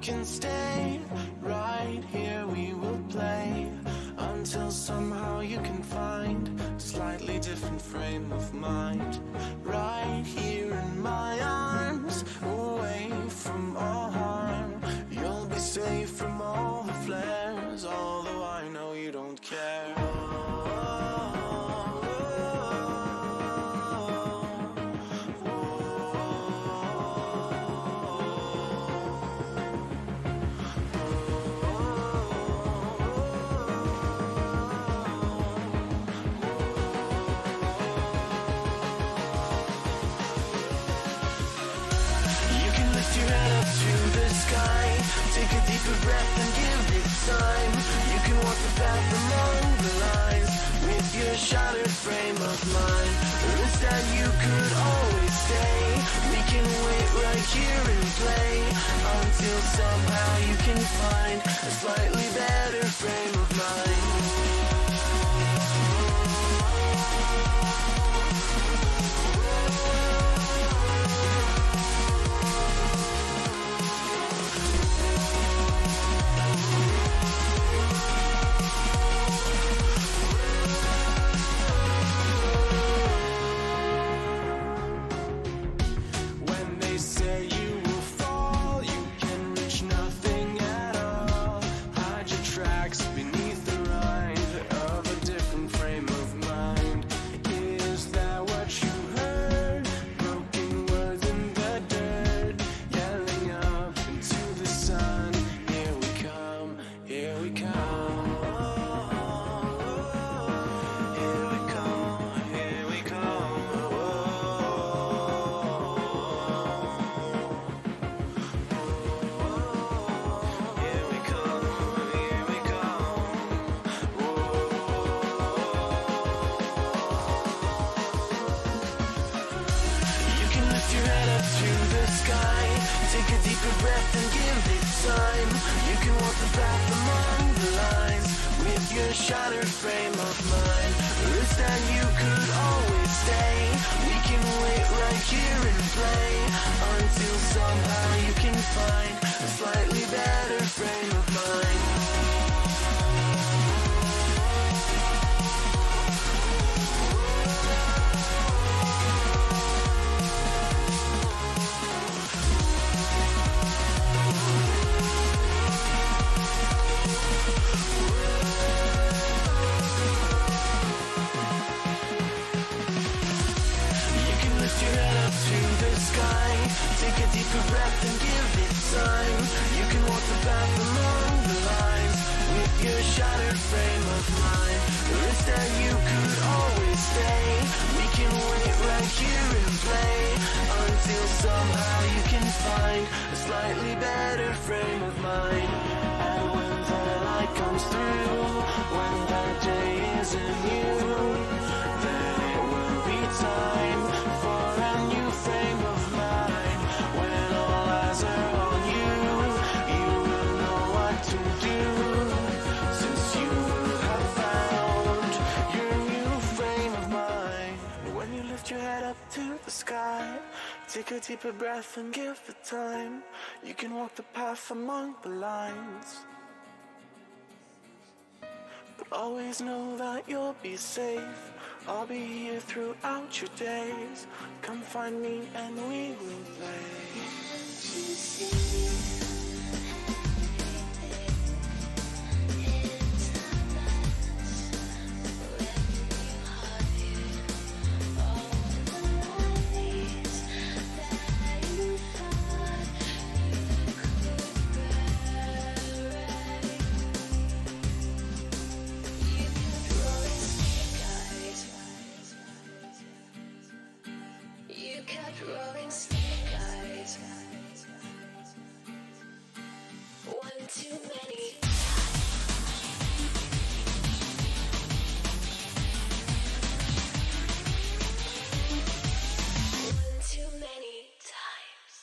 can stay right here, we will play until somehow you can find a slightly different frame of mind. Right here in my arms, away from all harm, you'll be safe from all the flares, although I know you don't care. Take a deeper breath and give it time. You can walk the path along the lines with your shattered frame of mind. Or instead you could always stay. We can wait right here and play until somehow you can find a slightly better frame of mind. Take a deeper breath and give it time. You can walk the path among the lines with your shattered frame of mind. Or instead you could always stay. We can wait right here and play until somehow you can find a slightly better frame of mind. Take a deeper breath and give it time. You can walk the path along the lines with your shattered frame of mind. Or instead you could always stay. We can wait right here and play until somehow you can find a slightly better frame of mind. And when the light comes through, when that day isn't you, then it will be time for a new frame of mind. When all eyes are on you, you will know what to do, since you will have found your new frame of mind. When you lift your head up to the sky, take a deeper breath and give it time. You can walk the path among the lines, but always know that you'll be safe. I'll be here throughout your days. Come find me and we will play. You kept rolling snake eyes. One too many. One too many times.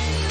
You're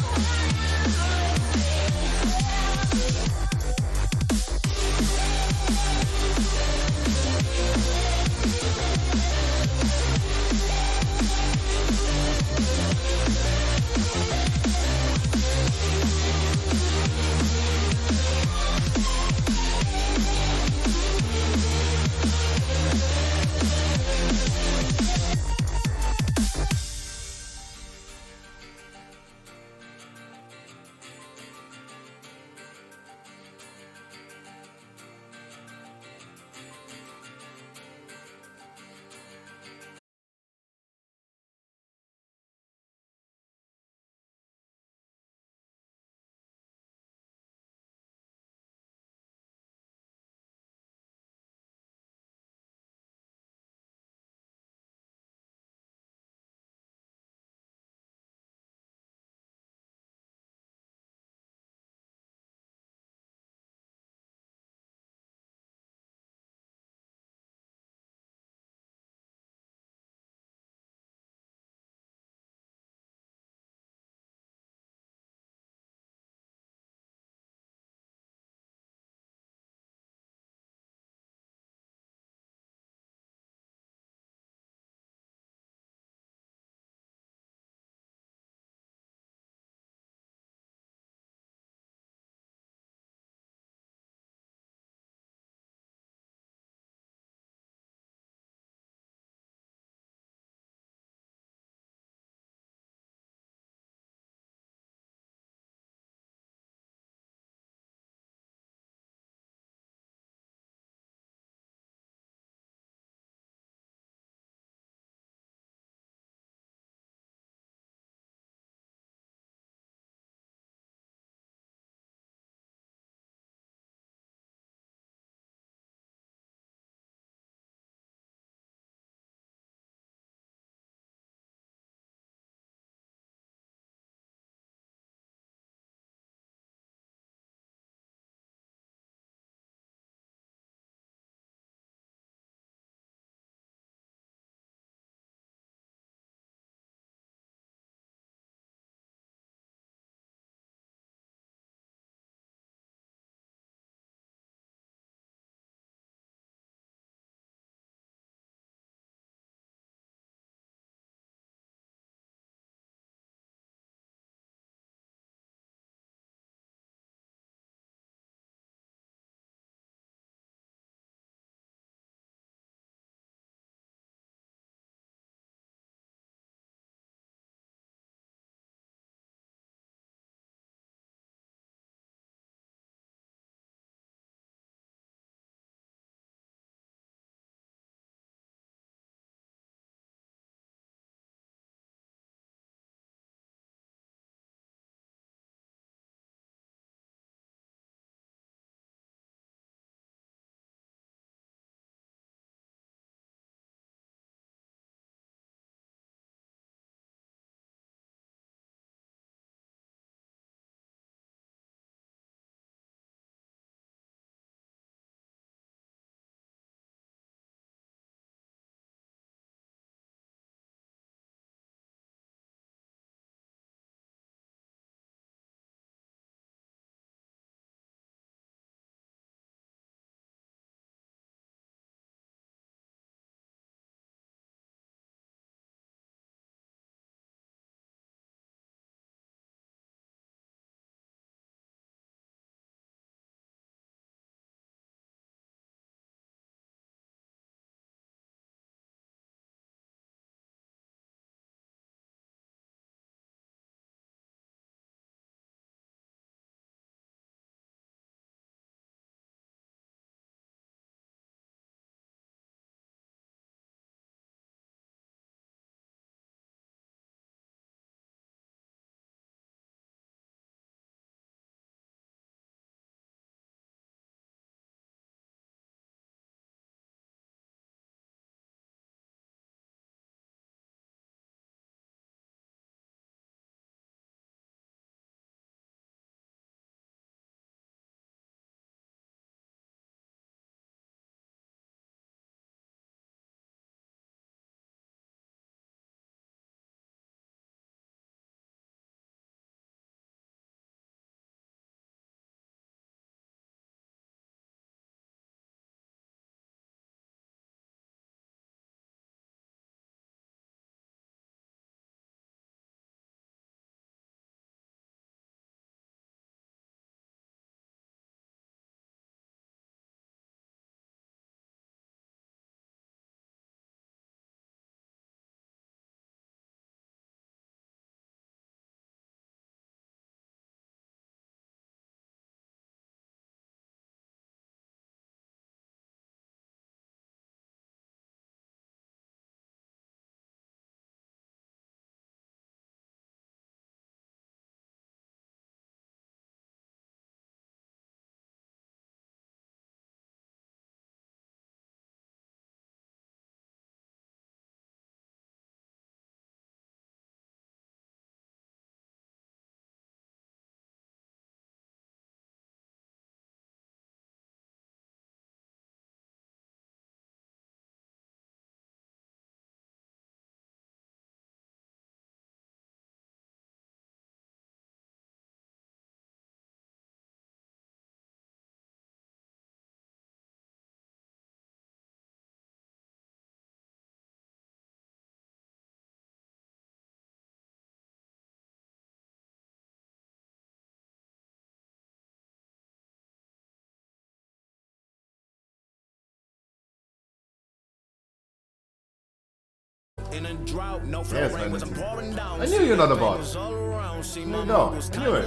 Yes, Vanity. I knew you're not a bot. There you go. I knew it.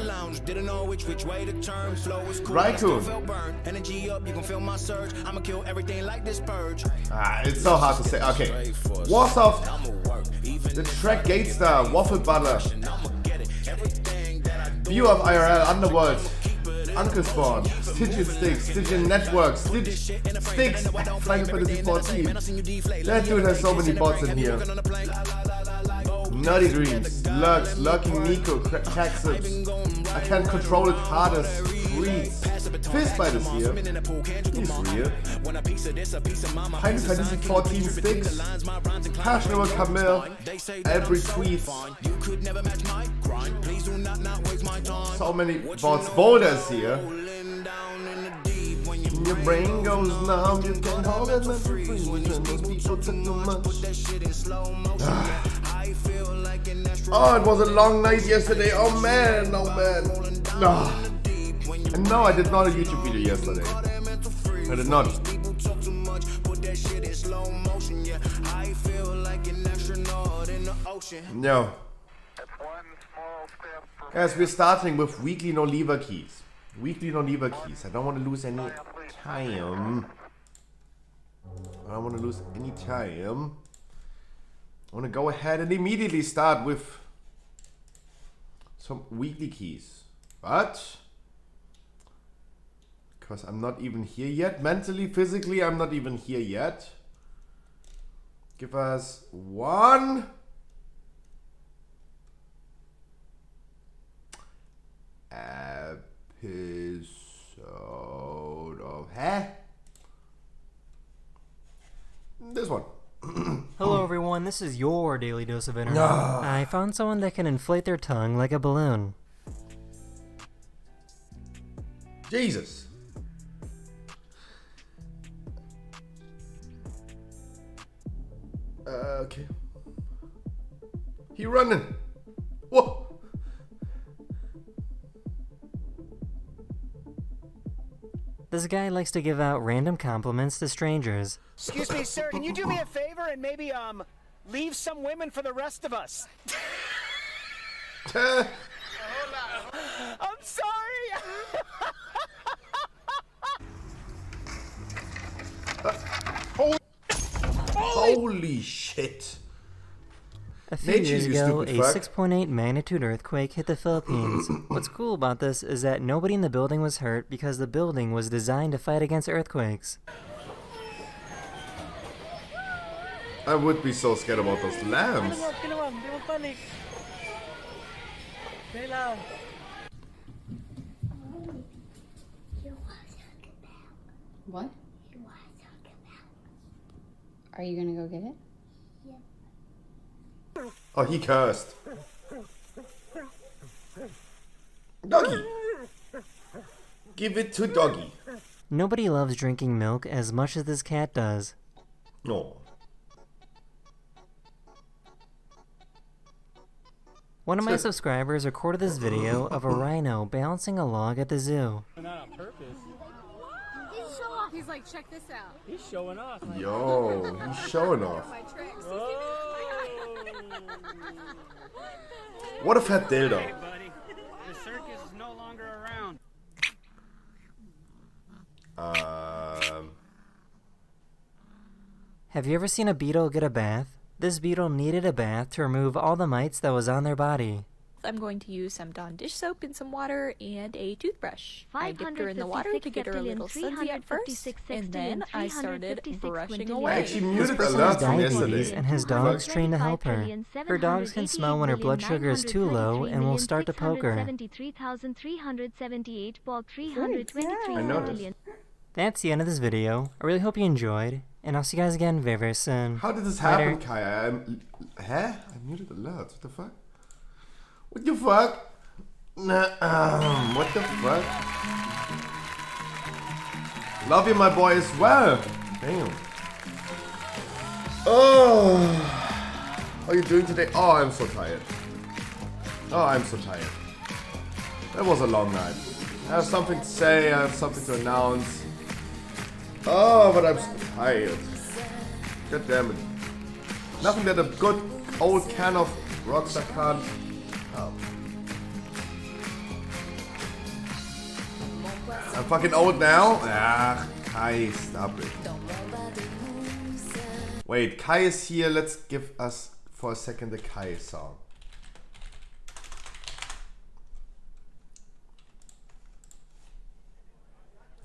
Raikkoon. Ah, it's so hard to say. Okay. Warsoft. The Track Gatestar. Waffle Butter. View of IRL. Underworld. Uncle Spawn. Stitch and Sticks. Stitch and Network. Stitch Sticks. Final Fantasy 14. That dude has so many bots in here. Nutty Dreams, Lurks, Lurking Nico, Taxes. I can't control it hardest. Freeze. Fistbite is here. He's real. Final Fantasy 14 Sticks. Passionate Camille. Every tweet. So many bots. Boulders here. Your brain goes numb. You can't hold it. Those people took too much. Oh, it was a long night yesterday. Oh man, oh man. No. And no, I did not a YouTube video yesterday. I did not. No. Guys, we're starting with weekly no lever keys. Weekly no lever keys. I don't want to lose any time. I don't want to lose any time. I want to go ahead and immediately start with some weekly keys. But because I'm not even here yet. Mentally, physically, I'm not even here yet. Give us one episode of this one. Hello everyone, this is your daily dose of internet. I found someone that can inflate their tongue like a balloon. Jesus. Okay. He running. Whoa. This guy likes to give out random compliments to strangers. Excuse me, sir, can you do me a favor and maybe, leave some women for the rest of us? I'm sorry! Holy shit. A few years ago, a 6.8 magnitude earthquake hit the Philippines. What's cool about this is that nobody in the building was hurt because the building was designed to fight against earthquakes. I would be so scared about those lambs. What? Are you gonna go get it? Oh, he cursed. Doggy. Give it to Doggy. Nobody loves drinking milk as much as this cat does. No. One of my subscribers recorded this video of a rhino balancing a log at the zoo. Not on purpose. He's like, check this out. He's showing off. Like, Yo, he's showing off. My tricks. What a fat dildo. Hey, buddy. The circus is no longer around. Have you ever seen a beetle get a bath? This beetle needed a bath to remove all the mites that was on their body. I'm going to use some Dawn dish soap and some water and a toothbrush. I dipped her in the water to get her a little sudsy at first, and then I started brushing I away. actually muted This a person has lot from diabetes yesterday. and has dogs trained to help her. Her dogs can smell when her blood sugar is too low and will start to poke her. I noticed. That's the end of this video. I really hope you enjoyed, and I'll see you guys again very, very soon. How did this Later. happen, Kai? I muted a lot. What the fuck? What the fuck? Nah, what the fuck? Love you, my boy, as well. Damn. Oh, how are you doing today? Oh, I'm so tired. Oh, I'm so tired. That was a long night. I have something to say. I have something to announce. Oh, but I'm so tired. God damn it. Nothing that a good old can of Rockstar can't help. I'm fucking old now? Ah, Kai, stop it. Wait, Kai is here. Let's give us for a second the Kai song.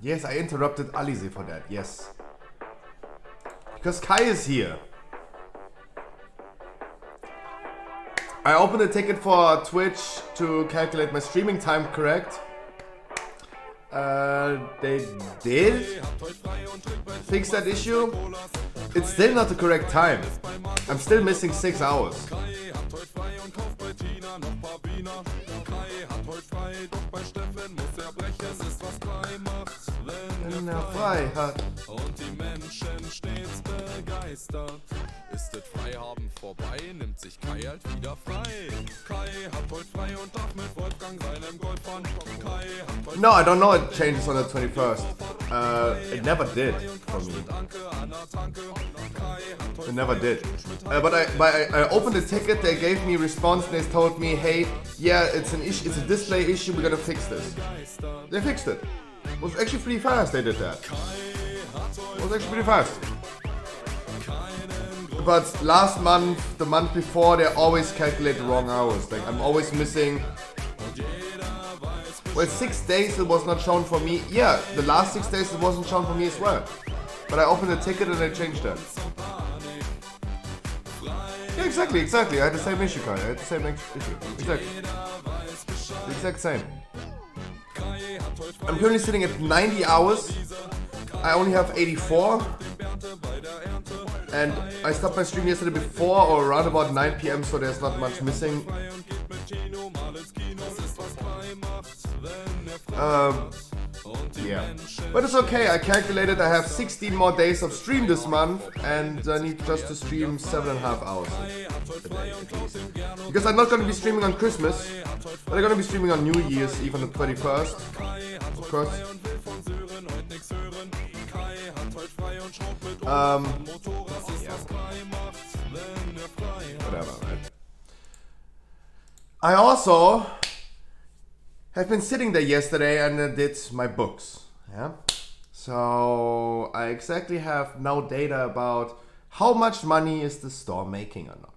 Yes, I interrupted Alize for that, yes. Because Kai is here. I opened a ticket for Twitch to calculate my streaming time, correct? They did fix that issue. It's still not the correct time. I'm still missing 6 hours. Wenn frei hat. Und die Menschen stets begeistert. Ist das Freihaben vorbei, nimmt sich Kai halt wieder frei. Kai hat heute frei und darf mit Wolfgang seinem Gold fahren. Kai hat heute No, I don't know it changes on the 21st. It never did for me. It never did. But I opened the ticket, they gave me a response and they told me, hey, yeah, it's an issue, it's a display issue, we're gonna fix this. They fixed it. It was actually pretty fast they did that. It was actually pretty fast. But last month, the month before, they always calculate the wrong hours. Like I'm always missing. Well, 6 days it was not shown for me. Yeah, the last 6 days it wasn't shown for me as well. But I opened the ticket and I changed that. Yeah, exactly. I had the same issue, Kai. I had the same issue. Exactly. The exact same. I'm currently sitting at 90 hours. I only have 84. And I stopped my stream yesterday before or around about 9 PM, so there's not much missing. Yeah. But it's okay, I calculated I have 16 more days of stream this month and I need just to stream 7.5 hours a day at least. Because I'm not going to be streaming on Christmas, but I'm going to be streaming on New Year's, even the 31st, of course. Yeah. Whatever, right? I also have been sitting there yesterday and I did my books. Yeah. So I exactly have now data about how much money is the store making or not.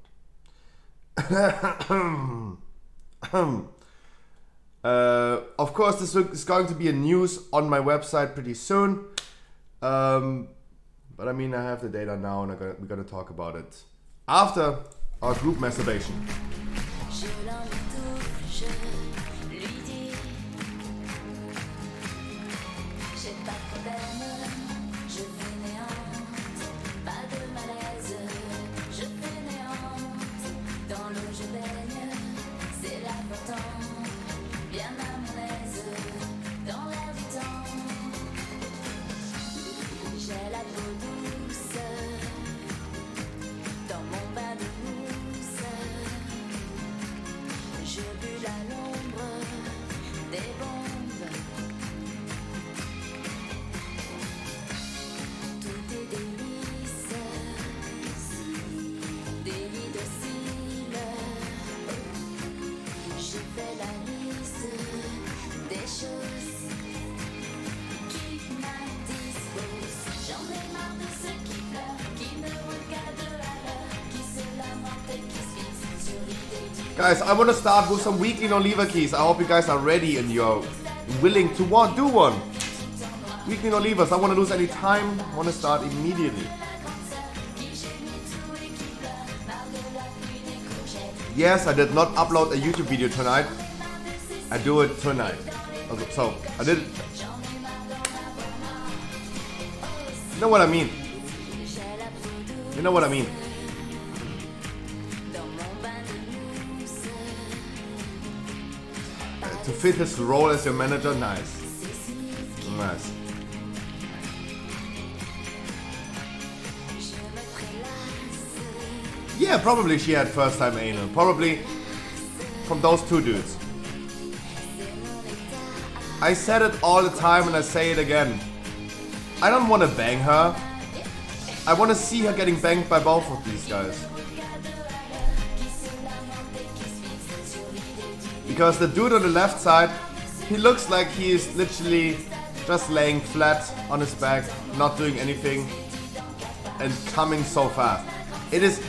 Of course, this is going to be a news on my website pretty soon. But I mean, I have the data now and we're gonna talk about it after our group masturbation. Guys, I want to start with some weekly no-lever keys. I hope you guys are ready and you're willing to do one. Weekly no-levers. I want to lose any time. I want to start immediately. Yes, I did not upload a YouTube video tonight. I do it tonight. So, I did it. You know what I mean? You know what I mean? To fit his role as your manager, nice. Nice. Yeah, probably she had first time anal. Probably from those two dudes. I said it all the time and I say it again. I don't want to bang her. I want to see her getting banged by both of these guys. Because the dude on the left side, he looks like he is literally just laying flat on his back, not doing anything, and coming so fast. It is,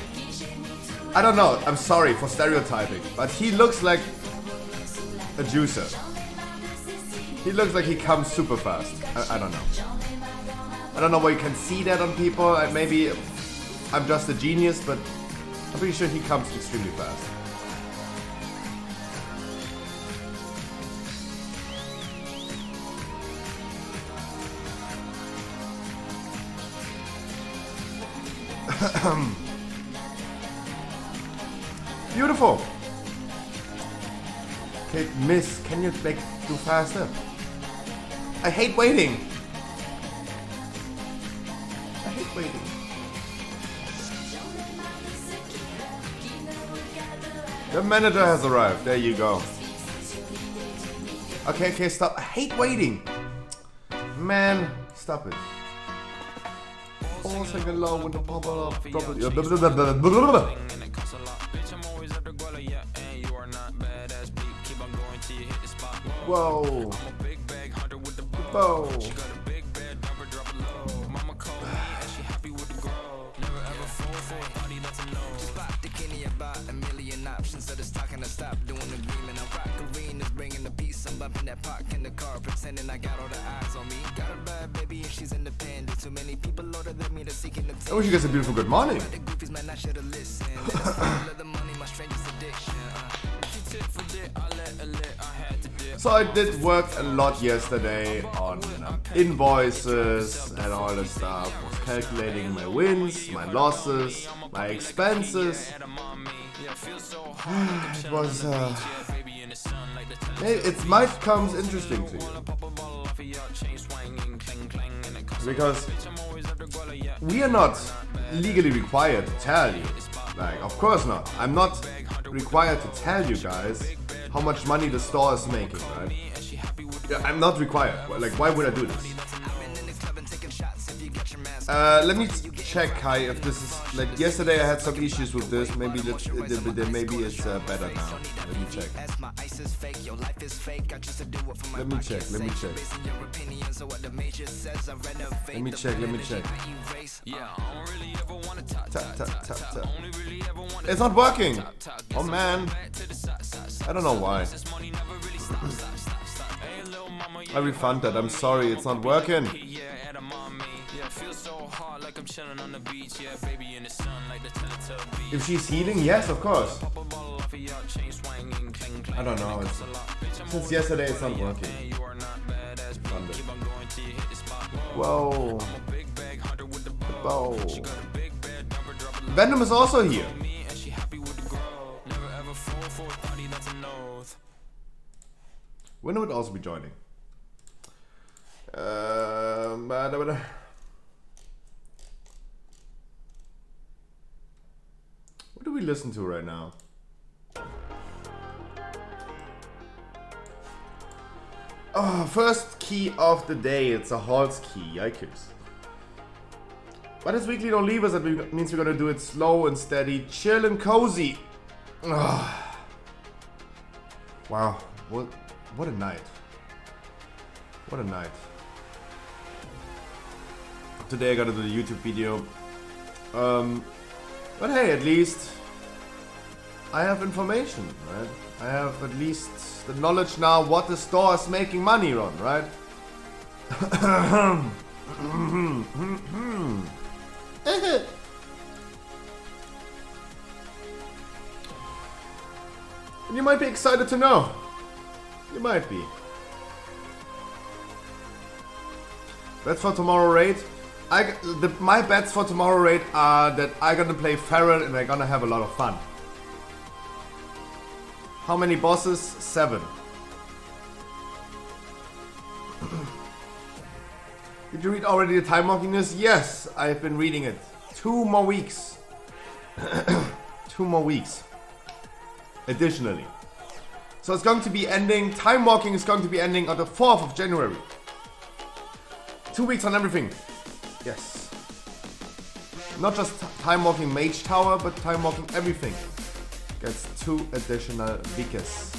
I don't know, I'm sorry for stereotyping, but he looks like a juicer. He looks like he comes super fast. I don't know. I don't know where you can see that on people. Maybe I'm just a genius, but I'm pretty sure he comes extremely fast. Beautiful. Okay, miss, can you do faster? I hate waiting. I hate waiting. The manager has arrived. There you go. Okay, stop. I hate waiting. Man, stop it. Oh, sing along with the bubble up. Whoa. Whoa. So just talking to stop doing agreement. I'm rock arenas, bringing the peace. I'm bumping that park in the car, pretending I got all the eyes on me. Got a bad baby and she's independent. Too many people older than me, they're seeking attention. I wish you guys a beautiful good morning. The goofies, man, I should've listened. The money, my strangest addiction. So I did work a lot yesterday on invoices and all that stuff. Was calculating my wins, my losses, my expenses. It was it might come interesting to you, because we are not legally required to tell you. Like, of course not. I'm not required to tell you guys how much money the store is making, right? Yeah, I'm not required. Like, why would I do this? Let me check, Kai, if this is like yesterday. I had some issues with this. Maybe maybe it's better now. Let me check. Let me check. Let me check. Let me check. Let me check. Tap. It's not working. Oh man. I don't know why. I refund that. I'm sorry. It's not working. If she's healing, yes, of course. I don't know. Since yesterday, it's not working. Whoa. Whoa. Venom is also here. Venom would also be joining. What do we listen to right now? Oh, first key of the day. It's a Halls key. Yikes. But it's weekly, don't leave us. That means we're gonna do it slow and steady, chill and cozy. Oh. Wow. What a night. What a night. Today I gotta do the YouTube video. But hey, at least I have information, right? I have at least the knowledge now what the store is making money on, right? And you might be excited to know. You might be. Bets for tomorrow raid. My bets for tomorrow raid are that I'm gonna play Feral and we're gonna have a lot of fun. How many bosses? 7. Did you read already the time walking news? Yes, I've been reading it. 2 more weeks. 2 more weeks. Additionally. So it's going to be ending, time walking is going to be ending on the 4th of January. 2 weeks on everything. Yes. Not just time walking Mage Tower, but time walking everything. Gets 2 additional weeks.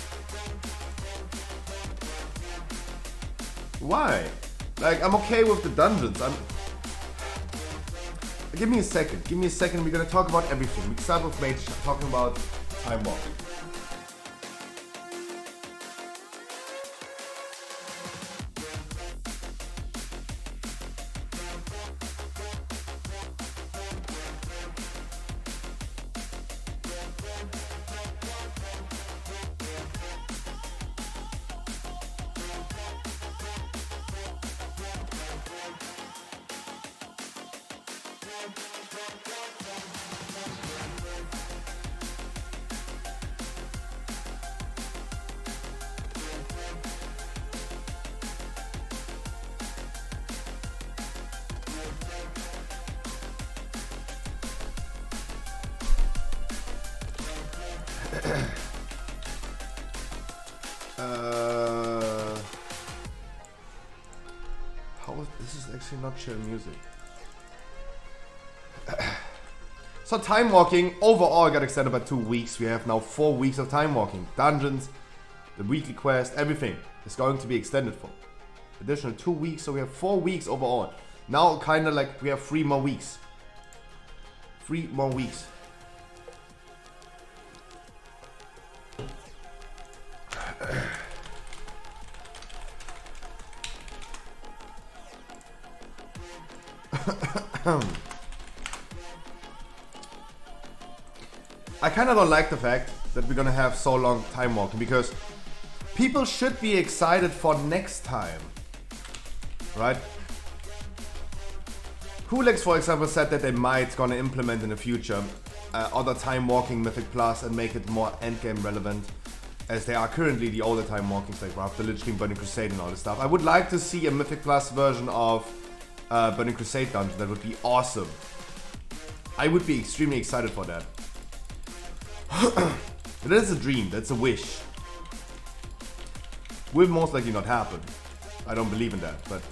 Why? Like, I'm okay with the dungeons. Give me a second. Give me a second. We're gonna talk about everything. We start with Mage, talking about time walking. This is actually not chill music. So time walking overall got extended by 2 weeks. We have now 4 weeks of time walking. Dungeons, the weekly quest, everything is going to be extended for additional 2 weeks. So we have 4 weeks overall. Now kind of like we have 3 more weeks. 3 more weeks. I kind of don't like the fact that we're gonna have so long time walking, because people should be excited for next time, right? Hulex, for example, said that they might gonna implement in the future other time walking Mythic Plus and make it more endgame relevant, as they are currently the older time walkings like Wrath of the Lich King, Burning Crusade and all this stuff. I would like to see a Mythic Plus version of Burning Crusade dungeon. That would be awesome. I would be extremely excited for that. But that is a dream, that's a wish. Will most likely not happen. I don't believe in that, but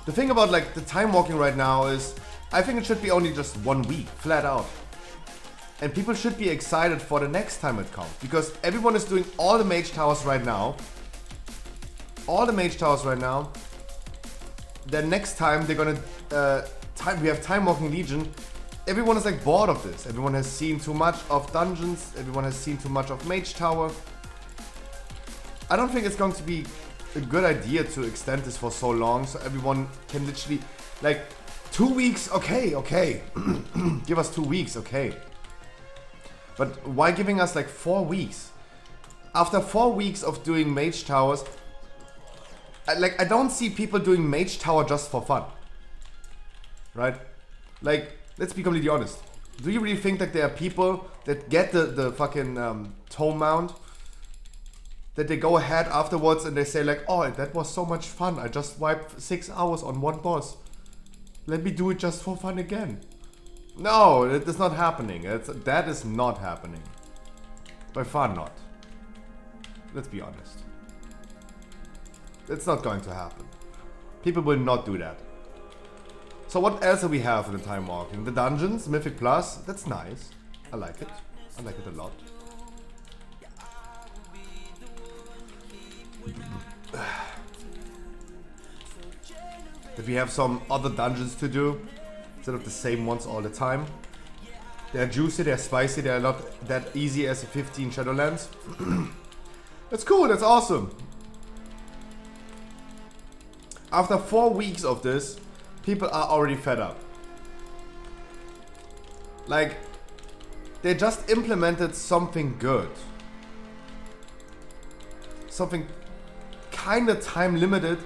the thing about like the time walking right now is I think it should be only just 1 week, flat out. And people should be excited for the next time it comes, because everyone is doing all the mage towers right now. All the mage towers right now. Then next time they're gonna we have time walking legion. Everyone is like bored of this. Everyone has seen too much of dungeons. Everyone has seen too much of mage tower. I don't think it's going to be a good idea to extend this for so long, so everyone can literally, like, 2 weeks, okay. Give us 2 weeks, okay. But why giving us like 4 weeks? After 4 weeks of doing mage towers, I don't see people doing mage tower just for fun. Right? Like, let's be completely honest. Do you really think that there are people that get the fucking tome mount, that they go ahead afterwards and they say like, oh, that was so much fun, I just wiped 6 hours on one boss, let me do it just for fun again? No, it is not happening. That is not happening. By far not. Let's be honest. It's not going to happen. People will not do that. So what else do we have in the time walking? The dungeons, Mythic Plus, that's nice. I like it. I like it a lot. That we have some other dungeons to do instead of the same ones all the time. They're juicy, they're spicy, they're not that easy as the 15 Shadowlands. That's cool, that's awesome. After 4 weeks of this, people are already fed up. Like, they just implemented something good. Something kinda time limited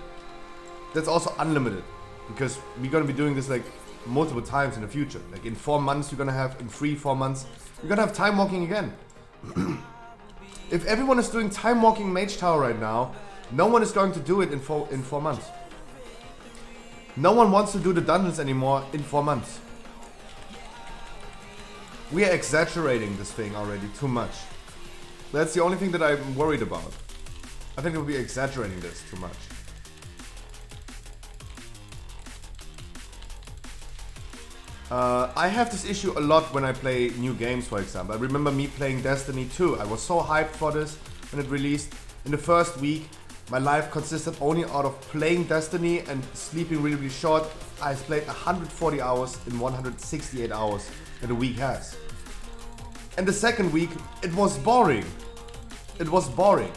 that's also unlimited. Because we're gonna be doing this like multiple times in the future. Like in 4 months you're gonna have, in 3-4 months, you're gonna have time walking again. If everyone is doing time walking mage tower right now, no one is going to do it in 4 months. No one wants to do the dungeons anymore in 4 months. We are exaggerating this thing already too much. That's the only thing that I'm worried about. I think we'll be exaggerating this too much. I have this issue a lot when I play new games, for example. I remember me playing Destiny 2. I was so hyped for this when it released. In the first week, my life consisted only out of playing Destiny and sleeping really, really short. I played 140 hours in 168 hours that a week has. And the second week, it was boring. It was boring.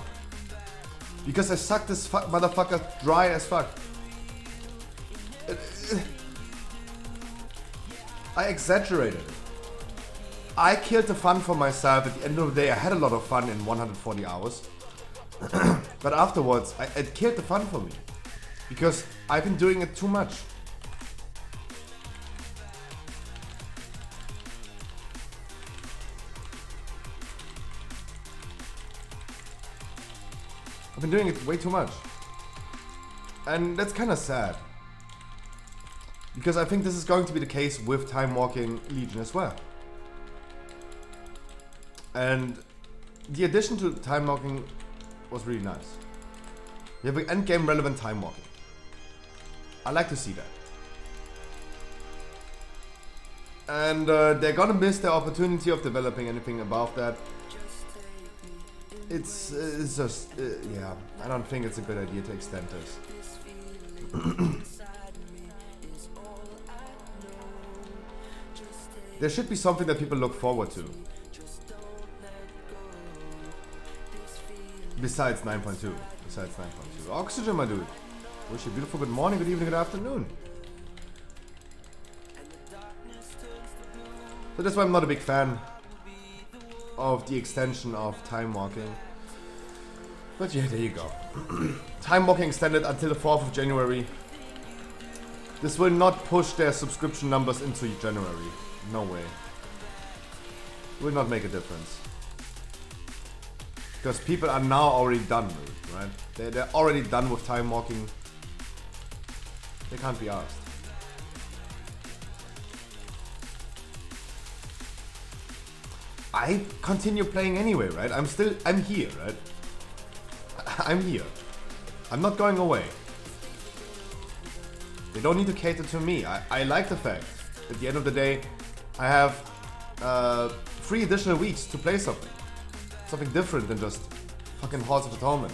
Because I sucked this motherfucker dry as fuck. I exaggerated it. I killed the fun for myself. At the end of the day, I had a lot of fun in 140 hours. But afterwards, it killed the fun for me. Because I've been doing it too much. I've been doing it way too much. And that's kind of sad. Because I think this is going to be the case with Time Walking Legion as well. And the addition to Time Walking was really nice. You have an endgame relevant Time Walking. I like to see that. And they're gonna miss the opportunity of developing anything above that. It's just, yeah, I don't think it's a good idea to extend this. There should be something that people look forward to. Besides 9.2. Besides 9.2. Oxygen, my dude. Wish you a beautiful good morning, good evening, good afternoon. So that's why I'm not a big fan of the extension of Time Walking. But yeah, there you go. Time Walking extended until the 4th of January. This will not push their subscription numbers into January. No way. Will not make a difference. Because people are now already done with it, right? They're already done with Time Walking. They can't be asked. I continue playing anyway, right? I'm here, right? I'm here. I'm not going away. They don't need to cater to me. I like the fact, at the end of the day, I have 3 additional weeks to play something. Something different than just fucking Halls of Atonement.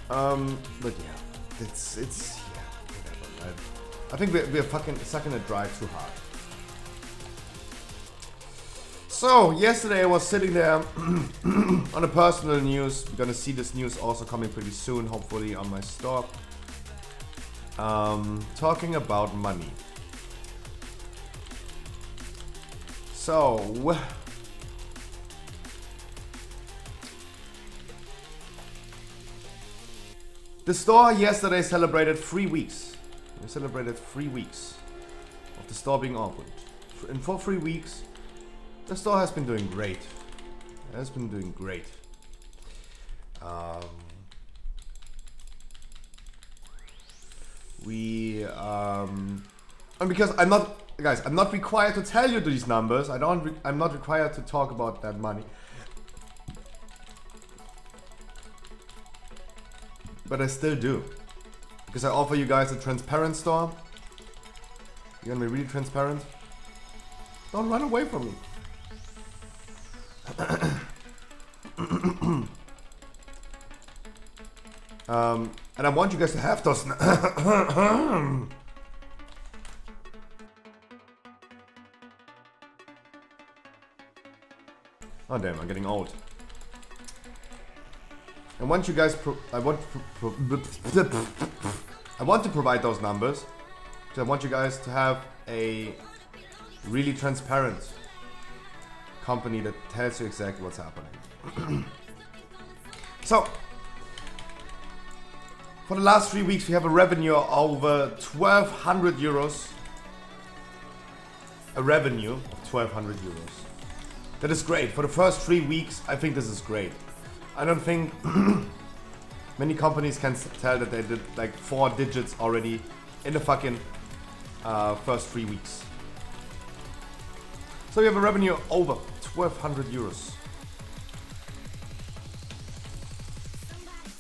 But yeah, it's yeah, whatever, right? I think we're fucking sucking a dry too hard. So, yesterday I was sitting there on a personal news. We're gonna see this news also coming pretty soon, hopefully on my store. Talking about money. So, the store yesterday celebrated 3 weeks. We celebrated 3 weeks of the store being opened. And for 3 weeks, the store has been doing great. It has been doing great. And because I'm not required to tell you these numbers. I'm not required to talk about that money. But I still do. Because I offer you guys a transparent store. You're gonna be really transparent. Don't run away from me. And I want you guys to have those. Oh damn, I'm getting old. I want you guys. I want to provide those numbers. So I want you guys to have a really transparent company that tells you exactly what's happening. So, for the last 3 weeks, we have a revenue of over 1,200 euros. A revenue of 1,200 euros. That is great. For the first 3 weeks, I think this is great. I don't think many companies can tell that they did like 4 digits already in the fucking first 3 weeks. So we have a revenue of over 1,200 euros.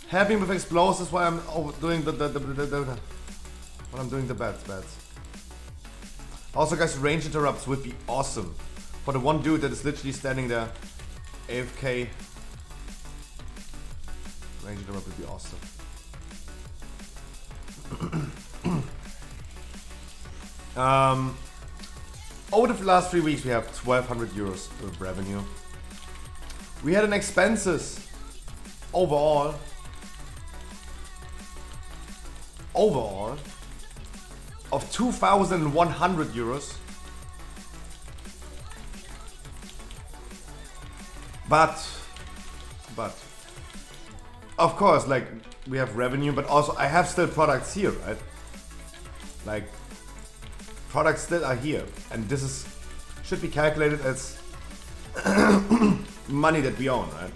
Happy with explosives while I'm doing the bets. Also, guys, range interrupts would be awesome. For the one dude that is literally standing there, AFK. range interrupt would be awesome. Over the last 3 weeks, we have 1,200 euros of revenue. We had an expenses overall of 2,100 euros. But of course, like, we have revenue, but also I have still products here, right? Like, products still are here, and this is should be calculated as money that we own, right?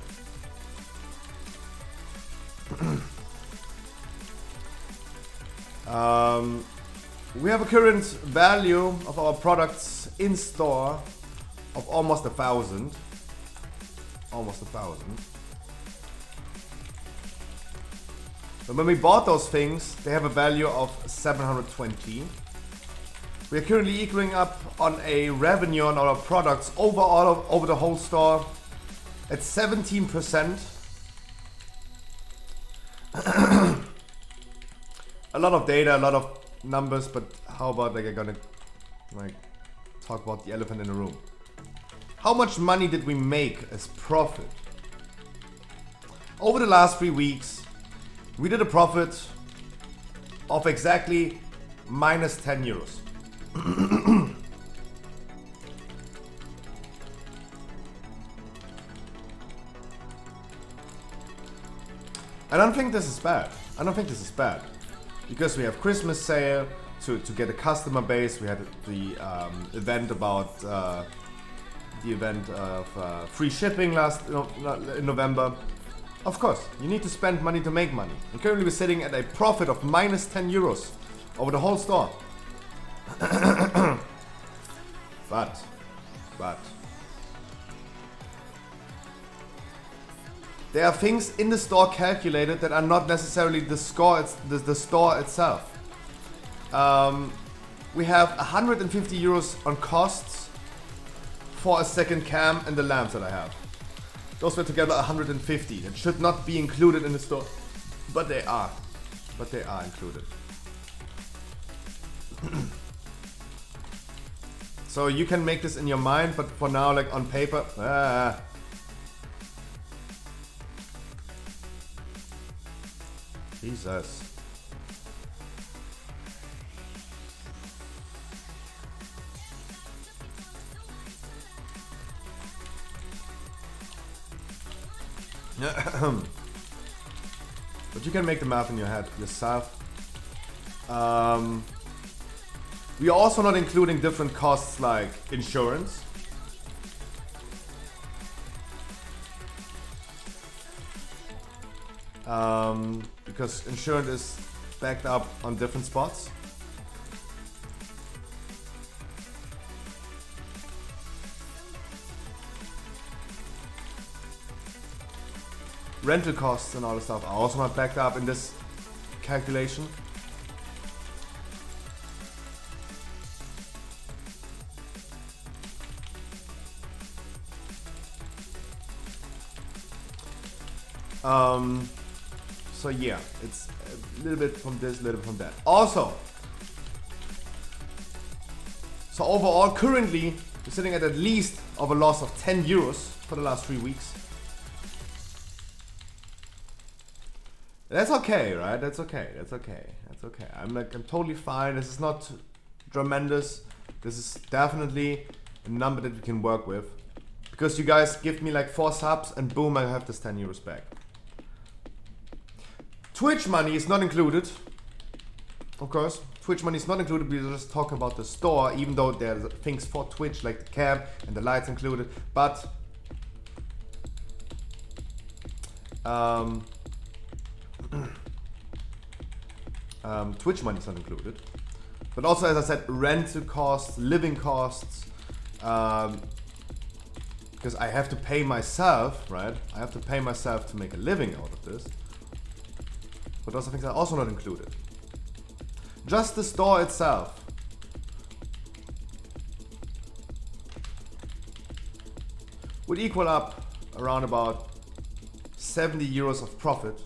We have a current value of our products in store of almost 1,000. Almost 1,000. But when we bought those things, they have a value of 720. We are currently equaling up on a revenue on our products overall over the whole store at 17%. A lot of data, a lot of numbers, but how about like I'm gonna like talk about the elephant in the room. How much money did we make as profit? Over the last 3 weeks, we did a profit of exactly minus 10 euros. I don't think this is bad. I don't think this is bad. Because we have Christmas sale to get a customer base. We had the event about the event of free shipping in November. Of course, you need to spend money to make money. And currently we're sitting at a profit of minus 10 euros over the whole store. But there are things in the store calculated that are not necessarily the store itself. We have 150 euros on costs for a second cam and the lamps that I have. Those were together 150. That should not be included in the store, but they are. But they are included. So you can make this in your mind, but for now, like on paper, Jesus. But you can make the math in your head yourself. We are also not including different costs like insurance. Because insurance is backed up on different spots. Rental costs and all the stuff are also not backed up in this calculation. So yeah, it's a little bit from this, a little bit from that. Also, so overall, currently, we're sitting at least of a loss of 10 euros for the last 3 weeks. That's okay, right? That's okay. That's okay. That's okay. I'm totally fine. This is not tremendous. This is definitely a number that we can work with. Because you guys give me like 4 subs and boom, I have this 10 euros back. Twitch money is not included. Of course, Twitch money is not included. We're just talking about the store, even though there's things for Twitch like the cam and the lights included. But Twitch money is not included. But also, as I said, rental costs, living costs, because I have to pay myself, right? I have to pay myself to make a living out of this. But those things are also not included. Just the store itself. Would equal up around about 70 euros of profit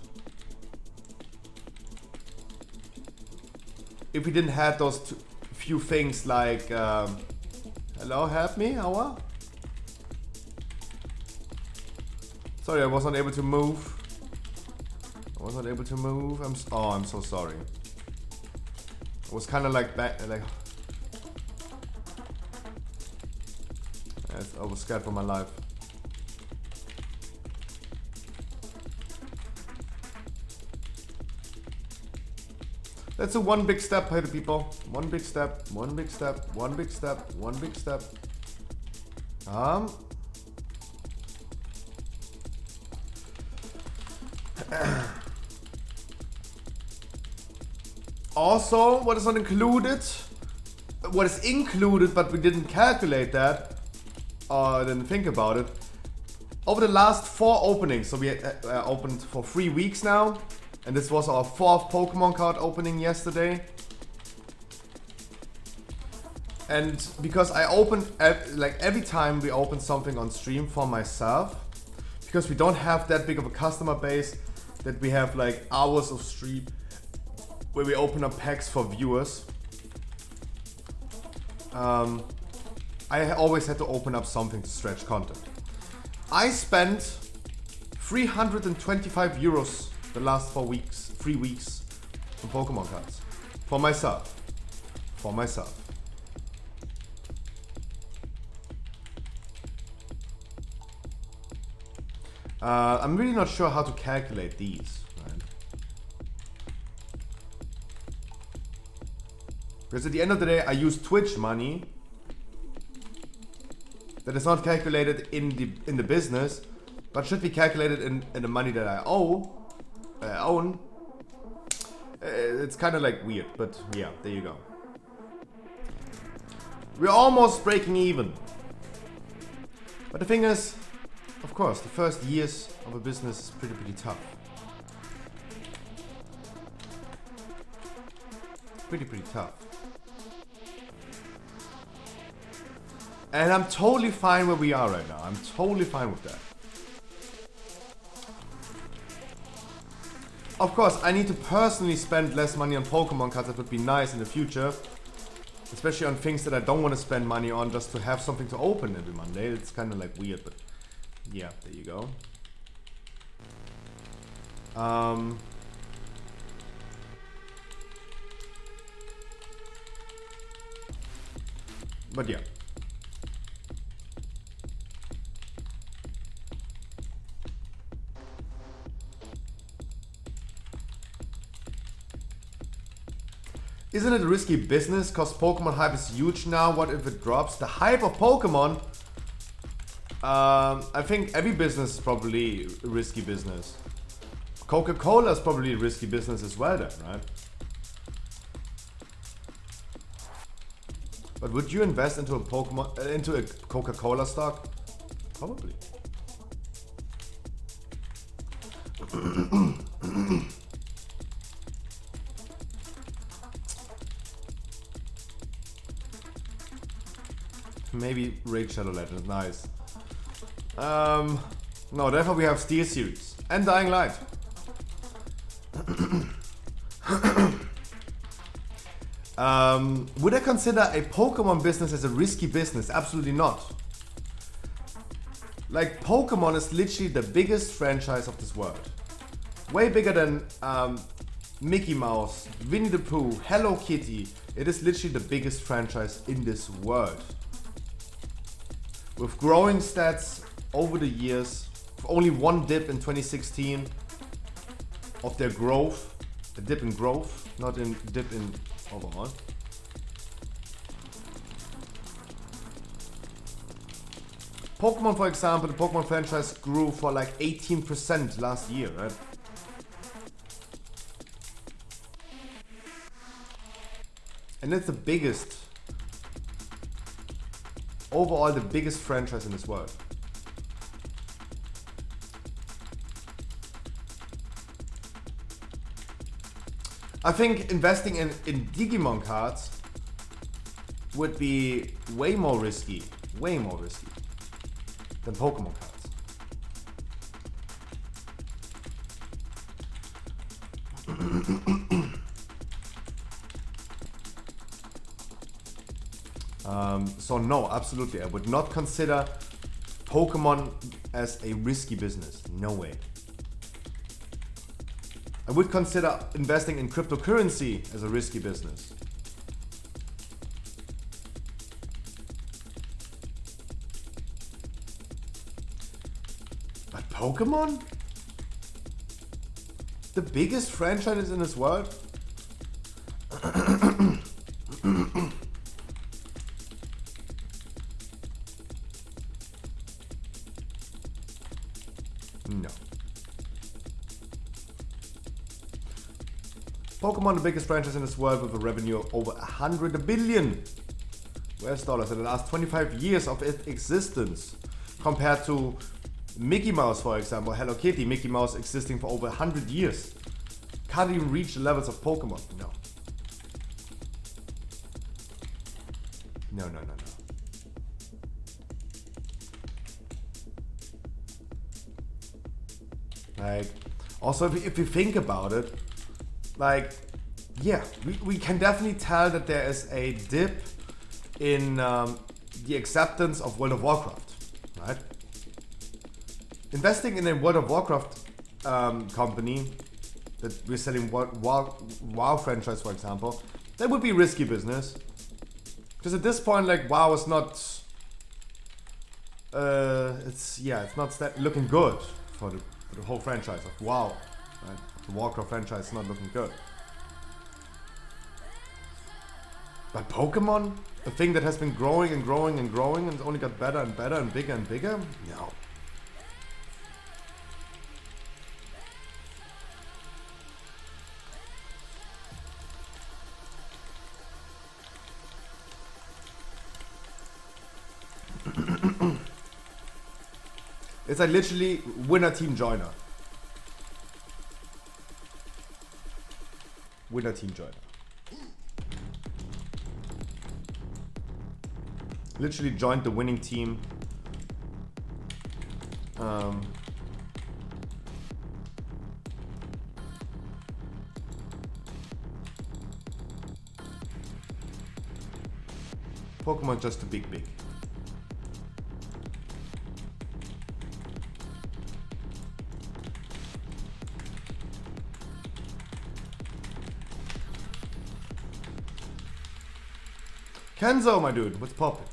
if we didn't have those few things like hello, help me, Awa? Sorry, I was not able to move. I'm so sorry. It was kind of like back, like I was scared for my life. That's a one big step, hey people. One big step, one big step, one big step, one big step. Also, what is not included? What is included, but we didn't calculate that, or didn't think about it. Over the last 4 openings, so we opened for 3 weeks now, and this was our 4th Pokemon card opening yesterday. And because I opened, like every time we open something on stream for myself, because we don't have that big of a customer base that we have like hours of stream where we open up packs for viewers. I always had to open up something to stretch content. I spent 325 euros the last 3 weeks on Pokemon cards. For myself. I'm really not sure how to calculate these. Right? Because at the end of the day, I use Twitch money that is not calculated in the business, but should be calculated in the money that I own. It's kind of like weird, but yeah, there you go. We're almost breaking even. But the thing is, of course, the first years of a business is pretty tough. Pretty tough. And I'm totally fine where we are right now. I'm totally fine with that. Of course, I need to personally spend less money on Pokemon cards. That would be nice in the future. Especially on things that I don't want to spend money on just to have something to open every Monday. It's kind of like weird, but yeah, there you go. But yeah. Isn't it a risky business? Cause Pokemon hype is huge now. What if it drops? The hype of Pokemon? I think every business is probably a risky business. Coca-Cola is probably a risky business as well then, right? But would you invest into a into a Coca-Cola stock? Probably. Maybe Raid Shadow Legends, nice. No, therefore we have Steel Series and Dying Light. Would I consider a Pokemon business as a risky business? Absolutely not. Like, Pokemon is literally the biggest franchise of this world. Way bigger than Mickey Mouse, Winnie the Pooh, Hello Kitty. It is literally the biggest franchise in this world. With growing stats over the years, only one dip in 2016 of their growth, a dip in growth, not in dip in overall. Pokemon, for example, the Pokemon franchise grew for like 18% last year, right? And it's the biggest, overall the biggest franchise in this world. I think investing in Digimon cards would be way more risky than Pokemon cards. So no, absolutely, I would not consider Pokemon as a risky business. No way. I would consider investing in cryptocurrency as a risky business. But Pokemon? The biggest franchise in this world? No. Pokemon, the biggest franchise in this world with a revenue of over 100 billion US dollars in the last 25 years of its existence. Compared to Mickey Mouse, for example, Hello Kitty, Mickey Mouse existing for over 100 years. Can't even reach the levels of Pokemon. No. No, no, no, no. Like, also if you think about it, like, yeah, we can definitely tell that there is a dip in the acceptance of World of Warcraft, right? Investing in a World of Warcraft company that we're selling WoW franchise, for example, that would be risky business. Because at this point, like, WoW is not, it's not looking good for the whole franchise of WoW, right? The Warcraft franchise is not looking good. But Pokemon, a thing that has been growing and growing and growing and only got better and better and bigger and bigger? No. It's like literally winner team joiner. Winner team joiner. Literally joined the winning team. Pokemon just a big. Kenzo, my dude, what's poppin'?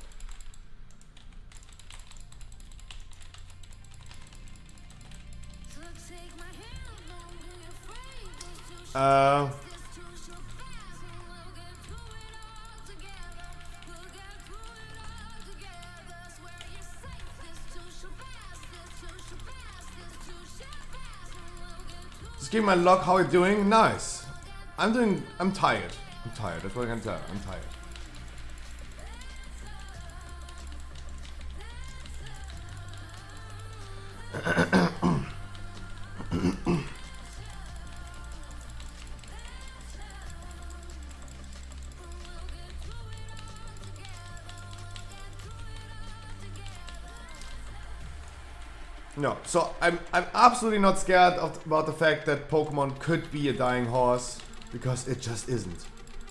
Just give my luck. How are you doing? Nice. I'm tired. I'm tired. That's what I can tell. I'm tired. No, so I'm absolutely not scared about the fact that Pokemon could be a dying horse, because it just isn't.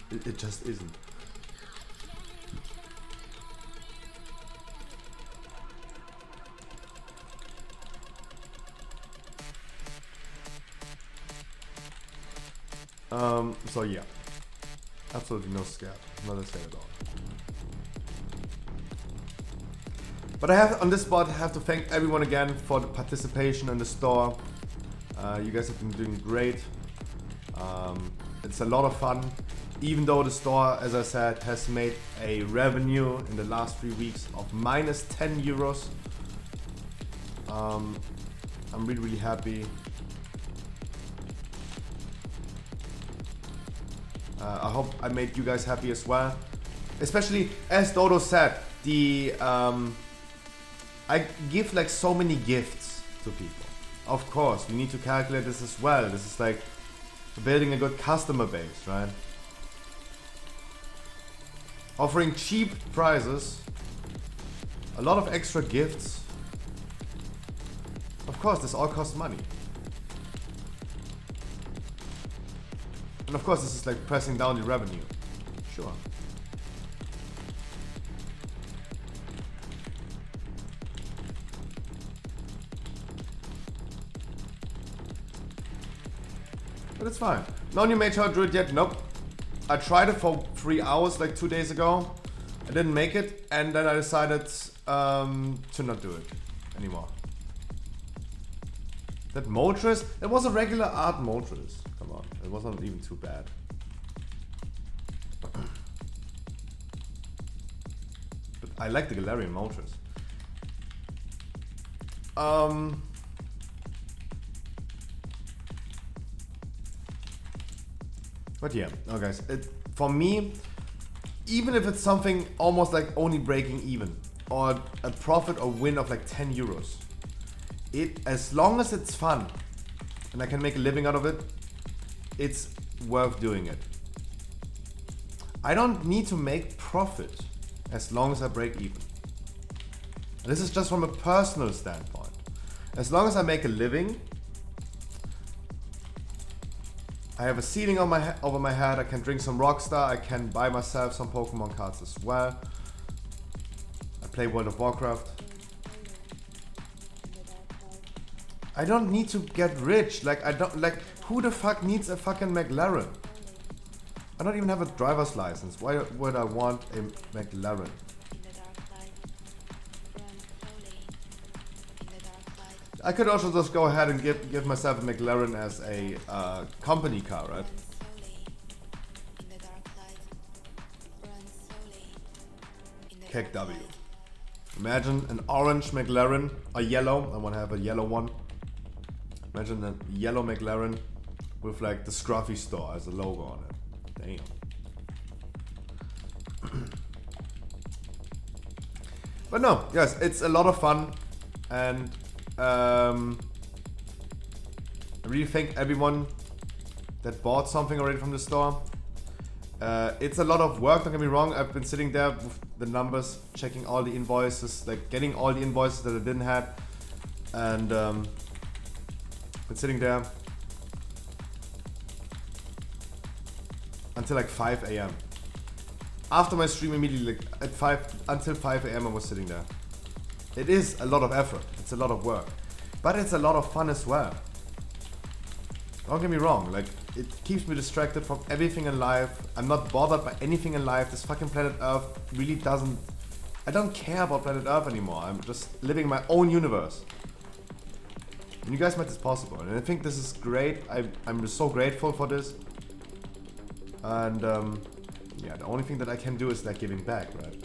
It just isn't. So yeah, absolutely no scared, not scared at all. But I have on this spot have to thank everyone again for the participation in the store. You guys have been doing great. It's a lot of fun, even though the store, as I said, has made a revenue in the last 3 weeks of minus 10 euros. I'm really happy. I hope I made you guys happy as well. Especially, as Dodo said, I give like so many gifts to people. Of course, we need to calculate this as well. This is like building a good customer base, right? Offering cheap prices, a lot of extra gifts. Of course, this all costs money. And of course, this is like pressing down the revenue. Sure. But it's fine. No new mage hard druid yet, nope. I tried it for 3 hours like 2 days ago. I didn't make it, and then I decided to not do it anymore. That Moltres, it was a regular art Moltres. Come on, it wasn't even too bad. But I like the Galarian Moltres. But yeah, oh guys, for me, even if it's something almost like only breaking even, or a profit or win of like 10 euros, as long as it's fun and I can make a living out of it, it's worth doing it. I don't need to make profit as long as I break even. And this is just from a personal standpoint. As long as I make a living, I have a ceiling on over my head, I can drink some Rockstar, I can buy myself some Pokemon cards as well. I play World of Warcraft. I don't need to get rich, who the fuck needs a fucking McLaren? I don't even have a driver's license, why would I want a McLaren? I could also just go ahead and give myself a McLaren as a company car, right? KW. Imagine an orange McLaren, a yellow. I want to have a yellow one. Imagine a yellow McLaren with like the Scruffy store as a logo on it. Damn. But no, guys, it's a lot of fun, and I really thank everyone that bought something already from the store. It's a lot of work, don't get me wrong. I've been sitting there with the numbers, checking all the invoices, like getting all the invoices that I didn't have, and been sitting there until like 5 AM. After my stream, immediately like until 5 AM I was sitting there. It is a lot of effort, it's a lot of work, but it's a lot of fun as well. Don't get me wrong, like, it keeps me distracted from everything in life. I'm not bothered by anything in life. This fucking planet Earth really doesn't... I don't care about planet Earth anymore. I'm just living my own universe. And you guys made this possible, and I think this is great. I'm just so grateful for this. And yeah, the only thing that I can do is like giving back, right?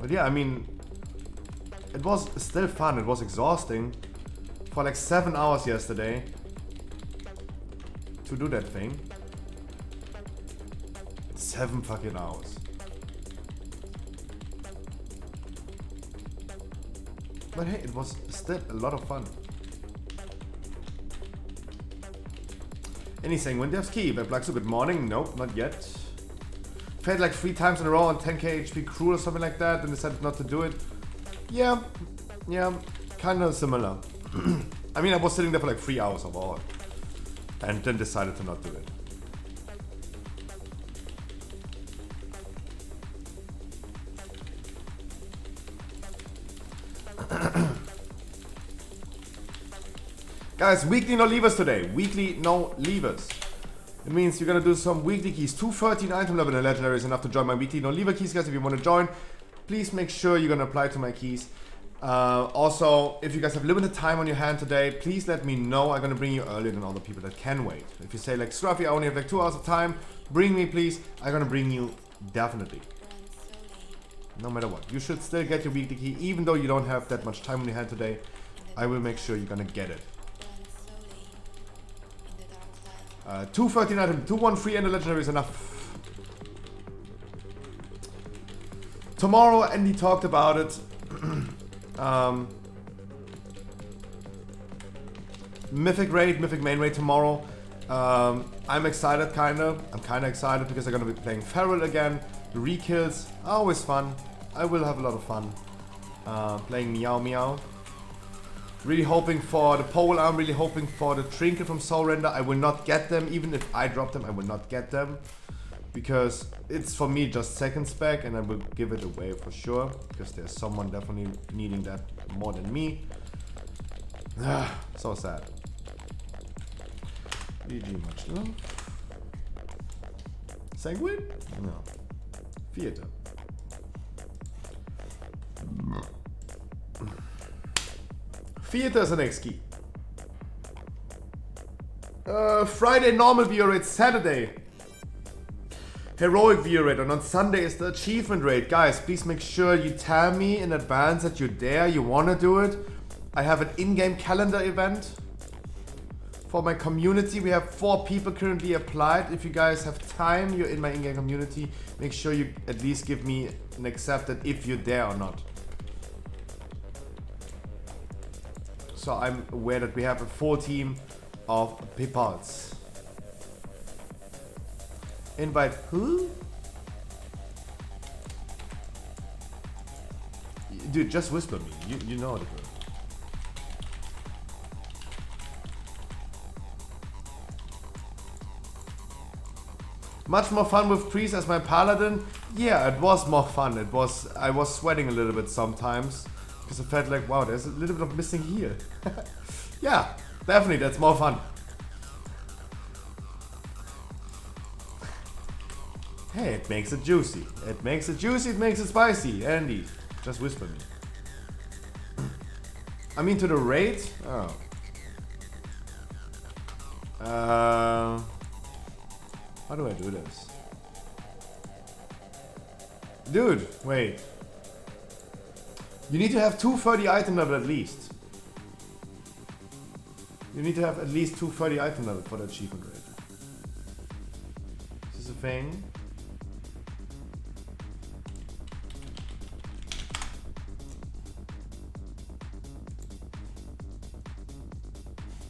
But yeah, I mean, it was still fun. It was exhausting for like 7 hours yesterday to do that thing. 7 fucking hours. But hey, it was still a lot of fun. And he's saying, when devs key, Weblaxo, good morning. Nope, not yet. Failed like 3 times in a row on 10k HP crew or something like that, and decided not to do it. Yeah, kind of similar. I mean, I was sitting there for like 3 hours overall, and then decided to not do it. Guys, weekly no leavers today. Weekly no leavers. It means you're gonna do some weekly keys. 213 item level in legendary is enough to join my weekly no leaver keys, guys. If you want to join, please make sure you're gonna apply to my keys. Also, if you guys have limited time on your hand today, please let me know. I'm gonna bring you earlier than all the people that can wait. If you say like, Scruffy, I only have like 2 hours of time, bring me please. I'm gonna bring you definitely. No matter what. You should still get your weekly key, even though you don't have that much time on your hand today. I will make sure you're gonna get it. 213 item, 213 and the legendary is enough. Tomorrow, Andy talked about it. Mythic raid, Mythic main raid tomorrow. I'm excited, kinda. I'm kinda excited because I'm gonna be playing Feral again. The re-kills are always fun. I will have a lot of fun playing Meow Meow. Really hoping for the pole arm, really hoping for the trinket from Soul Render. I will not get them, even if I drop them, I will not get them. Because it's for me just second spec, and I will give it away for sure. Because there's someone definitely needing that more than me. So sad. GG, much love. Sanguine? No. Theater. Theater is the next key. Friday normal view rate, Saturday heroic view rate, and on Sunday is the achievement rate. Guys, please make sure you tell me in advance that you're there, you want to do it. I have an in-game calendar event for my community. We have 4 people currently applied. If you guys have time, you're in my in-game community, make sure you at least give me an accepted if you're there or not. So I'm aware that we have a full team of peoples. Invite who? Dude, just whisper me. You know the word. Much more fun with Priest as my paladin. Yeah, it was more fun. I was sweating a little bit sometimes because I felt like, wow, there's a little bit of missing here. Yeah, definitely, that's more fun. Hey, it makes it juicy. It makes it juicy, it makes it spicy. Andy, just whisper me. I mean to the raid? Oh. How do I do this? Dude, wait. You need to have 230 item level at least. You need to have at least 230 item level for the achievement rate. Is this a thing?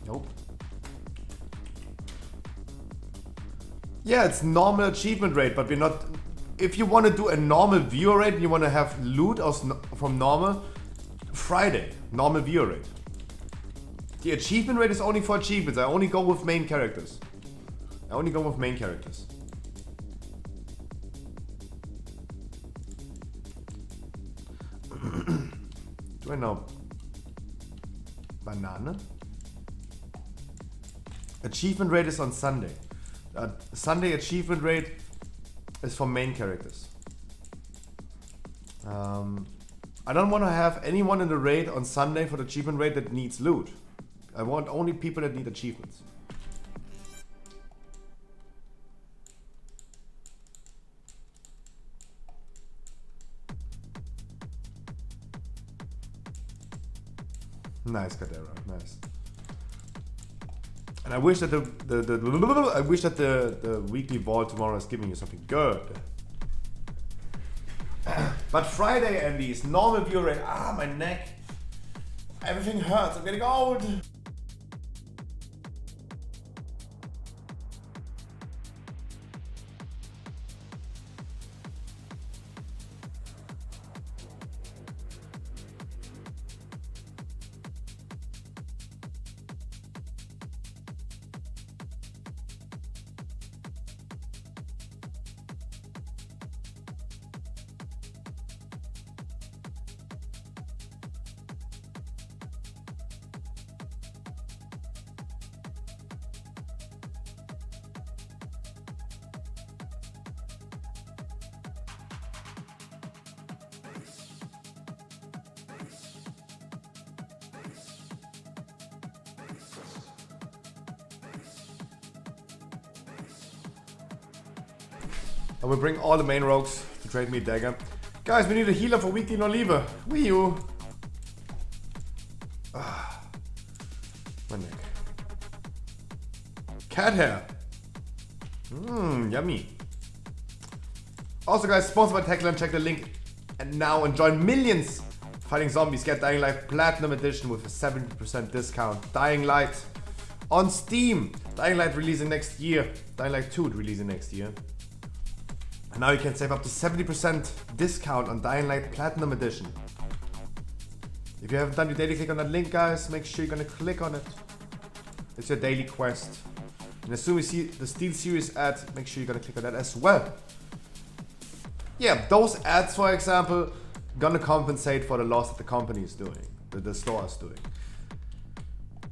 Nope. Yeah, it's normal achievement rate, but we're not... If you want to do a normal viewer rate and you want to have loot from normal, Friday, normal viewer rate. The achievement rate is only for achievements. I only go with main characters. Do I know? Banana? Achievement rate is on Sunday. Sunday achievement rate is for main characters. I don't want to have anyone in the raid on Sunday for the achievement rate that needs loot. I want only people that need achievements. Nice, Kadera, nice. And I wish that the weekly VoD tomorrow is giving you something good. But Friday, Andy, is normal view rate. Ah, my neck. Everything hurts. I'm getting old. I will bring all the main rogues to trade me a dagger. Guys, we need a healer for weekly no lever. Wii U. Ah, my neck. Cat hair. Yummy. Also, guys, sponsored by Techland. Check the link and now and join millions fighting zombies. Get Dying Light Platinum Edition with a 70% discount. Dying Light on Steam. Dying Light releasing next year. Dying Light 2 releasing next year. And now you can save up to 70% discount on Dying Light Platinum Edition. If you haven't done your daily, click on that link, guys. Make sure you're gonna click on it. It's your daily quest. And as soon as you see the Steel Series ad, make sure you're gonna click on that as well. Yeah, those ads, for example, gonna compensate for the loss that the company is doing, that the store is doing.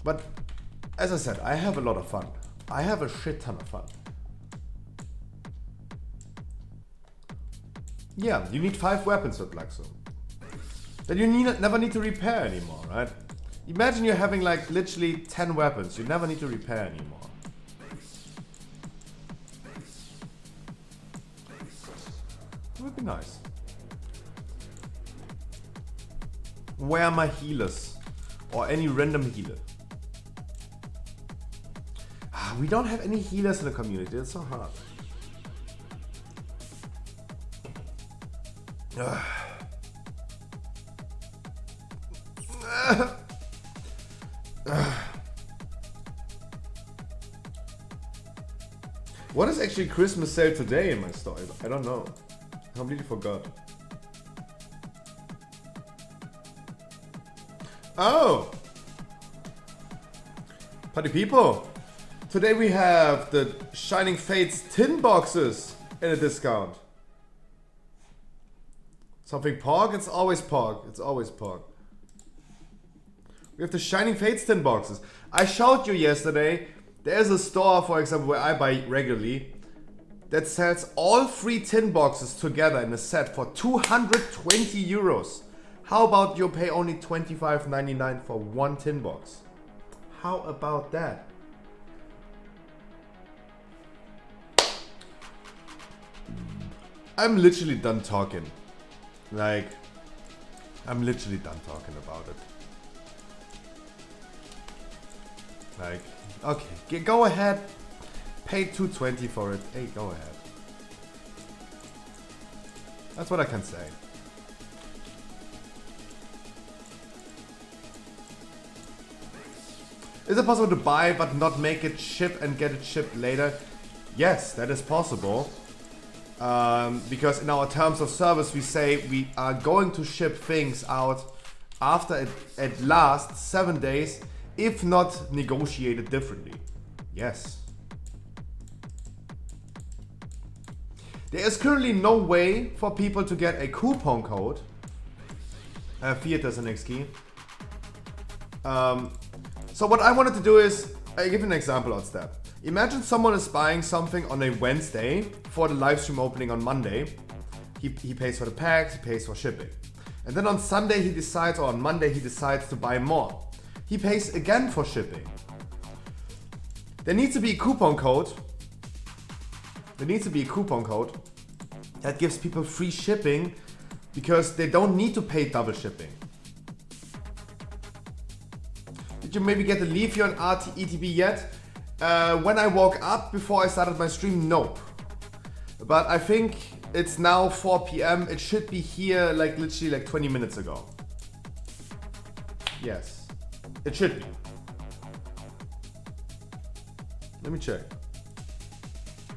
But as I said, I have a lot of fun. I have a shit ton of fun. Yeah, you need 5 weapons with Black Zone. Then you never need to repair anymore, right? Imagine you're having like literally 10 weapons. You never need to repair anymore. It would be nice. Where are my healers? Or any random healer? We don't have any healers in the community. It's so hard. What is actually Christmas sale today in my store? I don't know. I completely forgot. Oh! Party people! Today we have the Shining Fates tin boxes in a discount. Something pork? It's always pork. It's always pork. We have the Shining Fates tin boxes. I showed you yesterday, there's a store, for example, where I buy regularly, that sells all 3 tin boxes together in a set for 220 euros. How about you pay only 25.99 for 1 tin box? How about that? I'm literally done talking. Like, I'm literally done talking about it. Like, okay, go ahead. Pay 220 for it. Hey, go ahead. That's what I can say. Is it possible to buy but not make it ship and get it shipped later? Yes, that is possible. Because in our terms of service we say we are going to ship things out after at last 7 days, if not negotiated differently. Yes. There is currently no way for people to get a coupon code. Fiat as an next key. So what I wanted to do is, I give an example on step. Imagine someone is buying something on a Wednesday for the live stream opening on Monday. He pays for the packs, he pays for shipping. And then on Sunday he decides, or on Monday he decides to buy more. He pays again for shipping. There needs to be a coupon code. That gives people free shipping because they don't need to pay double shipping. Did you maybe get the Leafy on ETB yet? When I woke up before I started my stream, nope. But I think it's now 4 PM. It should be here like literally like 20 minutes ago. Yes, it should be. Let me check.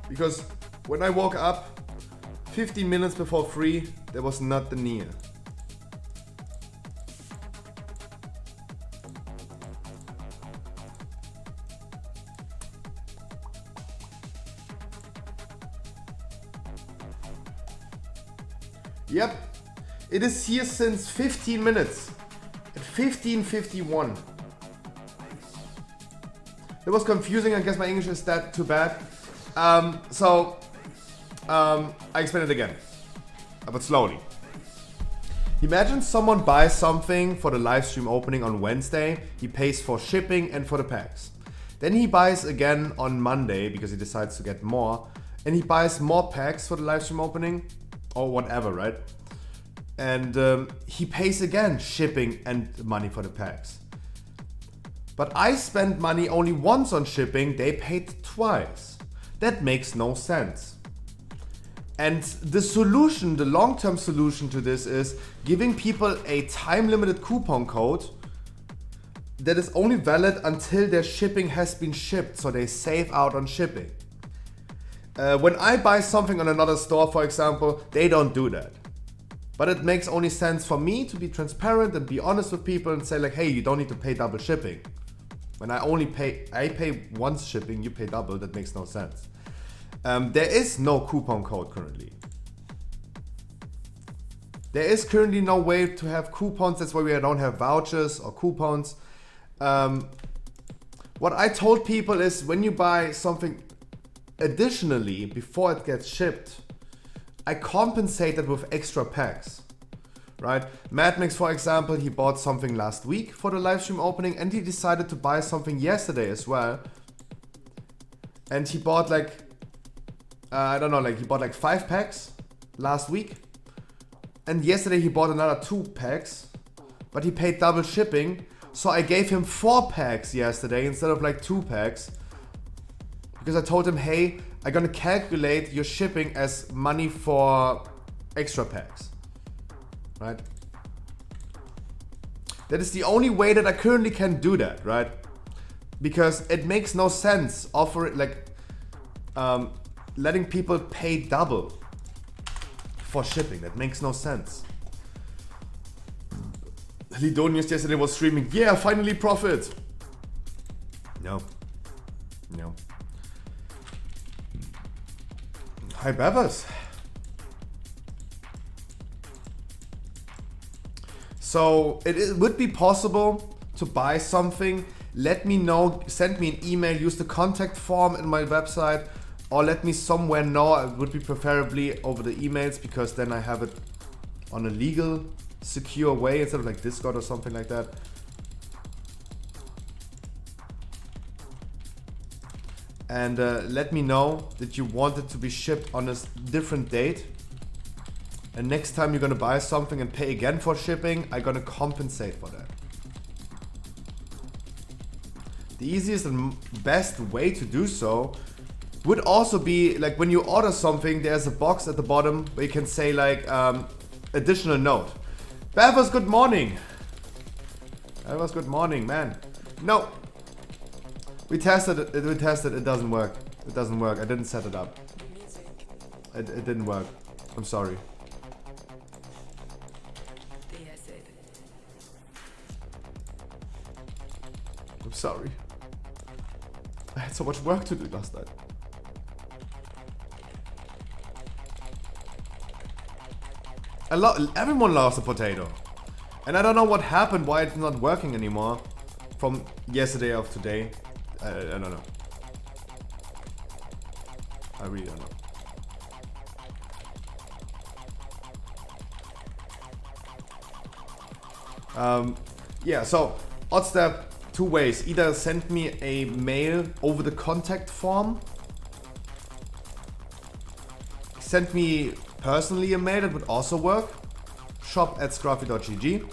Because when I woke up 15 minutes before 3, there was not the near. Yep, it is here since 15 minutes, at 15:51. That was confusing, I guess my English is that too bad. I explain it again, but slowly. Imagine someone buys something for the live stream opening on Wednesday, he pays for shipping and for the packs. Then he buys again on Monday because he decides to get more, and he buys more packs for the live stream opening, or whatever, right? And he pays again shipping and money for the packs. But I spent money only once on shipping, they paid twice. That makes no sense. And the solution, the long-term solution to this is giving people a time-limited coupon code that is only valid until their shipping has been shipped, so they save out on shipping. When I buy something on another store, for example, they don't do that. But it makes only sense for me to be transparent and be honest with people and say like, hey, you don't need to pay double shipping. When I pay once shipping, you pay double, that makes no sense. There is no coupon code currently. There is currently no way to have coupons, that's why we don't have vouchers or coupons. What I told people is when you buy something additionally before it gets shipped, I compensate it with extra packs. Right? Mad Max, for example, he bought something last week for the live stream opening and he decided to buy something yesterday as well. And he bought like, I don't know, like he bought like 5 packs last week. And yesterday he bought another 2 packs, but he paid double shipping. So I gave him 4 packs yesterday instead of like 2 packs. Because I told him, hey, I'm gonna calculate your shipping as money for extra packs. Right? That is the only way that I currently can do that, right? Because it makes no sense letting people pay double for shipping. That makes no sense. Lidonius yesterday was streaming, yeah, finally profit. No. No. Hi, Bevers. So it would be possible to buy something. Let me know, send me an email, use the contact form in my website, or let me somewhere know. It would be preferably over the emails because then I have it on a legal, secure way instead of like Discord or something like that. And let me know that you want it to be shipped on a different date. And next time you're gonna buy something and pay again for shipping, I'm gonna compensate for that. The easiest and best way to do so would also be like when you order something, there's a box at the bottom where you can say like additional note. Bevers, good morning. Bevers, good morning, man. No. We tested it, it doesn't work. It doesn't work, I didn't set it up. It didn't work, I'm sorry. I'm sorry. I had so much work to do last night. Everyone loves a potato. And I don't know what happened, why it's not working anymore. From yesterday of today. I don't know. I really don't know. Yeah, so odd step. 2 ways. Either send me a mail over the contact form. Send me personally a mail, that would also work. shop@scruffy.gg.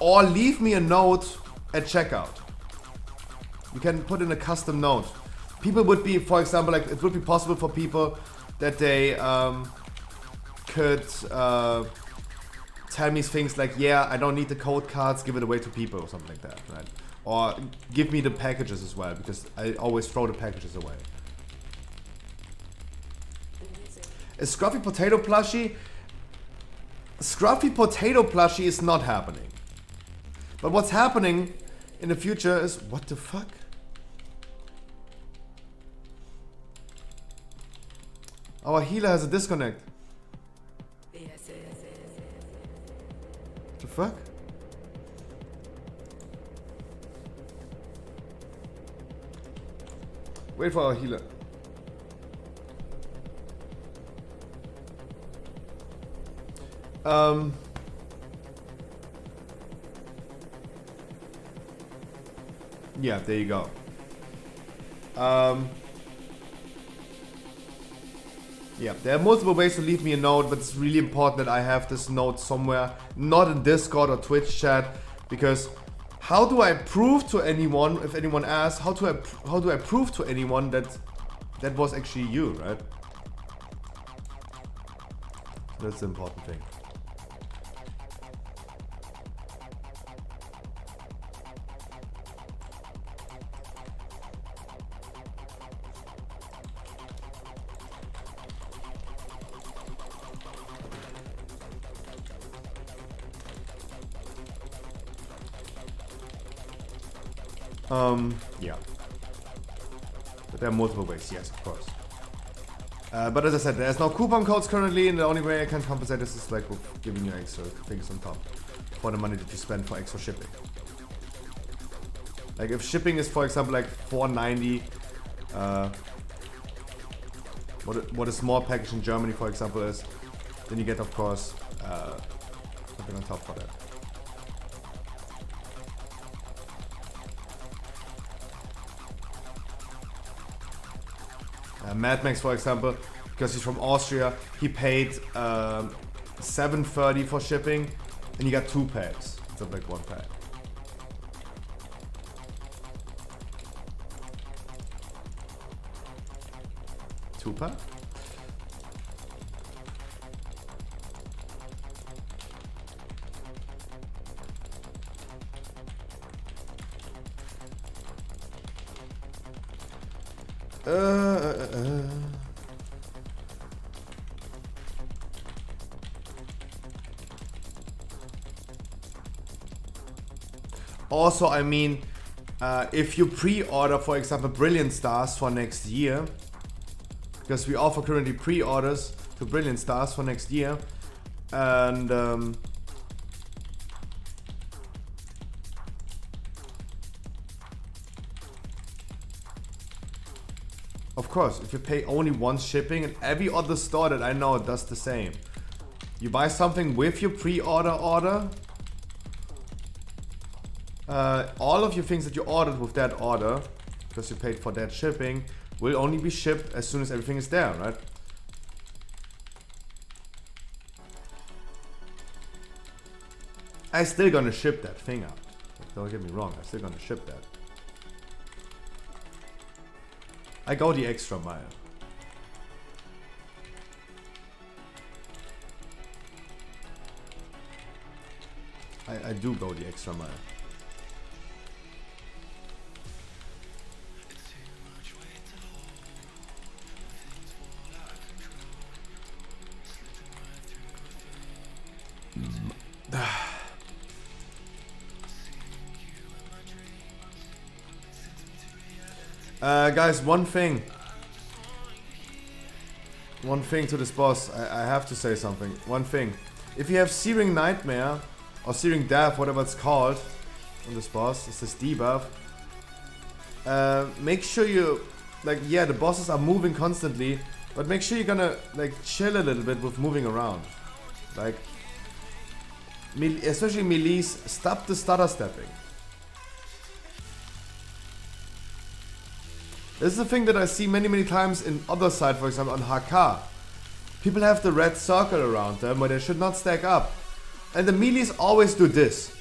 Or leave me a note at checkout. You can put in a custom note. People would be, for example, like it would be possible for people that they could tell me things like, yeah, I don't need the code cards, give it away to people or something like that, right? Or give me the packages as well, because I always throw the packages away. A Scruffy Potato plushie? Scruffy Potato plushie is not happening. But what's happening in the future is, what the fuck? Our healer has a disconnect. What the fuck? Wait for our healer. Yeah, there you go. Yeah, there are multiple ways to leave me a note, but it's really important that I have this note somewhere, not in Discord or Twitch chat, because how do I prove to anyone, if anyone asks, how do I prove to anyone that that was actually you, right? That's the important thing. Yeah. But there are multiple ways, yes, of course. But as I said, there's no coupon codes currently, and the only way I can compensate this is like with giving you extra things on top for the money that you spend for extra shipping. Like if shipping is, for example, like $4.90, what a small package in Germany, for example, is, then you get, of course, something on top for that. Mad Max, for example, because he's from Austria, he paid $7.30 for shipping, and you got 2 packs instead of like 1 pack. Two pack? Also, I mean, if you pre-order, for example, Brilliant Stars for next year, because we offer currently pre-orders to Brilliant Stars for next year, and of course, if you pay only once shipping, and every other store that I know does the same. You buy something with your pre-order order, all of your things that you ordered with that order, because you paid for that shipping, will only be shipped as soon as everything is there, right? I'm still gonna ship that thing out. Don't get me wrong, I'm still gonna ship that. I go the extra mile. I do go the extra mile. Guys, one thing to this boss. I have to say something. One thing. If you have Searing Nightmare or Searing Death, whatever it's called, on this boss, it's this debuff. Make sure you, like, yeah, the bosses are moving constantly, but make sure you're gonna like chill a little bit with moving around. Like, especially melees, stop the stutter stepping. This is a thing that I see many times in other sides, for example on HK. People have the red circle around them where they should not stack up. And the melees always do this.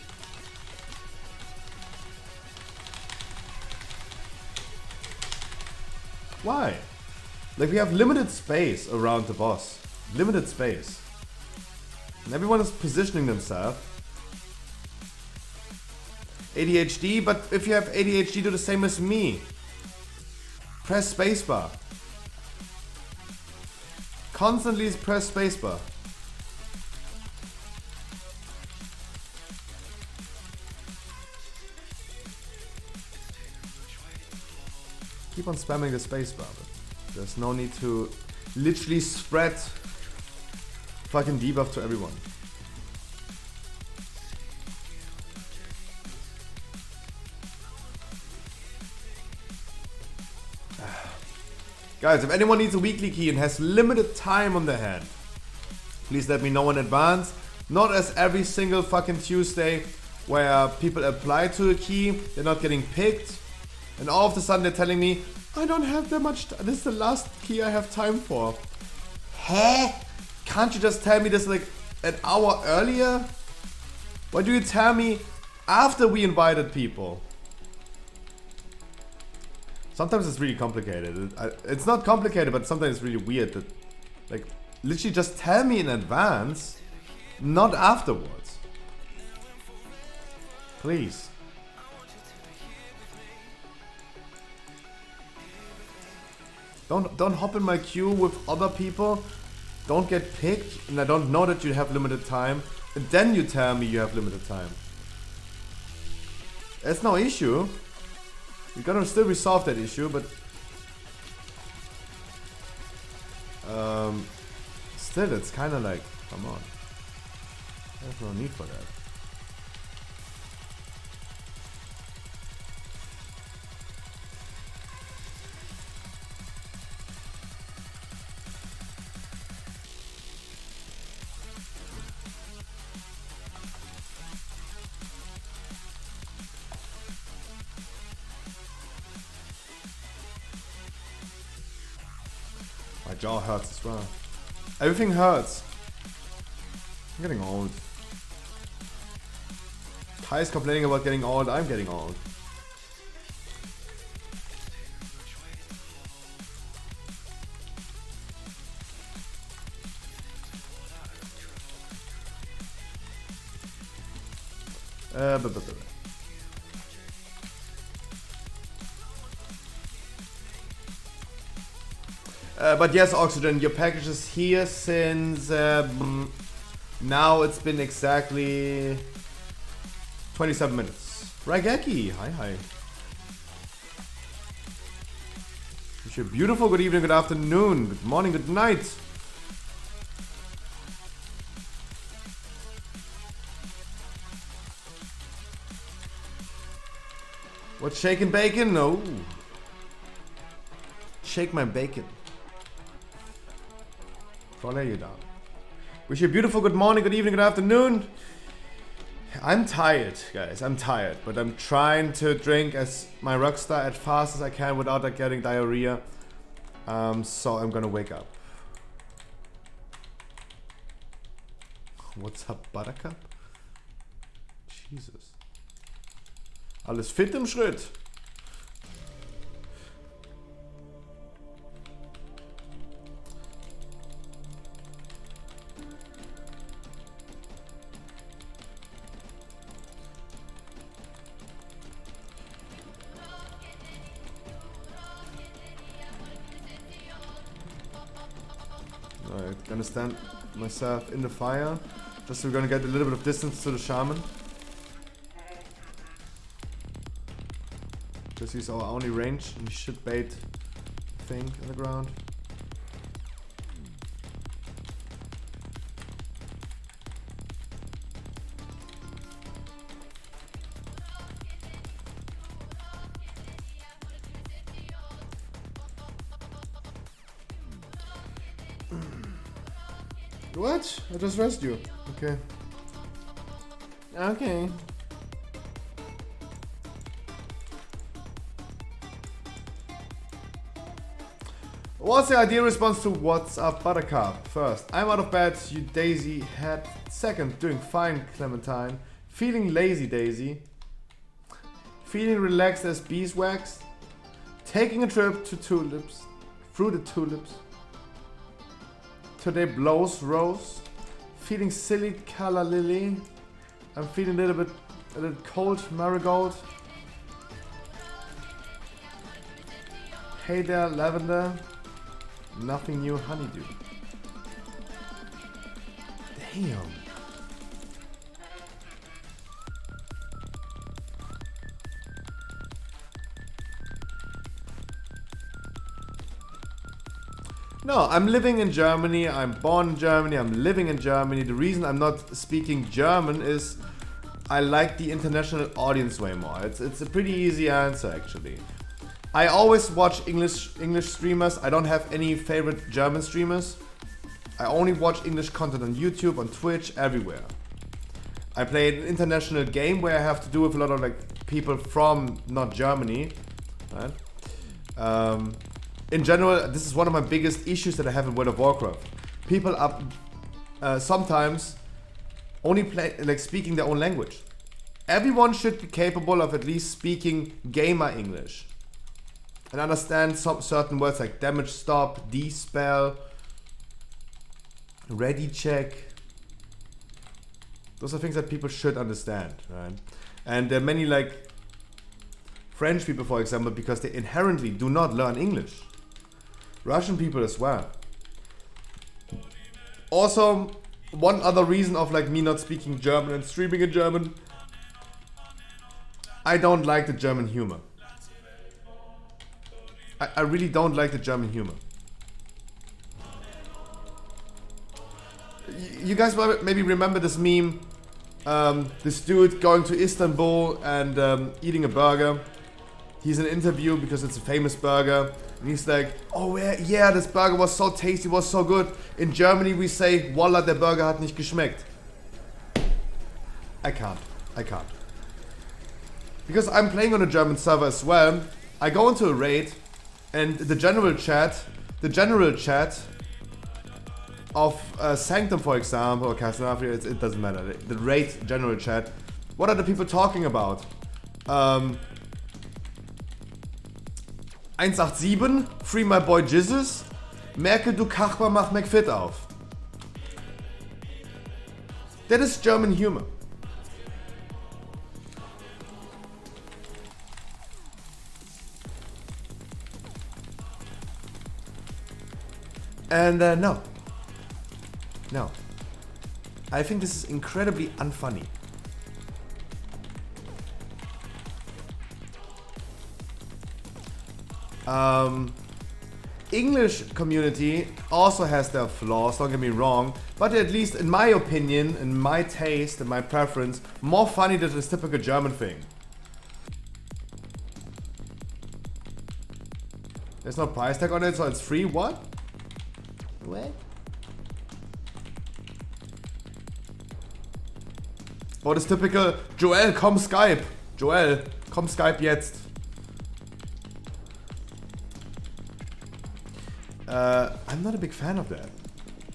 Why? Like, we have limited space around the boss. Limited space. And everyone is positioning themselves. ADHD, but if you have ADHD, do the same as me. Press spacebar. Constantly press spacebar. Keep on spamming the spacebar. There's no need to literally spread fucking debuff to everyone. Guys, if anyone needs a weekly key and has limited time on their hand, please let me know in advance. Not as every single fucking Tuesday where people apply to a key, they're not getting picked, and all of a sudden they're telling me, I don't have that much time. This is the last key I have time for. Huh? Can't you just tell me this like an hour earlier? Why do you tell me after we invited people? Sometimes it's really complicated. It's not complicated, but sometimes it's really weird that, like, literally just tell me in advance, not afterwards. Please. Don't hop in my queue with other people. Don't get picked, and I don't know that you have limited time, and then you tell me you have limited time. It's no issue. We're gonna still resolve that issue, but still, it's kind of like, come on. There's no need for that. jaw hurts as well. Everything hurts. I'm getting old. Kai is complaining about getting old. I'm getting old. But yes, Oxygen, your package is here since now it's been exactly 27 minutes. Rageki, hi. Wish you a beautiful good evening, good afternoon, good morning, good night. What's shaking bacon? No. Shake my bacon. Follow you down. Wish you a beautiful good morning, good evening, good afternoon. I'm tired, guys. I'm tired, but I'm trying to drink as my rockstar as fast as I can without getting diarrhea. So I'm gonna wake up. What's up, Buttercup? Jesus. Alles fit im Schritt. I'm gonna stand myself in the fire. Just so we're gonna get a little bit of distance to the shaman. Because he's our only range and he should bait the thing on the ground. What? I just rest you. Okay. Okay. What's the ideal response to what's up, Buttercup? First, I'm out of bed, you Daisy head. Second, doing fine, Clementine. Feeling lazy, Daisy. Feeling relaxed as beeswax. Taking a trip to tulips. Through the tulips. Today blows rose. Feeling silly, color lily. I'm feeling a little cold, marigold. Hey there, lavender. Nothing new, honeydew. Damn. No, I'm living in Germany. I'm born in Germany. I'm living in Germany. The reason I'm not speaking German is I like the international audience way more. It's a pretty easy answer, actually. I always watch English streamers. I don't have any favorite German streamers. I only watch English content on YouTube, on Twitch, everywhere. I play an international game where I have to do with a lot of like people from not Germany, right? In general, this is one of my biggest issues that I have in World of Warcraft. People are sometimes only speaking their own language. Everyone should be capable of at least speaking gamer English and understand some certain words like damage stop, dispel, ready check. Those are things that people should understand, right? And there are many like French people, for example, because they inherently do not learn English. Russian people as well. Also, one other reason of like me not speaking German and streaming in German, I don't like the German humor. I really don't like the German humor. You guys maybe remember this meme, this dude going to Istanbul and eating a burger. He's in an interview because it's a famous burger. And he's like, oh yeah, this burger was so tasty, was so good. In Germany we say, Wallah, der Burger hat nicht geschmeckt. I can't. Because I'm playing on a German server as well. I go into a raid and the general chat the general chat of Sanctum, for example, or Casanafria, it doesn't matter. The raid general chat. What are the people talking about? 187, free my boy Jesus. Merkel, du Kachbar, mach McFit auf. That is German humor. And no. No. I think this is incredibly unfunny. English community also has their flaws, don't get me wrong, but at least in my opinion, in my taste, in my preference, more funny than this typical German thing. There's no price tag on it, so it's free. What? What? Oh, das typical Joel, komm Skype. Joel, komm Skype jetzt. I'm not a big fan of that.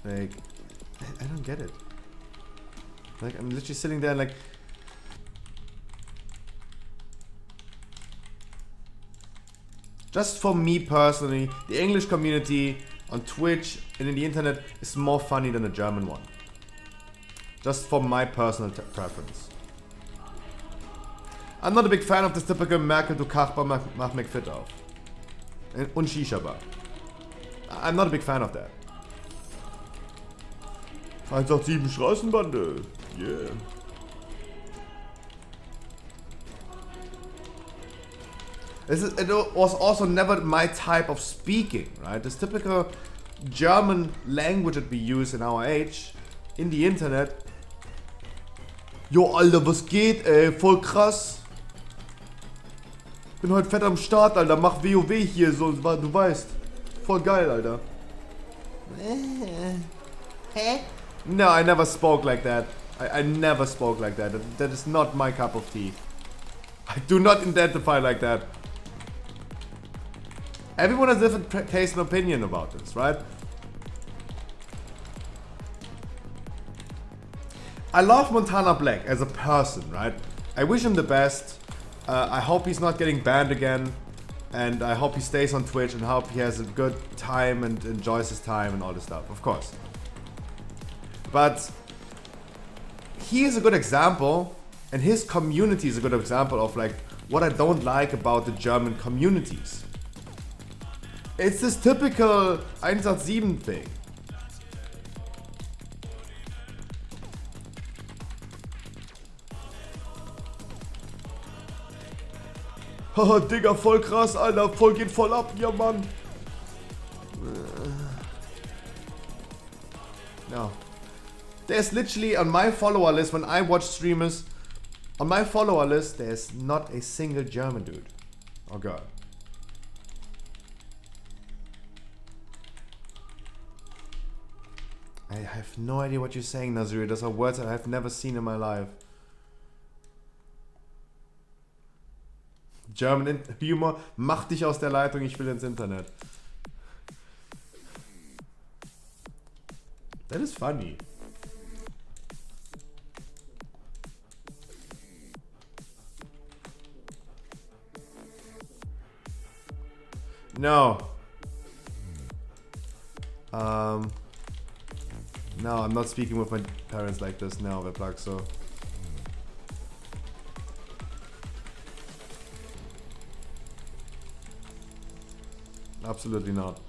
Like, I don't get it. Like, I'm literally sitting there and like... Just for me personally, the English community on Twitch and in the internet is more funny than the German one. Just for my personal preference. I'm not a big fan of this typical Merkel, du Kachbar, mach McFit auf. Und Shisha Bar. I'm not a big fan of that. 187 Straßenbande. Yeah. It was also never my type of speaking, right? This typical German language that we use in our age, in the internet. Jo, Alter, was geht, ey? Voll krass. Bin heute fett am Start, Alter. Mach WoW hier, so, du weißt. Voll geil, Alter. No, I never spoke like that. I never spoke like that. That is not my cup of tea. I do not identify like that. Everyone has different taste and opinion about this, right? I love Montana Black as a person, right? I wish him the best. I hope he's not getting banned again. And I hope he stays on Twitch and hope he has a good time and enjoys his time and all this stuff, of course. But he is a good example, and his community is a good example of like what I don't like about the German communities. It's this typical 187 thing. Haha, Digga, voll krass, Alter, voll geht voll ab, ja Mann. No. There's literally on my follower list, when I watch streamers, on my follower list, there's not a single German dude. Oh god. I have no idea what you're saying, Nazir. Those are words that I've never seen in my life. German Humor, mach dich aus der Leitung, ich will ins Internet. That is funny. No. No, I'm not speaking with my parents like this now, Weblak, so. Absolutely not.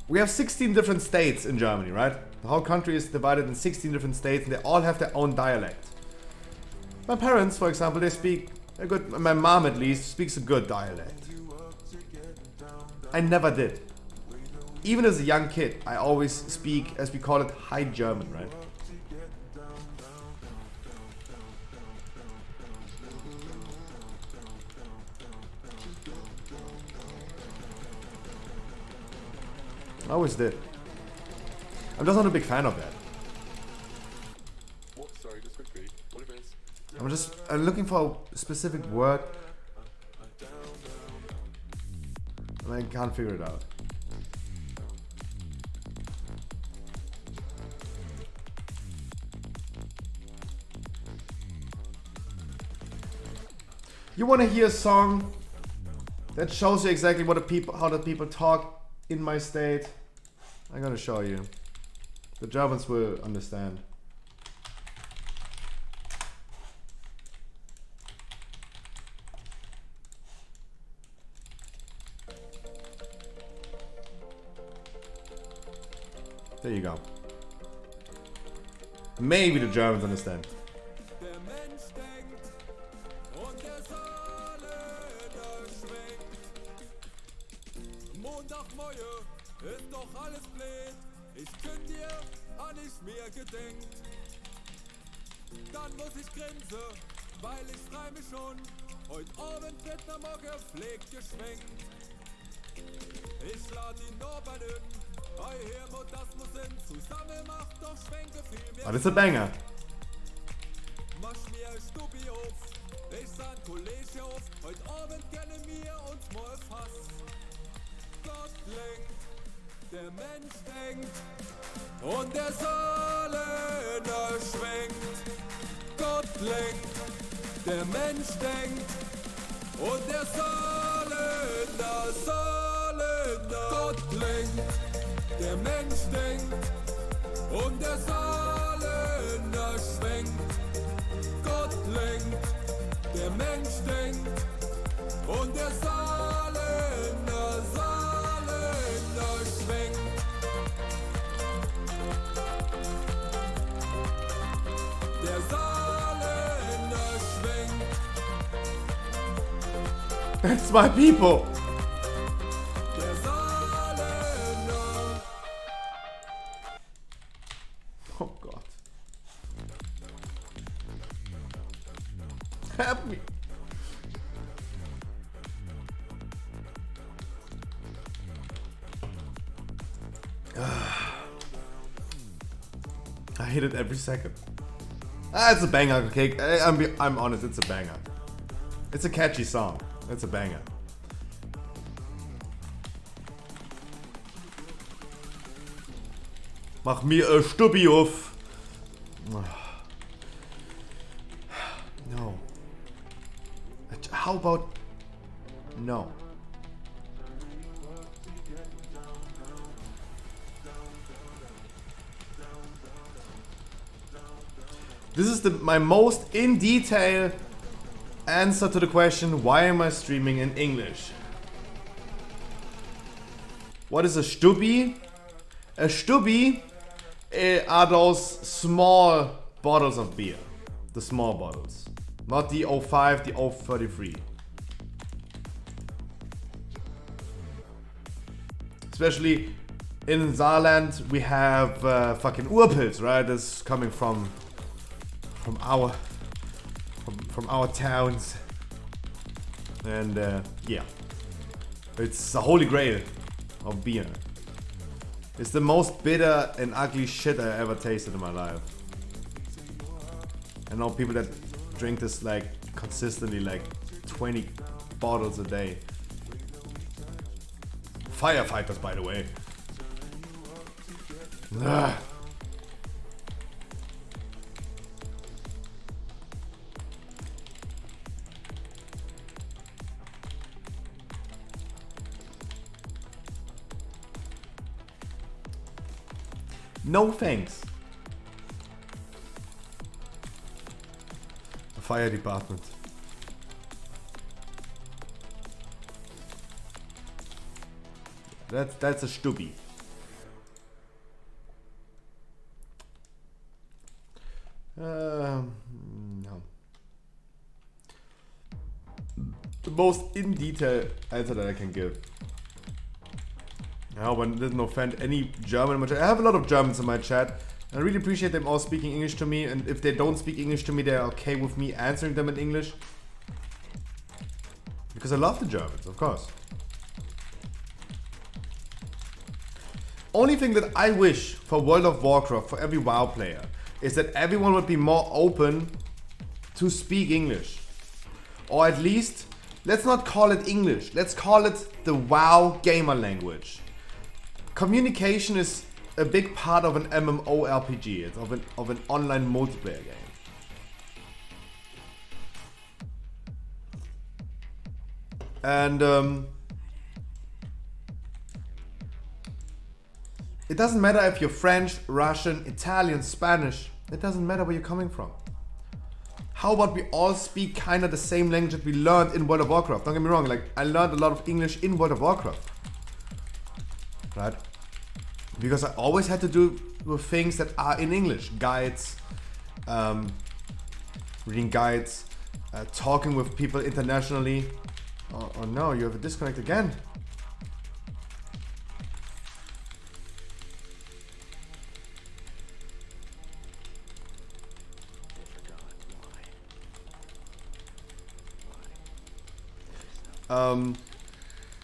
We have 16 different states in Germany, right? The whole country is divided in 16 different states and they all have their own dialect. My parents, for example, they speak a good, my mom at least, speaks a good dialect. I never did. Even as a young kid, I always speak, as we call it, High German, right? I always did. I'm just not a big fan of that. Sorry, just quickly. What if it's... I'm looking for a specific word. I can't figure it out. You want to hear a song that shows you exactly what how the people talk in my state? I'm gonna show you. The Germans will understand. There you go. Maybe the Germans understand. Der Mensch denkt und der Saarländer schwenkt. Montagmorgen ist doch alles blöd. Ich könnt dir an nicht mehr gedenkt. Dann muss ich grinsen, weil ich frei mich schon. Heut Abend wird der Morgen pflegt geschwenkt. Ich lad ihn nur bei den. Hey Hermut, das muss hin. Zusammen macht doch Schwenke viel mehr. Oh, das ist ein Banger. Mach mir ein Stubbi auf, ich sah ein Kollege auf, heute Abend gerne mir und mal Fass. Gott lenkt, der Mensch denkt und der Saarländer schwenkt. Gott lenkt, der Mensch denkt und der Saarländer. Gott lenkt, der Mensch denkt und der Saarländer schwenkt. Gott lenkt, der Mensch denkt und der Saarländer schwenkt. Der Saarländer schwenkt. That's my people. Der Saarländer. Oh Gott. Help me. I hate it every second. It's a banger, okay? I'm honest, it's a banger. It's a catchy song. It's a banger. Mach mir a Stubbi auf. No. How about... No. This is my most in detail answer to the question, why am I streaming in English? What is a Stubbi? A Stubbi are those small bottles of beer. The small bottles. Not the 05, the 033. Especially in Saarland, we have fucking Urpils, right? That's coming from our towns, and yeah, it's the holy grail of beer. It's the most bitter and ugly shit I ever tasted in my life. I know people that drink this like consistently, like 20 bottles a day. Firefighters, by the way. Ugh. No thanks. The fire department. That's a Stubbi. No. The most in detail answer that I can give. I hope I didn't offend any German in my chat. I have a lot of Germans in my chat. I really appreciate them all speaking English to me, and if they don't speak English to me, they're okay with me answering them in English. Because I love the Germans, of course. Only thing that I wish for World of Warcraft, for every WoW player, is that everyone would be more open to speak English. Or at least let's not call it English. Let's call it the WoW gamer language. Communication is a big part of an MMORPG. It's of an online multiplayer game. And it doesn't matter if you're French, Russian, Italian, Spanish. It doesn't matter where you're coming from. How about we all speak kind of the same language that we learned in World of Warcraft? Don't get me wrong, like I learned a lot of English in World of Warcraft. Right? Because I always had to do with things that are in English. Guides, reading guides, talking with people internationally. Oh no, you have a disconnect again.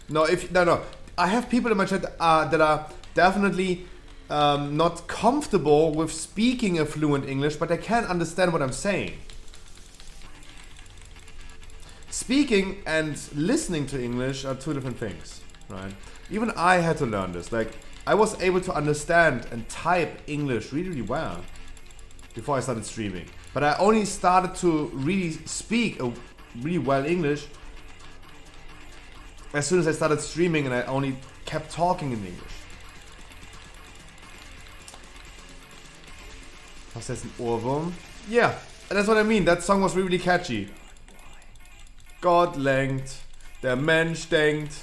No. I have people in my chat that are definitely not comfortable with speaking a fluent English, but they can understand what I'm saying. Speaking and listening to English are two different things, right? Even I had to learn this. Like, I was able to understand and type English really, really well before I started streaming. But I only started to really speak a really well English as soon as I started streaming, and I only kept talking in English. Was das ein Ohrwurm? Yeah, that's what I mean. That song was really catchy. Gott lenkt, der Mensch denkt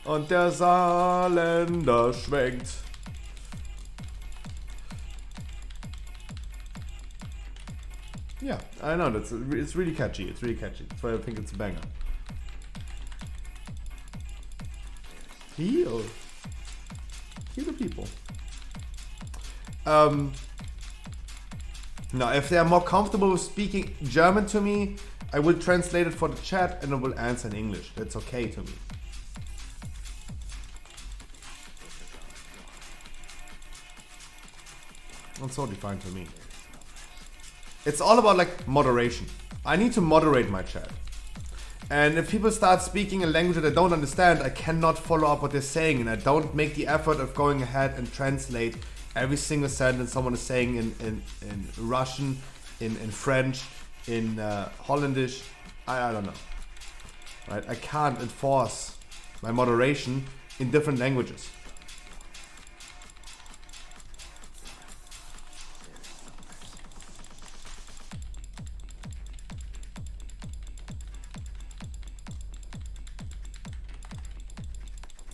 und der Saarländer schwenkt. Yeah, I know, it's really catchy. It's really catchy. That's why I think it's a banger. Heal the people. Now, if they are more comfortable with speaking German to me, I will translate it for the chat and I will answer in English. That's okay to me. That's totally fine to me. It's all about like moderation. I need to moderate my chat. And if people start speaking a language that I don't understand, I cannot follow up what they're saying, and I don't make the effort of going ahead and translate every single sentence someone is saying in Russian, in French, in Hollandish. I don't know. Right? I can't enforce my moderation in different languages.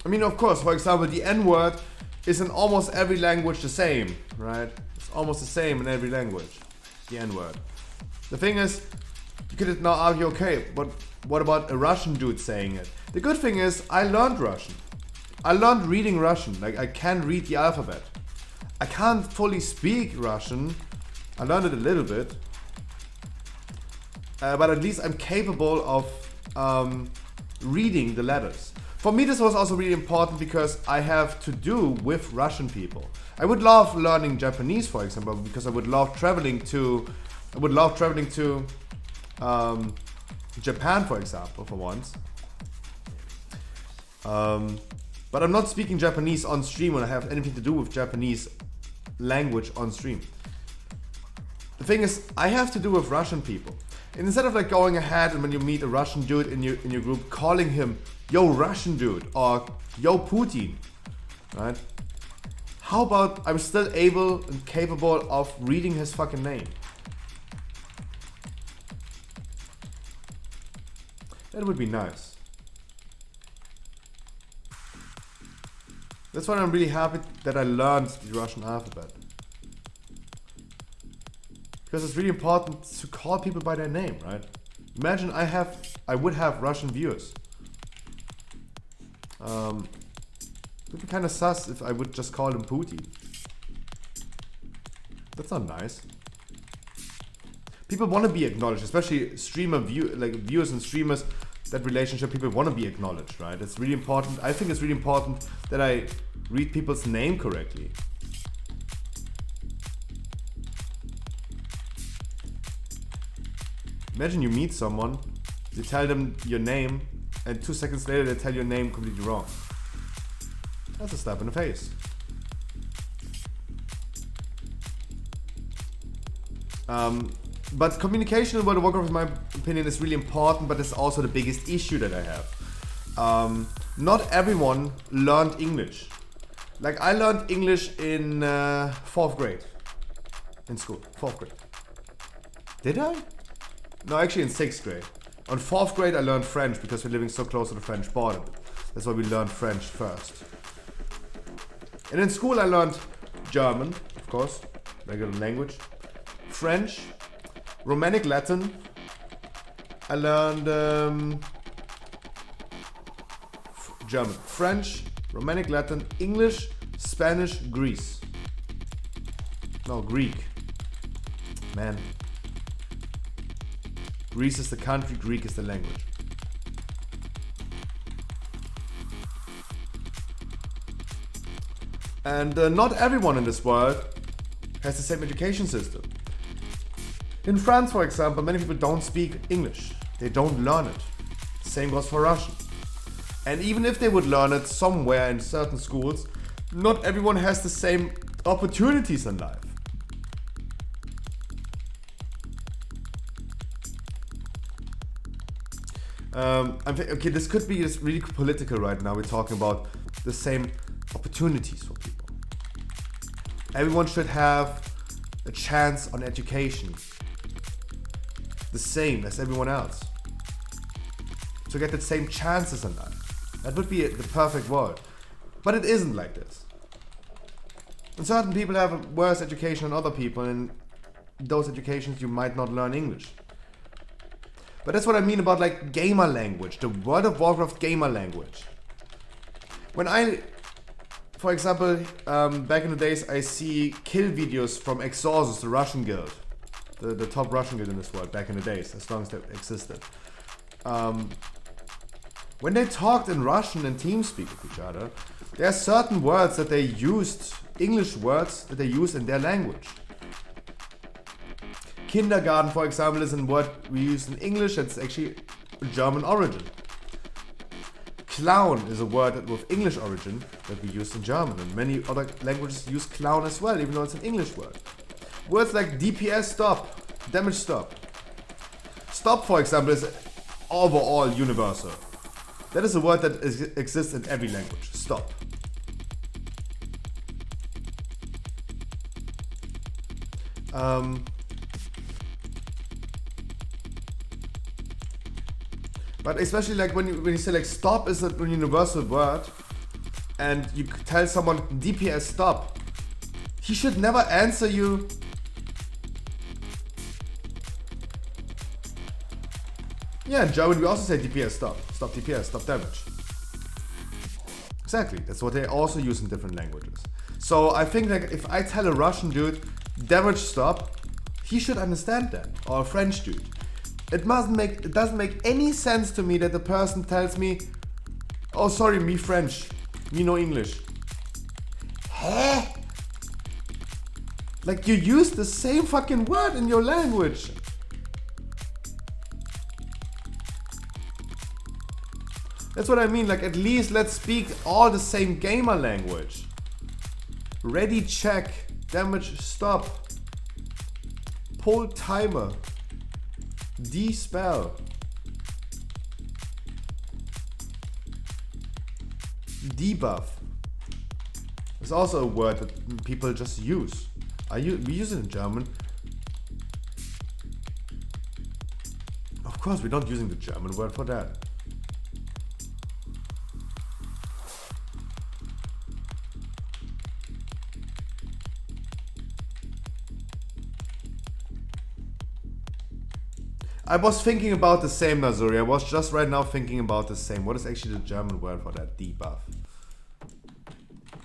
I mean, of course, for example, the N-word is in almost every language the same, right? It's almost the same in every language, the N-word. The thing is, you could now argue, okay, but what about a Russian dude saying it? The good thing is, I learned Russian. I learned reading Russian, like I can read the alphabet. I can't fully speak Russian. I learned it a little bit. But at least I'm capable of reading the letters. For me, this was also really important because I have to do with Russian people. I would love learning Japanese, for example, because I would love traveling to Japan, for example, for once. But I'm not speaking Japanese on stream when I have anything to do with Japanese language on stream. The thing is, I have to do with Russian people. And instead of like going ahead and when you meet a Russian dude in your group, calling him yo Russian dude or yo Putin, right? How about I'm still able and capable of reading his fucking name? That would be nice. That's why I'm really happy that I learned the Russian alphabet. Because it's really important to call people by their name, right? Imagine I would have Russian viewers. It would be kind of sus if I would just call him Putin. That's not nice. People want to be acknowledged, especially viewers and streamers. That relationship, people want to be acknowledged, right? It's really important. I think it's really important that I read people's name correctly. Imagine you meet someone, you tell them your name, and 2 seconds later they tell your name completely wrong. That's a slap in the face. But communication in World of Warcraft, in my opinion, is really important, but it's also the biggest issue that I have. Not everyone learned English. Like, I learned English in 4th grade. In school, 4th grade. Did I? No, actually in 6th grade. On 4th grade I learned French because we're living so close to the French border. That's why we learned French first. And in school I learned German, of course, regular language. French, Romanic Latin. I learned German, French, Romanic Latin, English, Spanish, Greece. No, Greek. Man. Greece is the country, Greek is the language. And not everyone in this world has the same education system. In France, for example, many people don't speak English. They don't learn it. Same goes for Russian. And even if they would learn it somewhere in certain schools, not everyone has the same opportunities in life. Okay, this could be just really political right now. We're talking about the same opportunities for people. Everyone should have a chance on education, the same as everyone else, to get the same chances in life. That would be the perfect world, but it isn't like this. And certain people have a worse education than other people, and in those educations you might not learn English. But that's what I mean about like gamer language, the World of Warcraft gamer language. When I, for example, back in the days, I see kill videos from Exorsus, the Russian guild, the top Russian guild in this world back in the days, as long as they existed. When they talked in Russian and TeamSpeak with each other, there are certain words that they used, English words that they used in their language. Kindergarten, for example, is a word we use in English that's actually German origin. Clown is a word with English origin that we use in German, and many other languages use clown as well, even though it's an English word. Words like DPS stop, damage stop. Stop, for example, is overall universal. That is a word that exists in every language. Stop. But especially like when you say like stop is a universal word, and you tell someone DPS stop, he should never answer you. Yeah, in German we also say DPS stop. Stop DPS, stop damage. Exactly, that's what they also use in different languages. So I think like if I tell a Russian dude damage stop, he should understand that. Or a French dude. It doesn't make any sense to me that the person tells me, oh sorry, me French, me no English. Huh? Like you use the same fucking word in your language. That's what I mean, like at least let's speak all the same gamer language. Ready check, damage stop, pull timer, de-spell, debuff. It's also a word that people just use. We use it in German. Of course, we're not using the German word for that. I was thinking about the same, Nazuri. I was just right now thinking about the same. What is actually the German word for that? Debuff.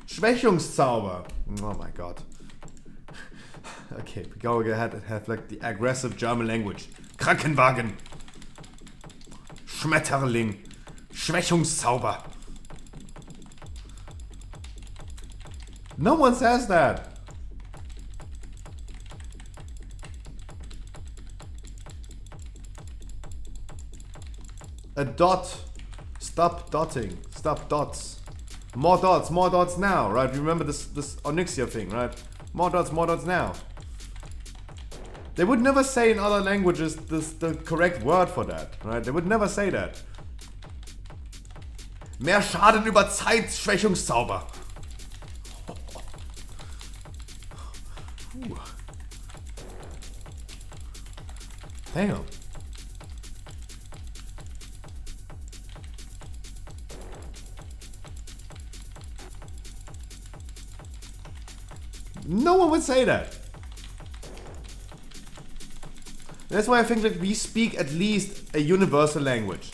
Schwächungszauber. Oh my god. Okay, we go ahead and have like the aggressive German language. Krankenwagen. Schmetterling. Schwächungszauber. No one says that. A dot Stop dotting. Stop dots. More dots now, right? Remember this Onyxia thing, right? More dots now. They would never say in other languages the correct word for that, right? They would never say that. Mehr Schaden über Zeitschwächungszauber. Damn. No one would say that. That's why I think that we speak at least a universal language.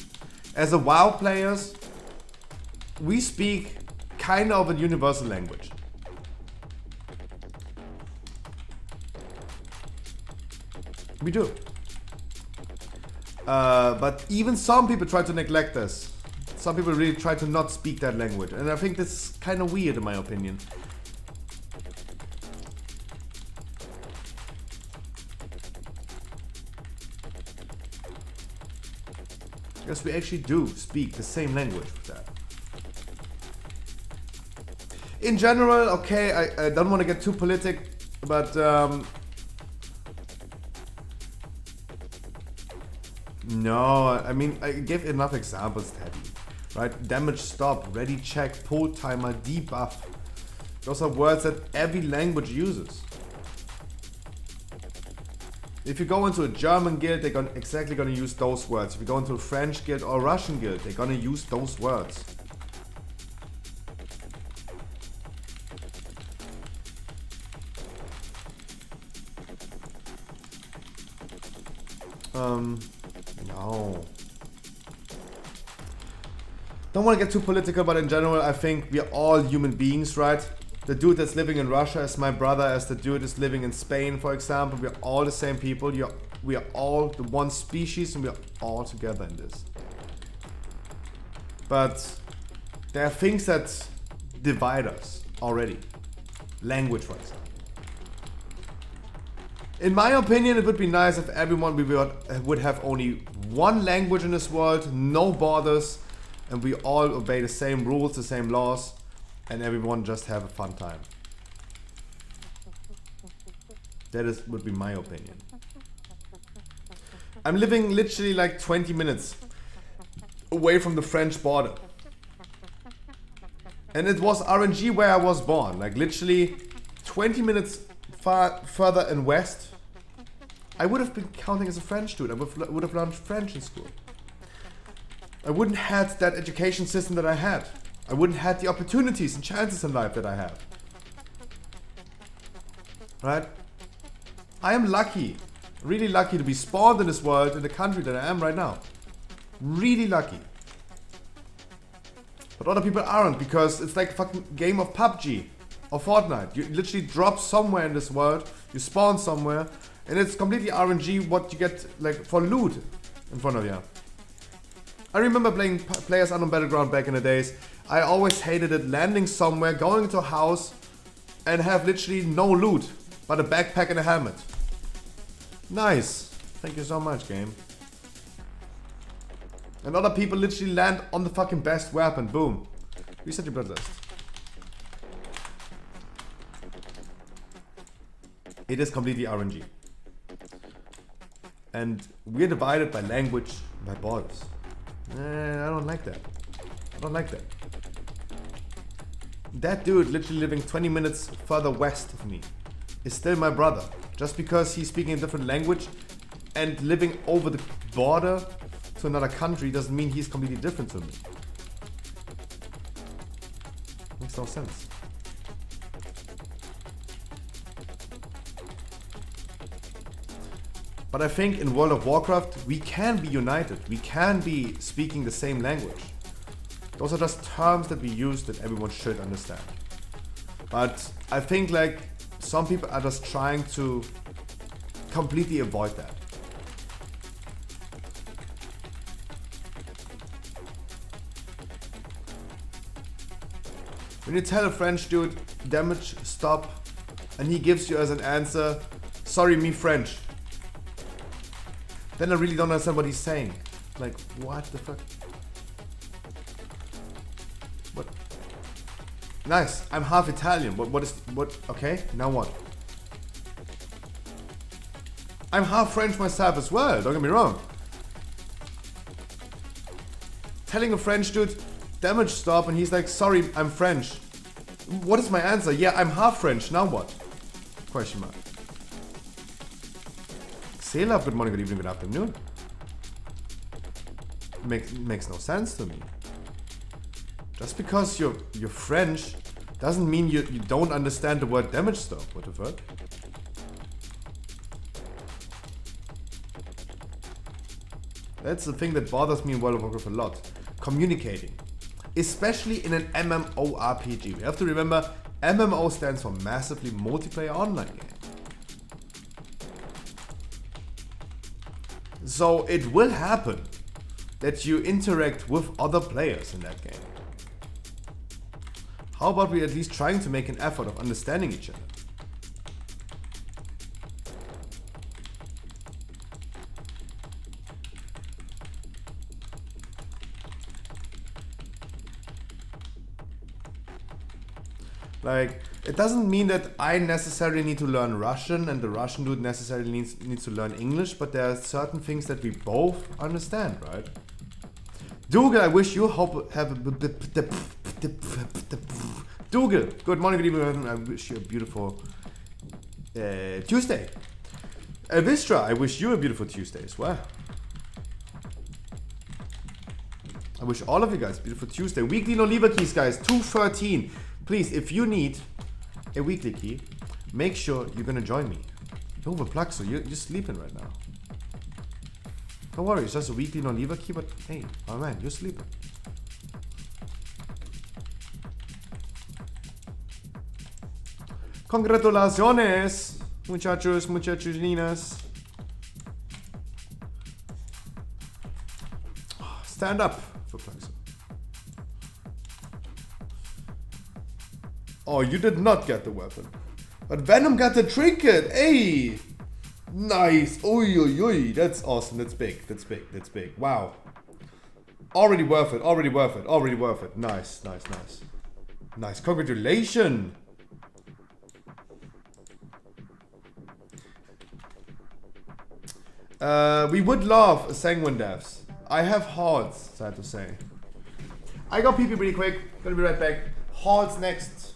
As a WoW players, we speak kind of a universal language. We do. But even some people try to neglect this. Some people really try to not speak that language. And I think this is kind of weird in my opinion. Because we actually do speak the same language with that. In general, okay, I don't want to get too politic, but no, I mean, I gave enough examples, Teddy. Right? Damage stop, ready check, pull timer, debuff. Those are words that every language uses. If you go into a German guild, they're exactly gonna use those words. If you go into a French guild or a Russian guild, they're gonna use those words. No. Don't want to get too political, but in general, I think we are all human beings, right? The dude that's living in Russia is my brother, as the dude is living in Spain, for example. We are all the same people. We are all the one species, and we are all together in this. But there are things that divide us already. Language, for example. In my opinion, it would be nice if everyone would have only one language in this world, no borders, and we all obey the same rules, the same laws, and everyone just have a fun time. That would be my opinion. I'm living literally like 20 minutes away from the French border. And it was RNG where I was born, like literally 20 minutes further in west. I would have been counting as a French dude. I would have learned French in school. I wouldn't have that education system that I had. I wouldn't have the opportunities and chances in life that I have. Right? I am lucky, really lucky to be spawned in this world, in the country that I am right now. Really lucky. But other people aren't, because it's like a fucking game of PUBG or Fortnite. You literally drop somewhere in this world, you spawn somewhere, and it's completely RNG what you get like for loot in front of you. I remember playing Players Unknown Battleground back in the days. I always hated it, landing somewhere, going into a house, and have literally no loot, but a backpack and a helmet. Nice. Thank you so much, game. And other people literally land on the fucking best weapon. Boom. Reset your blood list. It is completely RNG. And we're divided by language, by borders. I don't like that. I don't like that. That dude literally living 20 minutes further west of me is still my brother. Just because he's speaking a different language and living over the border to another country doesn't mean he's completely different to me. Makes no sense. But I think in World of Warcraft we can be united. We can be speaking the same language. Those are just terms that we use that everyone should understand. But I think like some people are just trying to completely avoid that. When you tell a French dude, damage stop, and he gives you as an answer, sorry, me French, then I really don't understand what he's saying. Like, what the fuck? Nice. I'm half Italian. Okay, now what? I'm half French myself as well, don't get me wrong. Telling a French dude, damage stop, and he's like, sorry, I'm French. What is my answer? Yeah, I'm half French, now what? Question mark. Sela, good morning, good evening, good afternoon. Makes no sense to me. Just because you're French doesn't mean you don't understand the word damage stop. What the fuck? That's the thing that bothers me in World of Warcraft a lot. Communicating. Especially in an MMORPG. We have to remember, MMO stands for Massively Multiplayer Online Game. So it will happen that you interact with other players in that game. How about we at least trying to make an effort of understanding each other? Like, it doesn't mean that I necessarily need to learn Russian and the Russian dude necessarily needs to learn English, but there are certain things that we both understand, right? Dougal, I wish you have a... Dougal, good morning, good evening, I wish you a beautiful Tuesday. Vistra, I wish you a beautiful Tuesday as well. I wish all of you guys a beautiful Tuesday. Weekly no lever keys, guys, 213. Please, if you need a weekly key, make sure you're gonna join me. Yo, Plaxo, you're sleeping right now. Don't worry, it's just a weekly no lever key, but hey, oh man, you're sleeping. Congratulaciones, muchachos, muchachinas. Stand up for Plaxo. Oh, you did not get the weapon. But Venom got the trinket. Hey! Nice. Oi, oi, oi. That's awesome. That's big. That's big. That's big. Wow. Already worth it. Already worth it. Already worth it. Nice, nice, nice. Nice. Congratulations. We would love a Sanguine Devs. I have Hordes, sad to say. I got PP pretty quick. Gonna be right back. Hordes next.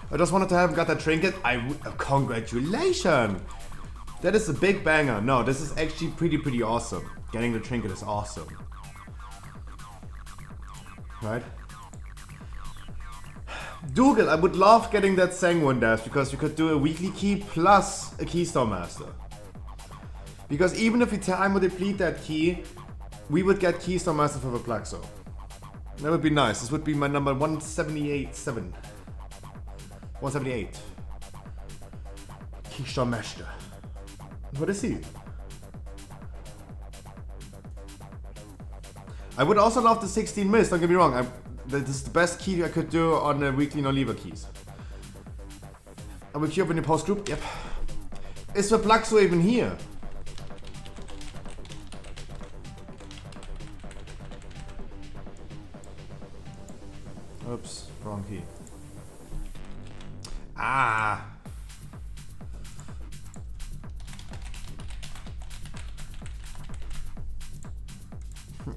I just wanted to have got that trinket. Congratulations! That is a big banger. No, this is actually pretty awesome. Getting the trinket is awesome. Right? Dougal, I would love getting that Sangwon Dash because you could do a weekly key plus a Keystone Master. Because even if we time would deplete that key, we would get Keystone Master for the Plaxo. That would be nice. This would be my number 178.7. 178. Keystone Master. What is he? I would also love the 16 miss, don't get me wrong. This is the best key I could do on the weekly no-lever keys. I will queue up in the post group. Yep. Is the Plaxo even here? Oops, wrong key. Ah.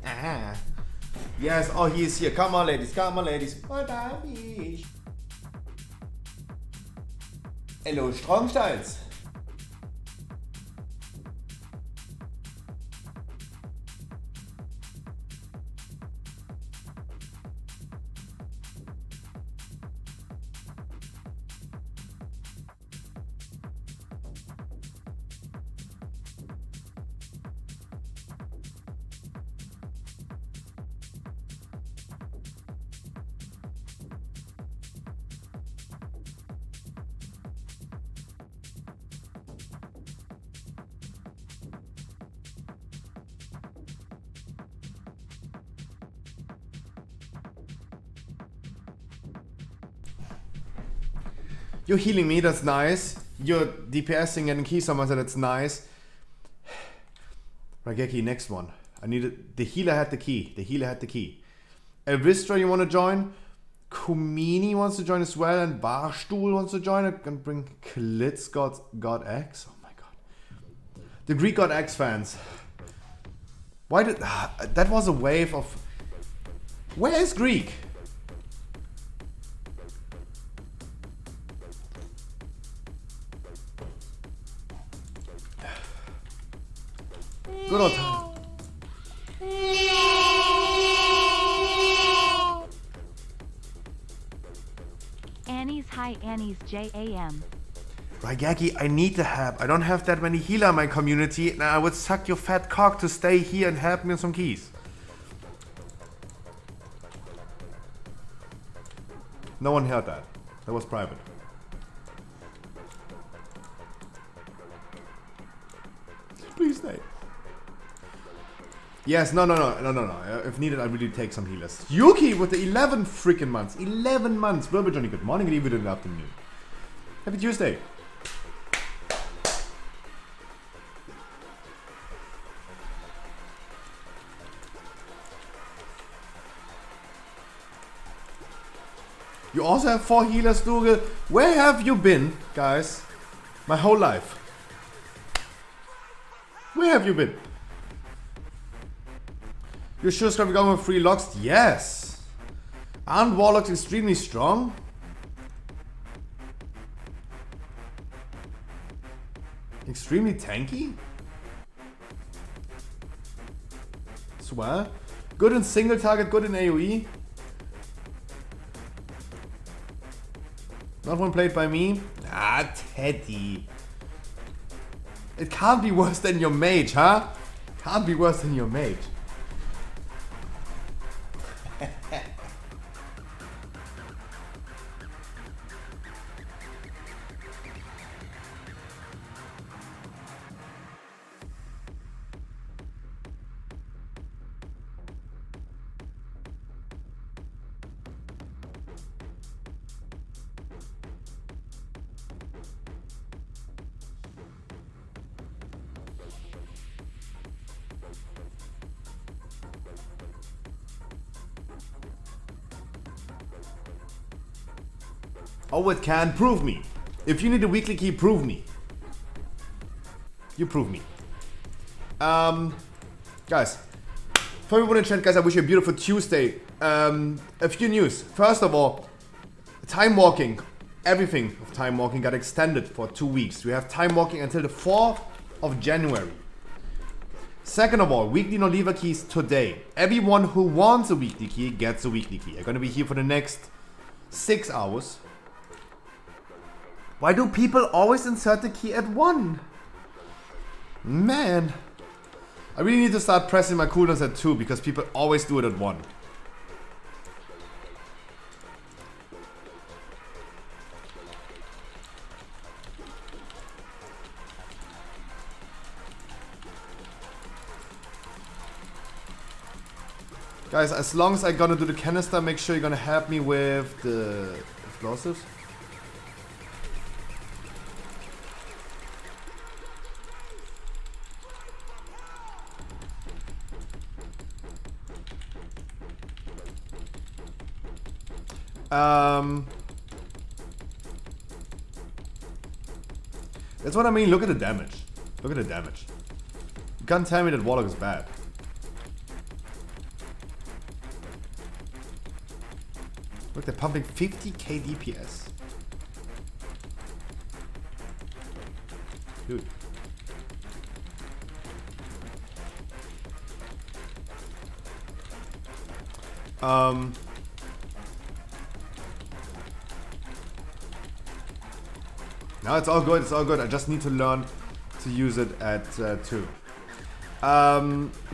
Ah. Yes, oh, he is here. Come on, ladies. Come on, ladies. Hello, Stromsteins. You're healing me, that's nice. You're DPSing and Keystone Master, that's nice. Rageki, next one. I needed. The healer had the key. The healer had the key. Vistra, you want to join? Kumini wants to join as well, and Barstuhl wants to join. I can bring Klitz God X. Oh my god. The Greek God X fans. Why did that was a wave of. Where is Greek? Good old time. Annie's hi Annie's JAM. Raigeki, I need the help. I don't have that many healer in my community. Now I would suck your fat cock to stay here and help me on some keys. No one heard that. That was private. Please stay. Yes, no. If needed, I really take some healers. Yuki with the 11 freaking months. 11 months. Wilbur Johnny, good morning and even good afternoon. Happy Tuesday. You also have 4 healers, Dougal. Where have you been, guys? My whole life. Where have you been? You're sure it's gonna be going with 3 locks? Yes! Aren't warlocks extremely strong? Extremely tanky? Swear? Good in single target, good in AoE? Not one played by me? Ah, Teddy. It can't be worse than your mage, huh? Can't be worse than your mage. Oh, it can. Prove me. If you need a weekly key, prove me. You prove me. Guys. For everyone in chat, guys, I wish you a beautiful Tuesday. A few news. First of all, time walking. everything of time walking got extended for 2 weeks. We have time walking until the 4th of January. Second of all, weekly non-lever keys today. Everyone who wants a weekly key gets a weekly key. I'm gonna be here for the next 6 hours. Why do people always insert the key at 1? Man. I really need to start pressing my cooldowns at 2 because people always do it at 1. Guys, as long as I'm gonna do the canister, make sure you're gonna help me with the explosives. That's what I mean. Look at the damage. Look at the damage. You can't tell me that Warlock is bad. Look, they're pumping 50k DPS. Dude. No, it's all good, it's all good. I just need to learn to use it at 2.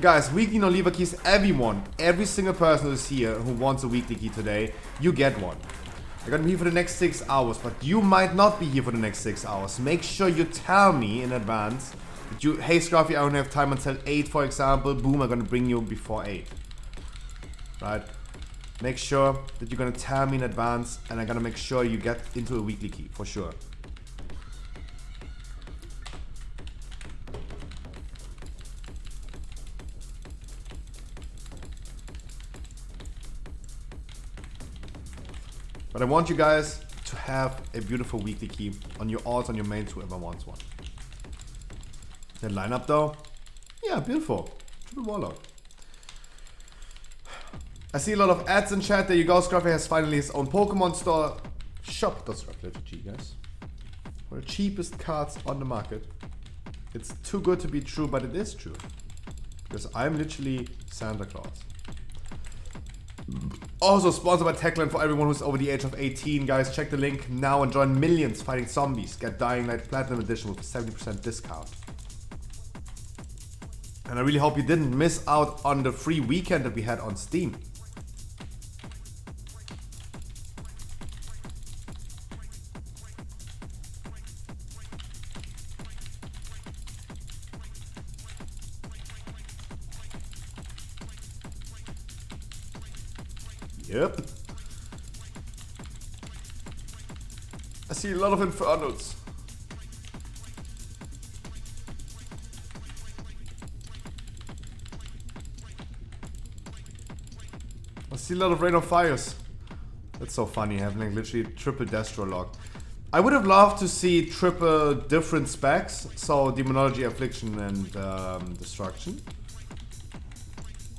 Guys, weekly non-lever keys, everyone, every single person who's here who wants a weekly key today, you get one. I'm gonna be here for the next 6 hours, but you might not be here for the next 6 hours. Make sure you tell me in advance that you, hey Scruffy, I only have time until 8, for example. Boom, I'm gonna bring you before 8. Right? Make sure that you're gonna tell me in advance, and I'm gonna make sure you get into a weekly key, for sure. But I want you guys to have a beautiful weekly key on your alts, on your mains, whoever wants one. That lineup though? Yeah, beautiful. Triple Warlock. I see a lot of ads in chat. There you go. Scruffy has finally his own Pokemon store. Shop.scruffy.gg, guys. For the cheapest cards on the market. It's too good to be true, but it is true. Because I'm literally Santa Claus. Also sponsored by Techland for everyone who's over the age of 18. Guys, check the link now and join millions fighting zombies. Get Dying Light Platinum Edition with a 70% discount. And I really hope you didn't miss out on the free weekend that we had on Steam. Yep. I see a lot of Infernos. I see a lot of Rain of Fires. That's so funny, having like literally triple Destro lock. I would have loved to see triple different specs, so Demonology, Affliction, and Destruction.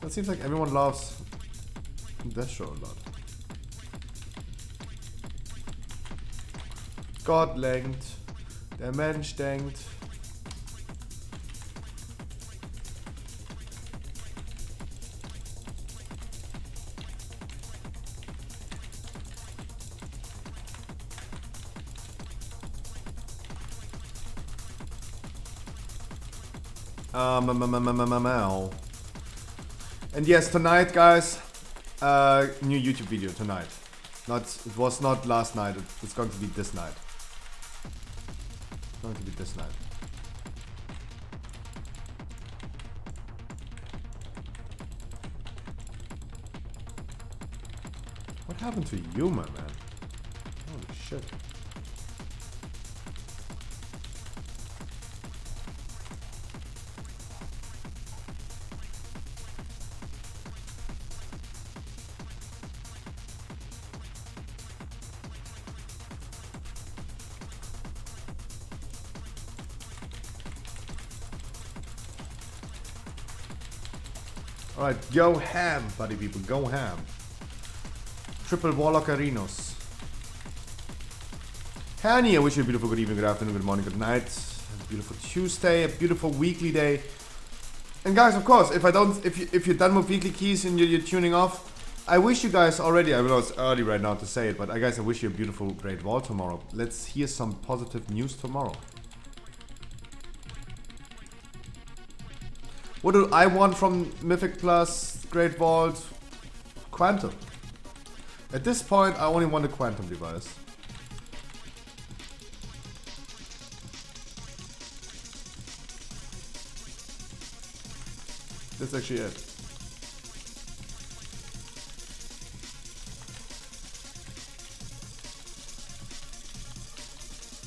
It seems like everyone loves Destro a lot. God length, der Mensch denkt. And yes, tonight, guys, new YouTube video tonight. It was not last night. It's going to be this night. It's going to be this night. What happened to you, my man? Holy shit. Alright, go ham, buddy people, go ham. Triple Warlock Arenos. Hanny, I wish you a beautiful good evening, good afternoon, good morning, good night. A beautiful Tuesday, a beautiful weekly day. And guys, of course, if you're done with weekly keys and you're tuning off, I wish you guys already, I know it's early right now to say it, but I wish you a beautiful, great VoD tomorrow. Let's hear some positive news tomorrow. What do I want from Mythic Plus, Great VoD? Quantum. At this point, I only want a Quantum device. That's actually it.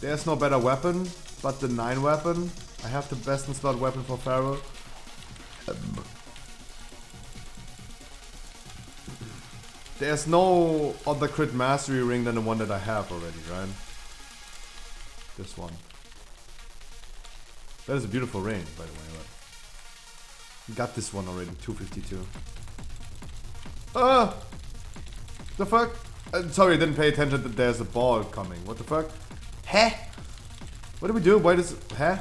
There's no better weapon, but the 9 weapon. I have the best in slot weapon for Pharaoh. There's no other crit mastery ring than the one that I have already, right? This one. That is a beautiful ring, by the way. Right? Got this one already, 252. Ah! The fuck? Sorry, I didn't pay attention that there's a ball coming. What the fuck? Huh? What do we do? Why does... Huh?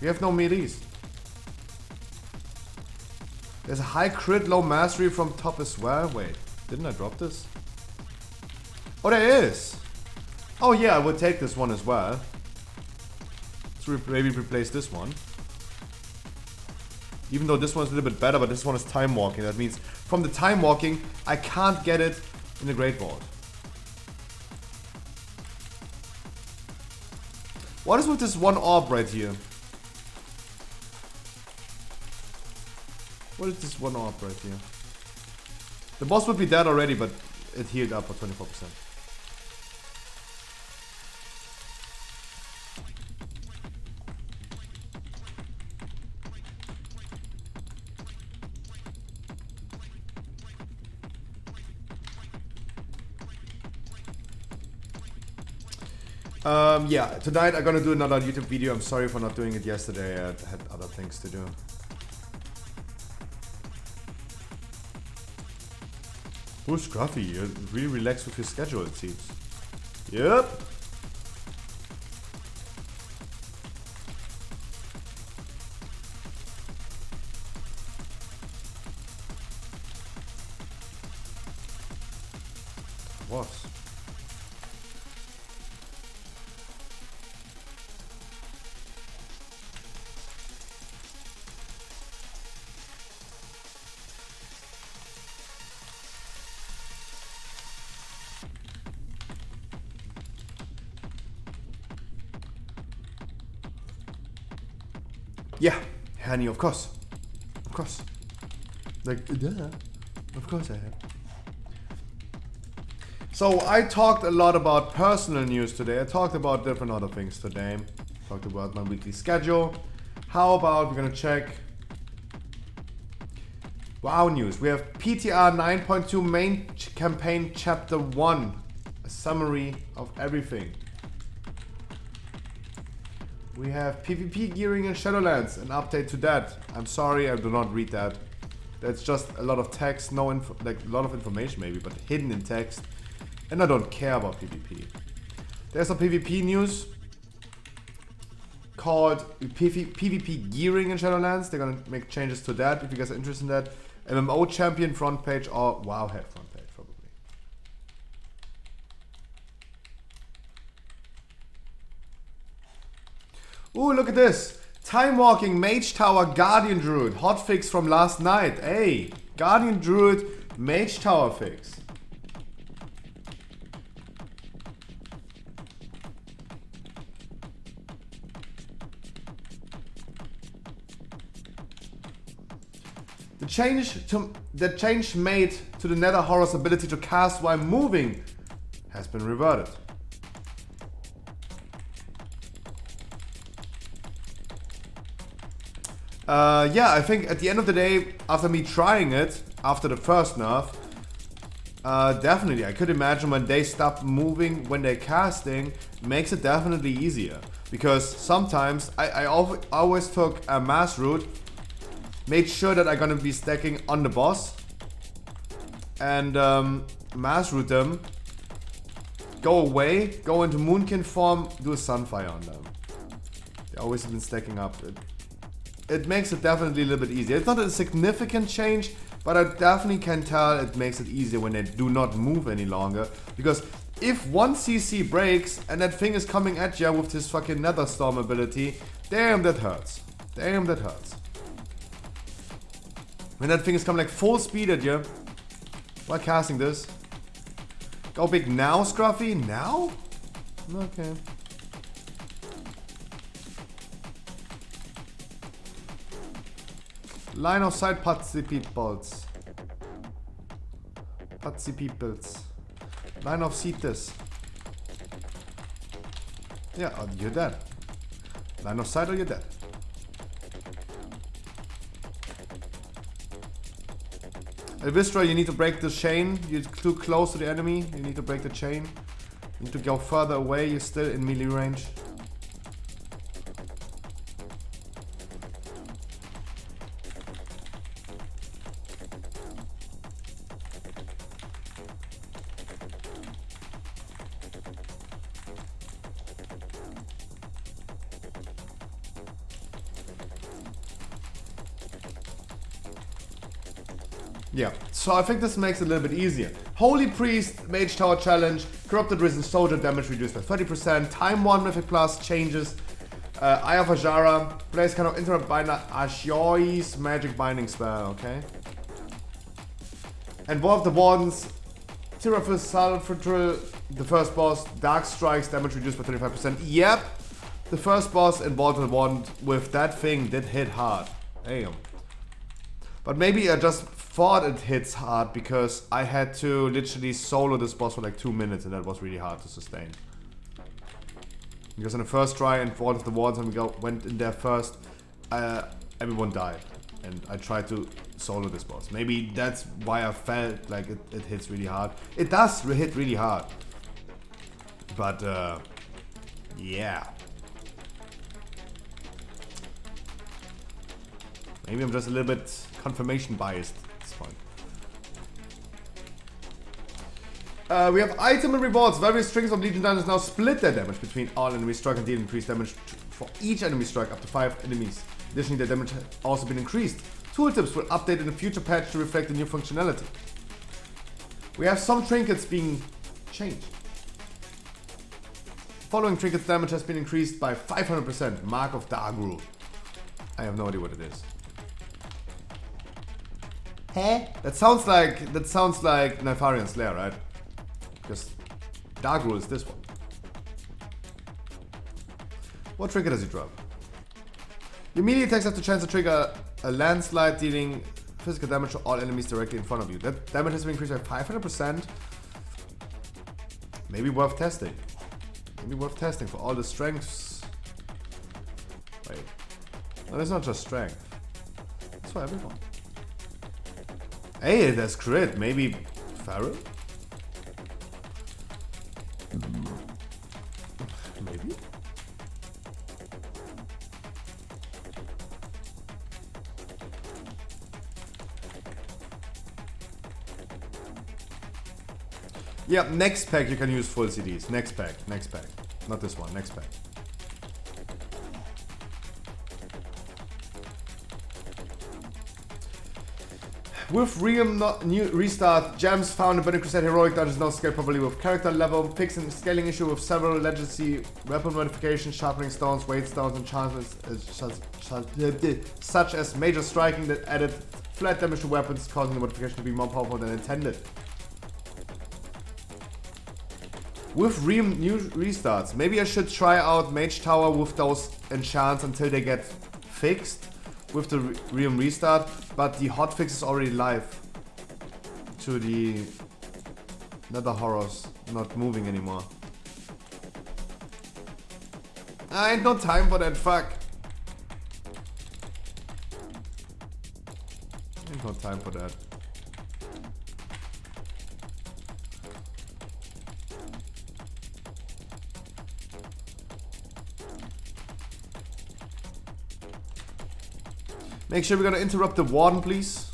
We have no melees. There's a high crit, low mastery from top as well. Wait, didn't I drop this? Oh, there is. Oh yeah, I would take this one as well. Let's maybe replace this one. Even though this one's a little bit better, but this one is time walking. That means from the time walking, I can't get it in the Great VoD. What is with this one orb right here? What is this one orb right here? The boss would be dead already, but it healed up for 24%. Yeah, tonight I'm gonna do another YouTube video. I'm sorry for not doing it yesterday. I had other things to do. Oh, Scruffy, you're really relaxed with your schedule, it seems. Yep. What? Yeah, honey, of course. Of course. Like, duh. Of course I have. So, I talked a lot about personal news today. I talked about different other things today. Talked about my weekly schedule. How about we're gonna check WoW news. We have PTR 9.2 main campaign chapter 1. A summary of everything. We have PvP gearing in Shadowlands, an update to that. I'm sorry, I do not read that. That's just a lot of text, no info, like a lot of information maybe, but hidden in text. And I don't care about PvP. There's some PvP news called PvP gearing in Shadowlands. They're gonna make changes to that if you guys are interested in that. MMO champion front page or Wowhead front page probably. Ooh, look at this. Time walking Mage Tower Guardian Druid. Hotfix from last night. Hey, Guardian Druid Mage Tower fix. The change made to the Nether Horror's ability to cast while moving has been reverted. Yeah, I think at the end of the day, after me trying it, after the first nerf, definitely, I could imagine when they stop moving, when they're casting, makes it definitely easier. Because sometimes, I always took a mass route, made sure that I'm gonna be stacking on the boss, and mass route them, go away, go into Moonkin form, do a Sunfire on them. They always have been stacking up. It makes it definitely a little bit easier. It's not a significant change, but I definitely can tell it makes it easier when they do not move any longer. Because if one CC breaks and that thing is coming at you with his fucking Nether Storm ability, damn that hurts. Damn that hurts. When that thing is coming like full speed at you while casting this. Go big now, Scruffy? Now? Okay. Line of sight, Patsy peoples. Patsy peoples. Line of sight this. Yeah, you're dead. Line of sight or you're dead. Elvistra, you need to break the chain. You're too close to the enemy. You need to break the chain. You need to go further away. You're still in melee range. Yeah, so I think this makes it a little bit easier. Holy Priest, Mage Tower Challenge, Corrupted Risen Soldier, damage reduced by 30%, Time 1 Mythic Plus changes, Eye of Ajara, plays kind of interrupt binder, Ashioi's Magic Binding spell, okay? And War of the Wardens, Tiraphus Salvatril, the first boss, Dark Strikes, damage reduced by 35%. Yep, the first boss in War of the Wardens with that thing did hit hard. Damn. But maybe I just thought it hits hard because I had to literally solo this boss for like 2 minutes and that was really hard to sustain. Because in the first try and War of the Wardens when we went in there first, everyone died. And I tried to solo this boss. Maybe that's why I felt like it hits really hard. It does hit really hard. But yeah. Maybe I'm just a little bit confirmation biased at this point. We have item and rewards. Various strings of Legion Dungeons now split their damage between all enemy strike and deal increased damage for each enemy strike up to 5 enemies. Additionally, their damage has also been increased. Tooltips will update in a future patch to reflect the new functionality. We have some trinkets being changed. Following trinkets damage has been increased by 500%. Mark of Dargru. I have no idea what it is. Huh? That sounds like Nefarian Slayer, right? Because Dargru is this one. What trinket does he drop? Your melee attacks have the chance to trigger a landslide, dealing physical damage to all enemies directly in front of you. That damage has been increased by 500%. Maybe worth testing. Maybe worth testing for all the strengths. Wait. No, it's not just strength. It's for everyone. Hey, there's crit. Maybe Pharaoh? Maybe? Yeah, next pack you can use full CDs. Next pack. Not this one, next pack. With Realm new restart, gems found in Burning Crusade Heroic Dungeons now scale properly with character level, fixing scaling issue with several legacy weapon modifications, sharpening stones, weight stones, enchantments such as major striking that added flat damage to weapons, causing the modification to be more powerful than intended. With Realm new restarts, maybe I should try out Mage Tower with those enchants until they get fixed with the Realm restart, but the hotfix is already live to the Nether Horrors not moving anymore. I ain't no time for that, fuck. Ain't no time for that. Make sure we're gonna interrupt the Warden, please.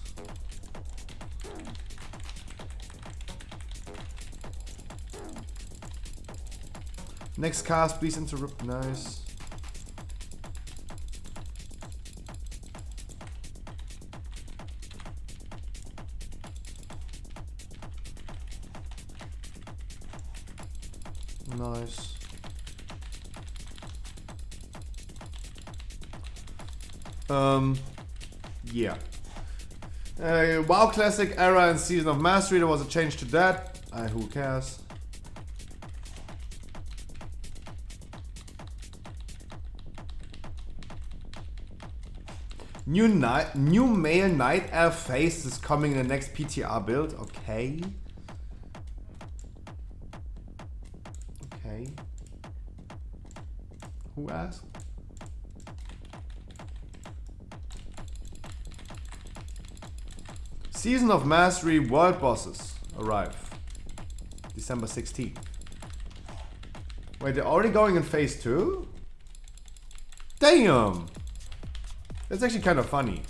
Next cast, please interrupt. Nice. Nice. Yeah. WoW Classic era and Season of Mastery, there was a change to that. Who cares? New male Night Elf face is coming in the next PTR build. Okay. Okay. Who asked? Season of Mastery World Bosses arrive December 16th. Wait, they're already going in phase 2? Damn! That's actually kind of funny.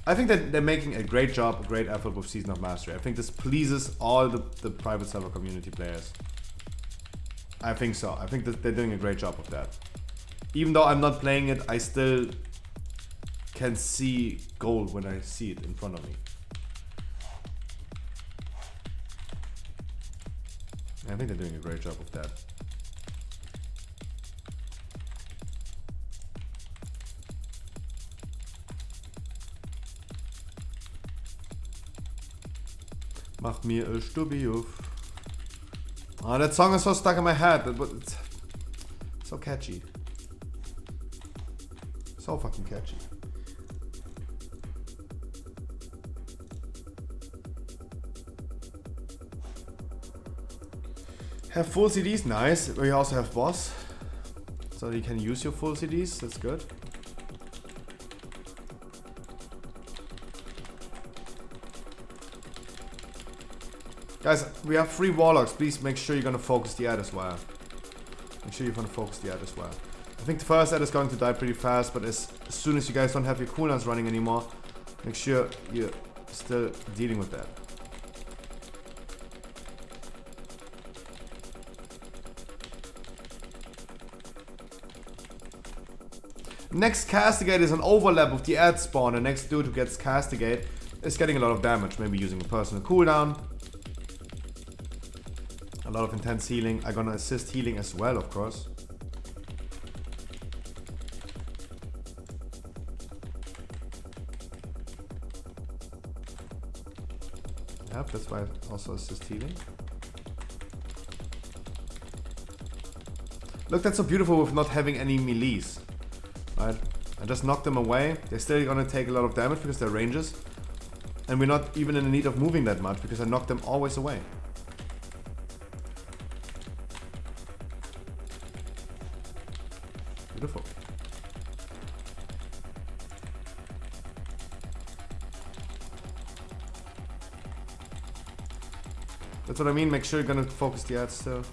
I think that they're making a great job, a great effort with Season of Mastery. I think this pleases all the private server community players. I think so. I think that they're doing a great job of that. Even though I'm not playing it, I still can see gold when I see it in front of me. I think they're doing a great job of that. Macht mir a Stubbi auf. Oh, that song is so stuck in my head, but it's so catchy. So fucking catchy. Have full CDs, nice. We also have boss, so you can use your full CDs. That's good. Guys, we have 3 warlocks. Please make sure you're gonna focus the ad as well. Make sure you're gonna focus the ad as well. I think the first ad is going to die pretty fast, but as soon as you guys don't have your cooldowns running anymore, make sure you're still dealing with that. Next Castigate is an overlap with the ad spawn. The next dude who gets Castigate is getting a lot of damage, maybe using a personal cooldown. A lot of intense healing. I'm gonna assist healing as well, of course. Yep, that's why I also assist healing. Look, that's so beautiful with not having any melees. Right? I just knocked them away. They're still gonna take a lot of damage because they're ranges. And we're not even in the need of moving that much because I knocked them always away. Beautiful. That's what I mean. Make sure you're gonna focus the ads still.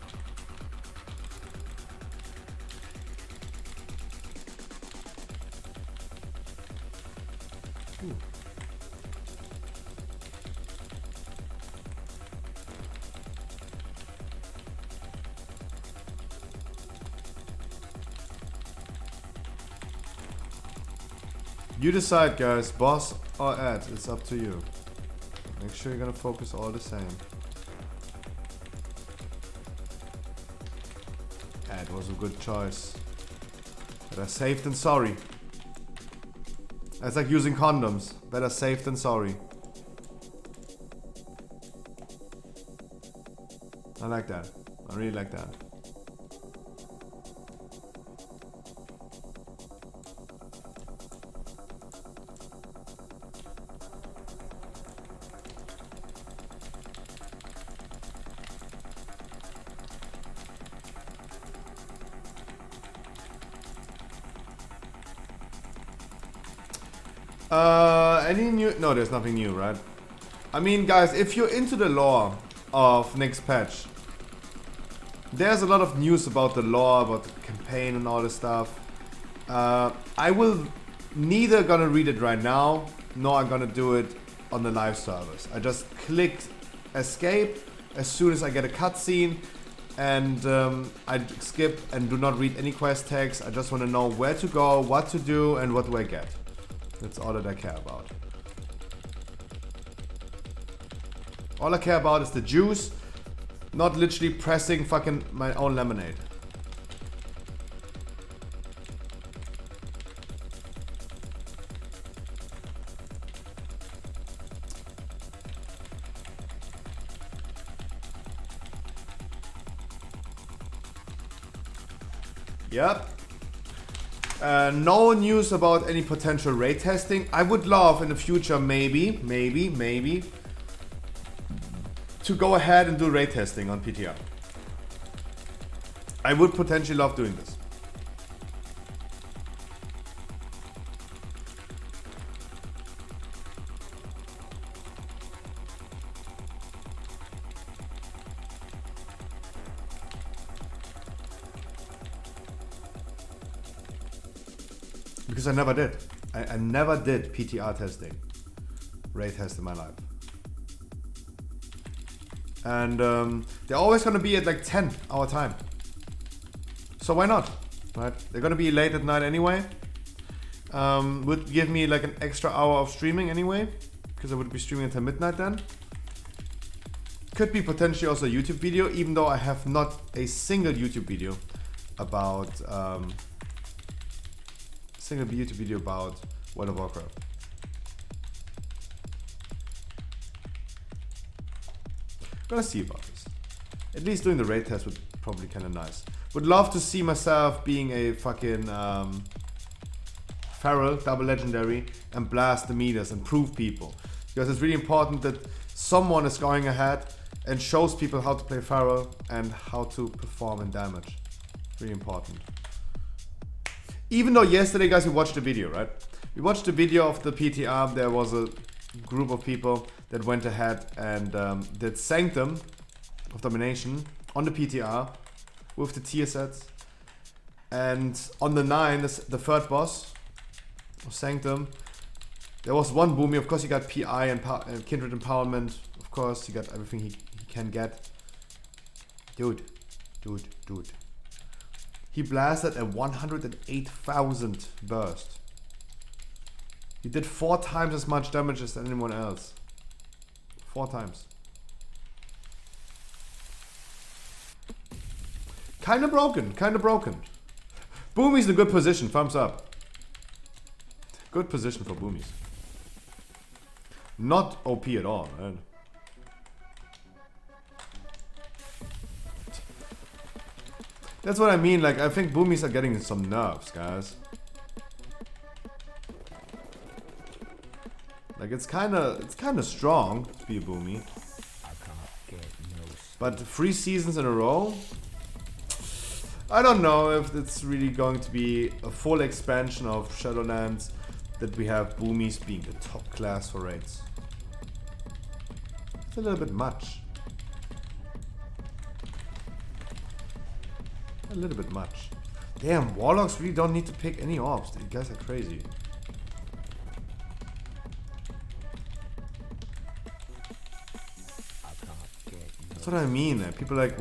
Ooh. You decide, guys, boss or ad, it's up to you. Make sure you're gonna focus all the same. Ad was a good choice. Better safe than sorry. It's like using condoms. Better safe than sorry. I like that. I really like that. Any new? No, there's nothing new, right? I mean, guys, if you're into the lore of next patch, there's a lot of news about the lore, about the campaign and all this stuff. I will neither gonna read it right now, nor I'm gonna do it on the live servers. I just click escape as soon as I get a cutscene, and I skip and do not read any quest tags. I just want to know where to go, what to do, and what do I get. That's all that I care about. All I care about is the juice, not literally pressing fucking my own lemonade. Yep. No news about any potential raid testing. I would love in the future, maybe, to go ahead and do raid testing on PTR. I would potentially love doing this. Because I never did. I never did PTR testing. Raid test in my life. And they're always gonna be at like 10 our time. So why not? Right? They're gonna be late at night anyway. Would give me like an extra hour of streaming anyway. Because I would be streaming until midnight then. Could be potentially also a YouTube video, even though I have not a single YouTube video about World of Warcraft. Gonna see about this. At least doing the raid test would probably kind of nice. Would love to see myself being a fucking feral, double legendary, and blast the meters and prove people. Because it's really important that someone is going ahead and shows people how to play feral and how to perform in damage. Really important. Even though yesterday, guys, we watched the video, right? We watched the video of the PTR. There was a group of people that went ahead and did Sanctum of Domination on the PTR with the tier sets. And on the 9, the third boss of Sanctum, there was one Boomy. Of course, he got PI and Kindred Empowerment. Of course, he got everything he can get. Dude. He blasted a 108,000 burst. He did 4 times as much damage as anyone else. 4 times. Kinda broken. Boomy's in a good position, thumbs up. Good position for Boomies. Not OP at all, man. That's what I mean, like I think Boomies are getting some nerfs, guys. Like it's kinda strong to be a Boomy. But 3 seasons in a row? I don't know if it's really going to be a full expansion of Shadowlands that we have Boomies being the top class for raids. It's a little bit much. A little bit much. Damn, Warlocks really don't need to pick any orbs. You guys are crazy. That's what I mean. People like...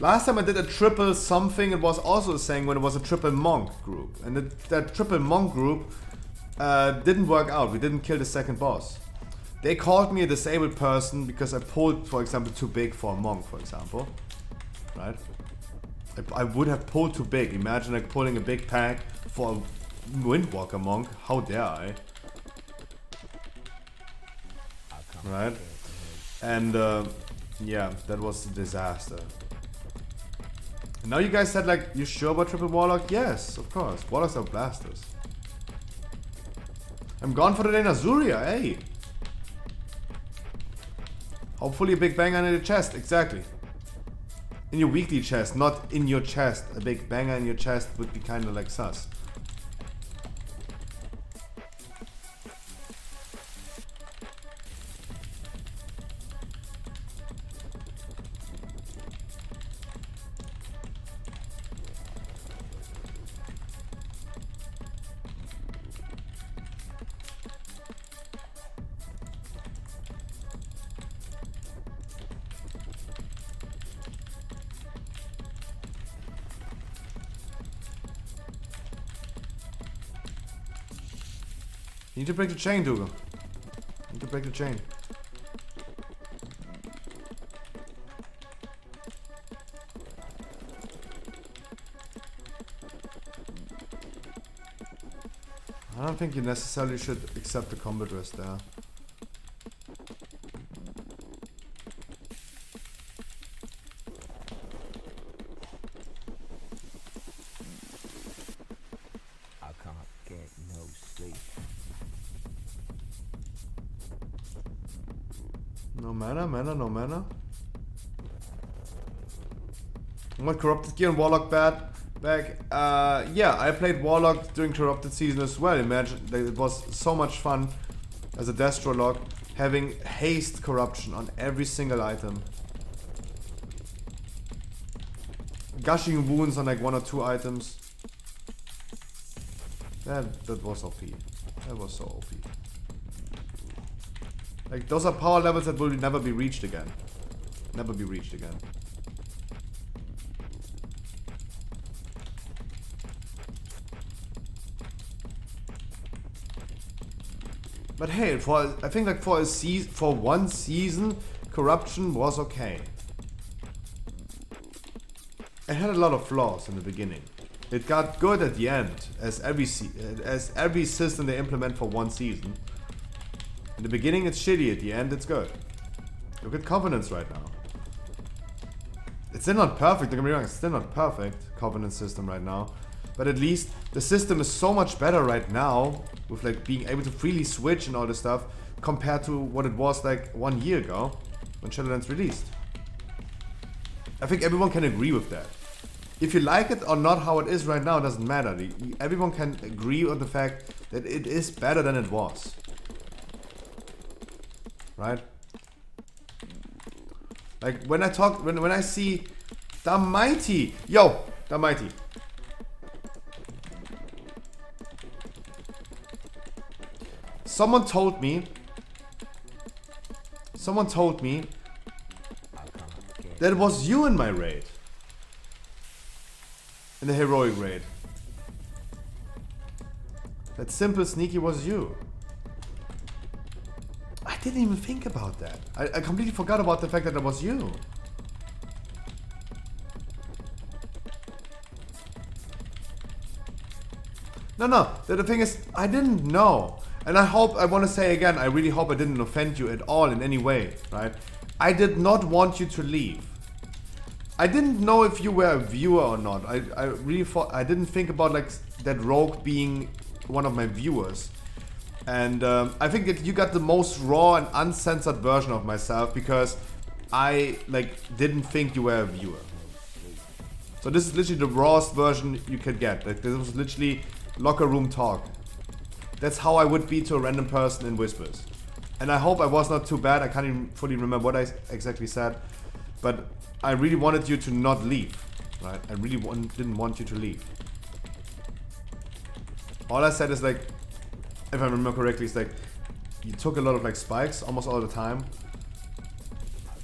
Last time I did a triple something, it was also saying when it was a triple monk group. And that triple monk group didn't work out. We didn't kill the second boss. They called me a disabled person because I pulled, for example, too big for a monk, for example. Right? I would have pulled too big. Imagine like pulling a big pack for a Windwalker monk. How dare I? Right? And yeah, that was a disaster. And now you guys said like, you sure about triple Warlock? Yes, of course. Warlocks are blasters. I'm gone for the day Azuria, hey! Hopefully a big banger in the chest, exactly. In your weekly chest, not in your chest. A big banger in your chest would be kind of like sus. You need to break the chain, Dougal. You need to break the chain. I don't think you necessarily should accept the combat risk there. I can't get no sleep. No mana, no mana. What corrupted gear and warlock back? Yeah, I played warlock during corrupted season as well. Imagine that it was so much fun as a Destrolog having haste corruption on every single item. Gushing wounds on like 1 or 2 items. That was OP. That was so OP. Like those are power levels that will never be reached again. Never be reached again. But hey, I think like for one season, corruption was okay. It had a lot of flaws in the beginning. It got good at the end, as every system they implement for one season. In the beginning it's shitty, at the end it's good. Look at Covenants right now. It's still not perfect, don't get me wrong, it's still not perfect, Covenant system right now. But at least the system is so much better right now, with like being able to freely switch and all this stuff, compared to what it was like 1 year ago, when Shadowlands released. I think everyone can agree with that. If you like it or not how it is right now, it doesn't matter. Everyone can agree on the fact that it is better than it was. Right? Like when I see the Mighty, yo, the Mighty. Someone told me that it was you in my raid. In the heroic raid. That simple sneaky was you. I didn't even think about that. I completely forgot about the fact that it was you. No, the thing is, I didn't know. And I want to say again, I really hope I didn't offend you at all in any way, right? I did not want you to leave. I didn't know if you were a viewer or not. I really thought, I didn't think about like that rogue being one of my viewers. And I think that you got the most raw and uncensored version of myself because I like didn't think you were a viewer. So this is literally the rawest version you could get. Like this was literally locker room talk. That's how I would be to a random person in Whispers. And I hope I was not too bad. I can't even fully remember what I exactly said. But I really wanted you to not leave. Right? I really didn't want you to leave. All I said is like, if I remember correctly, it's like, you took a lot of like spikes almost all the time.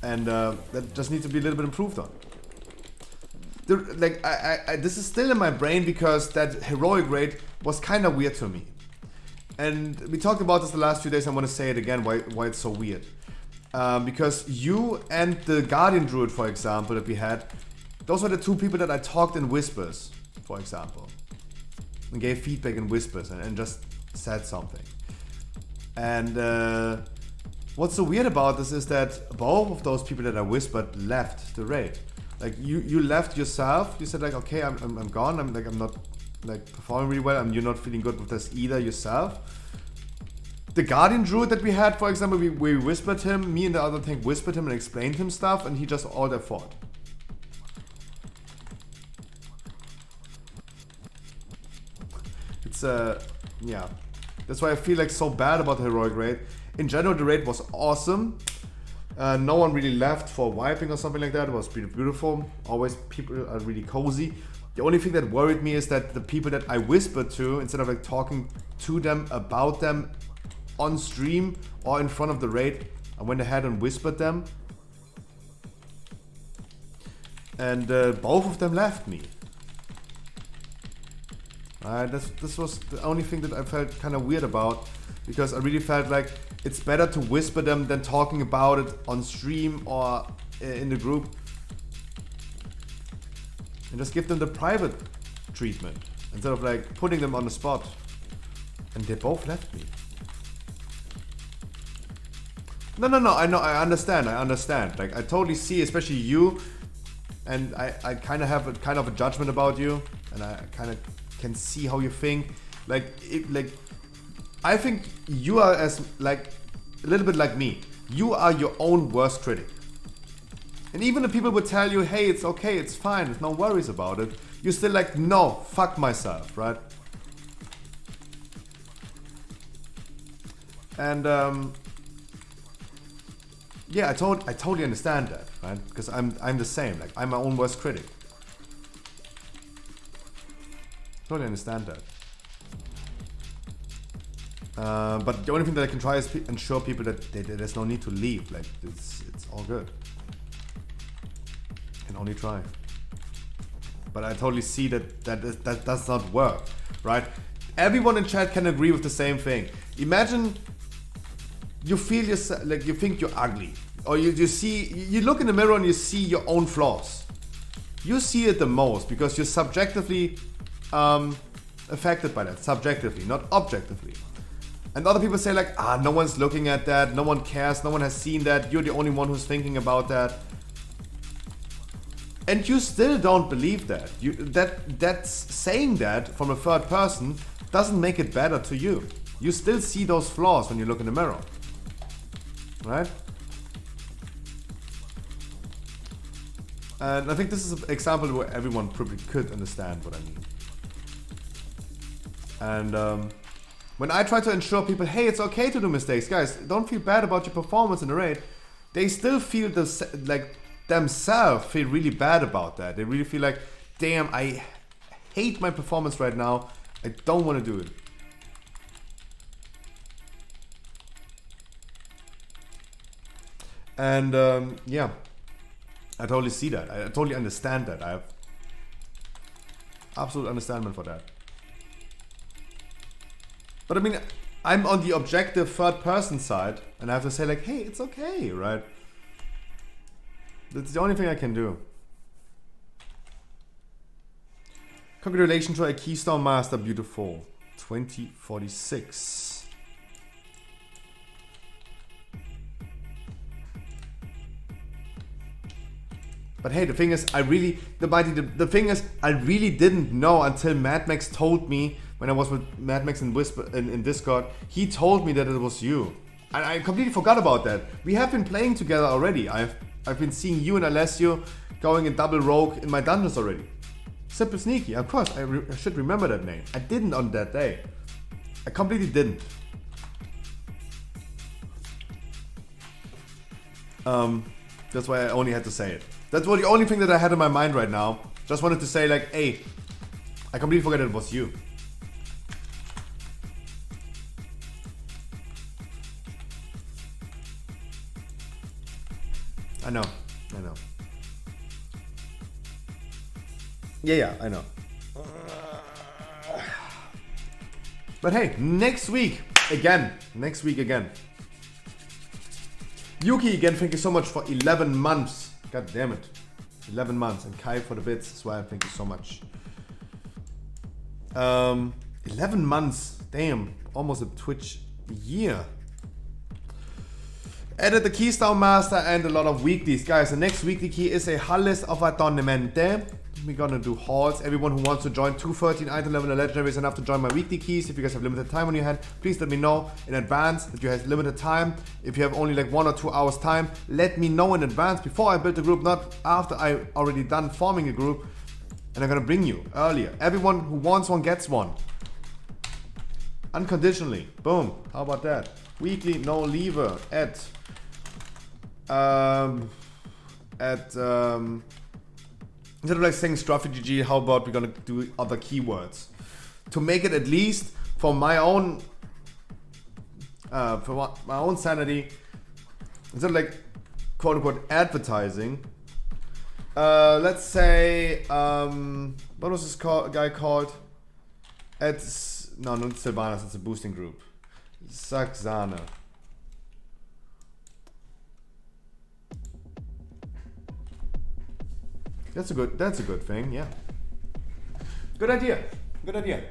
And that just needs to be a little bit improved on. This is still in my brain because that heroic raid was kind of weird to me. And we talked about this the last few days. I want to say it again, why it's so weird. Because you and the Guardian Druid, for example, that we had, those were the two people that I talked in whispers, for example. And gave feedback in whispers and just said something. And what's so weird about this is that both of those people that I whispered left the raid. Like you left yourself. You said like, okay, I'm gone. I'm not like performing really well. You're not feeling good with this either yourself. The Guardian Druid that we had, for example, we whispered him. Me and the other tank whispered him and explained him stuff, and he just all there fought. It's yeah. That's why I feel like so bad about the heroic raid. In general, the raid was awesome. No one really left for wiping or something like that. It was pretty beautiful. Always people are really cozy. The only thing that worried me is that the people that I whispered to, instead of like talking to them about them on stream or in front of the raid, I went ahead and whispered them. And both of them left me. This was the only thing that I felt kind of weird about. because I really felt like it's better to whisper them than talking about it on stream or in the group. And just give them the private treatment instead of like putting them on the spot. And they both left me. No, I know, I understand. Like, I totally see, especially you, and I kind of have a judgment about you, and I kind of can see how you think. Like, I think you are as, like, a little bit like me. You are your own worst critic. And even if people would tell you, hey, it's okay, it's fine, there's no worries about it, you're still like, no, fuck myself, right? And, yeah, I totally understand that, right? Because I'm the same. Like, I'm my own worst critic. Totally understand that. But the only thing that I can try is ensure people that there's no need to leave. Like, it's all good. I can only try. But I totally see that does not work, right? Everyone in chat can agree with the same thing. Imagine you feel yourself, like you think you're ugly, or you look in the mirror and you see your own flaws. You see it the most because you're subjectively affected by that, subjectively, not objectively. And other people say like, no one's looking at that, no one cares, no one has seen that, you're the only one who's thinking about that. And you still don't believe that. That's saying that from a third person doesn't make it better to you. You still see those flaws when you look in the mirror. Right? And I think this is an example where everyone probably could understand what I mean. And when I try to ensure people, hey, it's okay to do mistakes, guys, don't feel bad about your performance in the raid, they still feel themselves feel really bad about that. They really feel like, damn, I hate my performance right now. I don't want to do it. And yeah, I totally see that. I totally understand that. I have absolute understanding for that. But I mean, I'm on the objective third person side, and I have to say like, hey, it's okay, right? That's the only thing I can do. Congratulations to a Keystone Master, beautiful. 2046. But hey, the thing is, I really didn't know until Mad Max told me when I was with Mad Max in Discord. He told me that it was you, and I completely forgot about that. We have been playing together already. I've been seeing you and Alessio going in double rogue in my dungeons already. Simple Sneaky, of course. I should remember that name. I didn't on that day. I completely didn't. That's why I only had to say it. That's the only thing that I had in my mind right now. Just wanted to say like, hey, I completely forgot it was you. I know. Yeah, I know. But hey, next week again. Yuki again, thank you so much for 11 months. God damn it. 11 months. And Kai for the bits as well. Thank you so much. 11 months. Damn. Almost a Twitch year. Added the Keystone Master and a lot of weeklies. Guys, the next weekly key is a Halles of Adornamente. We're gonna do hauls. Everyone who wants to join 213 item level and legendaries enough to join my weekly keys. If you guys have limited time on your hand, please let me know in advance that you have limited time. If you have only like 1 or 2 hours time, let me know in advance before I build the group, not after I already done forming a group. And I'm gonna bring you earlier. Everyone who wants one gets one. Unconditionally. Boom. How about that? Weekly no lever at instead of like saying Strategy G, how about we're gonna do other keywords to make it at least for my own sanity, instead of like quote unquote advertising. Let's say what was this guy called? Not Sylvanas, it's a boosting group. Saxana. That's a good thing, yeah. Good idea. Good idea.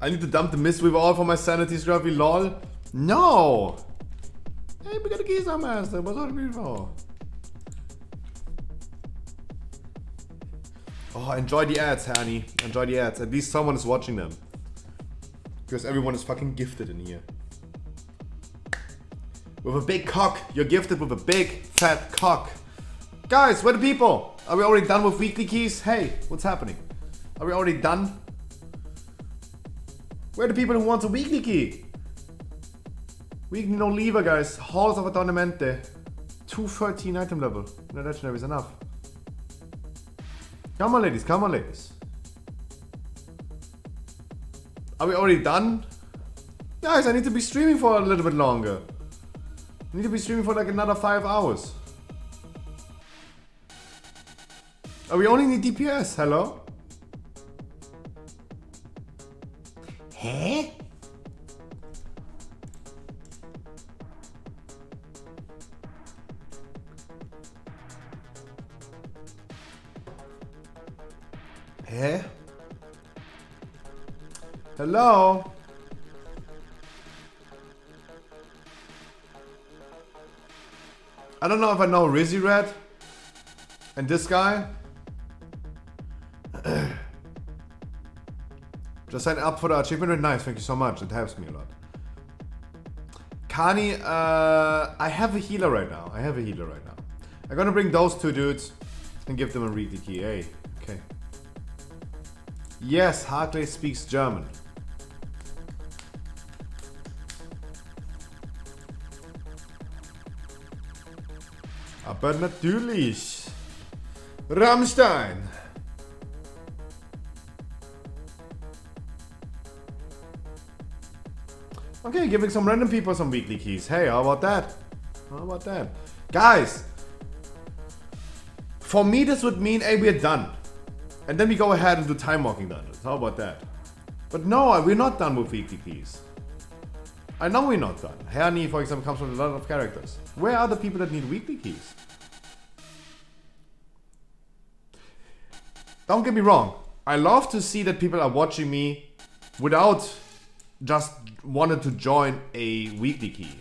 I need to dump the Mistweaver all for my sanity, Scruffy, lol. No! Hey, we got a Giza Master, what's that before? Oh, enjoy the ads, Hanny. Enjoy the ads. At least someone is watching them. Because everyone is fucking gifted in here. With a big cock. You're gifted with a big, fat cock. Guys, where are the people? Are we already done with weekly keys? Hey, what's happening? Are we already done? Where are the people who want a weekly key? Weekly no lever, guys. Halls of Adornamente. 213 item level. No, legendary is enough. Come on, ladies. Come on, ladies. Are we already done? Guys, I need to be streaming for a little bit longer. I need to be streaming for like another 5 hours. Oh, we only need DPS. Hello? Hä? Hä? Hello? I don't know if I know Rizzy Red and this guy. Just sign up for the achievement. Nice, thank you so much. It helps me a lot. Kani, I have a healer right now. I'm gonna bring those two dudes and give them a weekly key. Hey, okay. Yes, Hartley speaks German. Aber natürlich. Rammstein. Okay, giving some random people some weekly keys. Hey, how about that? How about that? Guys, for me this would mean, hey, we're done. And then we go ahead and do time walking dungeons. How about that? But no, we're not done with weekly keys. I know we're not done. Herni, for example, comes from a lot of characters. Where are the people that need weekly keys? Don't get me wrong. I love to see that people are watching me without just wanted to join a weekly key.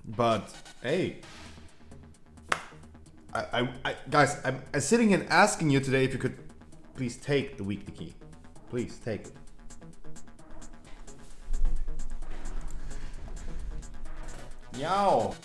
But hey, guys, I'm sitting here asking you today if you could please take the weekly key. Please take it. Yow.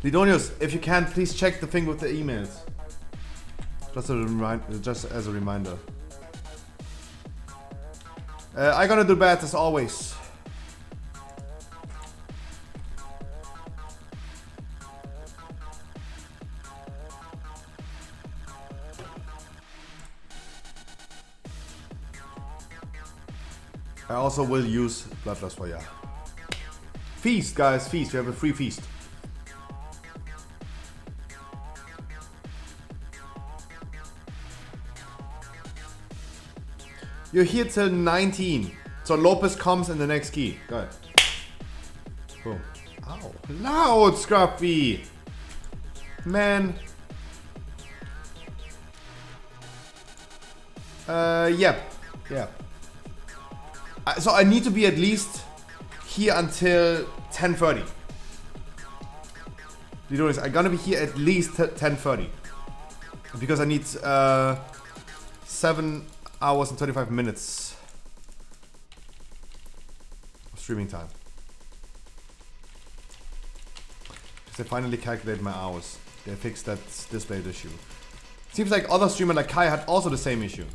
Lidonius, if you can, please check the thing with the emails. Just as a reminder. I gonna do bad as always. I also will use Bloodlust for ya. Feast, guys, feast. We have a free feast. You're here till 19. So Lopez comes in the next key. Go ahead. Boom. Ow. Loud, Scruffy. Man. Yeah. Yeah. So I need to be at least here until 10:30. You know this? I'm gonna be here at least 10:30 because I need 7 hours and 35 minutes of streaming time. Because they finally calculated my hours. They fixed that display issue. Seems like other streamer like Kai had also the same issue.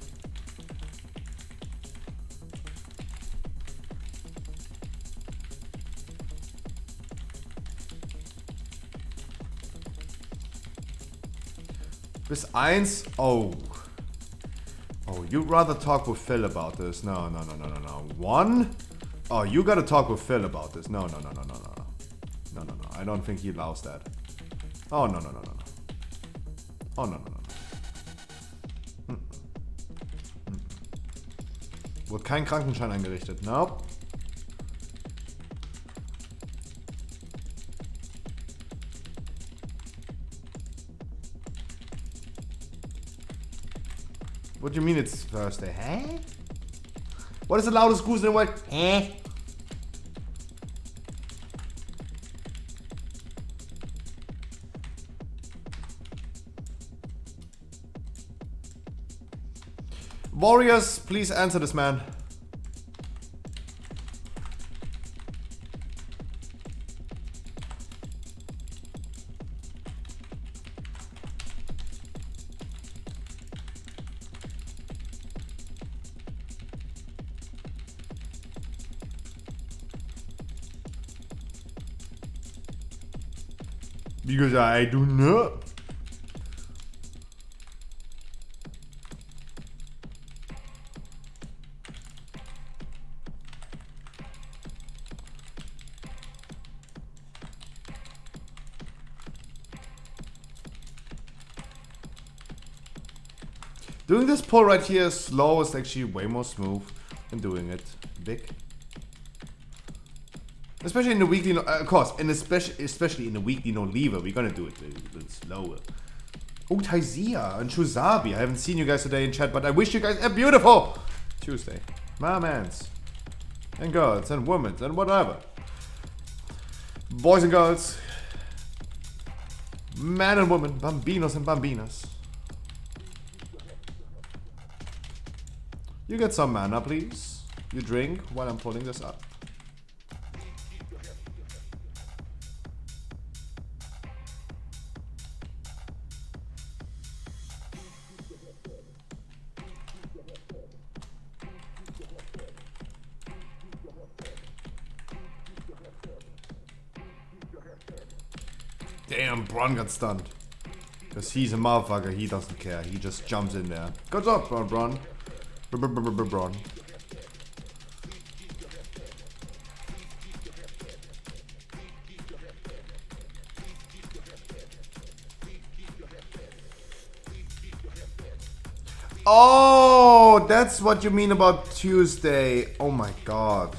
Bis 1? Oh. Oh, you'd rather talk with Phil about this. No. 1? Oh, you gotta talk with Phil about this. No. No. I don't think he allows that. Oh, no. Oh, no. Wurde kein Krankenschein eingerichtet. Nope. What do you mean it's Thursday? Huh? What is the loudest goose in the world? Huh? Warriors, please answer this man. Because I do not. Doing this pull right here slow is actually way more smooth than doing it big. Especially in the weekly, of course, and especially in the weekly no lever, we're gonna do it a little slower. Oh, Taizia and Shuzabi, I haven't seen you guys today in chat, but I wish you guys a beautiful Tuesday. My mans. And girls and women and whatever. Boys and girls. Man and woman, bambinos and bambinas. You get some mana, please. You drink while I'm pulling this up. Damn, Bron got stunned. Because he's a motherfucker, he doesn't care. He just jumps in there. Good job, Bron. Bron. Oh, that's what you mean about Tuesday. Oh my god.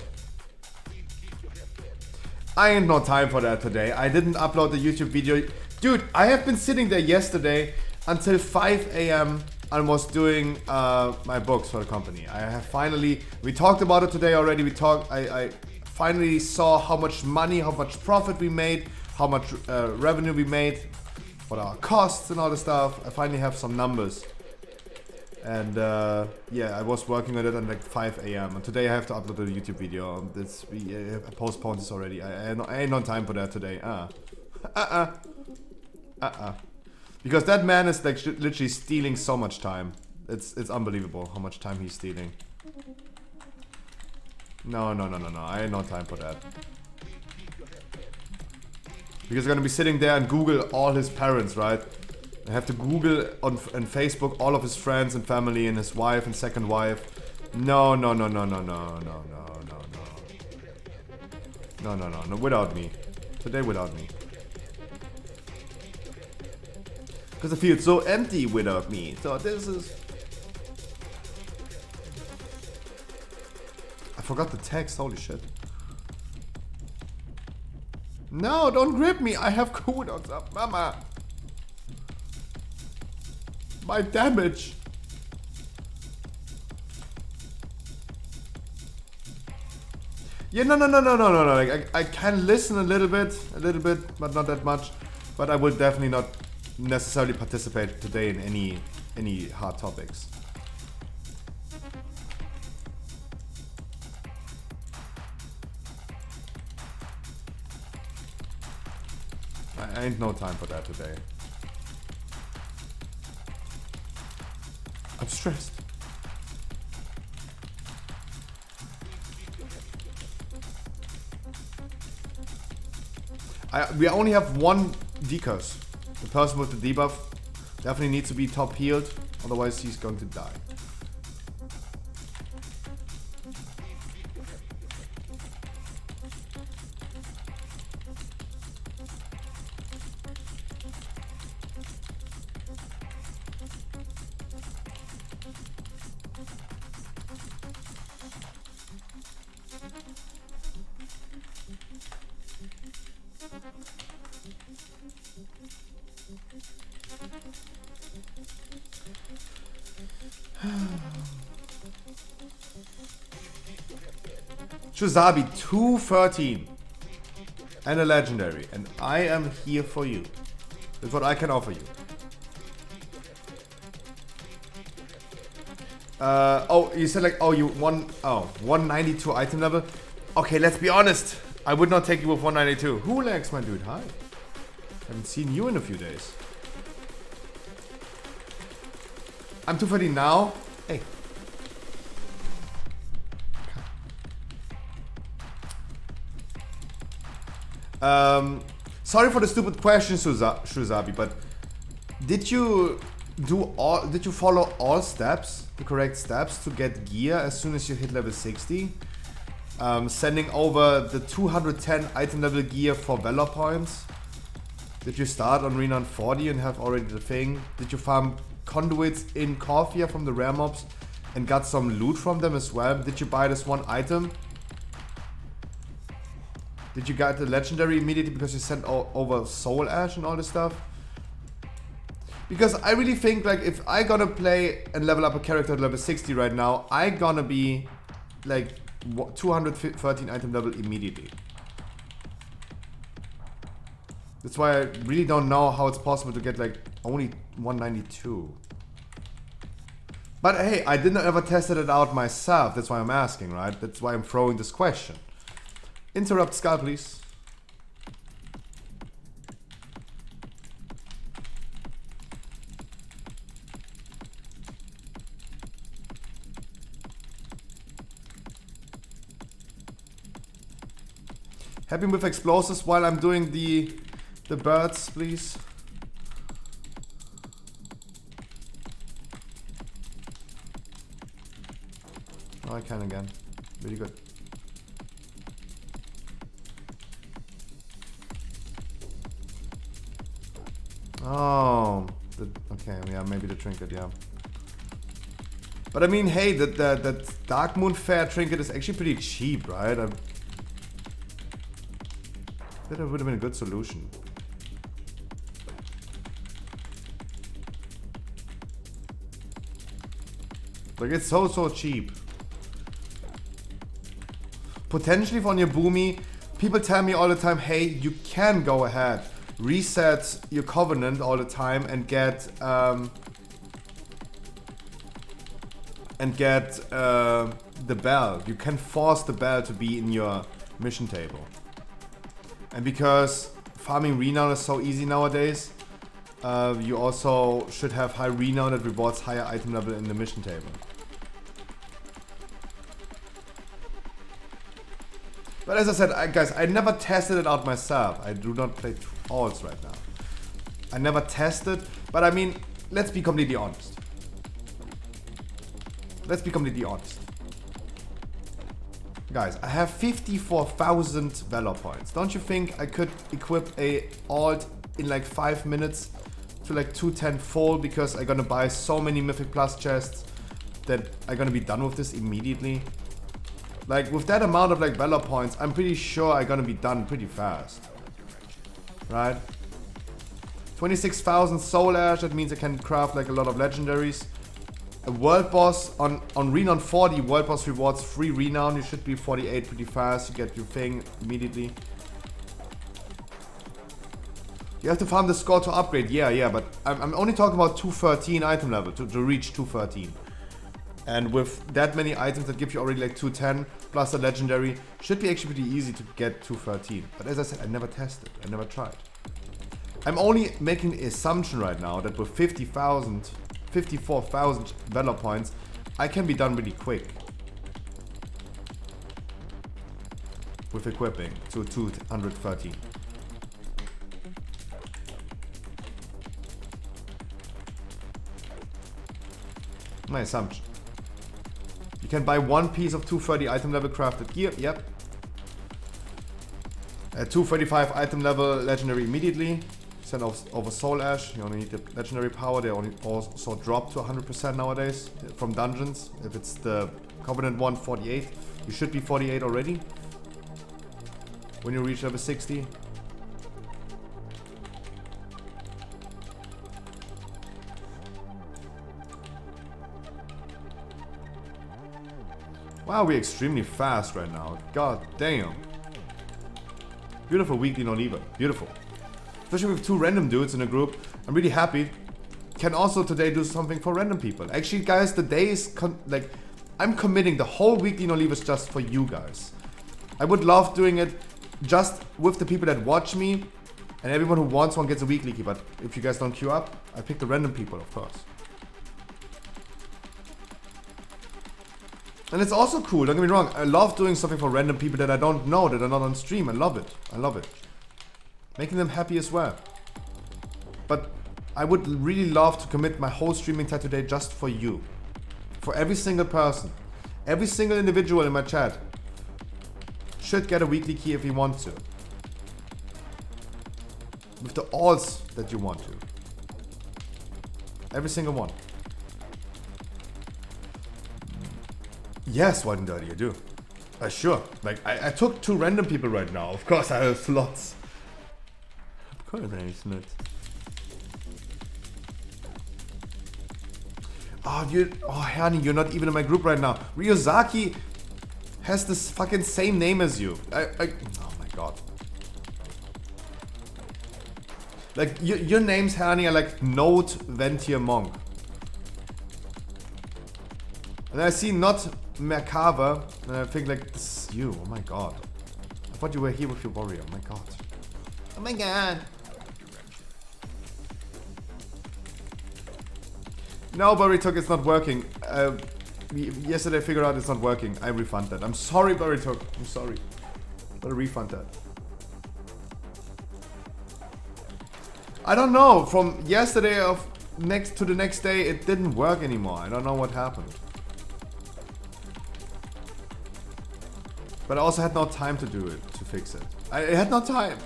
I ain't no time for that today. I didn't upload the YouTube video. Dude, I have been sitting there yesterday until 5 a.m. almost doing my books for the company. I have finally, we talked about it today already. I finally saw how much money, how much profit we made, how much revenue we made, what our costs and all the stuff. I finally have some numbers. And yeah, I was working on it at like 5 a.m. And today I have to upload a YouTube video. I postponed this already. I ain't no time for that today. Because that man is like literally stealing so much time. It's unbelievable how much time he's stealing. No. I ain't no time for that. Because I'm gonna be sitting there and Google all his parents, right? I have to Google on Facebook all of his friends and family and his wife and second wife No, no, no, no, no, no, no, no, no, no. No, no, no, no, without me. Today without me. Because I feel so empty without me. So this is... I forgot the text, holy shit. No, don't grip me, I have cooldowns up, mama. My damage. Yeah, no, no, no, no, no, no, no. Like, I can listen a little bit, but not that much. But I will definitely not necessarily participate today in any hard topics. I ain't no time for that today. I'm stressed. We only have one decurse. The person with the debuff definitely needs to be top healed, otherwise he's going to die. Shuzabi 213 and a legendary, and I am here for you. That's what I can offer you. Oh, you said like, oh, you won, oh, 192 item level. Okay, let's be honest. I would not take you with 192. Who lags, my dude? Hi. Haven't seen you in a few days. I'm 230 now. Hey. Sorry for the stupid question, Shuzabi, but did you follow all steps, the correct steps to get gear as soon as you hit level 60? Sending over the 210 item level gear for Valor points. Did you start on Renown 40 and have already the thing? Did you farm conduits in Corphia from the rare mobs and got some loot from them as well? Did you buy this one item? Did you get the legendary immediately because you sent over Soul Ash and all this stuff? Because I really think like if I gonna play and level up a character at level 60 right now, I gonna be like 213 item level immediately. That's why I really don't know how it's possible to get like only 192. But hey, I didn't ever tested it out myself. That's why I'm asking, right? That's why I'm throwing this question. Interrupt Skull, please. Help me with explosives while I'm doing the birds, please. Oh, I can again. Really good. Oh, okay, yeah, maybe the trinket, yeah. But I mean, hey, that Dark Moon Fair trinket is actually pretty cheap, right? That would have been a good solution. Like, it's so cheap. Potentially on your Boomy, people tell me all the time, hey, you can go ahead, reset your Covenant all the time and get the bell. You can force the bell to be in your mission table. And because farming renown is so easy nowadays, you also should have high renown that rewards higher item level in the mission table. But as I said, guys, I never tested it out myself. I do not play alls right now. I never tested, but I mean, let's be completely honest. Let's be completely honest. Guys, I have 54,000 Valor points. Don't you think I could equip a alt in like 5 minutes to like 210 full, because I'm gonna buy so many Mythic Plus chests that I'm gonna be done with this immediately? Like, with that amount of like Valor points, I'm pretty sure I'm gonna be done pretty fast. Right? 26,000 Soul Ash, that means I can craft like a lot of legendaries. A world boss on Renown 40, world boss rewards free renown. You should be 48 pretty fast, you get your thing immediately. You have to farm the score to upgrade, yeah, but I'm only talking about 213 item level to reach 213. And with that many items that give you already like 210 plus a legendary, should be actually pretty easy to get 213. But as I said, I never tested, I never tried. I'm only making the assumption right now that with 54,000 Valor points, I can be done really quick with equipping to 213. My assumption. You can buy one piece of 230 item level crafted gear, yep. At 235 item level legendary immediately. Send over Soul Ash, you only need the legendary power. They only also drop to 100% nowadays from dungeons. If it's the Covenant one, 48. You should be 48 already when you reach level 60. Wow, we're extremely fast right now. God damn. Beautiful weekly non-lever. Beautiful. Especially with 2 random dudes in a group. I'm really happy. Can also today do something for random people. Actually, guys, the day is like, I'm committing the whole weekly non-levers just for you guys. I would love doing it just with the people that watch me, and everyone who wants one gets a weekly key. But if you guys don't queue up, I pick the random people, of course. And it's also cool, don't get me wrong, I love doing something for random people that I don't know, that are not on stream. I love it. I love it. Making them happy as well. But I would really love to commit my whole streaming time today just for you. For every single person. Every single individual in my chat should get a weekly key if he wants to. With the alts that you want to. Every single one. Yes, White and Dirty, I do. Sure. Like, I took 2 random people right now. Of course, I have slots. Of course, I not. Oh, Herni, you're not even in my group right now. Ryozaki has this fucking same name as you. Oh my god. Like, your names, Herni, are like Note Ventier Monk. And I see not Merkava, and I think like, this is you. Oh my god. I thought you were here with your warrior. Oh my god. Oh my god. No, Buritok, it's not working. Yesterday I figured out it's not working. I refund that. I'm sorry, Buritok. I'm sorry. But I refund that. I don't know. From yesterday to the next day, it didn't work anymore. I don't know what happened. But I also had no time to do it, to fix it. I had no time.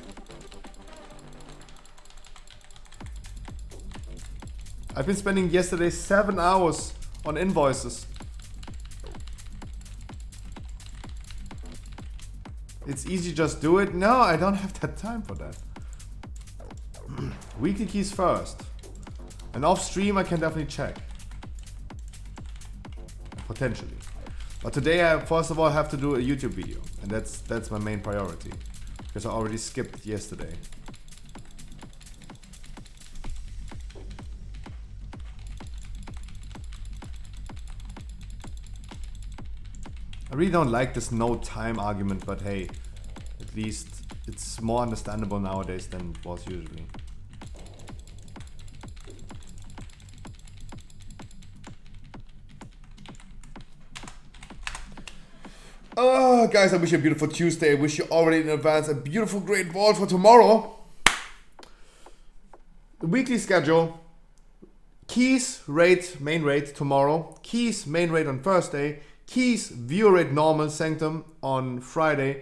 I've been spending yesterday 7 hours on invoices. It's easy, just do it. No, I don't have that time for that. Weekly keys first. And off stream I can definitely check. Potentially. But today I first of all have to do a YouTube video. And that's my main priority. Because I already skipped yesterday. I really don't like this no time argument, but hey, at least it's more understandable nowadays than it was usually. Oh, guys, I wish you a beautiful Tuesday. I wish you already in advance a beautiful, great VoD for tomorrow. The weekly schedule. Keys, raid, main raid tomorrow. Keys, main raid on Thursday. Keys, viewer rate normal Sanctum on Friday.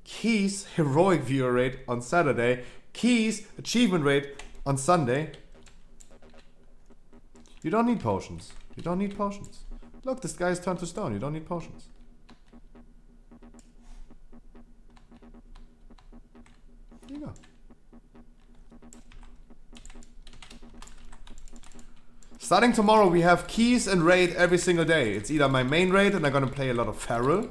Keys, heroic viewer rate on Saturday. Keys, achievement rate on Sunday. You don't need potions. You don't need potions. Look, this guy's turned to stone. You don't need potions. There you go. Starting tomorrow, we have keys and raid every single day. It's either my main raid, and I'm gonna play a lot of Feral.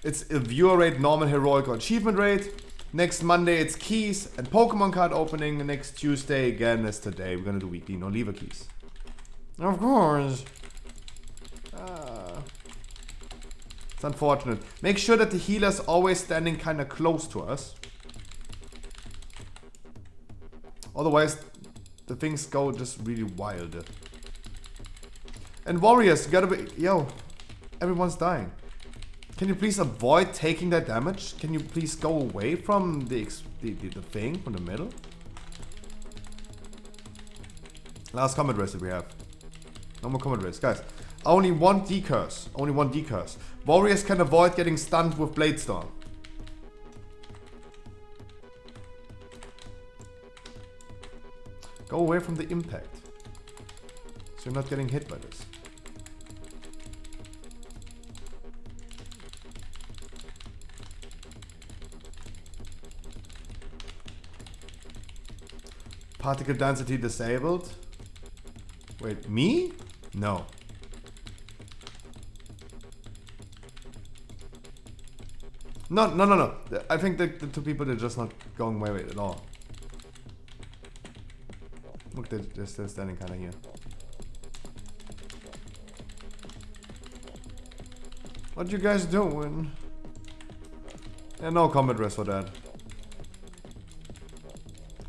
It's a viewer raid, normal, heroic, or achievement raid. Next Monday, it's keys and Pokemon card opening. Next Tuesday, again as today, we're gonna do weekly no lever keys. Of course. It's unfortunate. Make sure that the healer's always standing kind of close to us. Otherwise, the things go just really wild. And warriors, you gotta be... Yo, everyone's dying. Can you please avoid taking that damage? Can you please go away from the thing, from the middle? Last combat race that we have. No more combat race. Guys, only one decurse. Only one decurse. Warriors can avoid getting stunned with Blade Storm. Go away from the impact. So you're not getting hit by this. Particle density disabled. Wait, me? No. No. I think the two people are just not going my way at all. Look, they're still standing kind of here. What you guys doing? Yeah, no combat rest for that.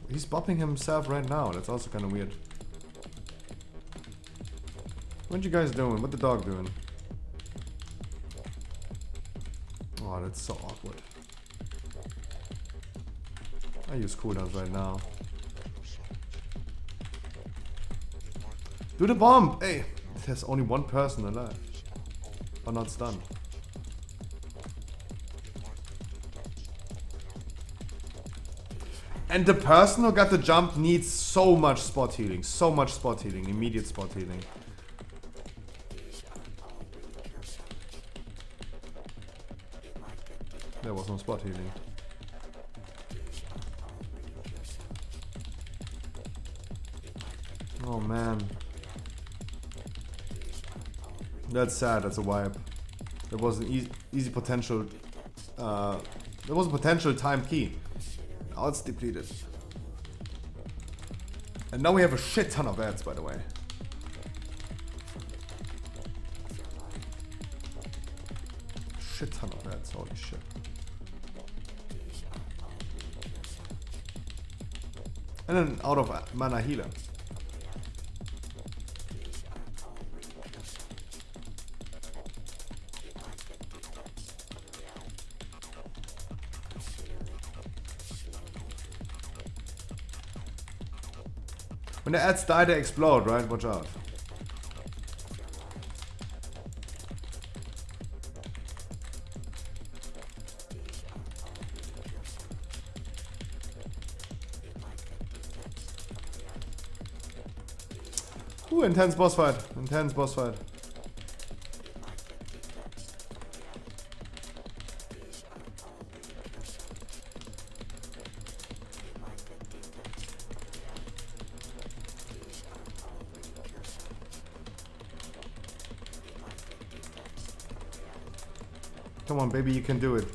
He's bopping himself right now. That's also kind of weird. What you guys doing? What the dog doing? Oh, that's so awkward. I use cooldowns right now. Do the bomb! Hey! There's only one person alive. Or not stunned. And the person who got the jump needs so much spot healing. So much spot healing. Immediate spot healing. There was no spot healing. Oh man. That's sad, that's a wipe. There was an easy potential. There was a potential time key. Now it's depleted. And now we have a shit ton of ads, by the way. Shit ton of ads, holy shit. And then out of mana healer. When the ads die, they explode, right? Watch out. Ooh, intense boss fight. Intense boss fight. Come on, baby, you can do it.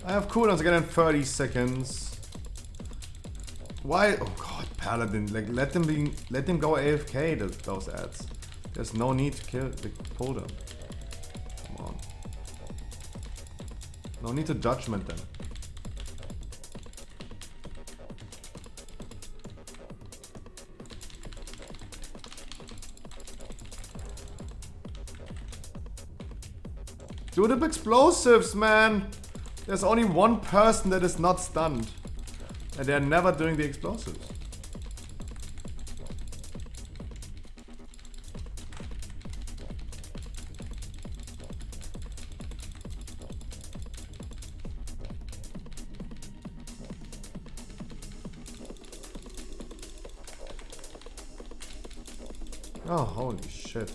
I have cooldowns again in 30 seconds. Why? Oh god, Paladin! Like let them go AFK. Those ads. There's no need to kill the pull them. Come on. No need to judgment them. Do the explosives, man! There's only one person that is not stunned. And they're never doing the explosives. Oh, holy shit.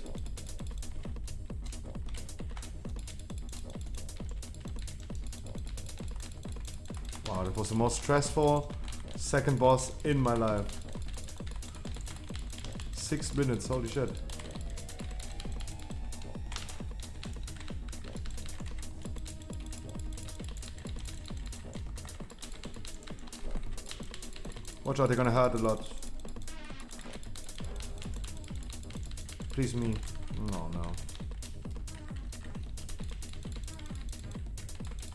Wow, that was the most stressful second boss in my life. 6 minutes, holy shit. Watch out, they're gonna hurt a lot. Please me. Oh no.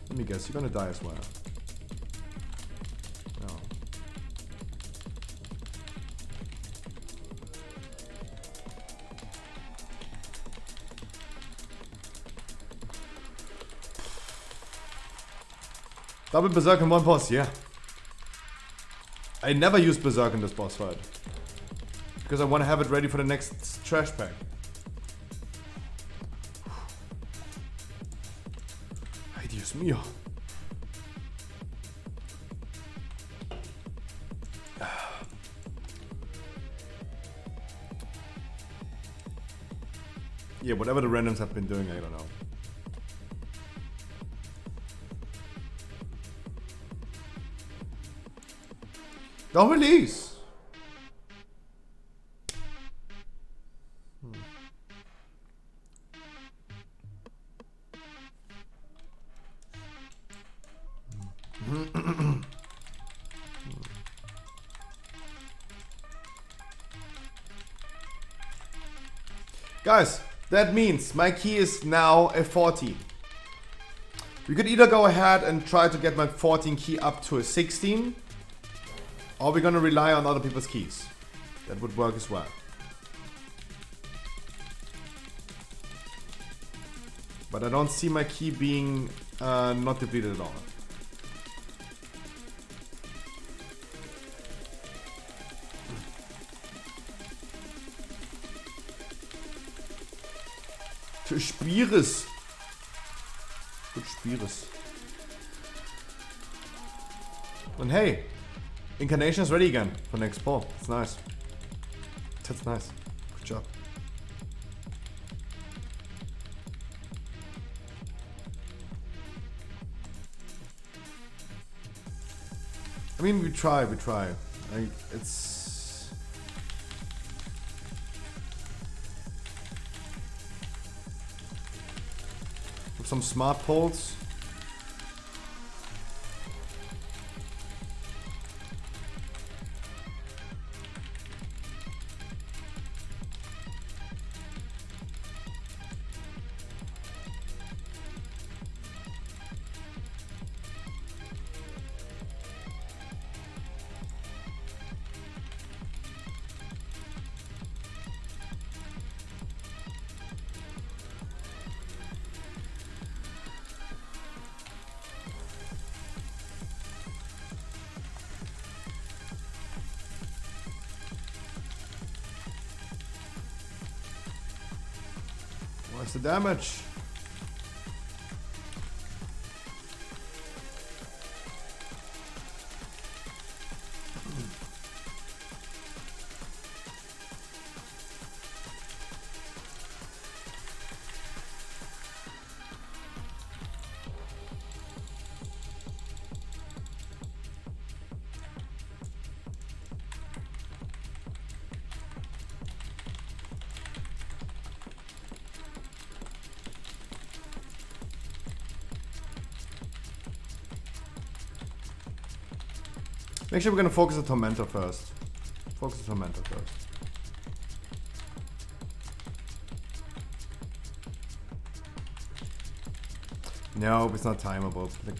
Let me guess, you're gonna die as well. No. Double Berserk in one boss, yeah. I never use Berserk in this boss fight. Because I want to have it ready for the next trash pack. Ay, Dios mío. Yeah, whatever the randoms have been doing, I don't know. Don't release! Guys, that means my key is now a 14. We could either go ahead and try to get my 14 key up to a 16, or we're gonna rely on other people's keys. That would work as well. But I don't see my key being not depleted at all. Du Spieres. Du Spieres. And hey, Incarnation is ready again for next pull. That's nice. That's nice. Good job. I mean, we try. It's... With some smart pulls. What's the damage? Make sure we're gonna focus on Tormentor first. Focus on Tormentor first. No, it's not timeable. Like,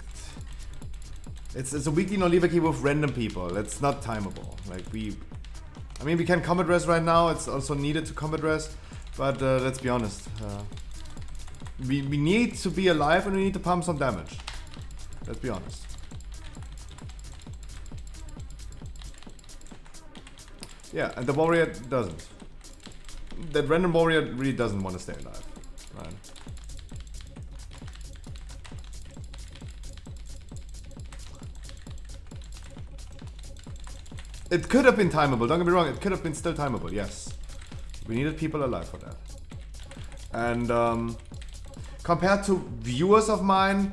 it's a weekly no-lever key with random people. It's not timeable. Like we can combat res right now. It's also needed to combat res, but let's be honest. We need to be alive and we need to pump some damage. Let's be honest. Yeah, and the warrior doesn't. That random warrior really doesn't want to stay alive, right? It could have been timeable, don't get me wrong, it could have been still timeable, yes. We needed people alive for that. And compared to viewers of mine,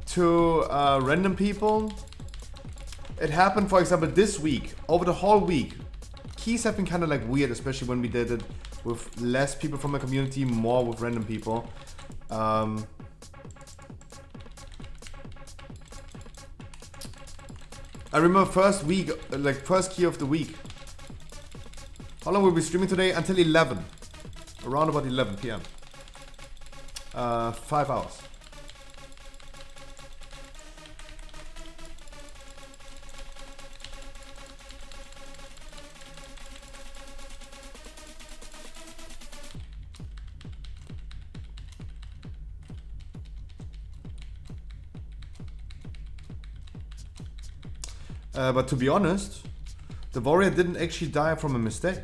to random people, it happened, for example, this week, over the whole week. Keys have been kind of like weird, especially when we did it with less people from the community, more with random people. I remember first week, like first key of the week. How long will we be streaming today? Until 11. Around about 11 PM. 5 hours. But to be honest, the warrior didn't actually die from a mistake.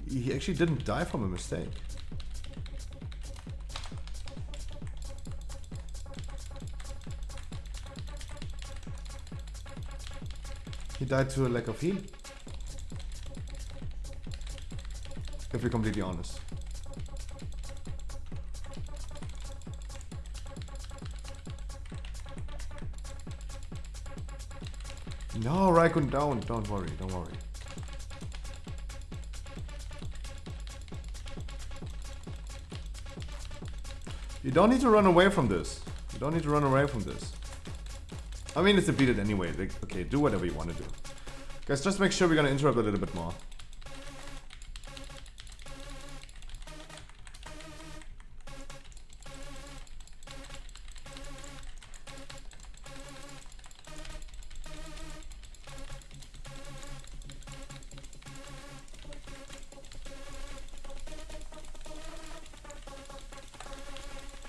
He actually didn't die from a mistake. He died to a lack of heal. If we're completely honest. No, Raikun, don't worry, don't worry. You don't need to run away from this. You don't need to run away from this. I mean, it's defeated anyway. Like, okay, do whatever you want to do. Guys, just make sure we're gonna interrupt a little bit more.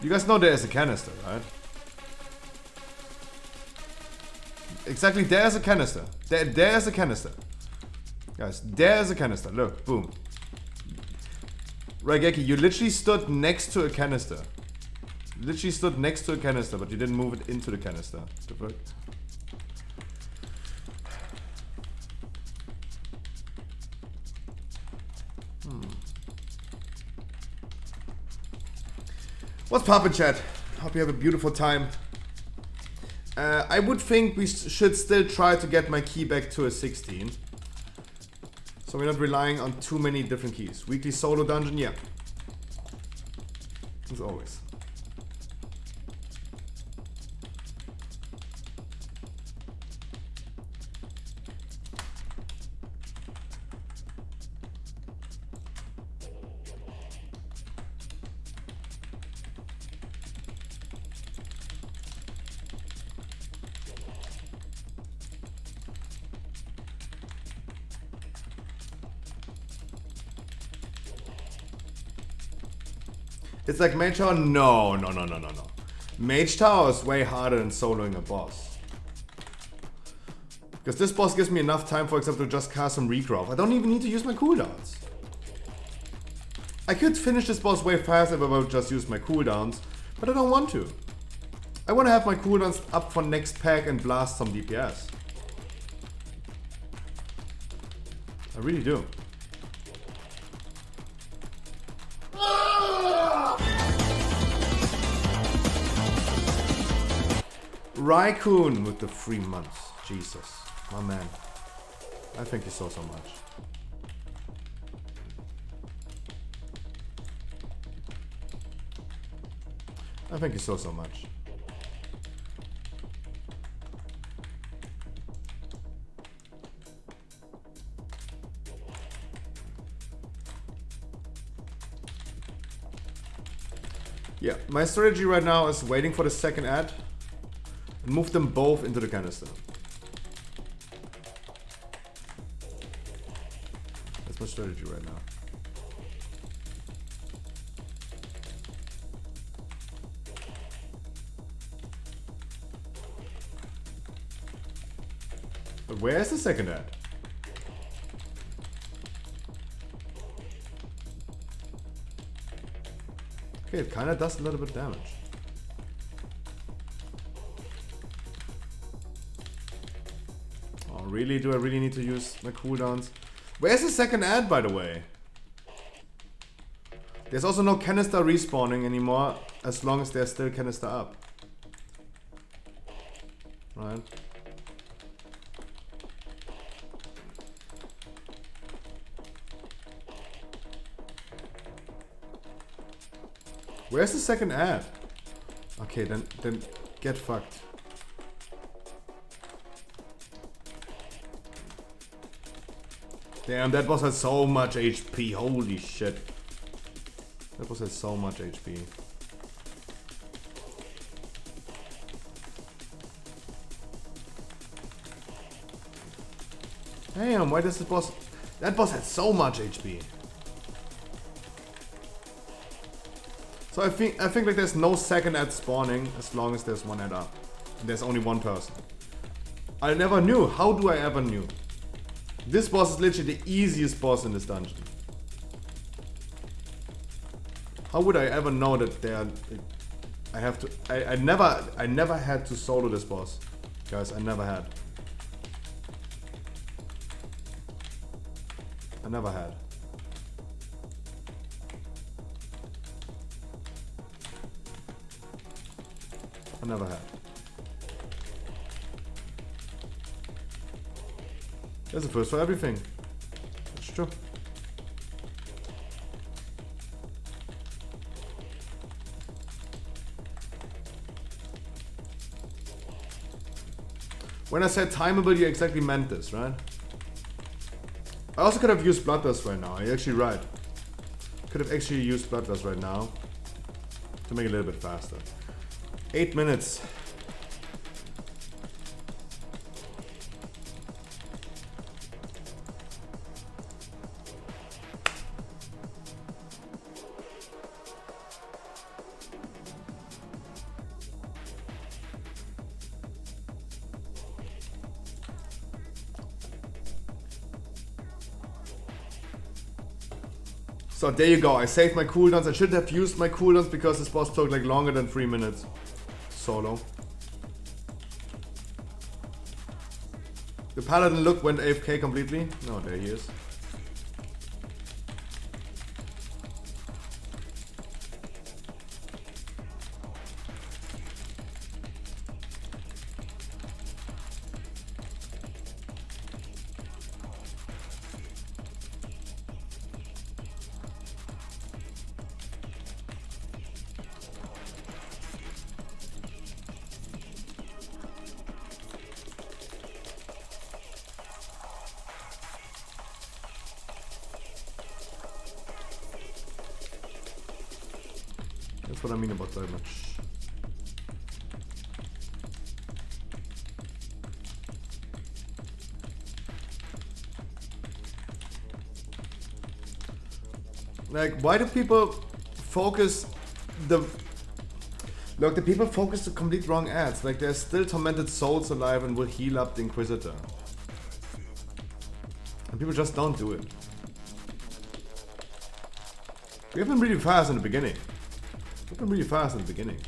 You guys know there is a canister, right? Exactly, there is a canister. There is a canister. Guys, there is a canister. Look, boom. Raigeki, you literally stood next to a canister. Literally stood next to a canister, but you didn't move it into the canister. The fuck? What's poppin', chat? Hope you have a beautiful time. I would think we should still try to get my key back to a 16. So we're not relying on too many different keys. Weekly solo dungeon, yeah. As always. It's like Mage Tower? No. Mage Tower is way harder than soloing a boss. Because this boss gives me enough time, for example, to just cast some regrowth. I don't even need to use my cooldowns. I could finish this boss way faster if I would just use my cooldowns, but I don't want to. I want to have my cooldowns up for next pack and blast some DPS. I really do. Raikun with the 3 months. Jesus. My man. I thank you so much. I thank you so much. Yeah, my strategy right now is waiting for the second ad and move them both into the canister. That's my strategy right now. But where's the second ad? Okay, it kinda does a little bit of damage. Oh, really? Do I really need to use my cooldowns? Where's the second ad, by the way? There's also no canister respawning anymore, as long as there's still canister up. Right? Where's the second ad? Okay, then get fucked. Damn, that boss had so much HP. Holy shit. That boss had so much HP. Damn, why does the boss... That boss had so much HP. So I think like there's no second ad spawning as long as there's one ad up. And there's only one person. I never knew. How do I ever knew? This boss is literally the easiest boss in this dungeon. How would I ever know that there? I have to. I never had to solo this boss, guys. I never had. I never had. I never had. That's the first for everything. That's true. When I said timeable, you exactly meant this, right? I also could have used Bloodlust right now. You're actually right. Could have actually used Bloodlust right now to make it a little bit faster. 8 minutes. So there you go, I saved my cooldowns. I should have used my cooldowns because this boss took like longer than 3 minutes. Solo. The paladin look went AFK completely. No, there he is. That's what I mean about that much. Like, why do people focus the... Look, the people focus the complete wrong ads. Like, there's still tormented souls alive and will heal up the Inquisitor. And people just don't do it. We have been really fast in the beginning. We've been really fast in the beginning.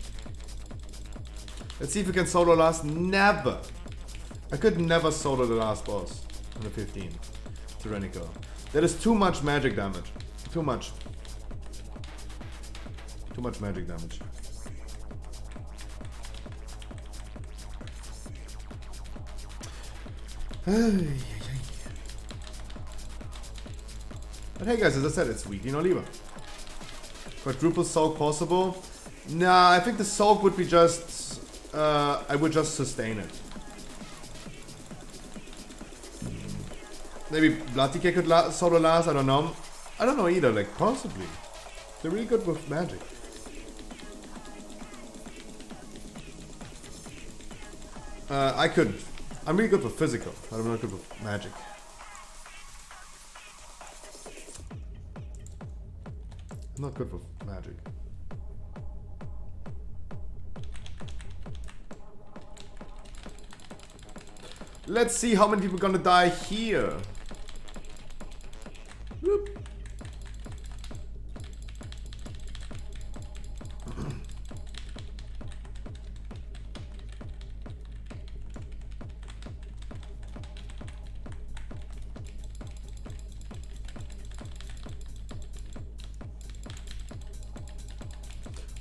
Let's see if we can solo last. Never! I could never solo the last boss on the 15. Tyrannical. That is too much magic damage. Too much. Too much magic damage. But hey guys, as I said, it's weekly no lever. Quadruple soak possible? Nah, I think the soak would be just... I would just sustain it. Maybe Blood Decay could solo last, I don't know. I don't know either, like possibly. They're really good with magic. I could. I'm really good with physical, but I'm not good with magic. I'm not good with magic. Let's see how many people are gonna die here. Whoop.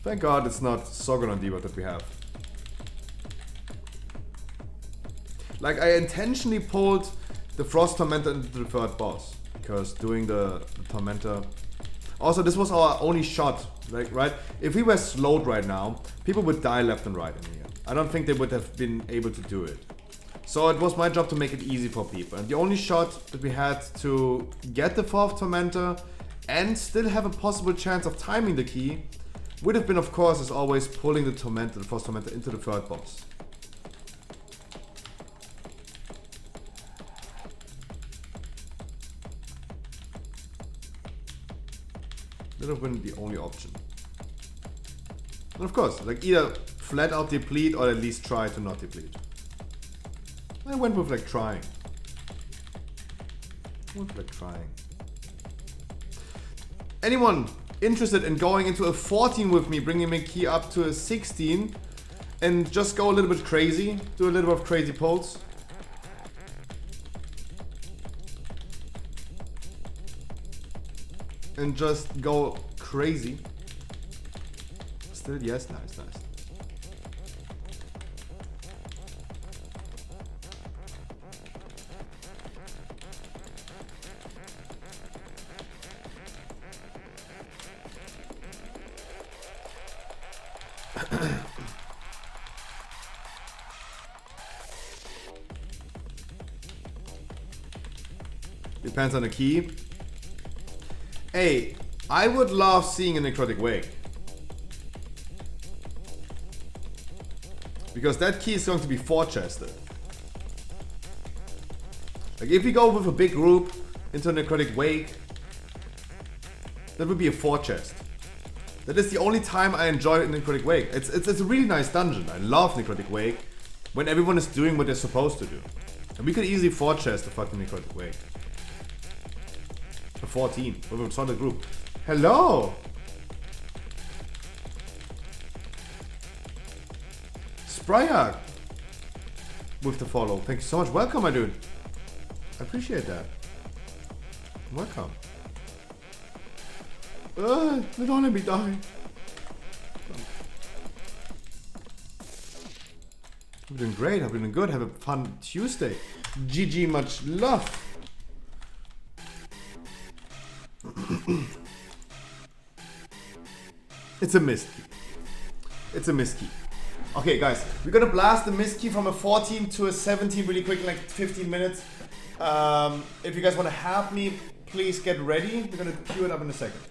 Thank God it's not Sogon on Diva that we have. Like, I intentionally pulled the Frost Tormentor into the third boss. Because doing the Tormentor... Also, this was our only shot, like, right? If we were slowed right now, people would die left and right in here. I don't think they would have been able to do it. So it was my job to make it easy for people. And the only shot that we had to get the fourth Tormentor and still have a possible chance of timing the key would have been, of course, as always, pulling the Tormentor, the Frost Tormentor, into the third boss. That would have been the only option. And of course, like, either flat out deplete or at least try to not deplete. I went with like trying. Anyone interested in going into a 14 with me, bringing my key up to a 16 and just go a little bit crazy, do a little bit of crazy pulls? And just go crazy. Still, yes, nice. Depends on the key. Hey, I would love seeing a Necrotic Wake. Because that key is going to be 4-chested. Like, if we go with a big group into a Necrotic Wake, that would be a 4-chest. That is the only time I enjoy Necrotic Wake. It's a really nice dungeon. I love Necrotic Wake when everyone is doing what they're supposed to do. And we could easily 4-chest the fucking Necrotic Wake. A 14 with a solid group. Hello! Spryak with the follow. Thank you so much. Welcome, my dude. I appreciate that. Welcome. Don't let me die. I'm doing great. I'm doing good. Have a fun Tuesday. GG, much love. It's a mist key. It's a mist key. Okay, guys, we're gonna blast the mist key from a 14 to a 17 really quick, in like 15 minutes. If you guys want to help me, please get ready. We're gonna queue it up in a second.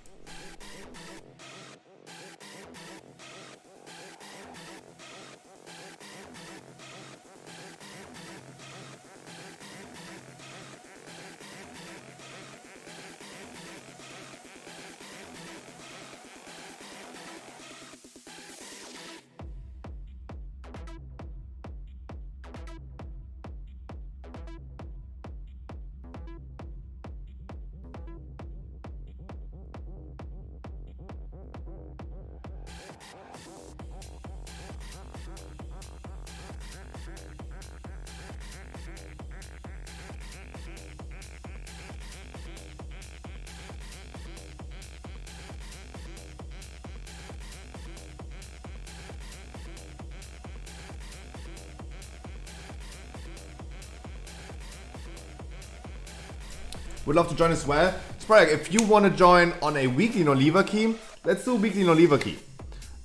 Would love to join as well. Spryak, if you want to join on a weekly no-lever key, let's do a weekly no-lever key.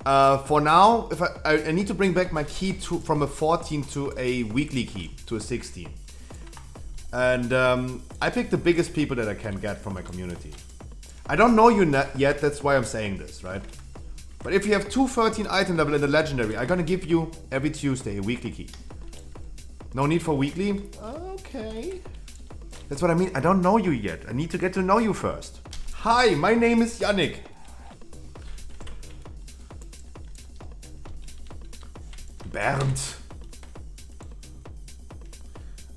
For now, if I need to bring back my key from a 14 to a weekly key, to a 16. And I pick the biggest people that I can get from my community. I don't know you yet, that's why I'm saying this, right? But if you have 213 item level in the legendary, I'm gonna give you every Tuesday a weekly key. No need for weekly? Okay. That's what I mean. I don't know you yet. I need to get to know you first. Hi, my name is Yannick. Bernd.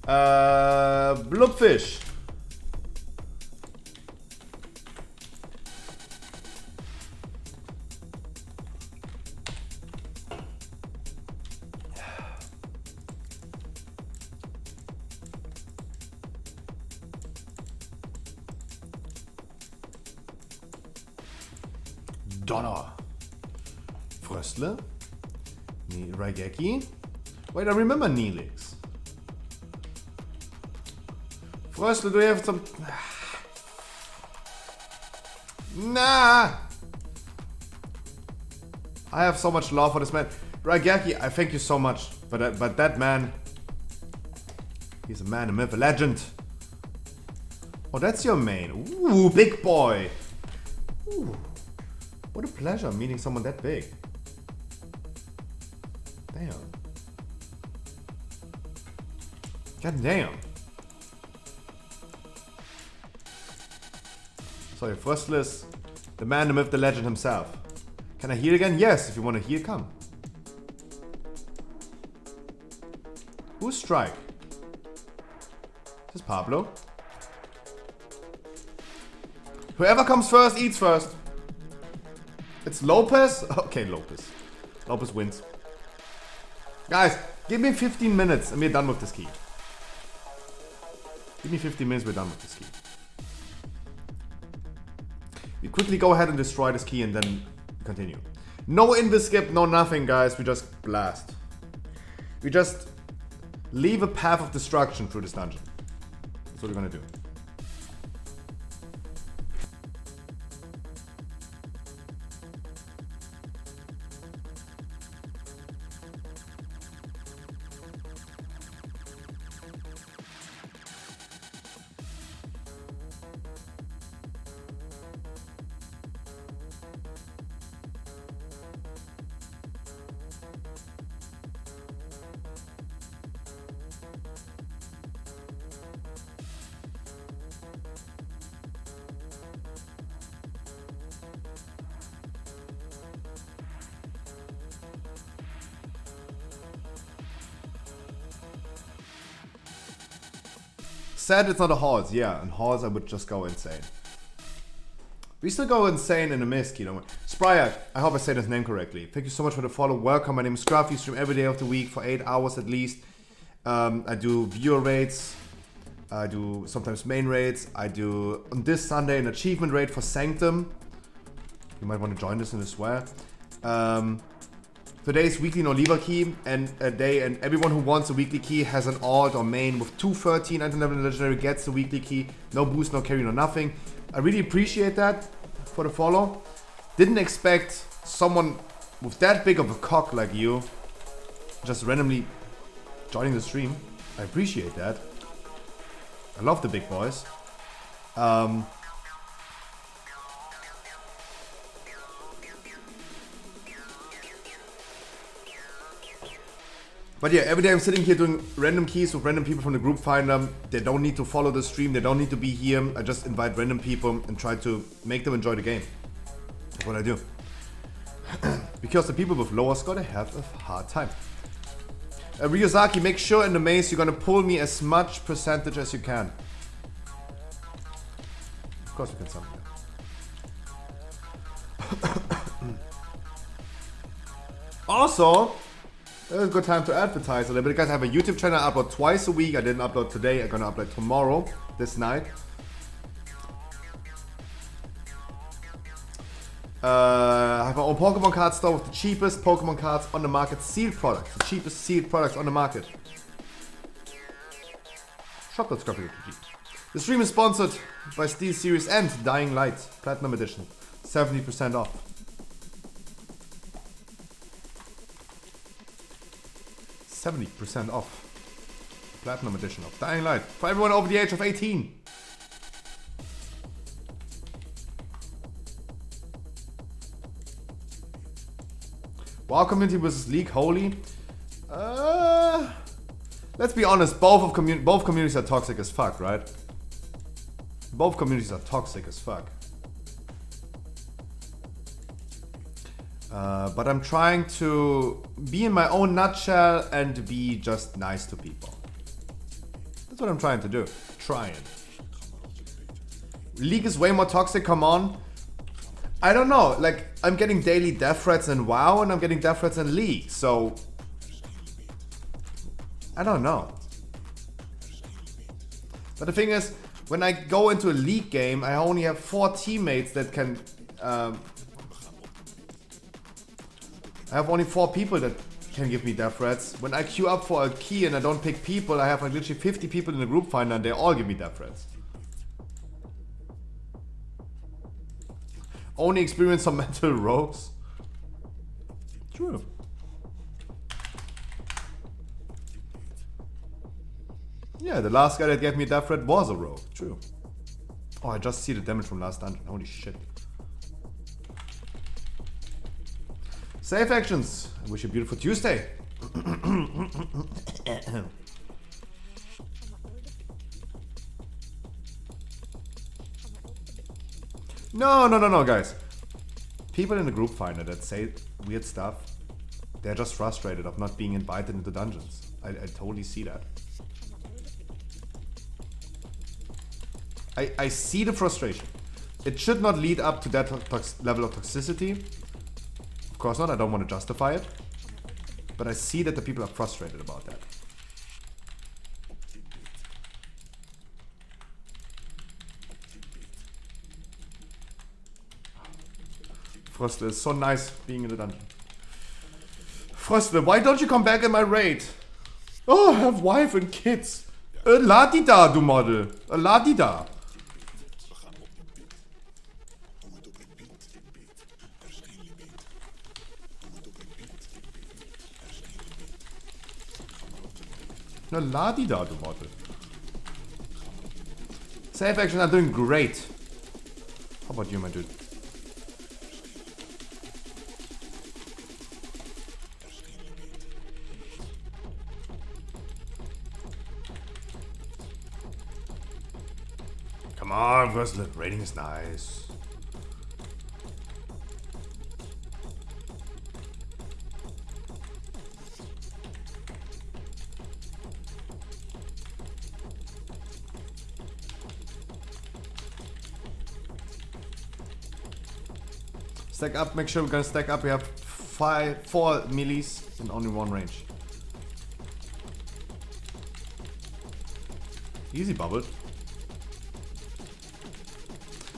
Blubfish. Donner. Fröstle. Raigeki. Wait, I remember Neelix. Fröstle, do you have some... Nah! I have so much love for this man. Raigeki, I thank you so much. But that man... He's a man, a myth, a legend. Oh, that's your main. Ooh, big boy. Ooh. What a pleasure meeting someone that big. Damn. God damn. So your first list, the man, the myth, the legend himself. Can I heal again? Yes, if you want to heal, come. Who's strike? Is this Pablo? Whoever comes first eats first. It's Lopez? Okay, Lopez. Lopez wins. Guys, give me 15 minutes and we're done with this key. Give me 15 minutes, we're done with this key. We quickly go ahead and destroy this key and then continue. No invis skip, no nothing, guys. We just blast. We just leave a path of destruction through this dungeon. That's what we're gonna do. Sad it's not a horse, yeah, and horse I would just go insane. We still go insane in the mist, you know. Spryak, I hope I said his name correctly. Thank you so much for the follow. Welcome, my name is Scruff. You stream every day of the week for 8 hours at least. I do viewer rates. I do sometimes main raids. I do on this Sunday an achievement raid for Sanctum. You might want to join this in as well. Today's weekly no lever key and everyone who wants a weekly key has an alt or main with 213 1911 legendary gets the weekly key. No boost, no carry, no nothing. I really appreciate that for the follow. Didn't expect someone with that big of a cock like you just randomly joining the stream. I appreciate that. I love the big boys. But yeah, every day I'm sitting here doing random keys with random people from the group finder. They don't need to follow the stream. They don't need to be here. I just invite random people and try to make them enjoy the game. That's what I do. Because the people with lower score, they have a hard time. Ryuzaki, make sure in the maze you're gonna pull me as much percentage as you can. Of course you can summon that. Also, it's a good time to advertise a little bit. Guys, I have a YouTube channel. I upload twice a week. I didn't upload today. I'm gonna upload tomorrow, this night. I have my own Pokemon card store with the cheapest Pokemon cards on the market. Sealed products. The cheapest sealed products on the market. Shop.scruffy.gg. The stream is sponsored by Steel Series and Dying Light Platinum Edition. 70% off. 70% off. Platinum edition of Dying Light. For everyone over the age of 18. WoW Community vs League, holy. Let's be honest, both communities are toxic as fuck, right? Both communities are toxic as fuck. But I'm trying to be in my own nutshell and be just nice to people. That's what I'm trying to do. Trying. League is way more toxic, come on. I don't know, like, I'm getting daily death threats in WoW and I'm getting death threats in League, so... I don't know. But the thing is, when I go into a League game, I only have 4 teammates that can... I have only 4 people that can give me death threats. When I queue up for a key and I don't pick people, I have like literally 50 people in the group finder and they all give me death threats. Only experience some mental rogues. True. Yeah, the last guy that gave me a death threat was a rogue. True. Oh, I just see the damage from last dungeon. Holy shit. Safe actions. I wish you a beautiful Tuesday. No, guys. People in the group finder that say weird stuff, they're just frustrated of not being invited into dungeons. I totally see that. I see the frustration. It should not lead up to that level of toxicity. Of course not, I don't want to justify it. But I see that the people are frustrated about that. Frostle is so nice being in the dungeon. Frostle, why don't you come back in my raid? Oh, I have wife and kids. La-di-da, du Model. La-di-da. La-di-da, du Model. Safe action are doing great. How about you, my dude? Come on, Frostle. Rating is nice. Stack up, make sure we're gonna stack up. We have 4 melees and only 1 range. Easy bubbled.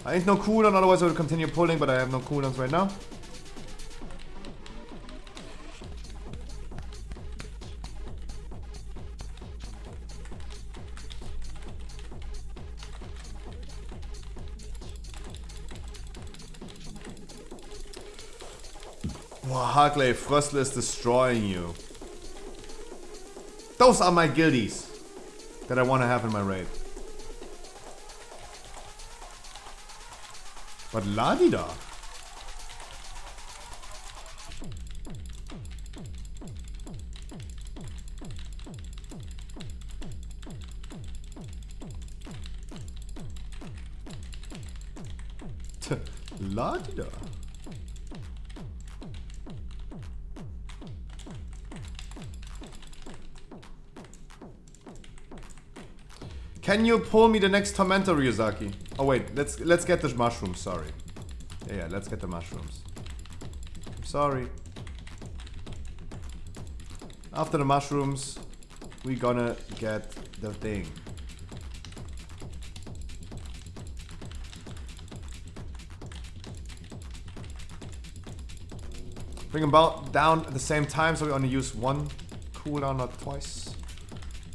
I ain't no cooldown, otherwise I would continue pulling, but I have no cooldowns right now. Wow, Harkley, Frostle is destroying you. Those are my guildies that I want to have in my raid. But la-di-da. La-di-da. Can you pull me the next Tormentor, Ryuzaki? Oh wait, let's get the mushrooms, sorry. Yeah, let's get the mushrooms. I'm sorry. After the mushrooms, we gonna get the thing. Bring them down at the same time so we only use 1 cooldown, not twice.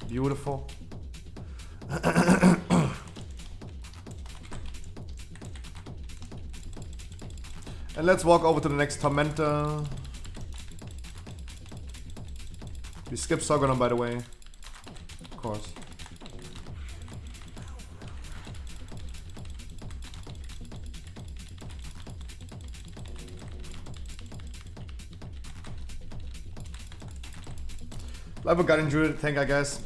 Beautiful. And let's walk over to the next Tormentor. We skip Sogonon, by the way. Of course. Level Guardian Druid tank, I guess.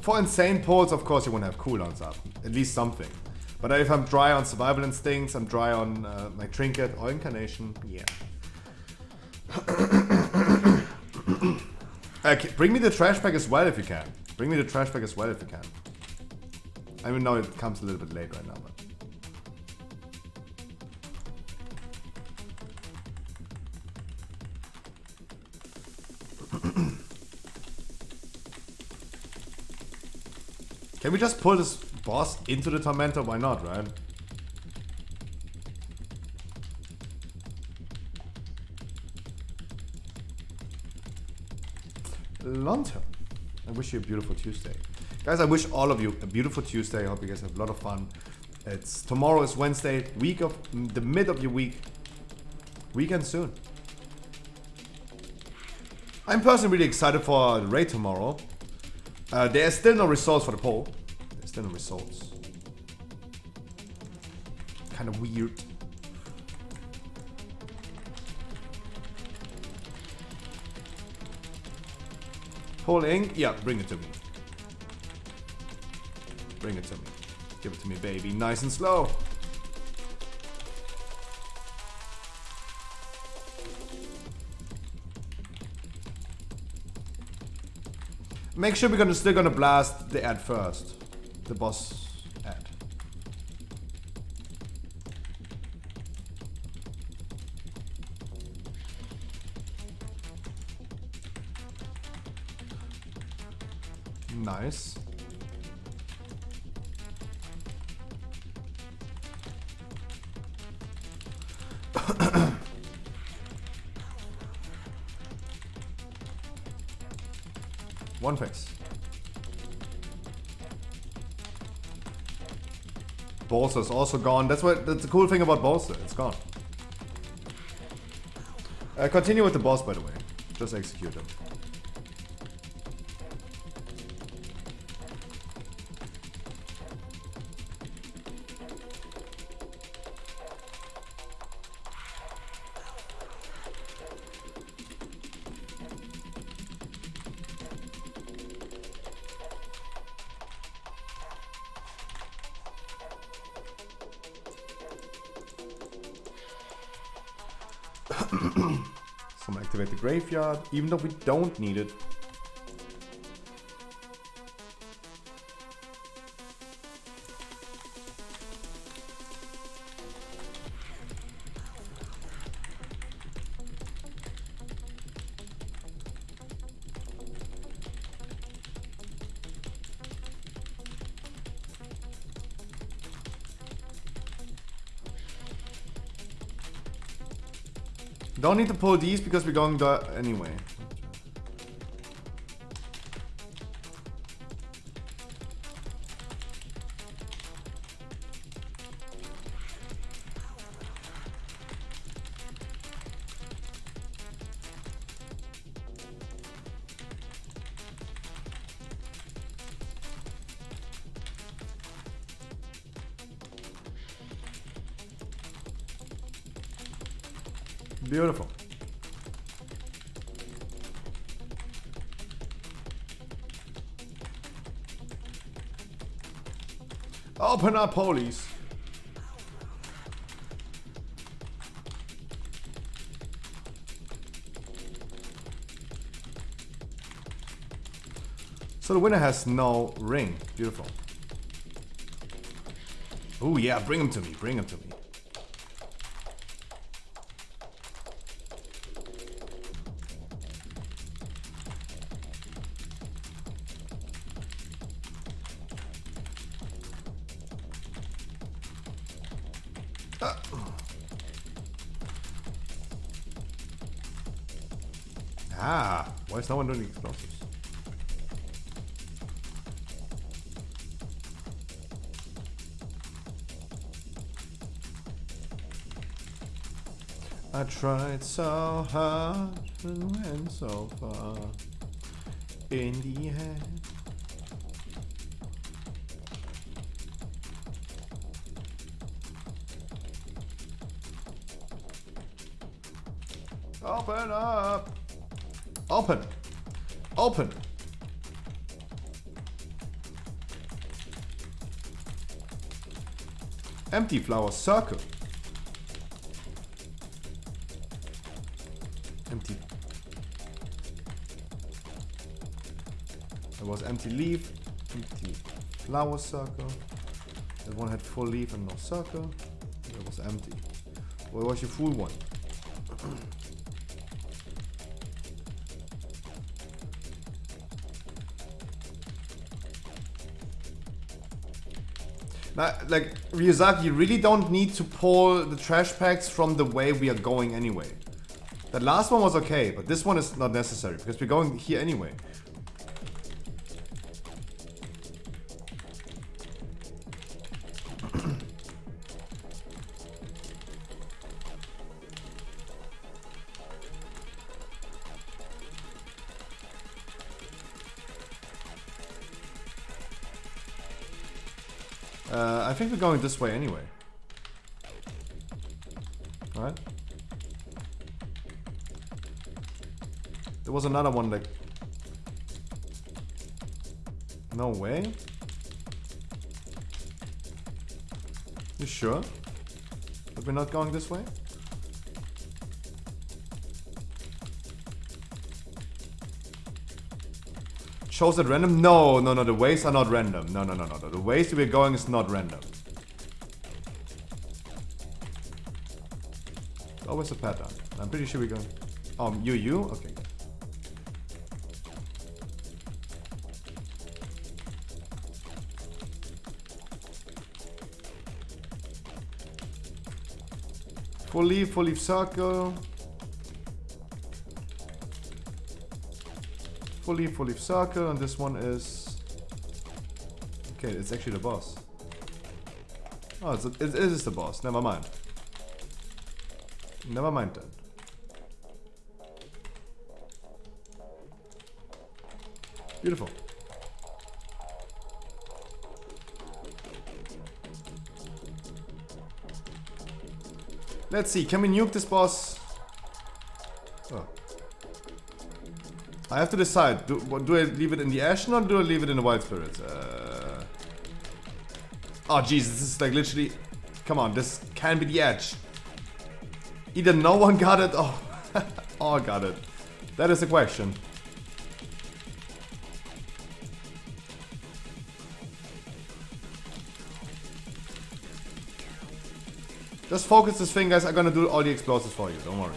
For insane polls, of course, you want to have cooldowns up. At least something. But if I'm dry on Survival Instincts, I'm dry on my Trinket or Incarnation, yeah. Okay, bring me the trash bag as well if you can. Bring me the trash bag as well if you can. I mean, no, it comes a little bit late right now, but... Can we just pull this boss into the Tormentor? Why not, right? Lonto, I wish you a beautiful Tuesday. Guys, I wish all of you a beautiful Tuesday. I hope you guys have a lot of fun. Tomorrow is Wednesday, the mid of your week. Weekend soon. I'm personally really excited for the raid tomorrow. There's still no results for the poll. There's still no results. Kind of weird. Poll ink? Yeah, bring it to me. Bring it to me. Give it to me, baby. Nice and slow. Make sure we're still gonna blast the ad first. The boss ad. Nice. One face. Bolster's also gone. That's the cool thing about Bolster. It's gone. Continue with the boss, by the way. Just execute him. Someone activate the graveyard, even though we don't need it. Don't need to pull these because we're going there anyway. Beautiful. Open up, police. So the winner has no ring. Beautiful. Oh yeah, bring him to me. Bring him to me. Ah, why is no one doing the explosives? I tried so hard and went so far in the end. Open up! Open! Open! Empty flower circle. Empty. There was empty leaf, empty flower circle. That one had full leaf and no circle. That was empty. Where was your full one? Now, like, Ryuzaki, you really don't need to pull the trash packs from the way we are going anyway. That last one was okay, but this one is not necessary because we're going here anyway. I think we're going this way anyway. Alright. There was another one like... No way? You sure? That we're not going this way? Shows at random? No, the ways are not random. No. The ways we're going is not random. It's always a pattern. I'm pretty sure we're going... you? Okay. Full leaf circle. Full leaf circle, and this one is... Okay, it's actually the boss. Oh, it is the boss. Never mind. Never mind then. Beautiful. Let's see, can we nuke this boss? Oh. I have to decide, do I leave it in the Ashen or do I leave it in the Wild Spirits? Oh jeez, this is like literally... Come on, this can be the edge. Either no one got it or all got it. That is the question. Just focus this thing, guys. I'm gonna do all the explosives for you, don't worry.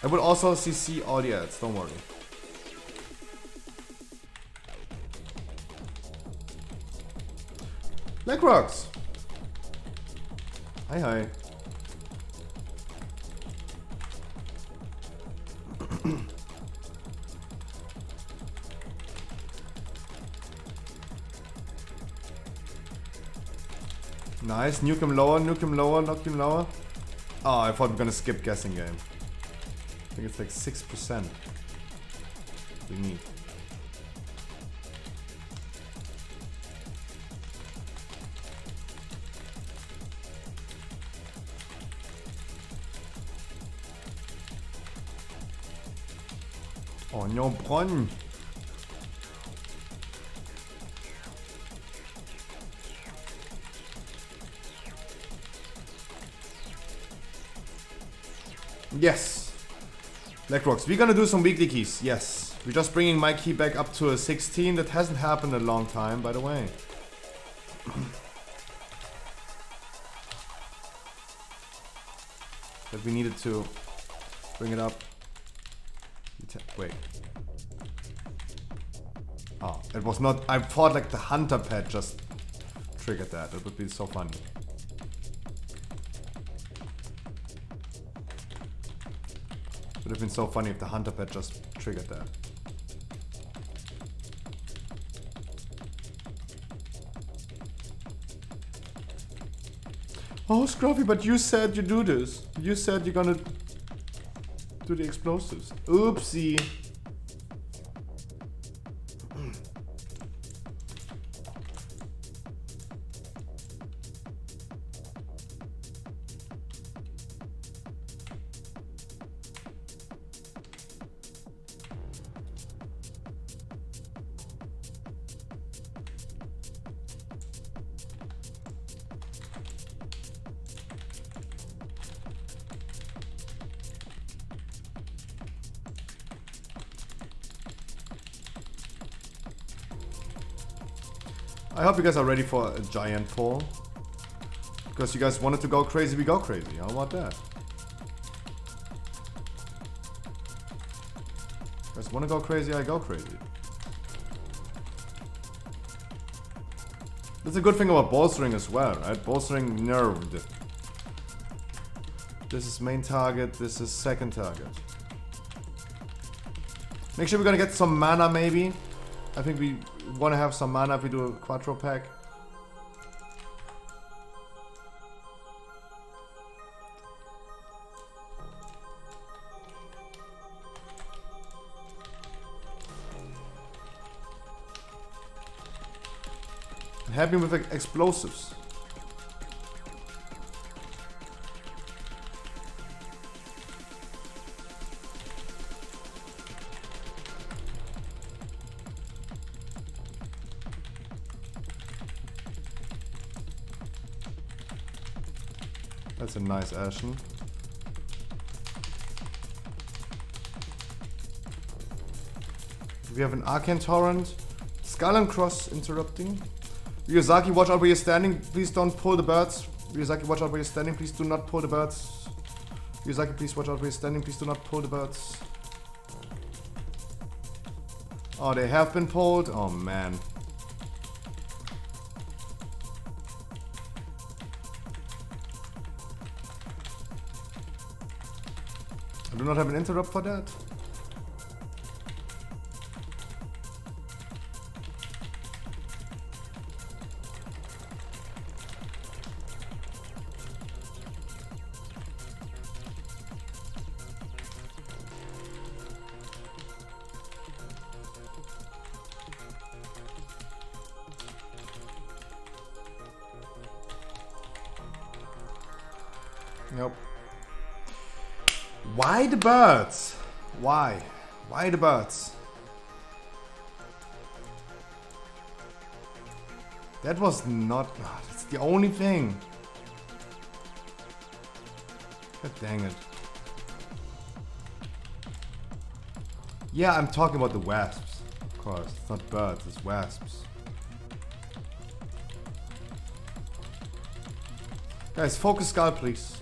I will also CC all the ads, don't worry. Black Rocks! Hi. Nice, nuke him lower, knock him lower. Oh, I thought we were gonna skip guessing game. I think it's like 6% we need. Oh no, Bronn! Yes! Black Rocks, we're gonna do some weekly keys, yes. We're just bringing my key back up to a 16. That hasn't happened in a long time, by the way. But we needed to bring it up. Wait. Oh, it was not... I thought like the hunter pet just triggered that. That would be so funny. Would have been so funny if the hunter pet just triggered that. Oh, Scruffy, but you said you do this. You said you're gonna do the explosives. Oopsie. I hope you guys are ready for a giant poll. Because you guys wanted to go crazy, we go crazy. How about that? You guys wanna go crazy, I go crazy. That's a good thing about bolstering as well, right? Bolstering nerved. This is main target, this is second target. Make sure we're gonna get some mana maybe. I think we wanna have some mana if we do a Quattro pack. Happy with explosives. That's a nice Ashen. We have an Arcane Torrent. Skull and Cross interrupting. Ryuzaki, watch out where you're standing. Please don't pull the birds. Ryuzaki, watch out where you're standing. Please do not pull the birds. Ryuzaki, please watch out where you're standing. Please do not pull the birds. Oh, they have been pulled? Oh, man. I do not have an interrupt for that. Nope. Why the birds? Why? Why the birds? That was not... Oh, that's the only thing. God dang it. Yeah, I'm talking about the wasps. Of course, it's not birds, it's wasps. Guys, focus Skull, please.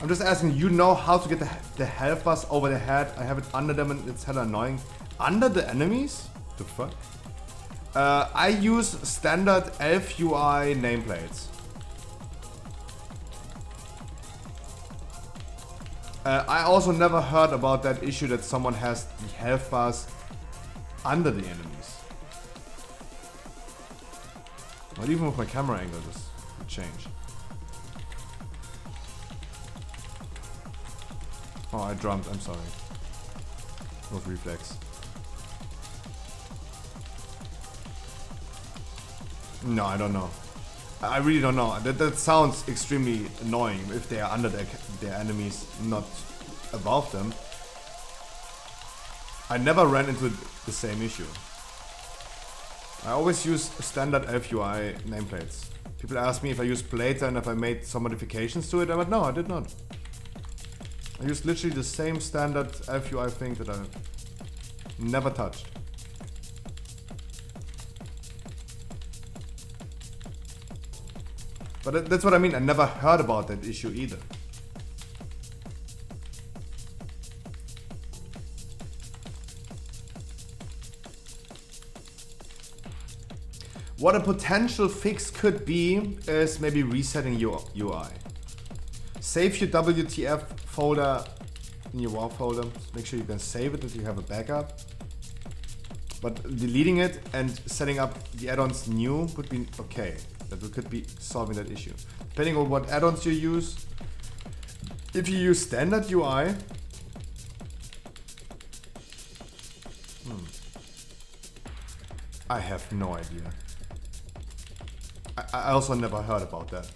I'm just asking, you know how to get the health bars over the head? I have it under them and it's hella annoying. Under the enemies? The fuck? I use standard elf UI nameplates. I also never heard about that issue that someone has the health bars under the enemies. Not even with my camera angle, this would change. Oh, I drummed, I'm sorry. Not reflex. No, I don't know. I really don't know. That sounds extremely annoying if they are under their enemies, not above them. I never ran into the same issue. I always use standard LFUI nameplates. People ask me if I use Blata and if I made some modifications to it. I'm like, no, I did not. I used literally the same standard LFUI thing that I never touched. But that's what I mean, I never heard about that issue either. What a potential fix could be is maybe resetting your UI. Save your WTF folder in your WoW folder. Make sure you can save it if you have a backup. But deleting it and setting up the add-ons new would be okay. That could be solving that issue. Depending on what add-ons you use. If you use standard UI, I have no idea. I also never heard about that.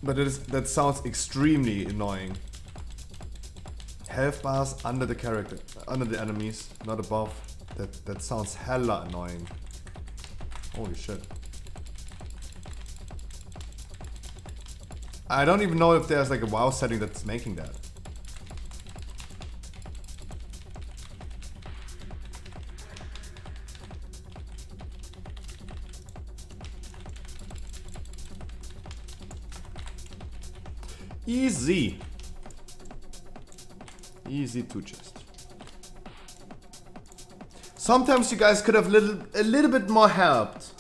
But that sounds extremely annoying. health bars under the character, under the enemies, not above. That sounds hella annoying. Holy shit. I don't even know if there's like a WoW setting that's making that. Easy. Easy to just. Sometimes you guys could have a little bit more helped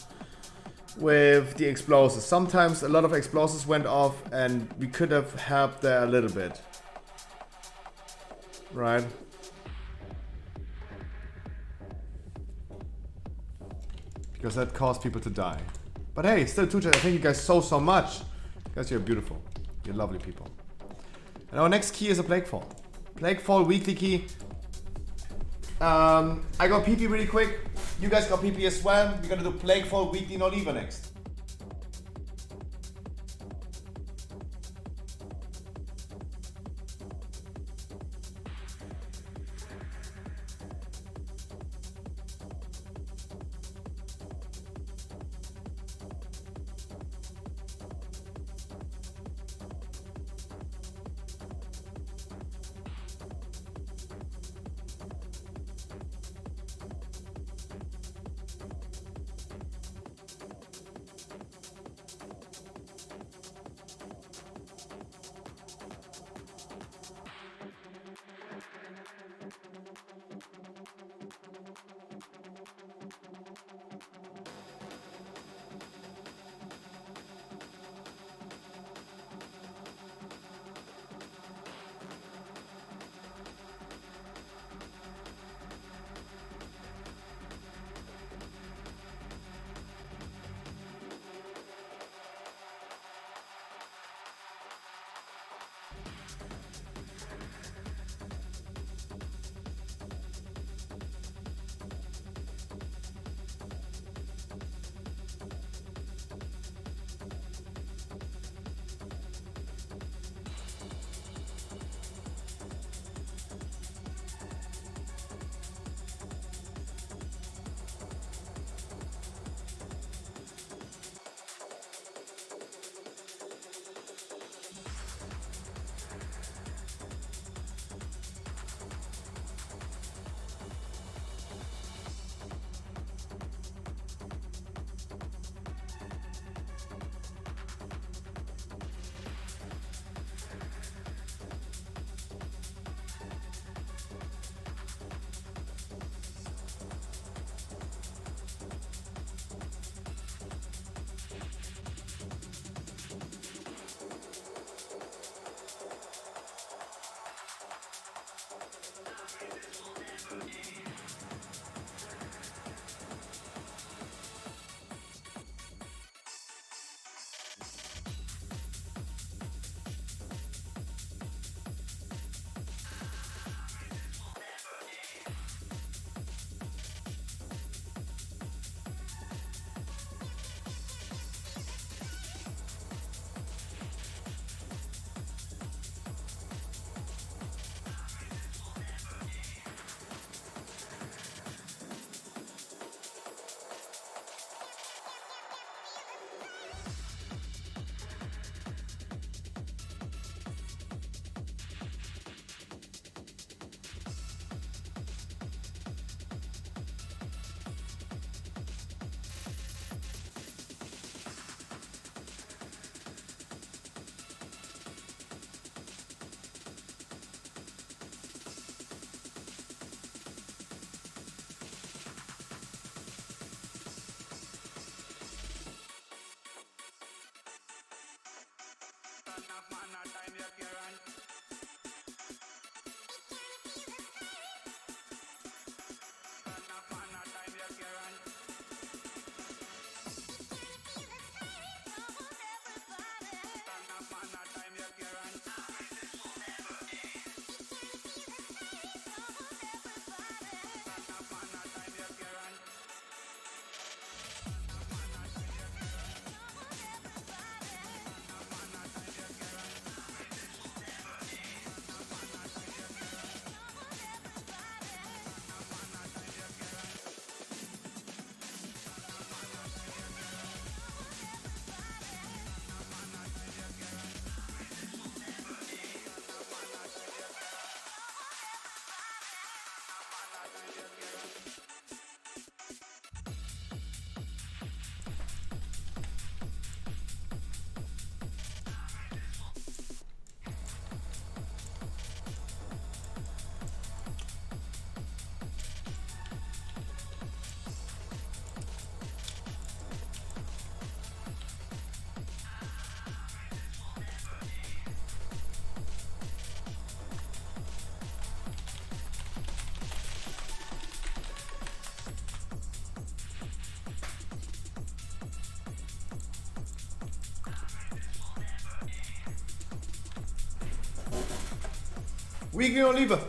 with the explosives. Sometimes a lot of explosives went off and we could have helped there a little bit. Right? Because that caused people to die. But hey, still Tucci, I thank you guys so much. Guys, you're beautiful. You're lovely people. And our next key is a Plaguefall. Plaguefall weekly key. I got PP really quick. You guys got PP as well. We're gonna do Plaguefall weekly not even next. Weekly or Lever.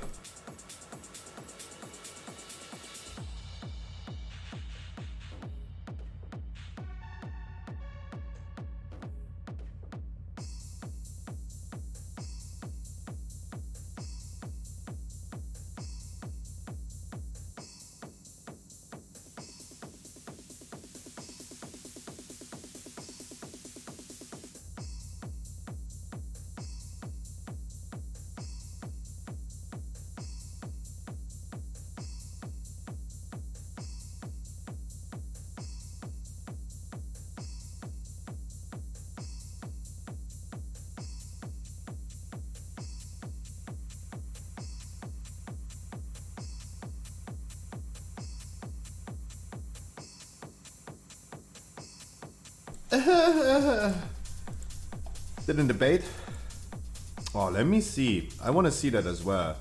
Didn't debate. Oh, let me see. I want to see that as well.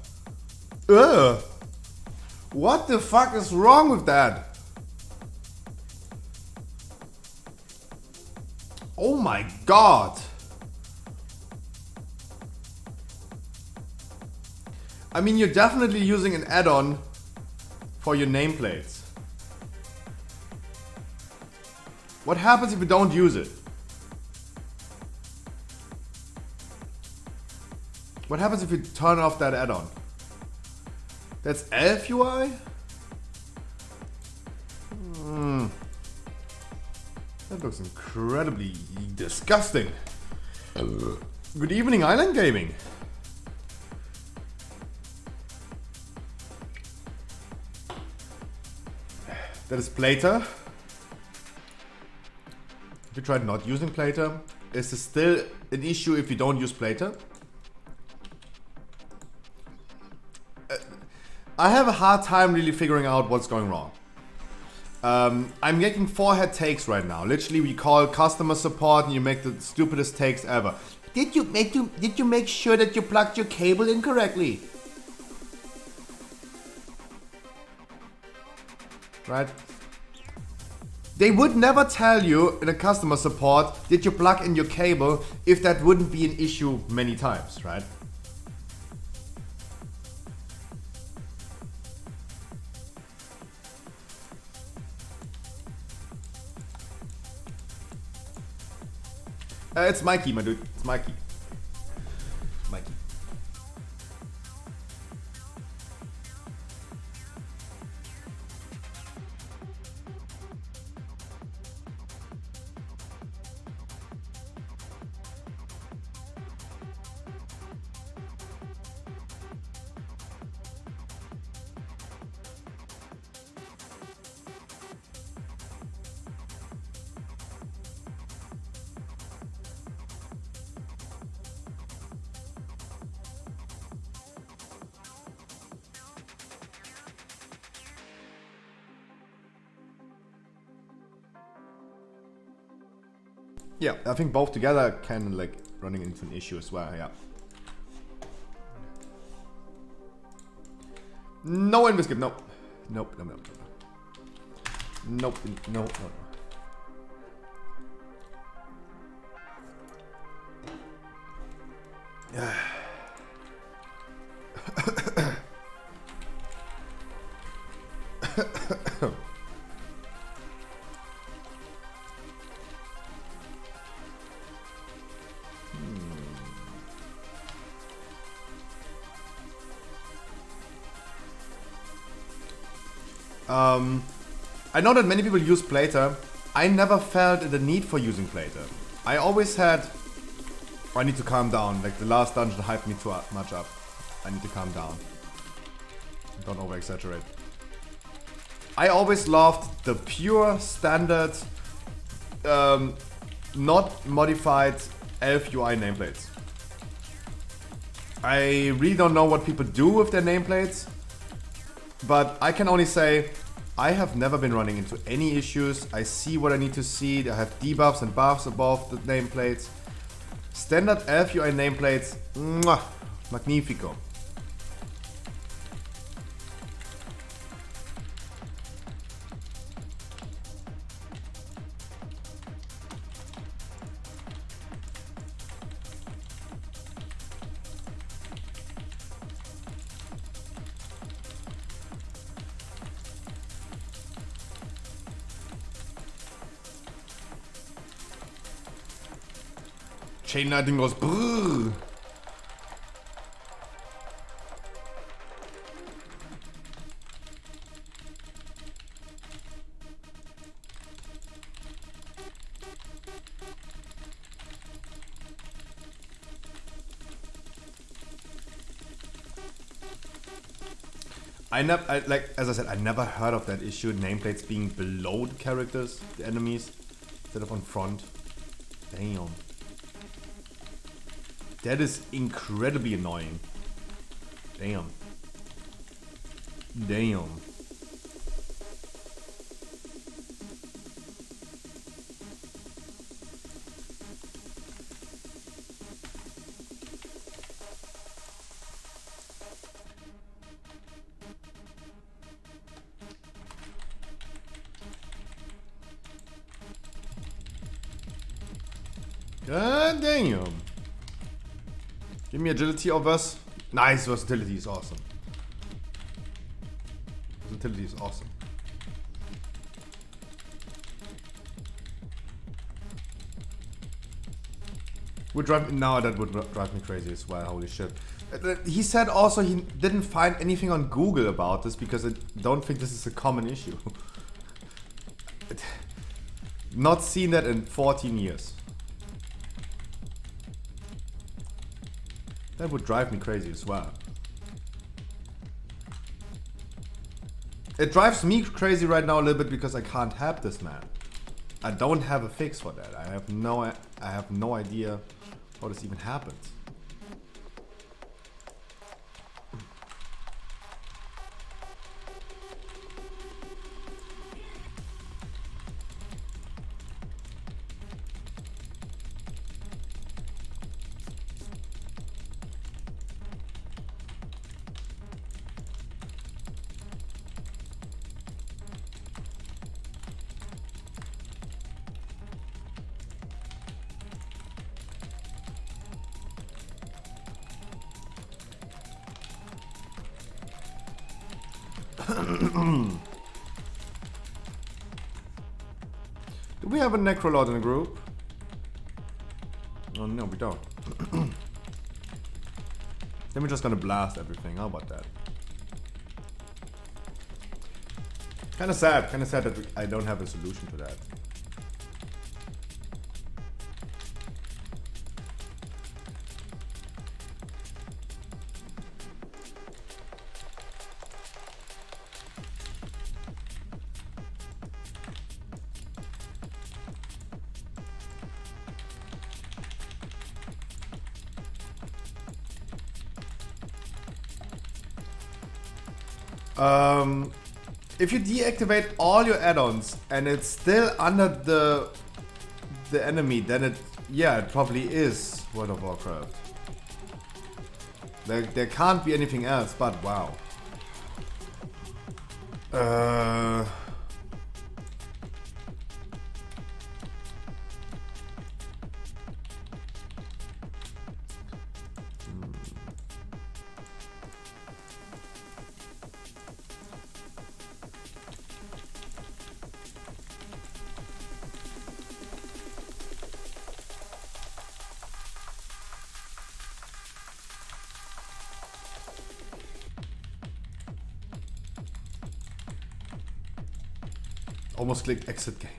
Ugh! What the fuck is wrong with that? Oh my god! I mean, you're definitely using an add-on for your nameplates. What happens if you don't use it? What happens if you turn off that add-on? That's Elf UI? That looks incredibly disgusting. Good evening, Island Gaming. That is Plater. Have you tried not using Plater? Is this still an issue if you don't use Plater? I have a hard time really figuring out what's going wrong. I'm making forehead takes right now. Literally, we call customer support and you make the stupidest takes ever. Did you make sure that you plugged your cable in correctly? Right? They would never tell you in a customer support, did you plug in your cable, if that wouldn't be an issue many times, right? It's Mikey, my dude. It's Mikey. Mikey. Yeah, I think both together can like running into an issue as well, yeah. No Inviskip, no. Nope, no, no, no. Nope, no, no, no. I know that many people use Plater. I never felt the need for using Plater. I always had... I need to calm down. Like the last dungeon hyped me too much up. I need to calm down. Don't over exaggerate. I always loved the pure standard, not modified Elf UI nameplates. I really don't know what people do with their nameplates, but I can only say I have never been running into any issues. I see what I need to see. I have debuffs and buffs above the nameplates. Standard Elf UI nameplates, mwah, magnifico. Chain Lightning goes brrr. Like as I said, I never heard of that issue. Nameplates being below the characters, the enemies, instead of on front. Damn. That is incredibly annoying. Damn. Damn. God damn. Give me agility of us. Nice, versatility is awesome. Versatility is awesome. Would drive me, now that would drive me crazy as well, holy shit. He said also he didn't find anything on Google about this because I don't think this is a common issue. Not seen that in 14 years. That would drive me crazy as well. It drives me crazy right now a little bit because I can't help this man. I don't have a fix for that. I have no idea how this even happens. Do we have a Necrolord in the group? Oh no, we don't. Then we're just gonna blast everything. How about that? Kinda sad that I don't have a solution to that. If you deactivate all your add-ons and it's still under the enemy, then it probably is World of Warcraft. There can't be anything else, but wow. Almost clicked exit game.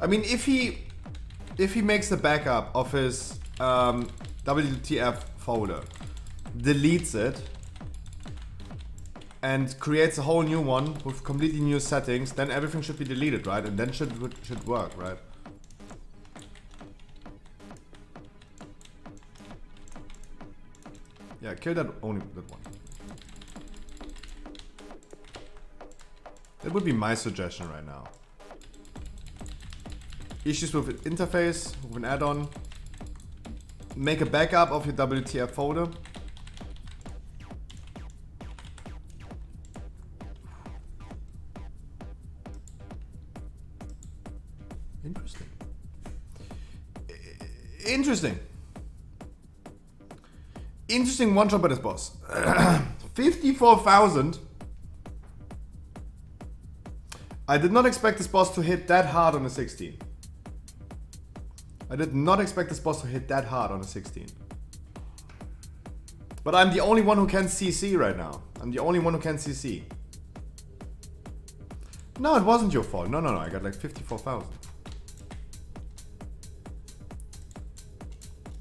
I mean, if he makes the backup of his WTF folder, deletes it, and creates a whole new one with completely new settings, then everything should be deleted, right? And then should work, right? Yeah, kill that only that one. That would be my suggestion right now. Issues with an interface, with an add-on. Make a backup of your WTF folder. Interesting. Interesting. Interesting one shot by this boss. 54,000. I did not expect this boss to hit that hard on a 16. I did not expect this boss to hit that hard on a 16. But I'm the only one who can CC right now. I'm the only one who can CC. No, it wasn't your fault. No, I got like 54,000.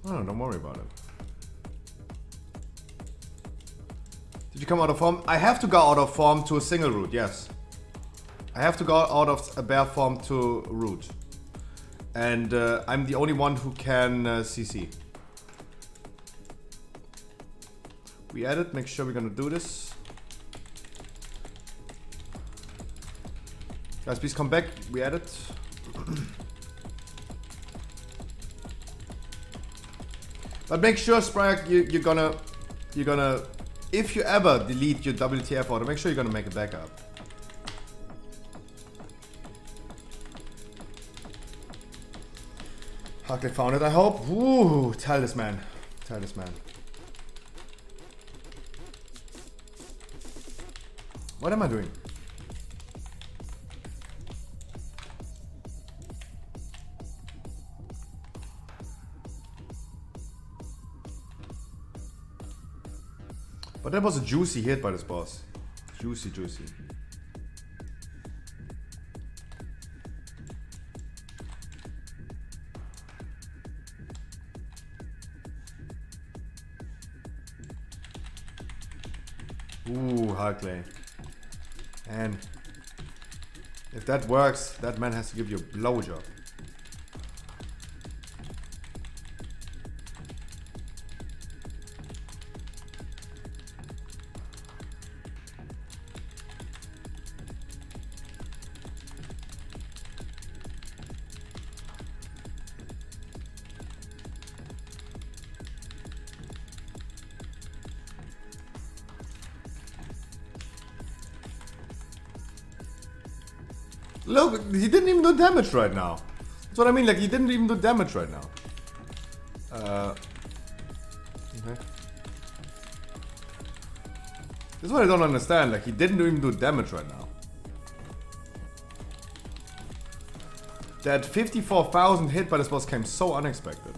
Oh, don't worry about it. Did you come out of form? I have to go out of form to a single route, yes. I have to go out of a bear form to route. And I'm the only one who can CC. We added, make sure we're gonna do this. Guys, please come back. We added. But make sure, Sprag, you're gonna, if you ever delete your WTF order, make sure you're gonna make a backup. Huckley found it, I hope. Ooh, tell this man. Tell this man. What am I doing? But that was a juicy hit by this boss. Juicy. Ooh, Huckley. And if that works, that man has to give you a blowjob. Look, he didn't even do damage right now. That's what I mean, like he didn't even do damage right now. Okay. This is what I don't understand, like he didn't even do damage right now. That 54,000 hit by this boss came so unexpected.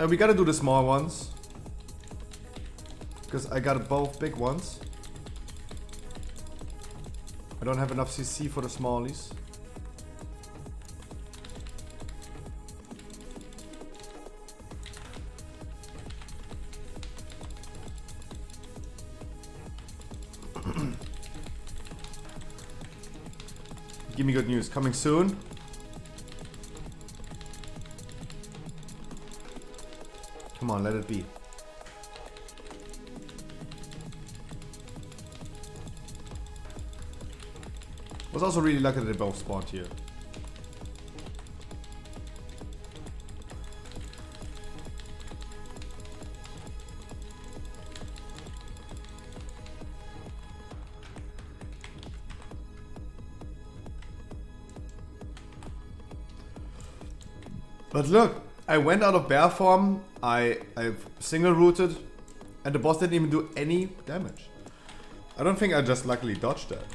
We gotta do the small ones. Because I got both big ones. I don't have enough CC for the smallies. Give me good news. Coming soon. Come on, let it be. Was also really lucky that they both spawned here. But look, I went out of bear form, I single rooted, and the boss didn't even do any damage. I don't think I just luckily dodged that.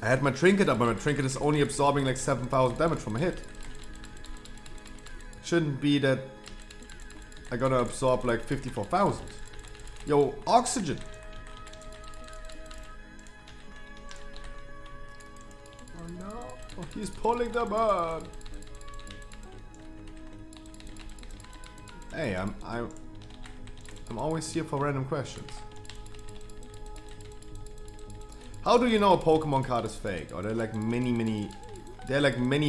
I had my trinket up, but my trinket is only absorbing like 7,000 damage from a hit. Shouldn't be that I gotta absorb like 54,000. Yo, oxygen! Oh no, he's pulling them on. Hey, I'm always here for random questions. How do you know a Pokemon card is fake? Or there are like many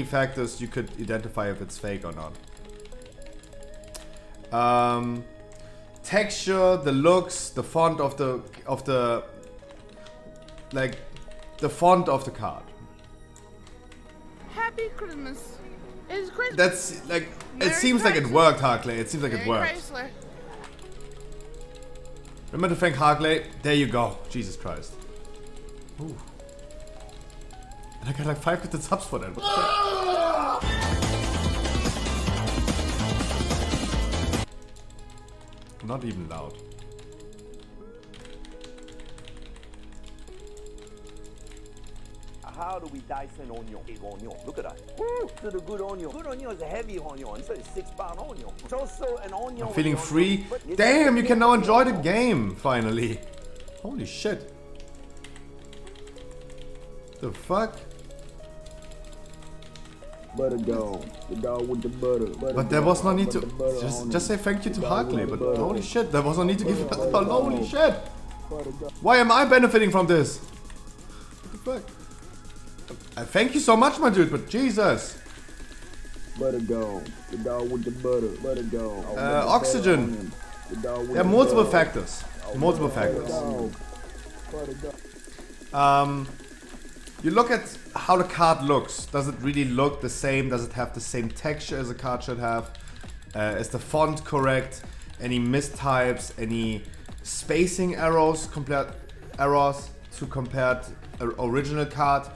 factors you could identify if it's fake or not. texture, the looks, the font of the like the font of the card. Happy Christmas. It's Christmas. That's like Merry it seems like it Chrysler. worked, Harkley. It seems like it Merry worked. Chrysler. Remember to thank Harkley. There you go. Jesus Christ. Ooh. And I got like 5 gifted subs for that. What the fuck? Not even loud. How do we dice an onion? Big onion. Look at that. Woo! To the good onion. Good onion is a heavy onion. So it's 6-pound onion. It's also an onion. I'm feeling with free. onion, but Damn, you can now enjoy the game, finally. Holy shit. The fuck? Butter gone. The dog with the butter. But there was no need to... Just say thank you to Harkley, but holy shit, there was no need to give... Holy shit! Why am I benefiting from this? What the fuck? Thank you so much, my dude, but Jesus. Butter gone. The dog with the butter. Butter gone. Oxygen. There are multiple factors. Multiple factors. You look at how the card looks. Does it really look the same? Does it have the same texture as a card should have? Is the font correct? Any mistypes? Any spacing errors to compared original card?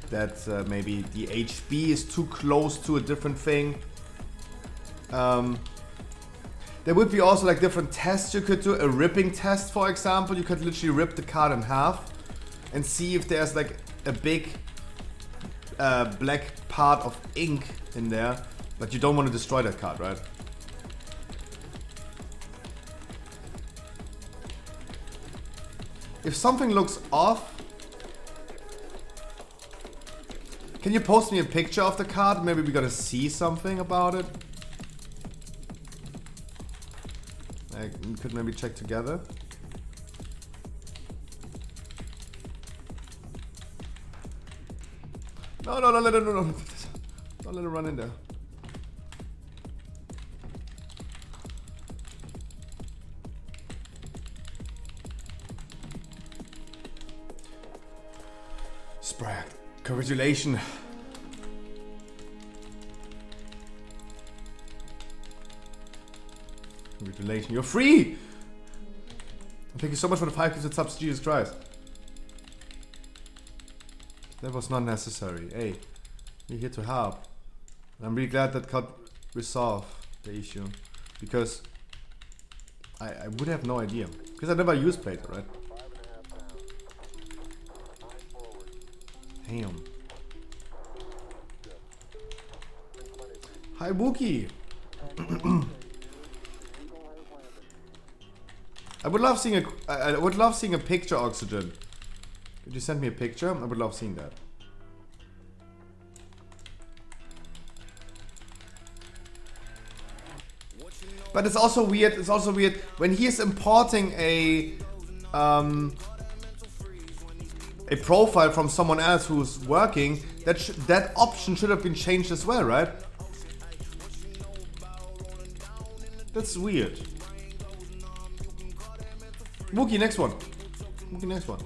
That maybe the HB is too close to a different thing. There would be also like different tests you could do. A ripping test, for example. You could literally rip the card in half and see if there's like a big black part of ink in there. But you don't want to destroy that card, right? If something looks off, can you post me a picture of the card? Maybe we gotta see something about it. We could maybe check together. No, don't let it run in there. Sprag. Congratulations. Congratulations. You're free! Thank you so much for the 5 gifted subs, Jesus Christ. That was not necessary. Hey, we're here to help. And I'm really glad that could resolve the issue. Because I would have no idea. Because I never used Play-Doh, right? Damn. Hi Wookie. I would love seeing a picture, Oxygen. Could you send me a picture? I would love seeing that. But it's also weird. It's also weird when he is importing a profile from someone else who's working. That option should have been changed as well, right? That's weird. Wookie, next one. Wookie, next one.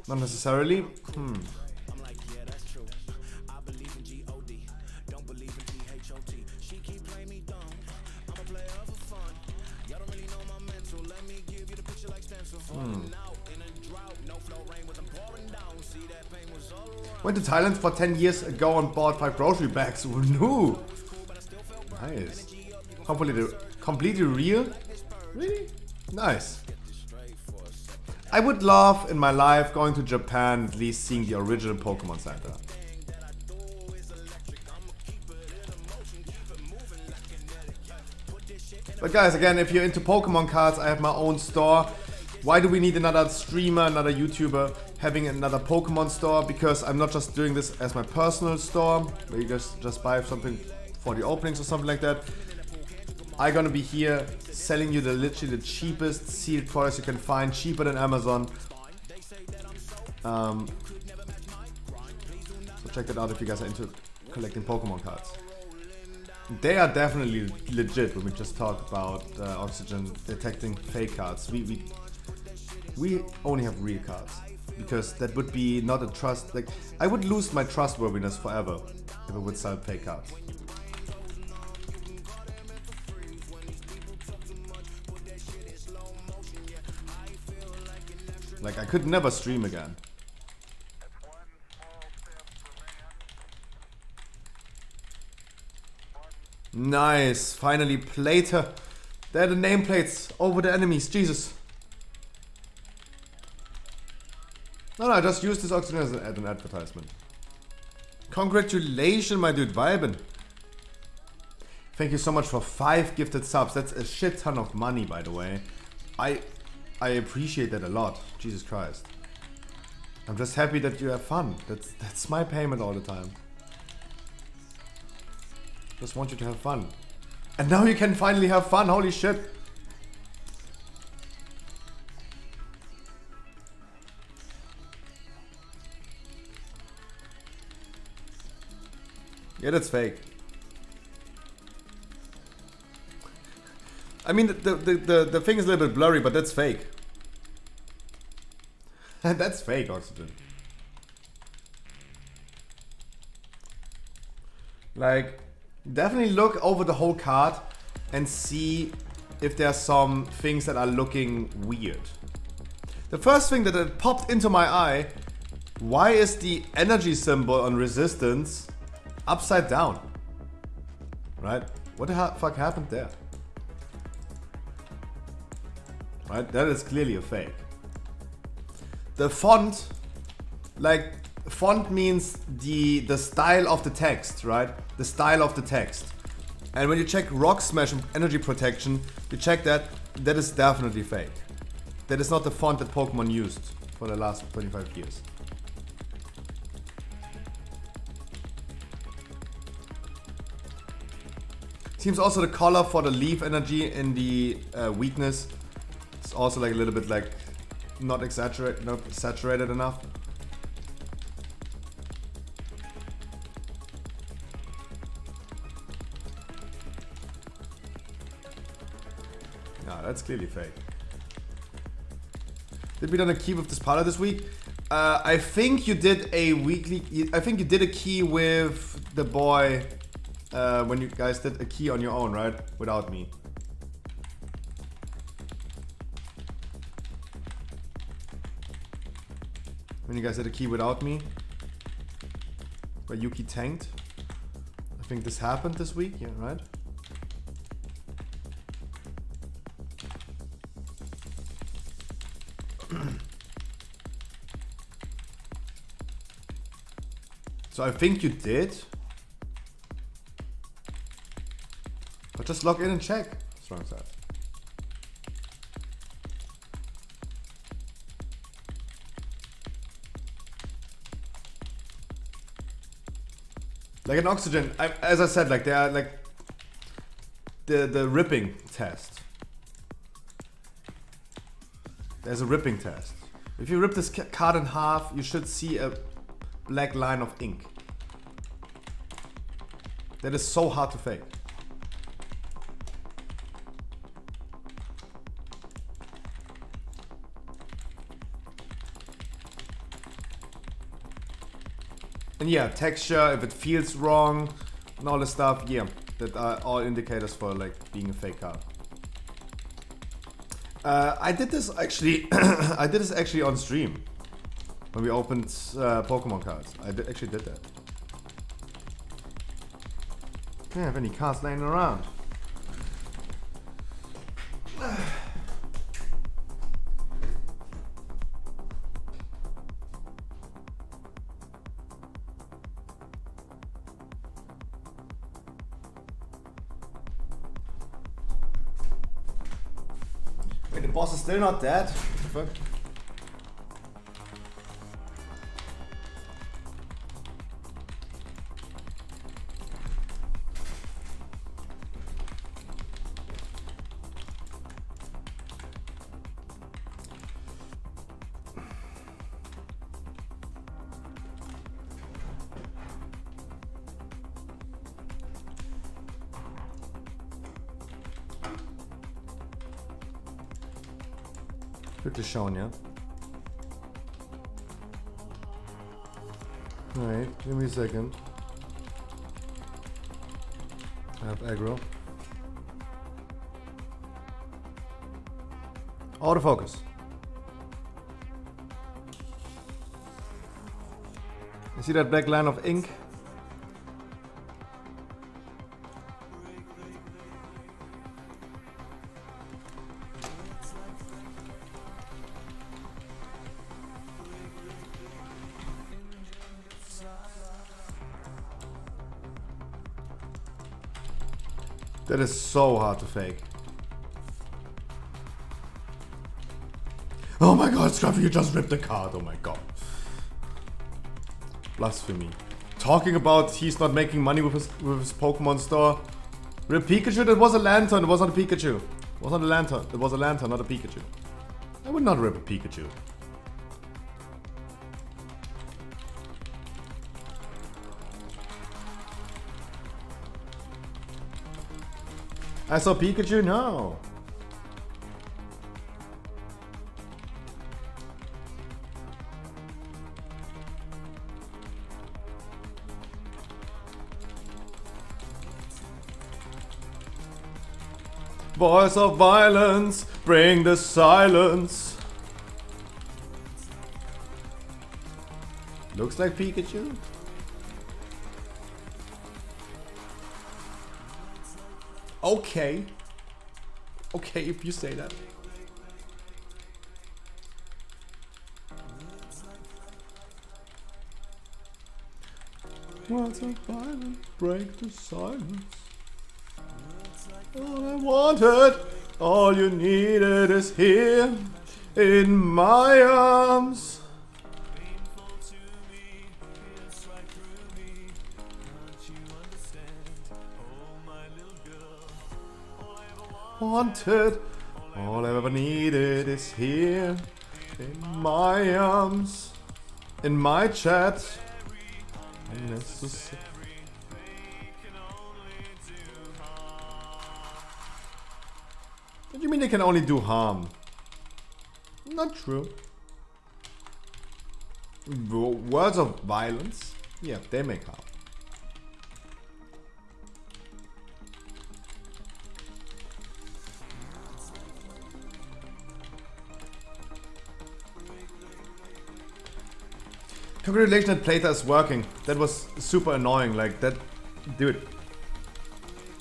Not necessarily. Went to Thailand for 10 years ago and bought 5 grocery bags. No. Nice. Completely real? Really? Nice. I would love in my life going to Japan, at least seeing the original Pokemon Center. But guys, again, if you're into Pokemon cards, I have my own store. Why do we need another streamer, another YouTuber having another Pokemon store? Because I'm not just doing this as my personal store, where you just buy something for the openings or something like that. I'm gonna be here selling you literally the cheapest sealed products you can find, cheaper than Amazon. So check that out if you guys are into collecting Pokemon cards. They are definitely legit when we just talk about Oxygen detecting fake cards. We only have real cards. Because that would be not a trust, like, I would lose my trustworthiness forever if I would sell fake cards. Like, I could never stream again. Nice, finally Plater. There are the nameplates over the enemies, Jesus. No, I just used this Oxygen as an advertisement. Congratulations, my dude, vibin'. Thank you so much for 5 gifted subs. That's a shit ton of money, by the way. I appreciate that a lot. Jesus Christ. I'm just happy that you have fun. That's my payment all the time. Just want you to have fun. And now you can finally have fun. Holy shit. Yeah, that's fake. I mean, the thing is a little bit blurry, but that's fake. That's fake, Oxygen. Like, definitely look over the whole card and see if there are some things that are looking weird. The first thing that popped into my eye, why is the energy symbol on resistance upside down? Right? What the fuck happened there? Right? That is clearly a fake. The font, like, font means the style of the text, right? The style of the text. And when you check Rock Smash and Energy Protection, you check that is definitely fake. That is not the font that Pokemon used for the last 25 years. Seems also the color for the leaf energy in the weakness. It's also like a little bit like not saturated enough. No, that's clearly fake. Did we done a key with this parlor this week? I think you did a weekly. I think you did a key with the boy when you guys did a key on your own, right? Without me. When you guys did a key without me, where Yuki tanked. I think this happened this week, yeah, right? So I think you did. But just log in and check, Strong says. Like an Oxygen, as I said, like they are like the ripping test. There's a ripping test. If you rip this card in half, you should see a black line of ink. That is so hard to fake. And yeah, texture, if it feels wrong, and all this stuff, yeah, that are all indicators for like being a fake card. I did this actually. I did this actually on stream when we opened Pokemon cards. I actually did that. Don't have any cards laying around. Wait, the boss is still not dead? What the fuck? Quickly shown, yeah? Alright, give me a second. I have aggro. Autofocus. You see that black line of ink? That is so hard to fake. Oh my god, Scruffy, you just ripped the card. Oh my god. Blasphemy. Talking about he's not making money with his Pokemon store. Rip Pikachu? That was a lantern. It was not a Pikachu. It was not a lantern. It was a lantern, not a Pikachu. I would not rip a Pikachu. I saw Pikachu? No. Voice of violence, bring the silence. Looks like Pikachu. Okay. Okay, if you say that. Words of violence, break the silence. All I wanted, all you needed is here in my arms. Wanted, all I ever needed is here in my arms, in my chat. Unnecessary. What do you mean they can only do harm? Not true. Words of violence? Yeah, they make harm. Congratulations that Playta is working. That was super annoying. Like that, dude.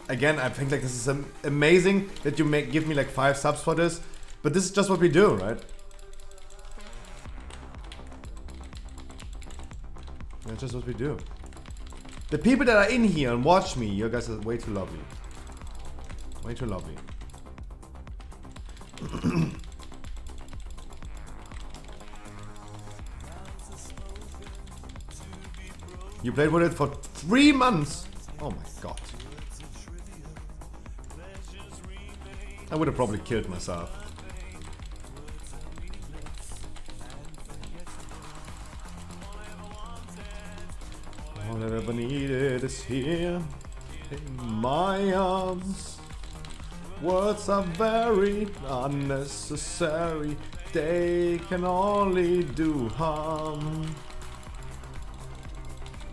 Again, I think like this is amazing that you give me like 5 subs for this, but this is just what we do, right? That's just what we do. The people that are in here and watch me, you guys are way too lovely. Way too lovely. You played with it for 3 months. Oh my god. I would have probably killed myself. All I ever needed is here in my arms. Words are very unnecessary. They can only do harm.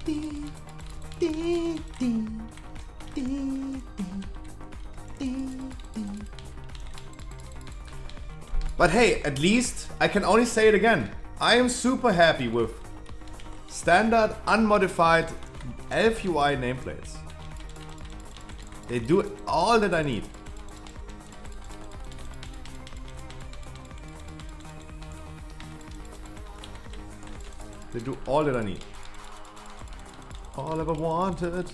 Dee, dee, dee, dee, dee, dee. But hey, at least I can only say it again. I am super happy with standard, unmodified Elf UI nameplates. They do all that I need. They do all that I need. All I ever wanted,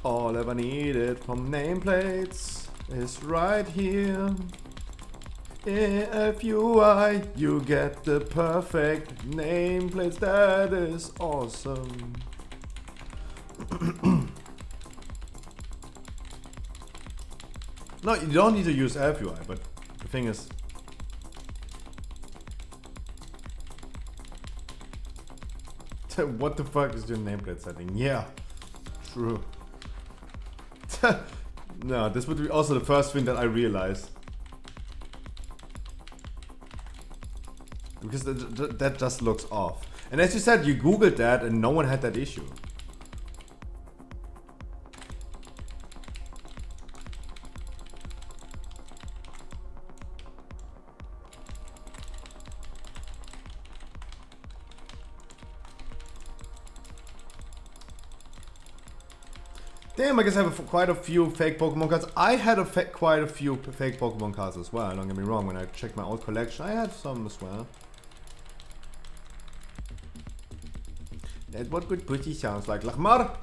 all I ever needed from nameplates is right here. If you get the perfect nameplates, that is awesome. No, you don't need to use FUI, but the thing is, what the fuck is your nameplate setting? Yeah, true. No, this would be also the first thing that I realized. because that just looks off. And as you said, you googled that and no one had that issue. Damn, I guess I have quite a few fake Pokemon cards. I had quite a few fake Pokemon cards as well, don't get me wrong. When I checked my old collection, I had some as well. That's what good pretty sounds like. Lachmar!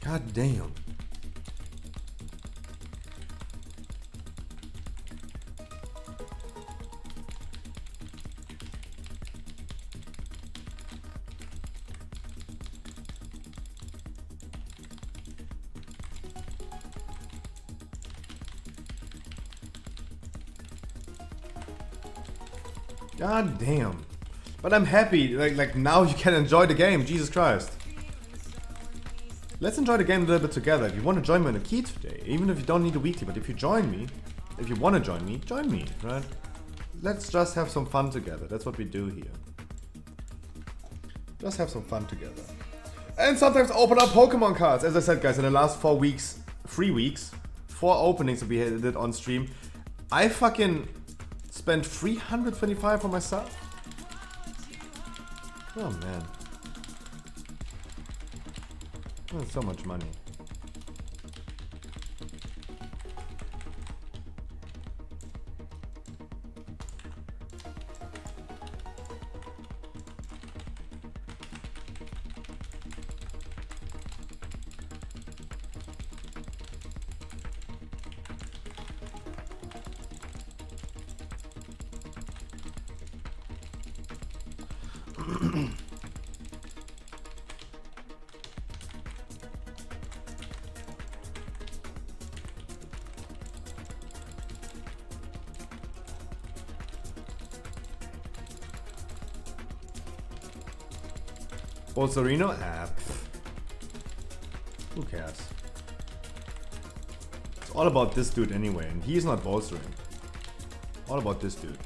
God damn. God damn. But I'm happy, like now you can enjoy the game, Jesus Christ. Let's enjoy the game a little bit together. If you want to join me on a key today, even if you don't need a weekly, but if you join me, if you want to join me, right? Let's just have some fun together. That's what we do here. Just have some fun together. And sometimes open up Pokemon cards. As I said, guys, in the last 4 weeks, 3 weeks, 4 openings that we did on stream, I fucking spent 325 for myself. Oh man. That's so much money. Bolsorino? Ah, who cares? It's all about this dude anyway, and he's not bolstering. All about this dude.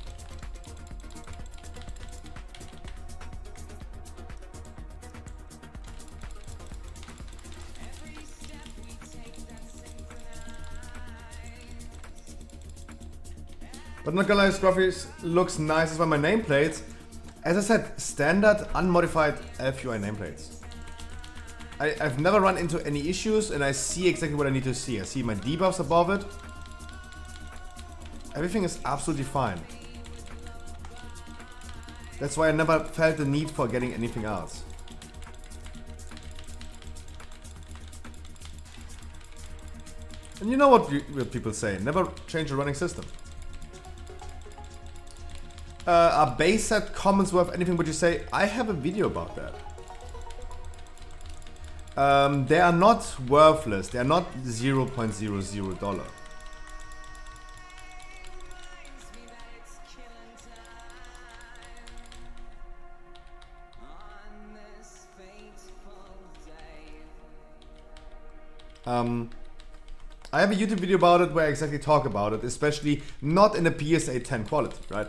But not gonna lie, Scruffy looks nice as well. My nameplates, as I said, standard unmodified LFUI nameplates. I've never run into any issues and I see exactly what I need to see. I see my debuffs above it. Everything is absolutely fine. That's why I never felt the need for getting anything else. And you know what people say, never change a running system. Are base set comments worth anything what you say? I have a video about that. They are not worthless. They are not $0.00. I have a YouTube video about it where I exactly talk about it, especially not in a PSA 10 quality, right?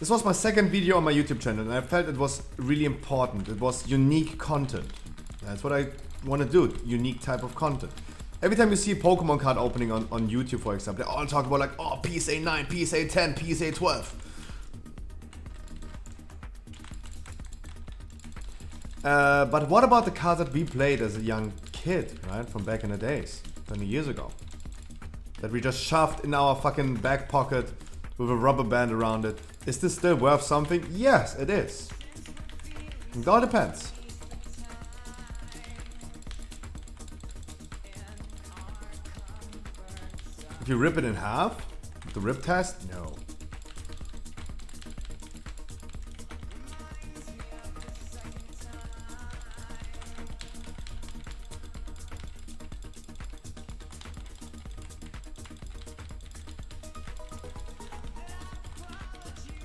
This was my second video on my YouTube channel and I felt it was really important. It was unique content. That's what I want to do, unique type of content. Every time you see a Pokemon card opening on YouTube, for example, they all talk about like, oh, PSA 9, PSA 10, PSA 12. But what about the cards that we played as a young kid, right? From back in the days, 20 years ago. That we just shoved in our fucking back pocket with a rubber band around it. Is this still worth something? Yes, it is. It all depends. If you rip it in half, the rip test, no.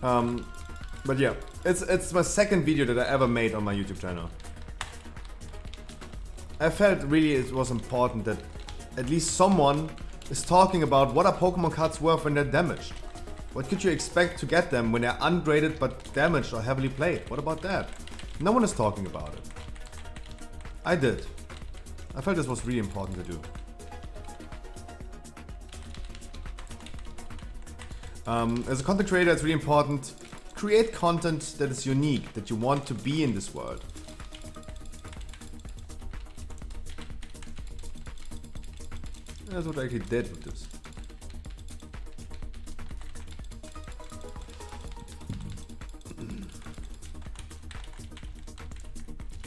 But yeah, it's my second video that I ever made on my YouTube channel. I felt really it was important that at least someone is talking about what are Pokemon cards worth when they're damaged. What could you expect to get them when they're ungraded but damaged or heavily played? What about that? No one is talking about it. I did. I felt this was really important to do. As a content creator, it's really important. Create content that is unique, that you want to be in this world. That's what I actually did with this.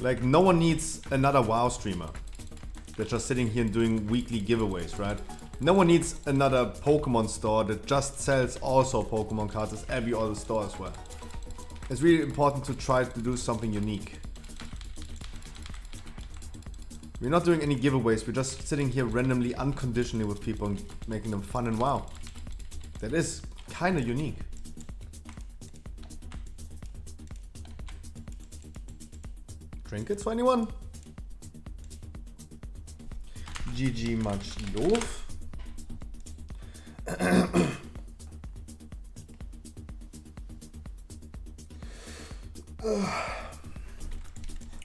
Like, no one needs another WoW streamer that's just sitting here and doing weekly giveaways, right? No one needs another Pokemon store that just sells also Pokemon cards as every other store as well. It's really important to try to do something unique. We're not doing any giveaways, we're just sitting here randomly, unconditionally with people and making them fun and wow. That is kinda unique. Trinkets for anyone? GG much doof.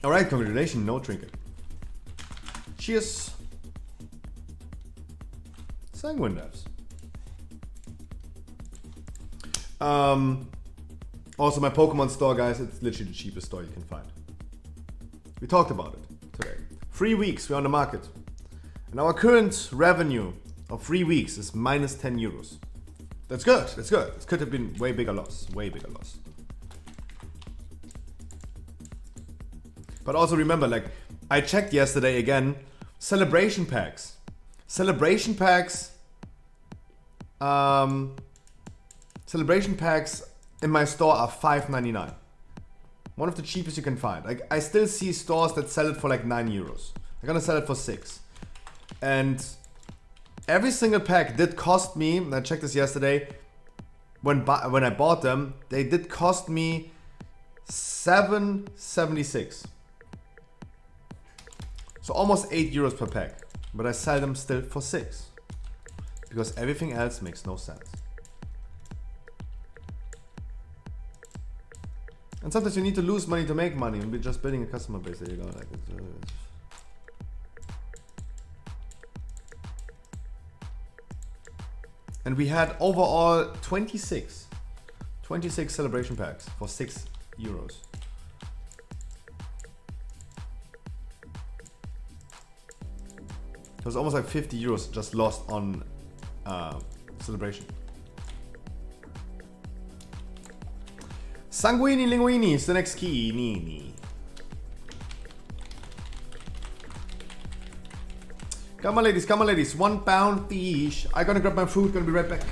Alright, congratulations, no trinket. Cheers. Sanguine devs. Also my Pokemon store, guys, it's literally the cheapest store you can find. We talked about it today. 3 weeks we're on the market. And our current revenue of 3 weeks is minus 10 euros. That's good, that's good. It could have been way bigger loss, way bigger loss. But also remember, like, I checked yesterday again, celebration packs. Celebration packs in my store are $5.99. One of the cheapest you can find. Like, I still see stores that sell it for like 9 euros. They're gonna sell it for 6. And every single pack did cost me, and I checked this yesterday, when I bought them, they did cost me $7.76. So almost 8 euros per pack. But I sell them still for 6. Because everything else makes no sense. And sometimes you need to lose money to make money, and we're just building a customer base. There you go. Like and we had overall 26 celebration packs for 6 euros. It was almost like 50 euros just lost on celebration. Sanguini Linguini is the next key. Nini. Come on, ladies, come on, ladies. 1 pound fish. I gotta grab my food, gonna be right back.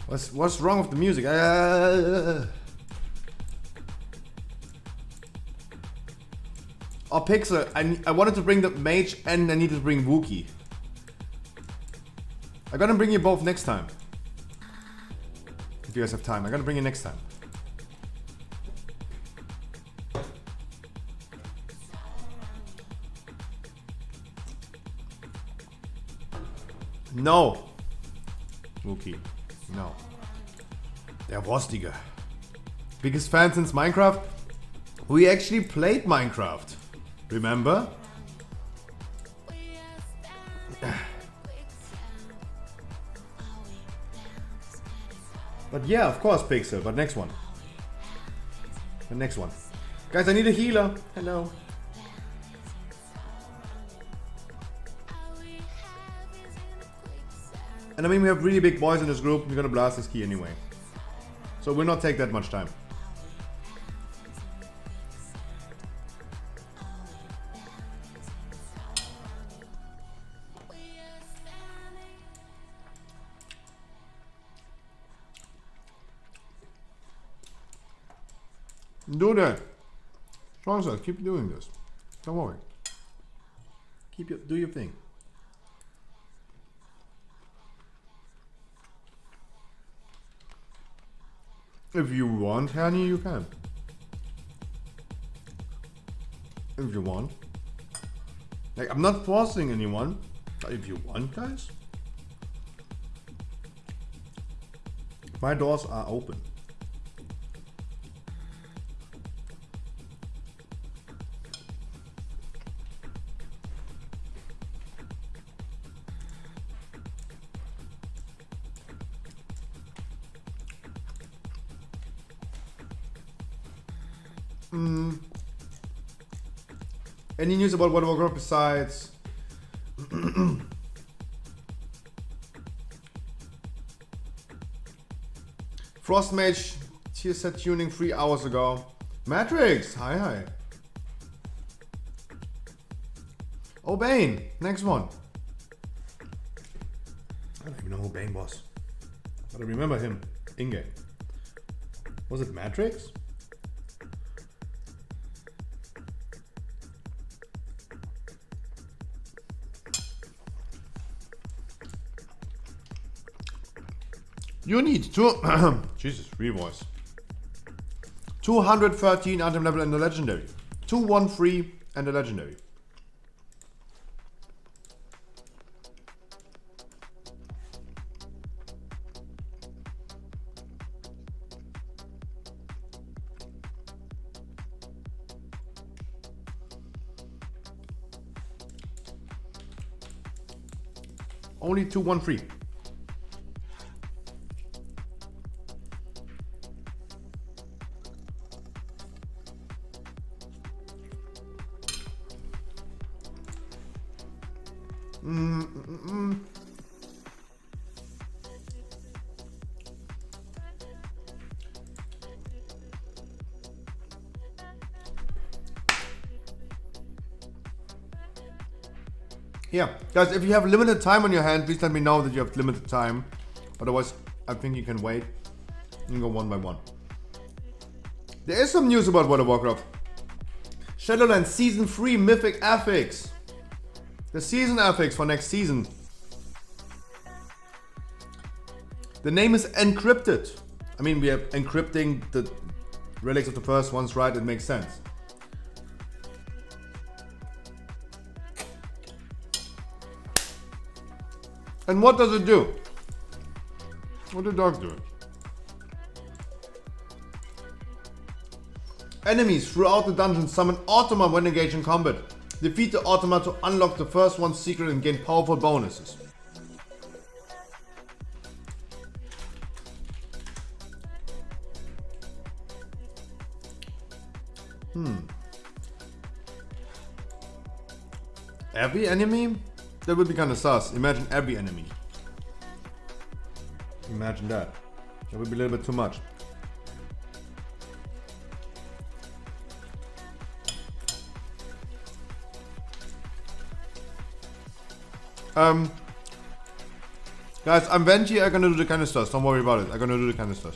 What's wrong with the music? Oh, Pixel. I wanted to bring the mage and I needed to bring Wookie. I'm gonna bring you both next time. If you guys have time, I'm gonna bring you next time. No. Wookie. No. Der Rostiger. Biggest fan since Minecraft? We actually played Minecraft. Remember? But yeah, of course, Pixel. But next one. The next one. Guys, I need a healer. Hello. And I mean, we have really big boys in this group. We're gonna blast this key anyway. So it will not take that much time. Do that. Sponsor, keep doing this. Don't worry. Do your thing. If you want, honey, you can. If you want. Like, I'm not forcing anyone. But if you want, guys. My doors are open. Any news about World of Warcraft besides Frostmage tier set tuning 3 hours ago? Matrix, hi. Oh, Bane, next one. I don't even know who Bane was, but I remember him in game. Was it Matrix? You need Jesus, revoice. 213 item level and the legendary. 213 and the legendary. Only 213. Yeah, guys, if you have limited time on your hand, please let me know that you have limited time. Otherwise, I think you can wait. You can go one by one. There is some news about World of Warcraft. Shadowlands Season 3 Mythic Affix. The season affix for next season. The name is encrypted. I mean, we are encrypting the relics of the first ones, right? It makes sense. And what does it do? What do dogs do? Enemies throughout the dungeon summon Automa when engaged in combat. Defeat the Automa to unlock the first one's secret and gain powerful bonuses. Every enemy? That would be kind of sus. Imagine every enemy. Imagine that. That would be a little bit too much. Guys, I'm Venti, I'm gonna do the canisters. Don't worry about it. I'm gonna do the canisters.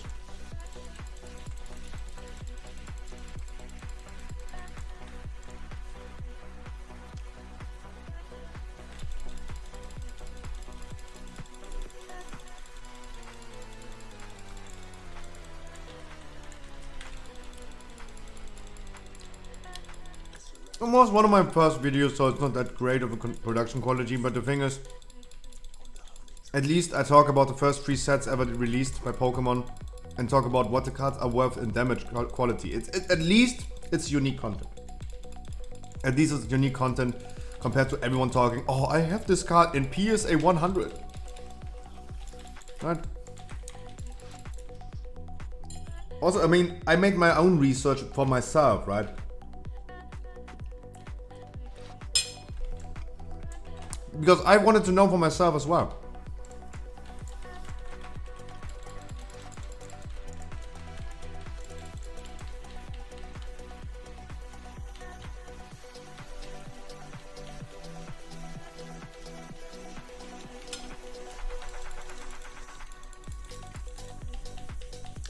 It was one of my first videos, so it's not that great of a production quality, but the thing is, at least I talk about the first 3 sets ever released by Pokemon and talk about what the cards are worth in damage quality. At least it's unique content. At least it's unique content compared to everyone talking, oh, I have this card in PSA 100. Right? Also, I mean, I make my own research for myself, right? Because I wanted to know for myself as well.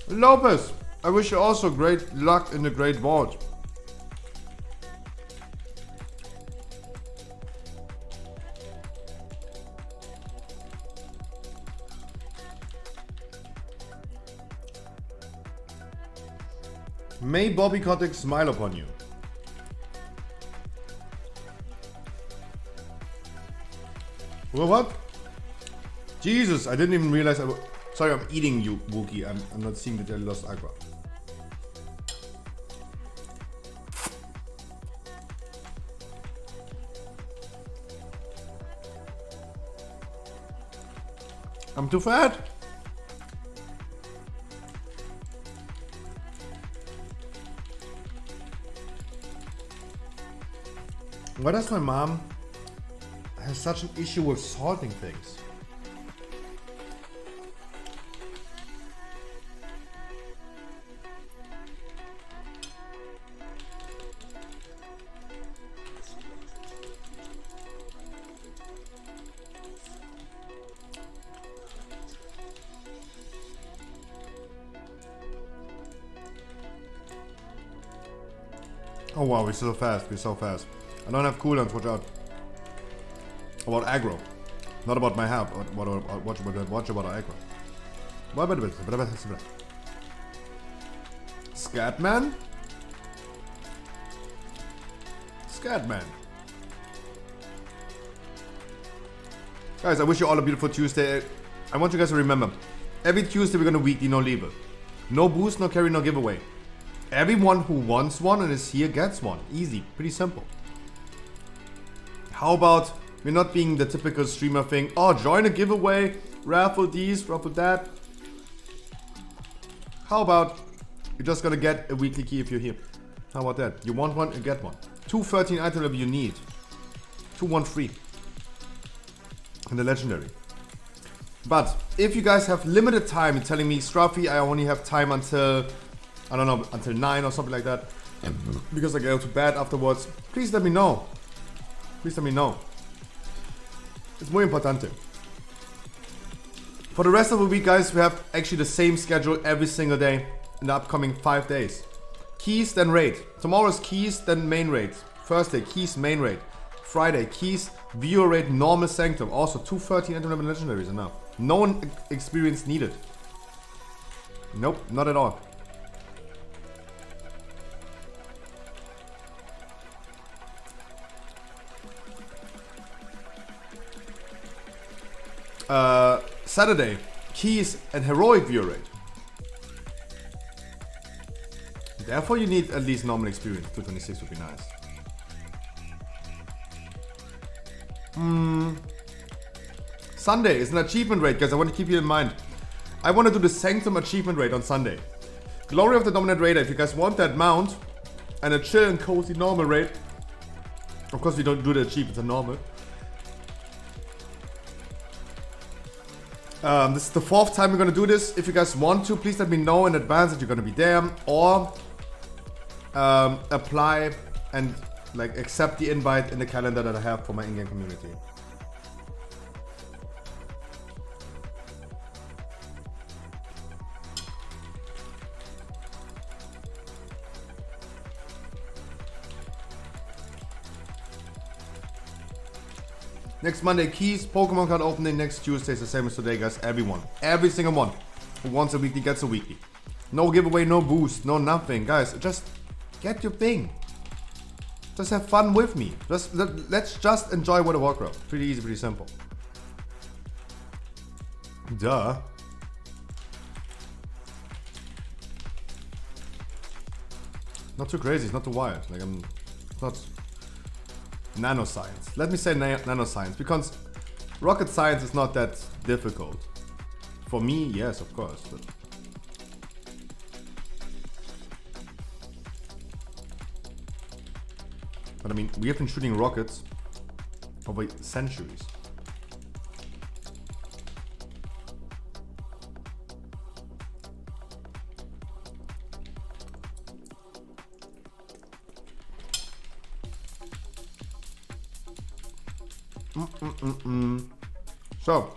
Lopez, I wish you also great luck in the great VoD. May Bobby Kotick smile upon you. Well, what? Jesus, I didn't even realize I was... Sorry, I'm eating you, Wookie. I'm not seeing that I lost Aqua. I'm too fat. Why does my mom have such an issue with salting things? Oh wow, we're so fast, we're so fast. I don't have cooldowns, watch out. About aggro. Not about my health, watch about aggro. Scatman? Scatman. Guys, I wish you all a beautiful Tuesday. I want you guys to remember, every Tuesday we're gonna weekly no leave. No boost, no carry, no giveaway. Everyone who wants one and is here gets one. Easy, pretty simple. How about we're not being the typical streamer thing, oh, join a giveaway, raffle these, raffle that. How about you're just gonna get a weekly key if you're here? How about that? You want one, you get one. 213 item level you need. 213. And the legendary. But if you guys have limited time, you're telling me, Scruffy, I only have time until, I don't know, until 9 or something like that, because I go to bed afterwards, please let me know. Please let me know. It's muy importante. For the rest of the week, guys, we have actually the same schedule every single day in the upcoming 5 days. Keys, then raid. Tomorrow is keys, then main raid. Thursday, keys, main raid. Friday, keys, viewer raid, normal sanctum. Also, 213 item level legendaries enough. No one experience needed. Nope, not at all. Saturday, keys and heroic viewer rate. Therefore you need at least normal experience. 226 would be nice. Sunday is an achievement rate, guys. I want to keep you in mind. I want to do the Sanctum achievement rate on Sunday. Glory of the Dominant Raider. If you guys want that mount and a chill and cozy normal rate. Of course we don't do the achievements on normal. This is the 4th time we're gonna do this. If you guys want to, please let me know in advance that you're gonna be there, or apply and like accept the invite in the calendar that I have for my in-game community. Next Monday, keys, Pokemon card opening. Next Tuesday is the same as today, guys. Everyone. Every single one who wants a weekly gets a weekly. No giveaway, no boost, no nothing. Guys, just get your thing. Just have fun with me. Let's just enjoy World of Warcraft. Pretty easy, pretty simple. Duh. Not too crazy, it's not too wild. Like it's not nanoscience. Let me say nanoscience, because rocket science is not that difficult. For me, yes, of course. But I mean, we have been shooting rockets over centuries. So,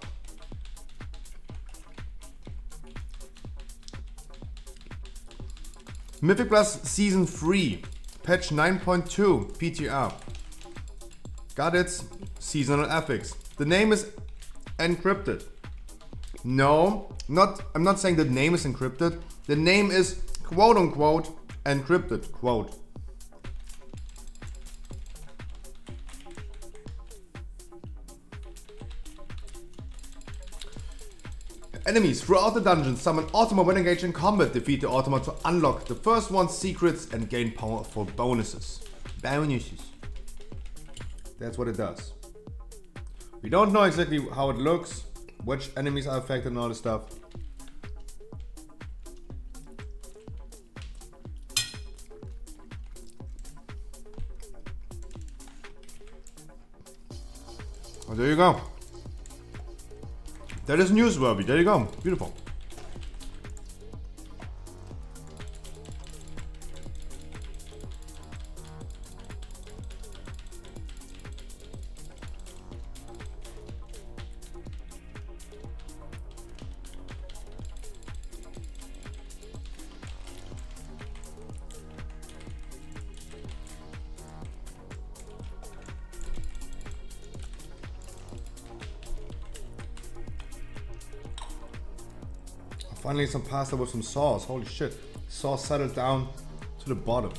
Mythic Plus Season 3, Patch 9.2, PTR. Got its seasonal ethics. The name is encrypted. No, I'm not saying the name is encrypted. The name is quote unquote encrypted, quote. Enemies throughout the dungeon summon Automa when engaged in combat. Defeat the Automa to unlock the first one's secrets and gain powerful bonuses. That's what it does. We don't know exactly how it looks, which enemies are affected and all this stuff. Well, there you go. That is newsworthy. There you go. Beautiful. Finally some pasta with some sauce. Holy shit. Sauce settled down to the bottom.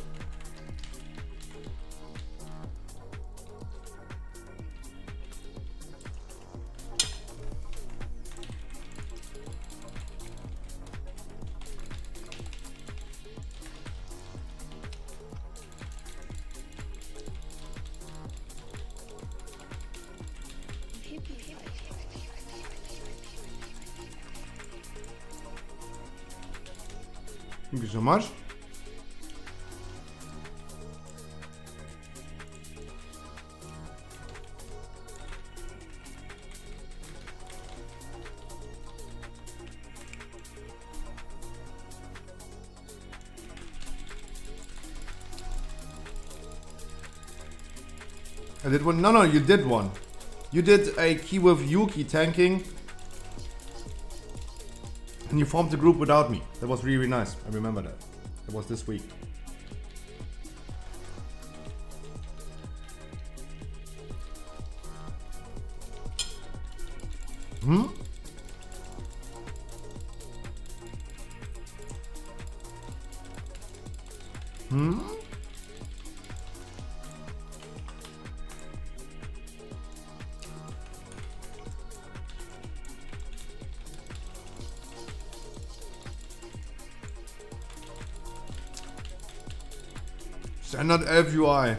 Thank you so much. I did one. No, you did one. You did a key with Yuki tanking. And you formed the group without me. That was really, really nice. I remember that. It was this week. Hmm? Hmm? Standard Elf UI.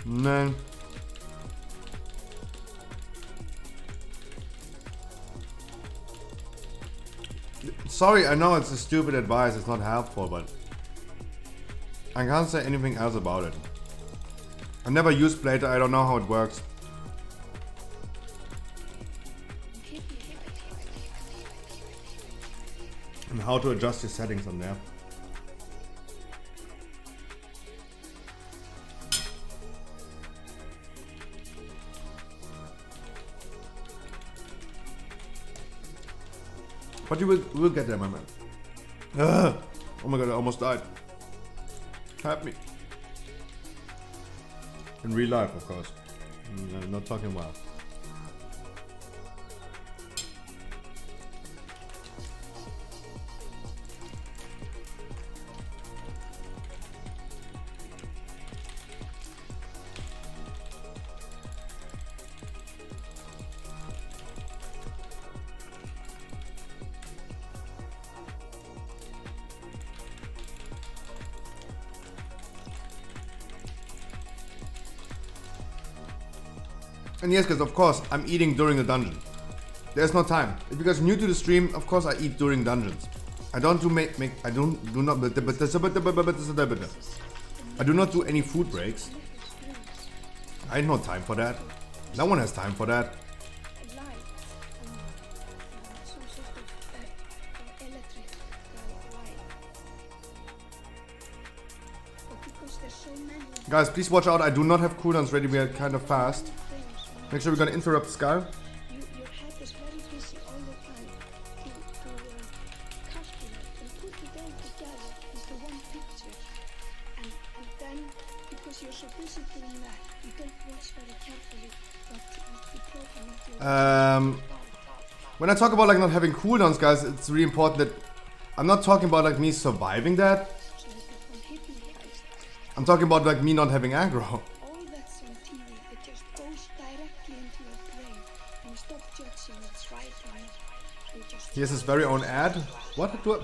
Man. Sorry, I know it's a stupid advice, it's not helpful, but I can't say anything else about it. I never used Plater, I don't know how it works. And how to adjust your settings on there. But you will get there, my man. Oh my god, I almost died. Help me. In real life, of course. I'm not talking WoW. And yes, guys, of course, I'm eating during the dungeon. There's no time. If you guys are new to the stream, of course I eat during dungeons. I don't do I do not do any food breaks. I have no time for that. No one has time for that. Guys, please watch out. I do not have cooldowns ready. We are kind of fast. Make sure we're gonna interrupt Sky. Your head is very busy all the time to calculate and put it all together into one picture. And then, because you're so busy doing that, you don't watch very carefully what the program is doing. When I talk about like not having cooldowns, guys, it's really important that I'm not talking about like me surviving that. I'm talking about like me not having aggro. All that's on TV, it just goes directly into your brain. And you stop judging what's right or not. You just He has his very own ad. What do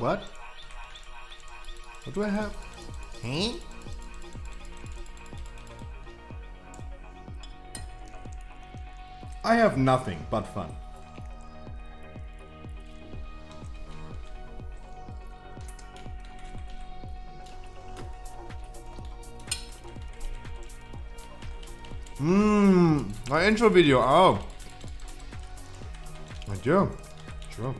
I have? Huh? I have nothing but fun. My intro video. Oh, I do. Sure.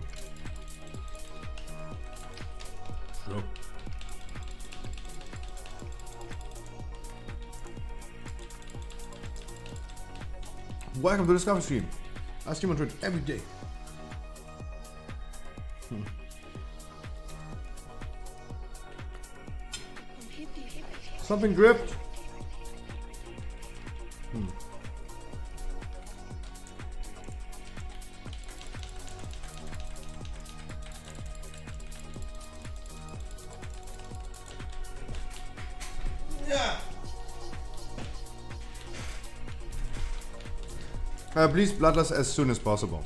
Welcome to the Discovery stream. I stream on Twitch every day. Something dripped. Please bloodless as soon as possible.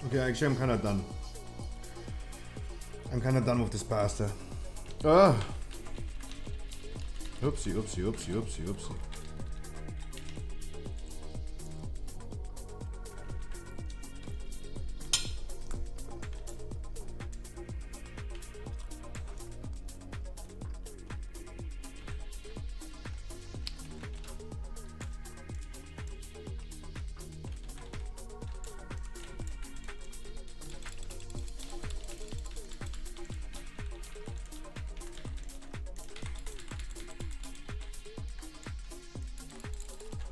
Okay, actually I'm kinda done. I'm kinda done with this pasta. Ah! Oopsie, oopsie, oopsie, oopsie, oopsie.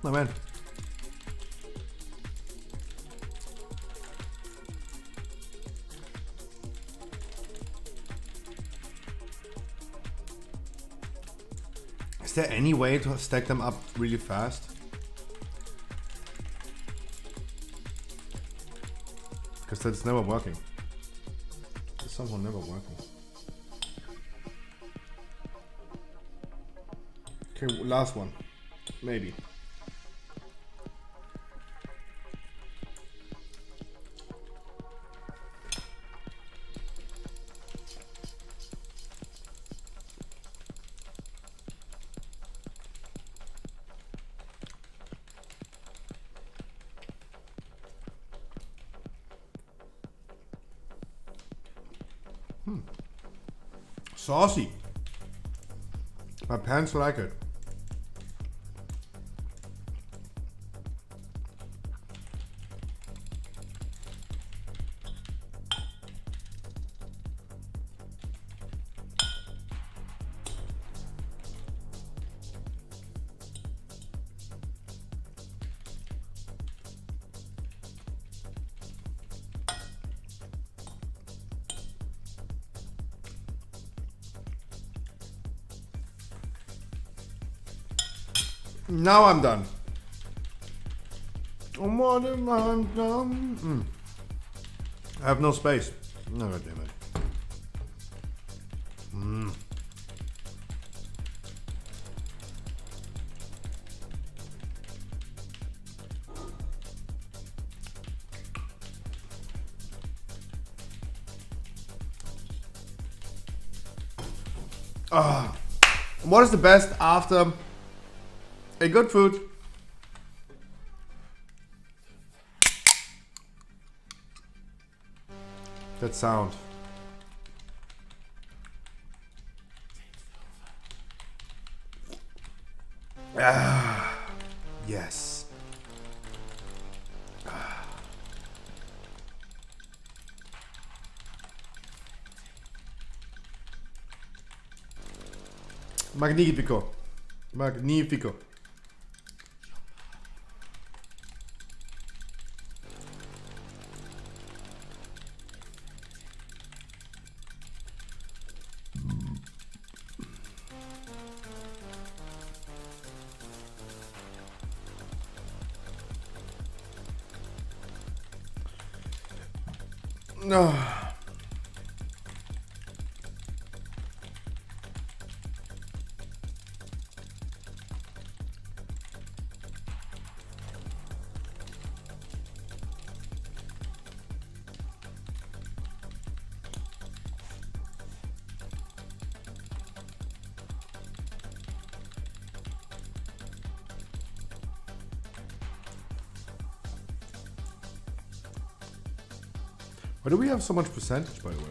My man. Is there any way to stack them up really fast? Because that's never working. It's somehow never working. Okay, last one. Maybe. Saucy. My pants like it. Now I'm done. What am I done? I have no space. No, God damn it. What is the best after a good food? That sound. Yes. Magnifico. Magnifico. No. Why do we have so much percentage, by the way?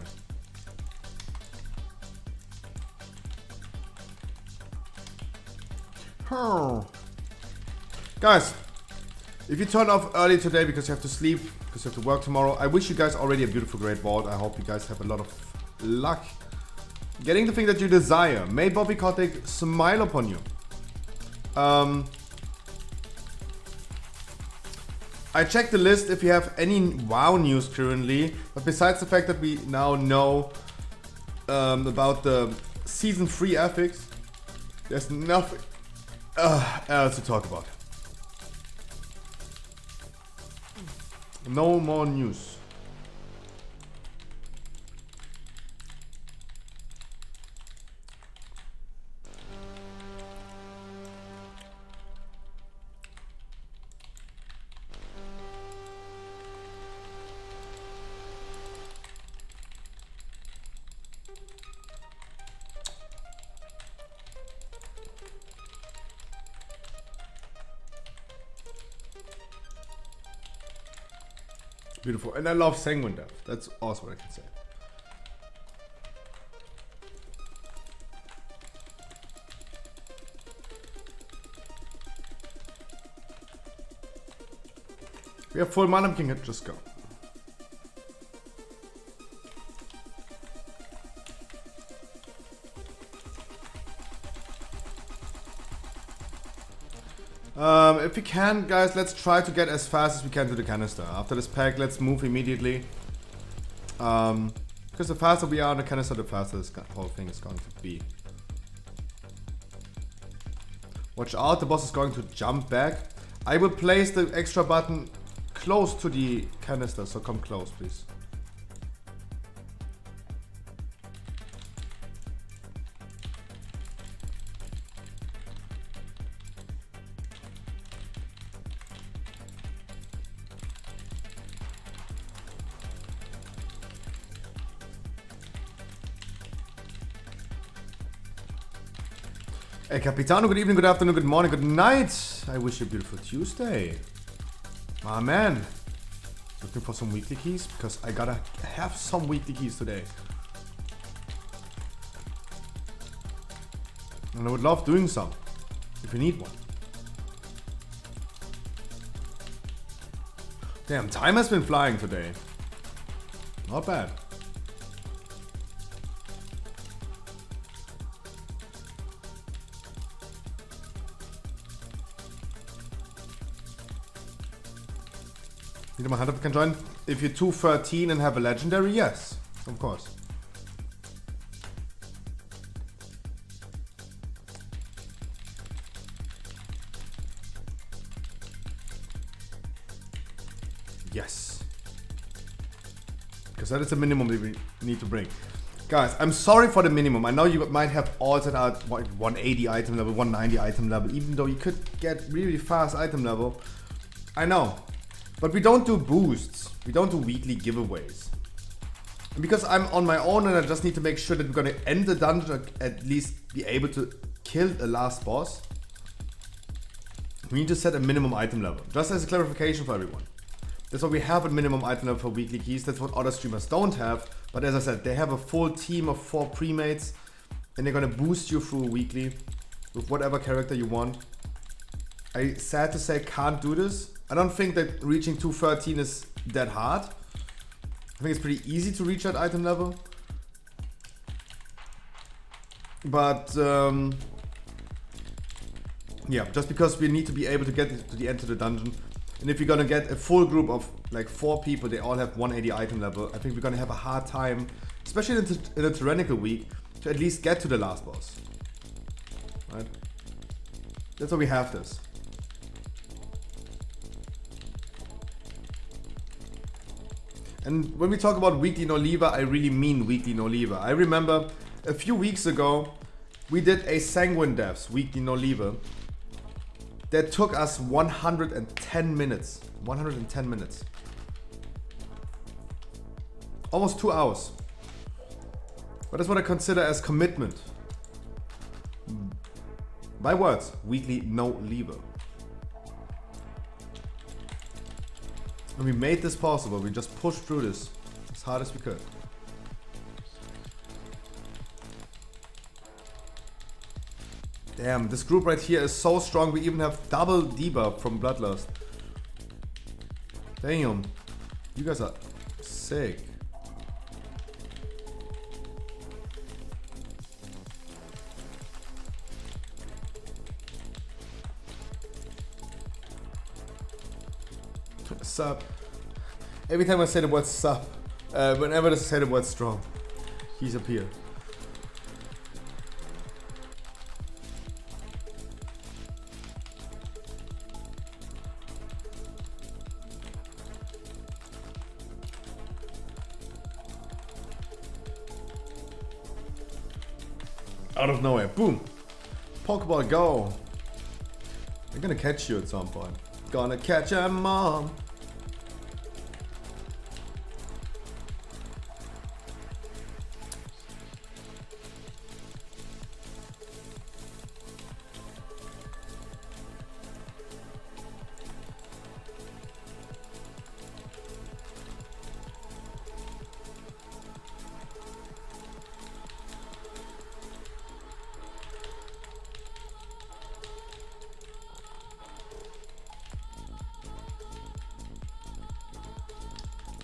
Oh. Guys, if you turn off early today because you have to sleep, because you have to work tomorrow, I wish you guys already a beautiful great VoD. I hope you guys have a lot of luck getting the thing that you desire. May Bobby Kotick smile upon you. I checked the list if you have any WoW news currently, but besides the fact that we now know about the Season 3 ethics, there's nothing else to talk about. No more news. Beautiful. And I love Sanguine Death. That's also what I can say. We have full mana, we can just go. If we can, guys, let's try to get as fast as we can to the canister. After this pack, let's move immediately. Because the faster we are on the canister, the faster this whole thing is going to be. Watch out, the boss is going to jump back. I will place the extra button close to the canister, so come close, please. Hey Capitano, good evening, good afternoon, good morning, good night. I wish you a beautiful Tuesday. My man. Looking for some weekly keys? Because I gotta have some weekly keys today. And I would love doing some, if you need one. Damn, time has been flying today. Not bad. Need my hand up can join. If you're 213 and have a legendary, yes, of course. Yes. Because that is the minimum that we need to bring. Guys, I'm sorry for the minimum. I know you might have alls that are 180 item level, 190 item level, even though you could get really fast item level. I know. But we don't do boosts. We don't do weekly giveaways. And because I'm on my own and I just need to make sure that we're gonna end the dungeon, or at least be able to kill the last boss, we need to set a minimum item level. Just as a clarification for everyone. That's what we have a minimum item level for weekly keys. That's what other streamers don't have. But as I said, they have a full team of 4 premates and they're gonna boost you through a weekly with whatever character you want. I sad to say can't do this. I don't think that reaching 213 is that hard. I think it's pretty easy to reach that item level. But yeah, just because we need to be able to get to the end of the dungeon. And if you're gonna get a full group of like 4 people, they all have 180 item level, I think we're gonna have a hard time, especially in a tyrannical week, to at least get to the last boss. Right? That's why we have this. And when we talk about weekly no lever, I really mean weekly no lever. I remember a few weeks ago, we did a Sanguine Devs weekly no lever that took us 110 minutes. 110 minutes. Almost 2 hours. But that's what I consider as commitment. My words, weekly no lever. And we made this possible. We just pushed through this as hard as we could. Damn, this group right here is so strong. We even have double debuff from Bloodlust. Damn, you guys are sick. Sup. Every time I say the word sup, whenever I say the word strong, he's appeared. Out of nowhere, boom! Pokeball, go! They're gonna catch you at some point. Gonna catch 'em all.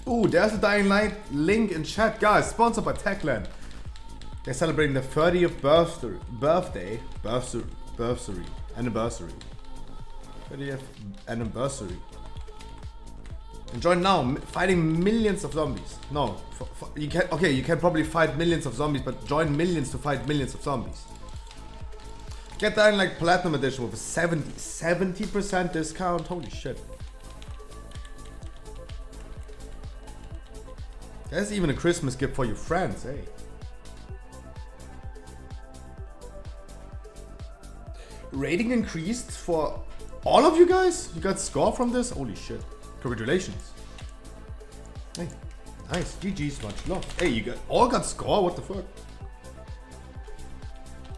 Ooh, there's a Dying Light link in chat. Guys, sponsored by Techland. They're celebrating their 30th anniversary. 30th anniversary. And join now, fighting millions of zombies. No, you can probably fight millions of zombies, but join millions to fight millions of zombies. Get Dying Light Platinum Edition with a 70% discount. Holy shit. That's even a Christmas gift for your friends, hey. Rating increased for all of you guys? You got score from this? Holy shit. Congratulations. Hey, nice. GG's, much love. Hey, you all got score? What the fuck?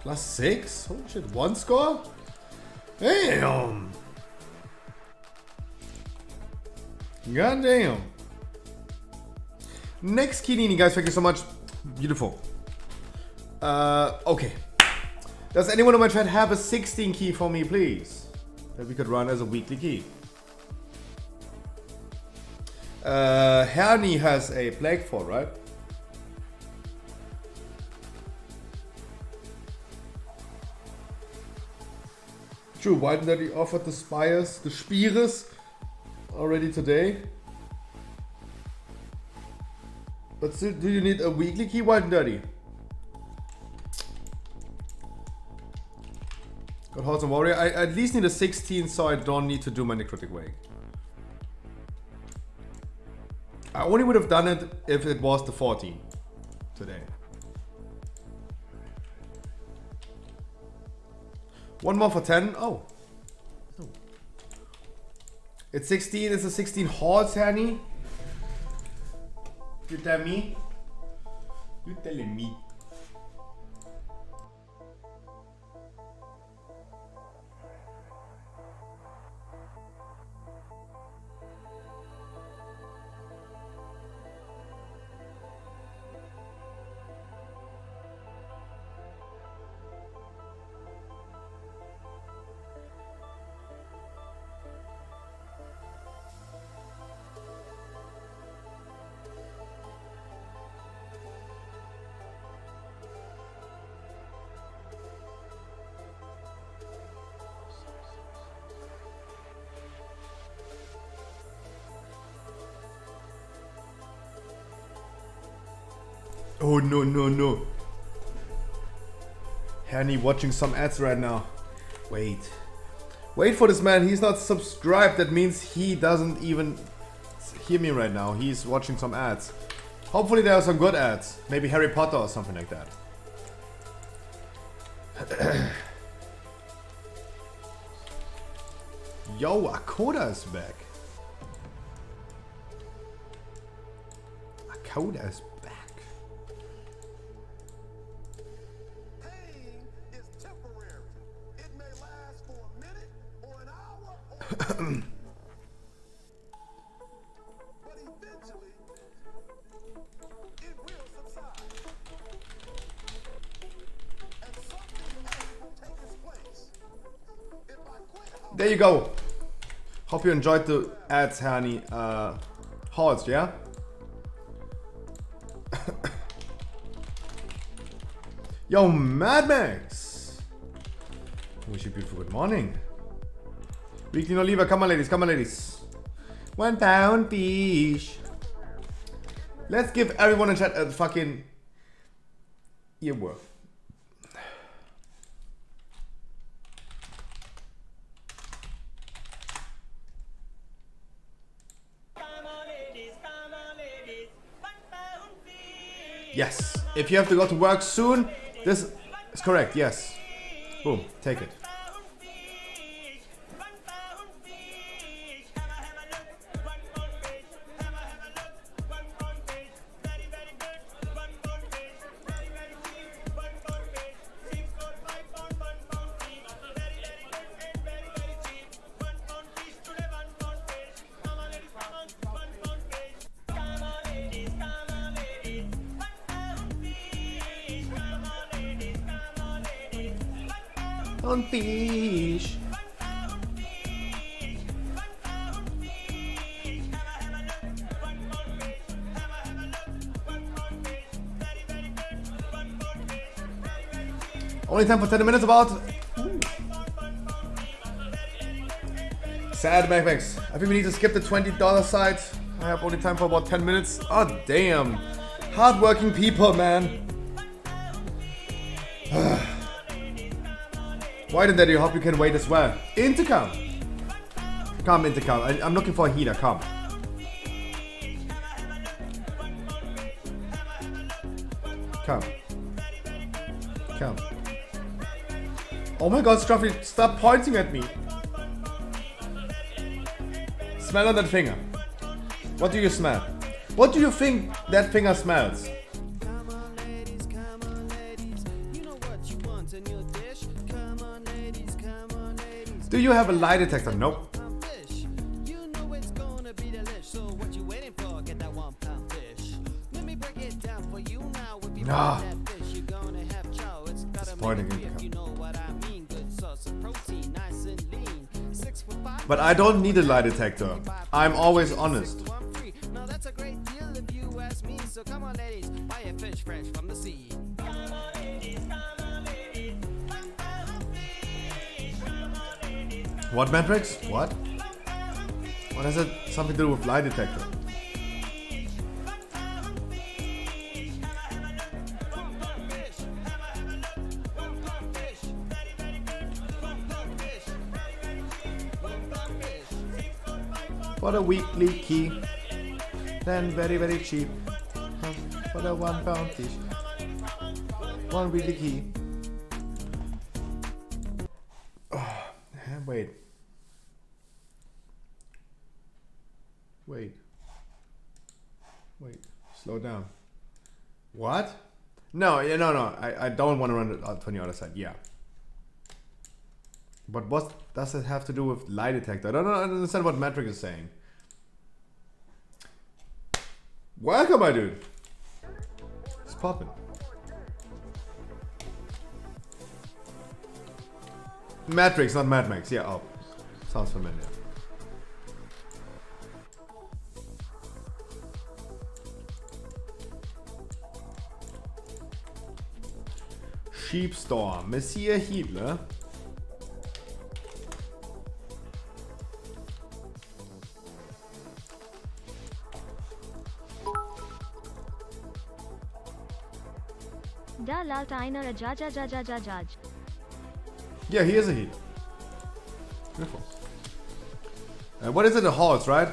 +6? Holy shit, 1 score? Damn. God damn. Next Kinini, guys, thank you so much. Beautiful. Okay. Does anyone in my chat have a 16 key for me, please? That we could run as a weekly key. Hernie has a Plague Fall, right? True, why didn't that he offered the Spires already today? But still, do you need a weekly key, White and Dirty? Got Horse and Warrior. I at least need a 16 so I don't need to do my Necrotic Wake. I only would have done it if it was the 14 today. One more for 10. Oh. It's 16. It's a 16 horse, honey. You tell me. You telling me. Oh no no no. Henny watching some ads right now. Wait. Wait for this man, he's not subscribed. That means he doesn't even hear me right now. He's watching some ads. Hopefully there are some good ads. Maybe Harry Potter or something like that. Yo, Akoda is back. Akoda is back. There you go. Hope you enjoyed the ads, Hani. Horse, yeah? Yo, Mad Max! Wish you a beautiful good morning. Weekly no lever, come on ladies, come on ladies. £1 fish. Let's give everyone in chat a fucking earworm. Yes, if you have to go to work soon, this is correct, yes. Boom, take it. On fish. Only time for 10 minutes about. Sad Max. I think we need to skip the $20 side. I have only time for about 10 minutes. Oh damn. Hardworking people, man. Why did that? I hope you can wait as well. Intercom. Come, Intercom. I'm looking for a healer. Come. Come. Come. Oh my god, Struffy, stop pointing at me. Smell on that finger. What do you smell? What do you think that finger smells? Do you have a lie detector? Nope. Ah. Disappointing. But I don't need a lie detector. I'm always honest. Now that's a great deal if you ask me. So come on, ladies, buy a fish fresh from the sea. What, Matrix? What? What has it something to do with lie detector? For a weekly key, then very very cheap. For a £1 fish, 1 weekly key. Oh, wait. Wait. Slow down. What? No, yeah, no. I don't want to run it out from the other side. Yeah. But what does it have to do with lie detector? I don't understand what Matrix is saying. Welcome, my dude. It's popping. Matrix, not Mad Max. Yeah, oh. Sounds familiar. Sheepstorm. Monsieur Hitler. Da lalta einer jaj. Yeah, he is a heat. Beautiful. What is it? A horse, right?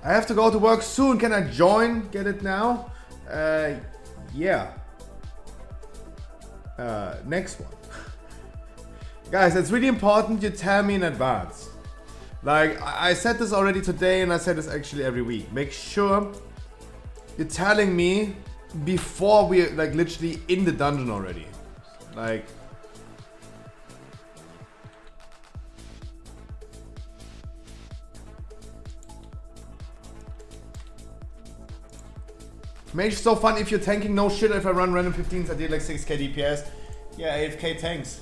I have to go to work soon. Can I join? Get it now? Yeah. Next one. Guys, it's really important you tell me in advance. Like, I said this already today and I said this actually every week. Make sure you're telling me before we're like literally in the dungeon already. Like, Mage's so fun if you're tanking. No shit, if I run random 15s, I did like 6k DPS. Yeah, 8k tanks.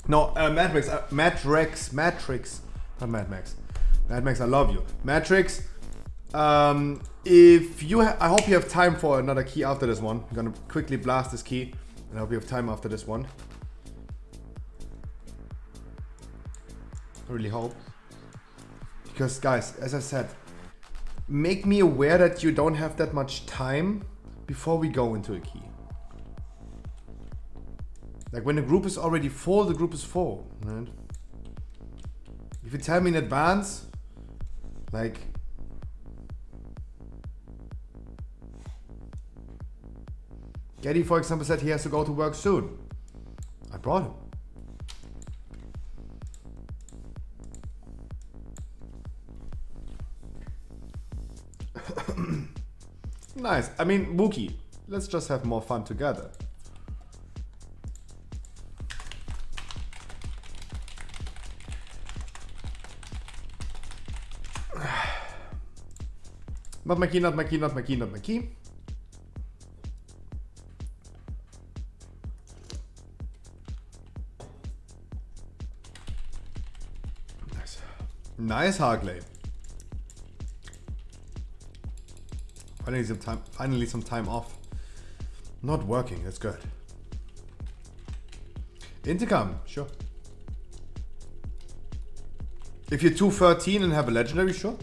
No, Matrix, not Mad Max. Mad Max, I love you. Matrix, if you, I hope you have time for another key after this one. I'm gonna quickly blast this key, and I hope you have time after this one. I really hope. Because guys, as I said, make me aware that you don't have that much time before we go into a key. Like when the group is already full, the group is full, right? If you tell me in advance, like, Geddy, for example, said he has to go to work soon. I brought him. Nice. I mean, Wookie, let's just have more fun together. Not my key, not my key, not my key, not my key. Nice. Nice Hargley. Finally some time off. Not working, that's good. Intercom, sure. If you're 213 and have a legendary, sure.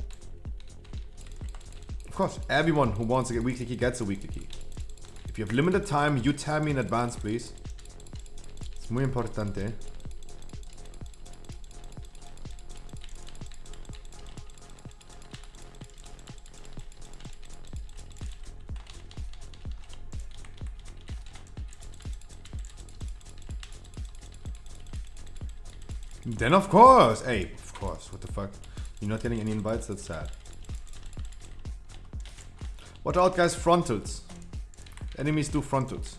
Of course, everyone who wants to get weekly key gets a weekly key. If you have limited time, you tell me in advance, please. It's muy importante. Then of course. Hey, of course. What the fuck? You're not getting any invites? That's sad. Watch out, guys. Frontals. Enemies do frontals.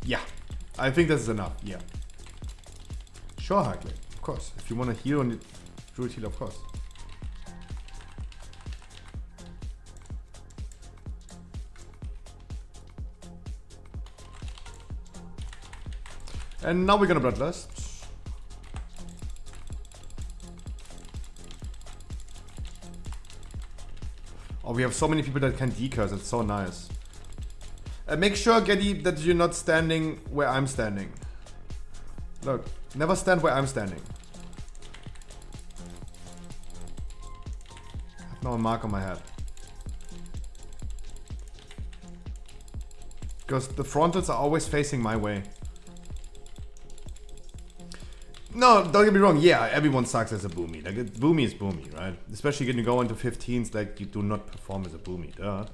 Yeah. I think this is enough. Yeah. Sure, Harkley. Of course. If you want to heal on the druid heal, of course. And now we're gonna bloodlust. Oh, we have so many people that can decurse. It's so nice. Make sure, Geddy, that you're not standing where I'm standing. Look, never stand where I'm standing. I have now a mark on my head. Because the frontals are always facing my way. No, don't get me wrong. Yeah, everyone sucks as a boomy. Like, boomy is boomy, right? Especially when you go into 15s, like, you do not perform as a boomy. Duh.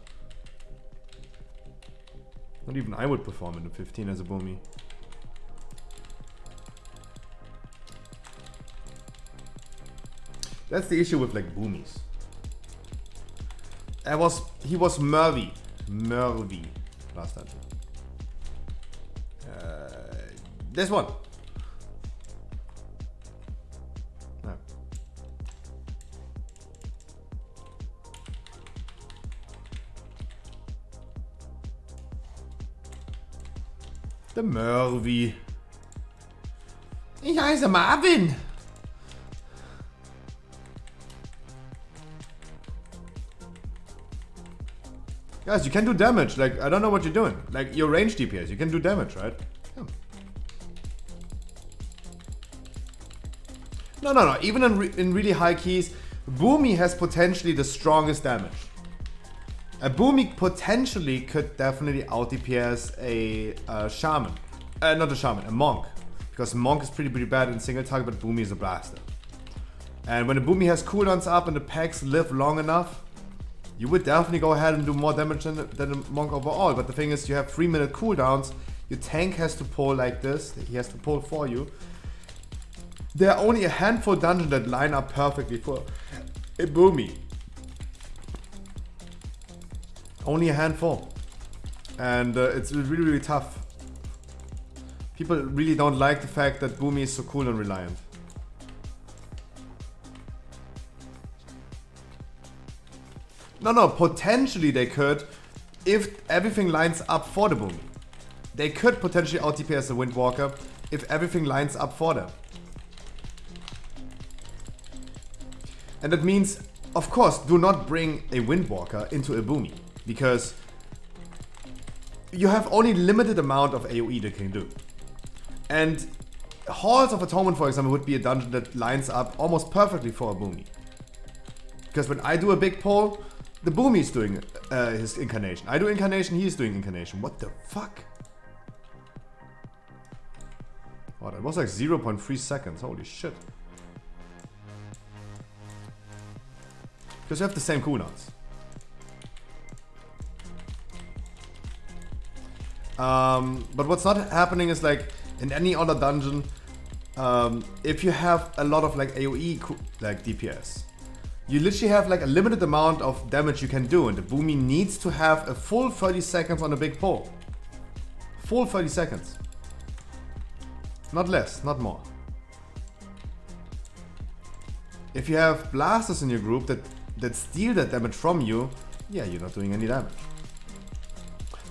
Not even I would perform in the 15 as a boomy. That's the issue with, like, boomies. He was Mervy last time. This one. No. Der Mervy. Ich heiße Marvin. Guys, you can do damage. Like, I don't know what you're doing. Like, your range DPS, you can do damage, right? Yeah. No. Even in really high keys, Boomy has potentially the strongest damage. A Boomy potentially could definitely out DPS a Shaman. Not a Shaman, a Monk. Because Monk is pretty bad in single target, but Boomy is a blaster. And when a Boomy has cooldowns up and the packs live long enough, you would definitely go ahead and do more damage than a Monk overall. But the thing is, you have 3-minute cooldowns. Your tank has to pull like this. He has to pull for you. There are only a handful of dungeons that line up perfectly for a Boomy. Only a handful. And it's really tough. People really don't like the fact that Boomy is so cooldown reliant. No, potentially they could, if everything lines up for the Boomy. They could potentially out DPS the Windwalker if everything lines up for them. And that means, of course, do not bring a Windwalker into a Boomy, because you have only limited amount of AoE they can do. And Halls of Atonement, for example, would be a dungeon that lines up almost perfectly for a Boomy. Because when I do a big pull, the Boomy is doing his Incarnation. I do Incarnation, he's doing Incarnation. What the fuck? Oh, that was like 0.3 seconds. Holy shit. Because you have the same cooldowns. But what's not happening is, like, in any other dungeon, if you have a lot of like AoE like DPS, you literally have like a limited amount of damage you can do, and the Boomy needs to have a full 30 seconds on a big pull. Full 30 seconds. Not less, not more. If you have blasters in your group that steal that damage from you, yeah, you're not doing any damage.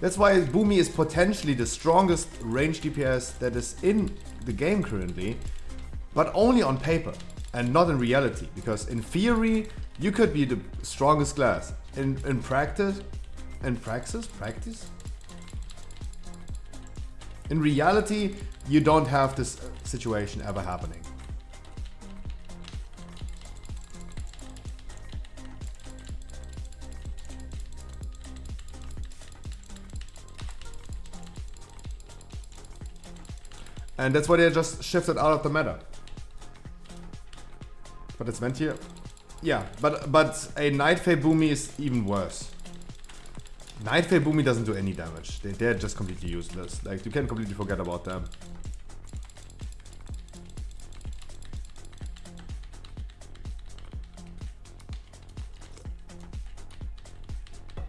That's why Boomy is potentially the strongest range DPS that is in the game currently, but only on paper and not in reality. Because in theory, you could be the strongest class. In practice, in reality, you don't have this situation ever happening. And that's why they just shifted out of the meta. But it's meant here. Yeah, but a Night Fae Boomy is even worse. Night Fae Boomy doesn't do any damage. They're just completely useless. Like, you can completely forget about them.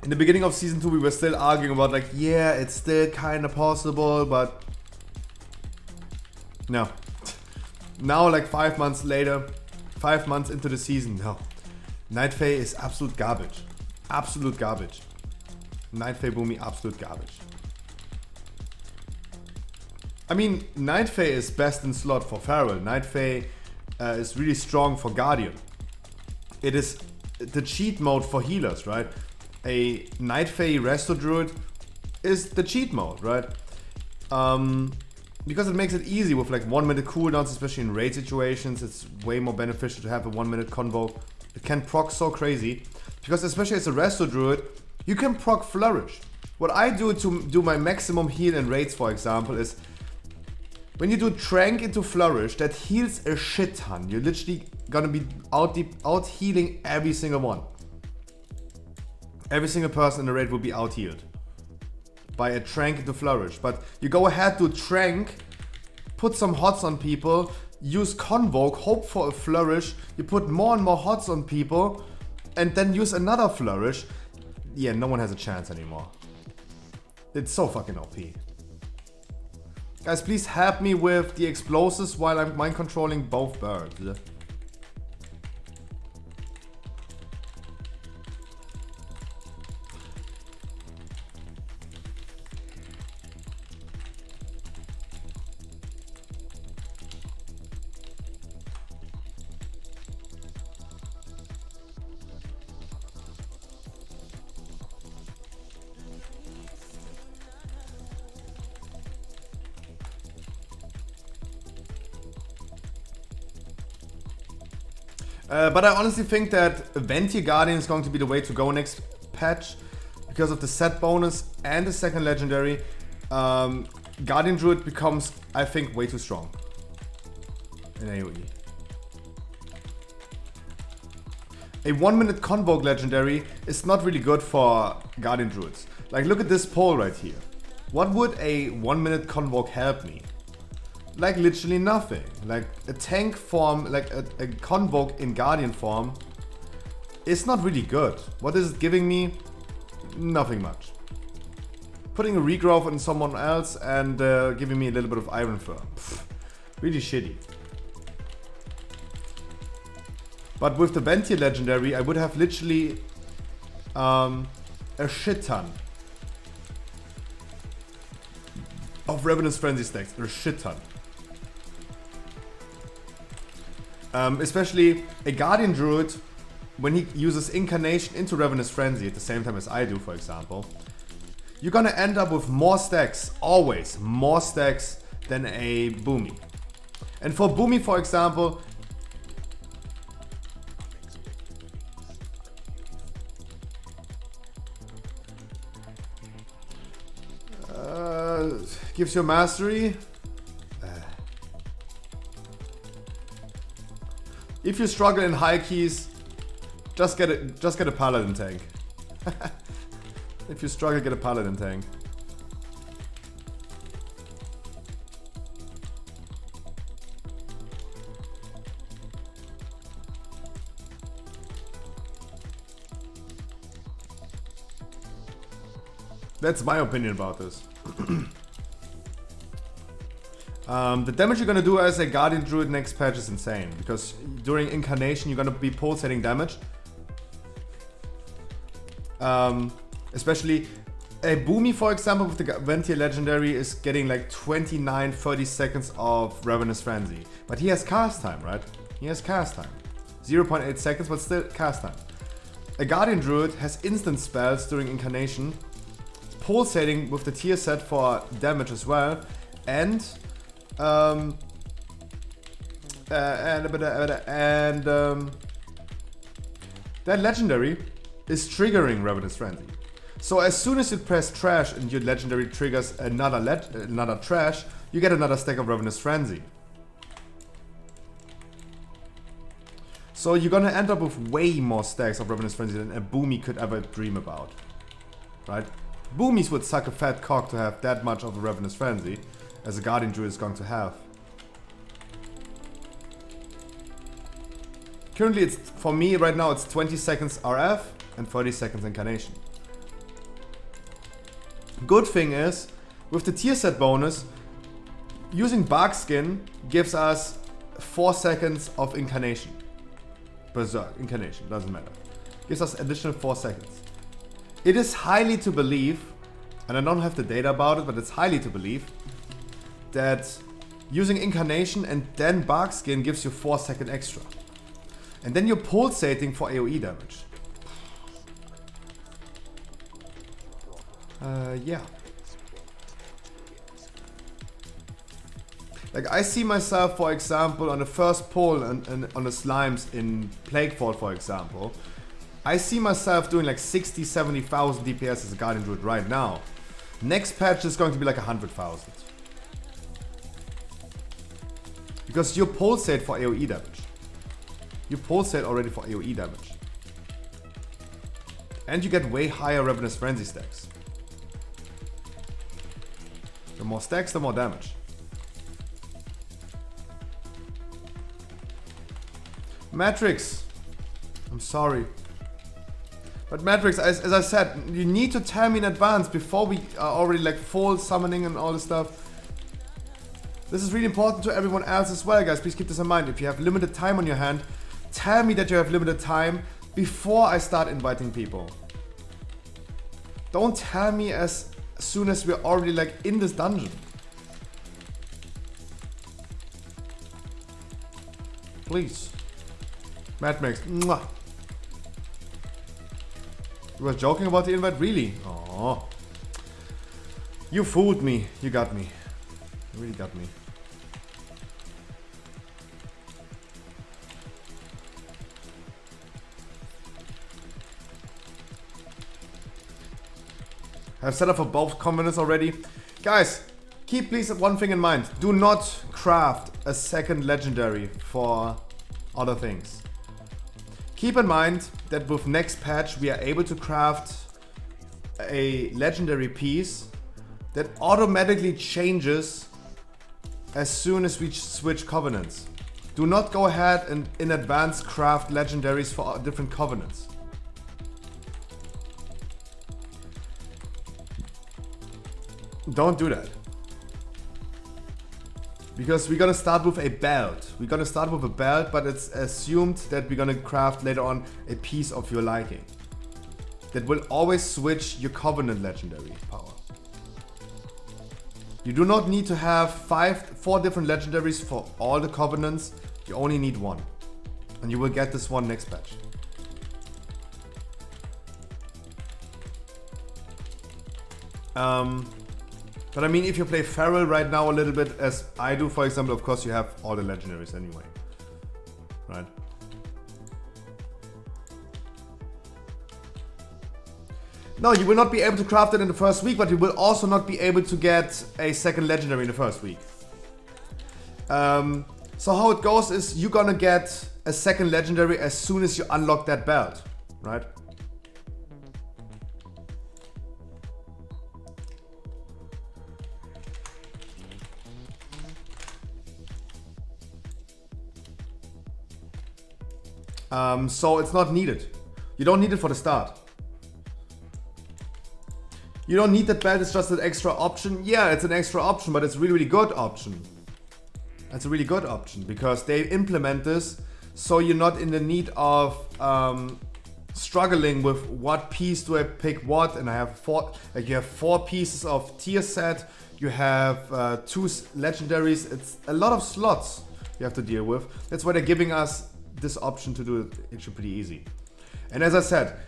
In the beginning of Season 2, we were still arguing about, like, yeah, it's still kind of possible, but... No. Now, like 5 months later, 5 months into the season, no. Night Fae is absolute garbage. Absolute garbage. Night Fae Boomy, absolute garbage. I mean, Night Fae is best in slot for Feral. Night Fae is really strong for Guardian. It is the cheat mode for healers, right? A Night Fae Resto Druid is the cheat mode, right? Because it makes it easy with like 1 minute cooldowns, especially in raid situations. It's way more beneficial to have a 1 minute convoke. It can proc so crazy. Because especially as a Resto Druid, you can proc Flourish. What I do to do my maximum heal in raids, for example, is when you do Trank into Flourish, that heals a shit ton. You're literally gonna be out healing every single one. Every single person in the raid will be out healed by a Trank into Flourish. But you go ahead, do Trank, put some hots on people, use Convoke, hope for a Flourish, you put more and more hots on people, and then use another Flourish. Yeah, no one has a chance anymore. It's so fucking OP. Guys, please help me with the explosives while I'm mind controlling both birds. But I honestly think that Venti Guardian is going to be the way to go next patch. Because of the set bonus and the second legendary. Guardian Druid becomes, I think, way too strong in AoE. A 1 minute Convoke legendary is not really good for Guardian Druids. Like, look at this poll right here. What would a 1 minute Convoke help me? Like literally nothing. Like a tank form, like a Convoke in Guardian form is not really good. What is it giving me? Nothing much. Putting a regrowth on someone else and giving me a little bit of Iron Fur. Pfft, really shitty. But with the Venti legendary, I would have literally a shit ton of Ravenous Frenzy stacks. A shit ton. Especially a Guardian Druid, when he uses Incarnation into Ravenous Frenzy at the same time as I do, for example, you're gonna end up with more stacks, always more stacks than a Boomy. And for Boomy, for example, gives you mastery. If you struggle in high keys, just get a paladin tank. If you struggle, get a paladin tank. That's my opinion about this. The damage you're gonna do as a Guardian Druid next patch is insane, because during Incarnation you're gonna be pulsating damage. Especially a Boomy, for example, with the Venti legendary is getting like 29-30 seconds of Ravenous Frenzy. But he has cast time, right? He has cast time. 0.8 seconds, but still cast time. A Guardian Druid has instant spells during Incarnation, pulsating with the tier set for damage as well, and that legendary is triggering Ravenous Frenzy. So as soon as you press trash and your legendary triggers another trash, you get another stack of Ravenous Frenzy. So you're gonna end up with way more stacks of Ravenous Frenzy than a Boomy could ever dream about, right? Boomies would suck a fat cock to have that much of a Ravenous Frenzy as a Guardian Druid is going to have. Currently, it's for me right now, it's 20 seconds RF and 30 seconds Incarnation. Good thing is, with the tier set bonus, using Bark Skin gives us 4 seconds of Incarnation. Berserk, Incarnation, doesn't matter. Gives us additional 4 seconds. It is highly to believe, and I don't have the data about it, but it's highly to believe, that using Incarnation and then Bark Skin gives you 4 seconds extra. And then you're pulsating for AoE damage. Yeah. Like, I see myself, for example, on the first pull and on the slimes in Plaguefall, for example. I see myself doing like 60, 70,000 DPS as a Guardian Druid right now. Next patch is going to be like 100,000. Because you pulsate for AoE damage. You pulsate already for AoE damage. And you get way higher Ravenous Frenzy stacks. The more stacks, the more damage. Matrix. I'm sorry. But Matrix, as I said, you need to tell me in advance before we are already like full summoning and all this stuff. This is really important to everyone else as well, guys. Please keep this in mind. If you have limited time on your hand, tell me that you have limited time before I start inviting people. Don't tell me as soon as we're already like in this dungeon. Please. Mad Max. Mwah. You were joking about the invite? Really? Oh. You fooled me. You got me. You really got me. I've set up for both covenants already. Guys, keep please one thing in mind. Do not craft a second legendary for other things. Keep in mind that with next patch we are able to craft a legendary piece that automatically changes as soon as we switch covenants. Do not go ahead and in advance craft legendaries for different covenants. Don't do that. Because we're gonna start with a belt. We're gonna start with a belt, but it's assumed that we're gonna craft later on a piece of your liking. That will always switch your covenant legendary power. You do not need to have 4 different legendaries for all the covenants. You only need 1. And you will get this one next patch. But I mean, if you play Feral right now a little bit, as I do, for example, of course you have all the legendaries anyway. Right? No, you will not be able to craft it in the first week, but you will also not be able to get a second legendary in the first week. So how it goes is you're gonna get a second legendary as soon as you unlock that belt, right? So it's not needed. You don't need it for the start. You don't need that belt, it's just an extra option. Yeah, it's an extra option, but it's a really, really good option. It's a really good option because they implement this so you're not in the need of struggling with what piece do I pick what, and I have 4, like you have 4 pieces of tier set, you have 2 legendaries, it's a lot of slots you have to deal with. That's why they're giving us this option to do it actually pretty easy. And as I said,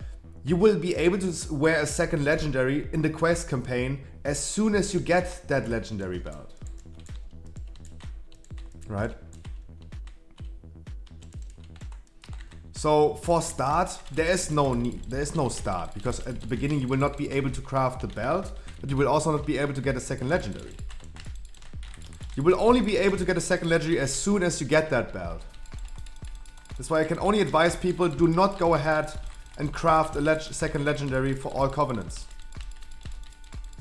you will be able to wear a second legendary in the quest campaign as soon as you get that legendary belt. Right? So for start, there is no start, because at the beginning you will not be able to craft the belt, but you will also not be able to get a second legendary. You will only be able to get a second legendary as soon as you get that belt. That's why I can only advise people, do not go ahead and craft a second legendary for all covenants.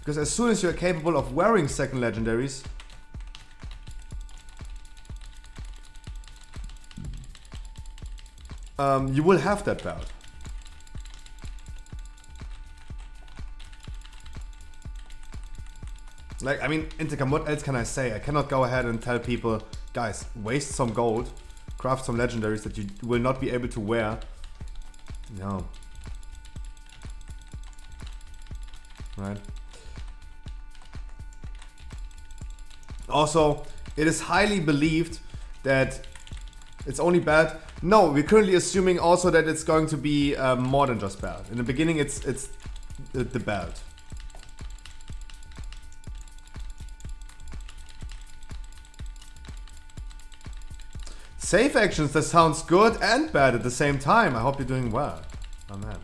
Because as soon as you're capable of wearing second legendaries, you will have that belt. Like, I mean, Intercom, what else can I say? I cannot go ahead and tell people, guys, waste some gold, craft some legendaries that you will not be able to wear. No. Right? Also, it is highly believed that it's only bad. No, we're currently assuming also that it's going to be more than just belt. In the beginning, it's the belt. Safe actions, that sounds good and bad at the same time. I hope you're doing well. Oh man.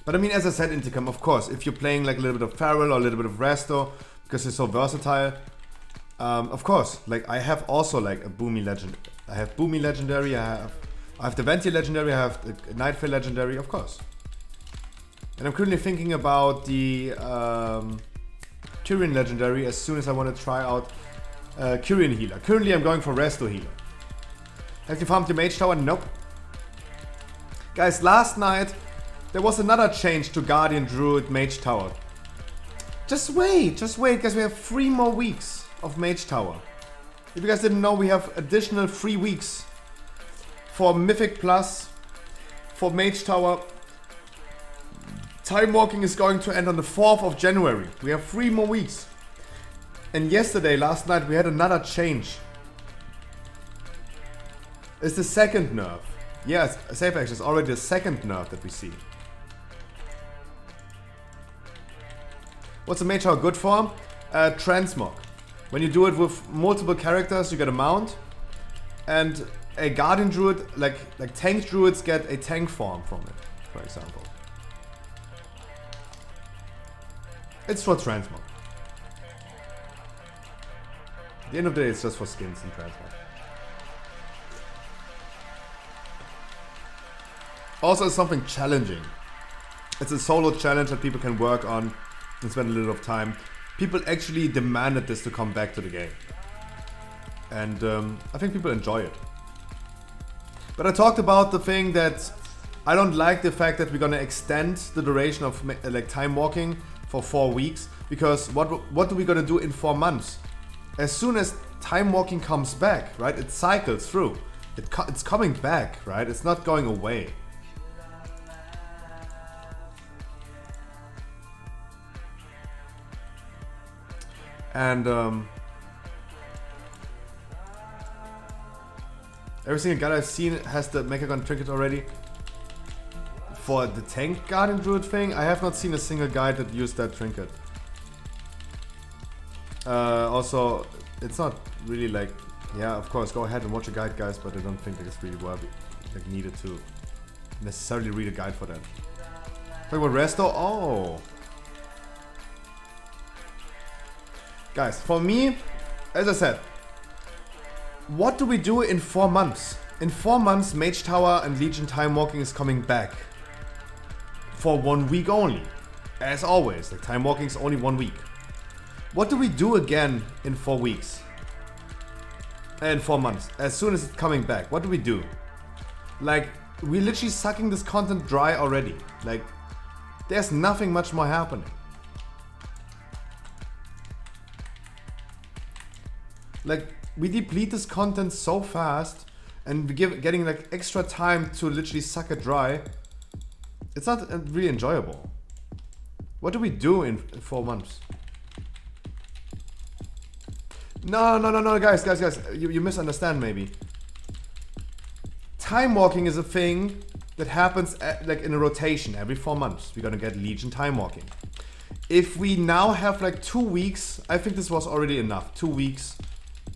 But I mean, as I said, Intercom, of course, if you're playing like a little bit of Feral or a little bit of Resto, because you're so versatile, of course, like I have also like a Boomy Legend. I have Boomy Legendary, I have the Venti Legendary, I have the Nightfall Legendary, of course. And I'm currently thinking about the Kyrian Legendary as soon as I want to try out Kyrian Healer. Currently I'm going for Resto Healer. Have you farmed your Mage Tower? Nope. Guys, last night there was another change to Guardian Druid Mage Tower. Just wait, guys, we have 3 more weeks of Mage Tower. If you guys didn't know, we have additional 3 weeks for Mythic Plus, for Mage Tower. Time Walking is going to end on the 4th of January. We have 3 more weeks. And last night, we had another change. It's the second nerf. Yes, safe action is already the second nerf that we see. What's a Mage Tower good for? Transmog. When you do it with multiple characters, you get a mount. And a Guardian Druid, like tank druids get a tank form from it, for example. It's for transmog. At the end of the day, it's just for skins and transmog. Also, it's something challenging. It's a solo challenge that people can work on and spend a little of time. People actually demanded this to come back to the game. And I think people enjoy it. But I talked about the thing that I don't like the fact that we're gonna extend the duration of like time walking for 4 weeks, because what are we gonna do in 4 months? As soon as time walking comes back, right? It cycles through. It's coming back, right? It's not going away. And every single guide I've seen has the Mechagon trinket already. For the tank Guardian Druid thing, I have not seen a single guide that used that trinket. Also, it's not really like, yeah, of course, go ahead and watch a guide, guys, but I don't think that it's really worth it, like needed to necessarily read a guide for that. Talk about Resto? Oh. Guys, for me, as I said, what do we do in 4 months? In 4 months, Mage Tower and Legion Time Walking is coming back. For 1 week only. As always, like Time Walking is only 1 week. What do we do again in 4 weeks? And 4 months, as soon as it's coming back, what do we do? Like, we're literally sucking this content dry already. Like, there's nothing much more happening. Like, we deplete this content so fast, and we getting like extra time to literally suck it dry. It's not really enjoyable. What do we do in 4 months? No, guys, you misunderstand maybe. Time walking is a thing that happens like in a rotation every 4 months. We're gonna get Legion Time Walking. If we now have like 2 weeks, I think this was already enough. 2 weeks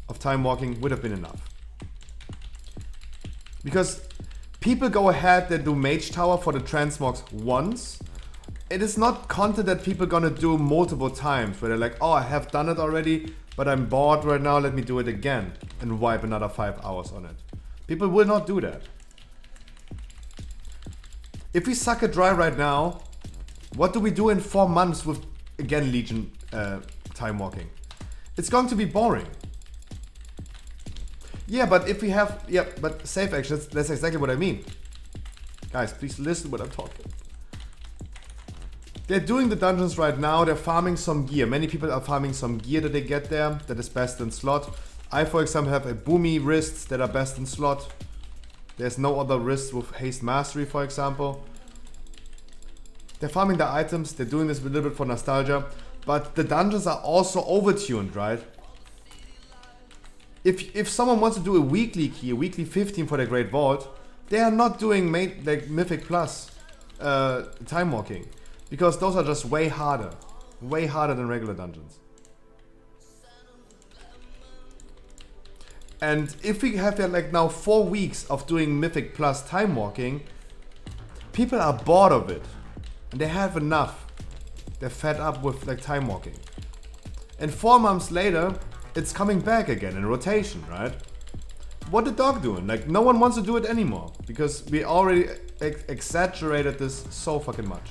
of time walking would have been enough. Because people go ahead, they do Mage Tower for the transmogs once. It is not content that people gonna do multiple times, where they're like, oh, I have done it already, but I'm bored right now, let me do it again, and wipe another 5 hours on it. People will not do that. If we suck it dry right now, what do we do in 4 months with, again, Legion time walking? It's going to be boring. Yeah, but if we have, yeah, but safe actions, that's exactly what I mean. Guys, please listen when I'm talking. They're doing the dungeons right now, they're farming some gear. Many people are farming some gear that they get there, that is best in slot. I, for example, have a boomy wrists that are best in slot. There's no other wrists with haste mastery, for example. They're farming the items, they're doing this a little bit for nostalgia. But the dungeons are also overtuned, right? If someone wants to do a weekly key, a weekly 15 for their Great Vault, they are not doing like Mythic Plus time walking. Because those are just way harder than regular dungeons. And if we have like now 4 weeks of doing Mythic Plus time walking, people are bored of it. And they have enough. They're fed up with like time walking. And 4 months later, it's coming back again in rotation, right? What the dog doing? Like, no one wants to do it anymore. Because we already exaggerated this so fucking much.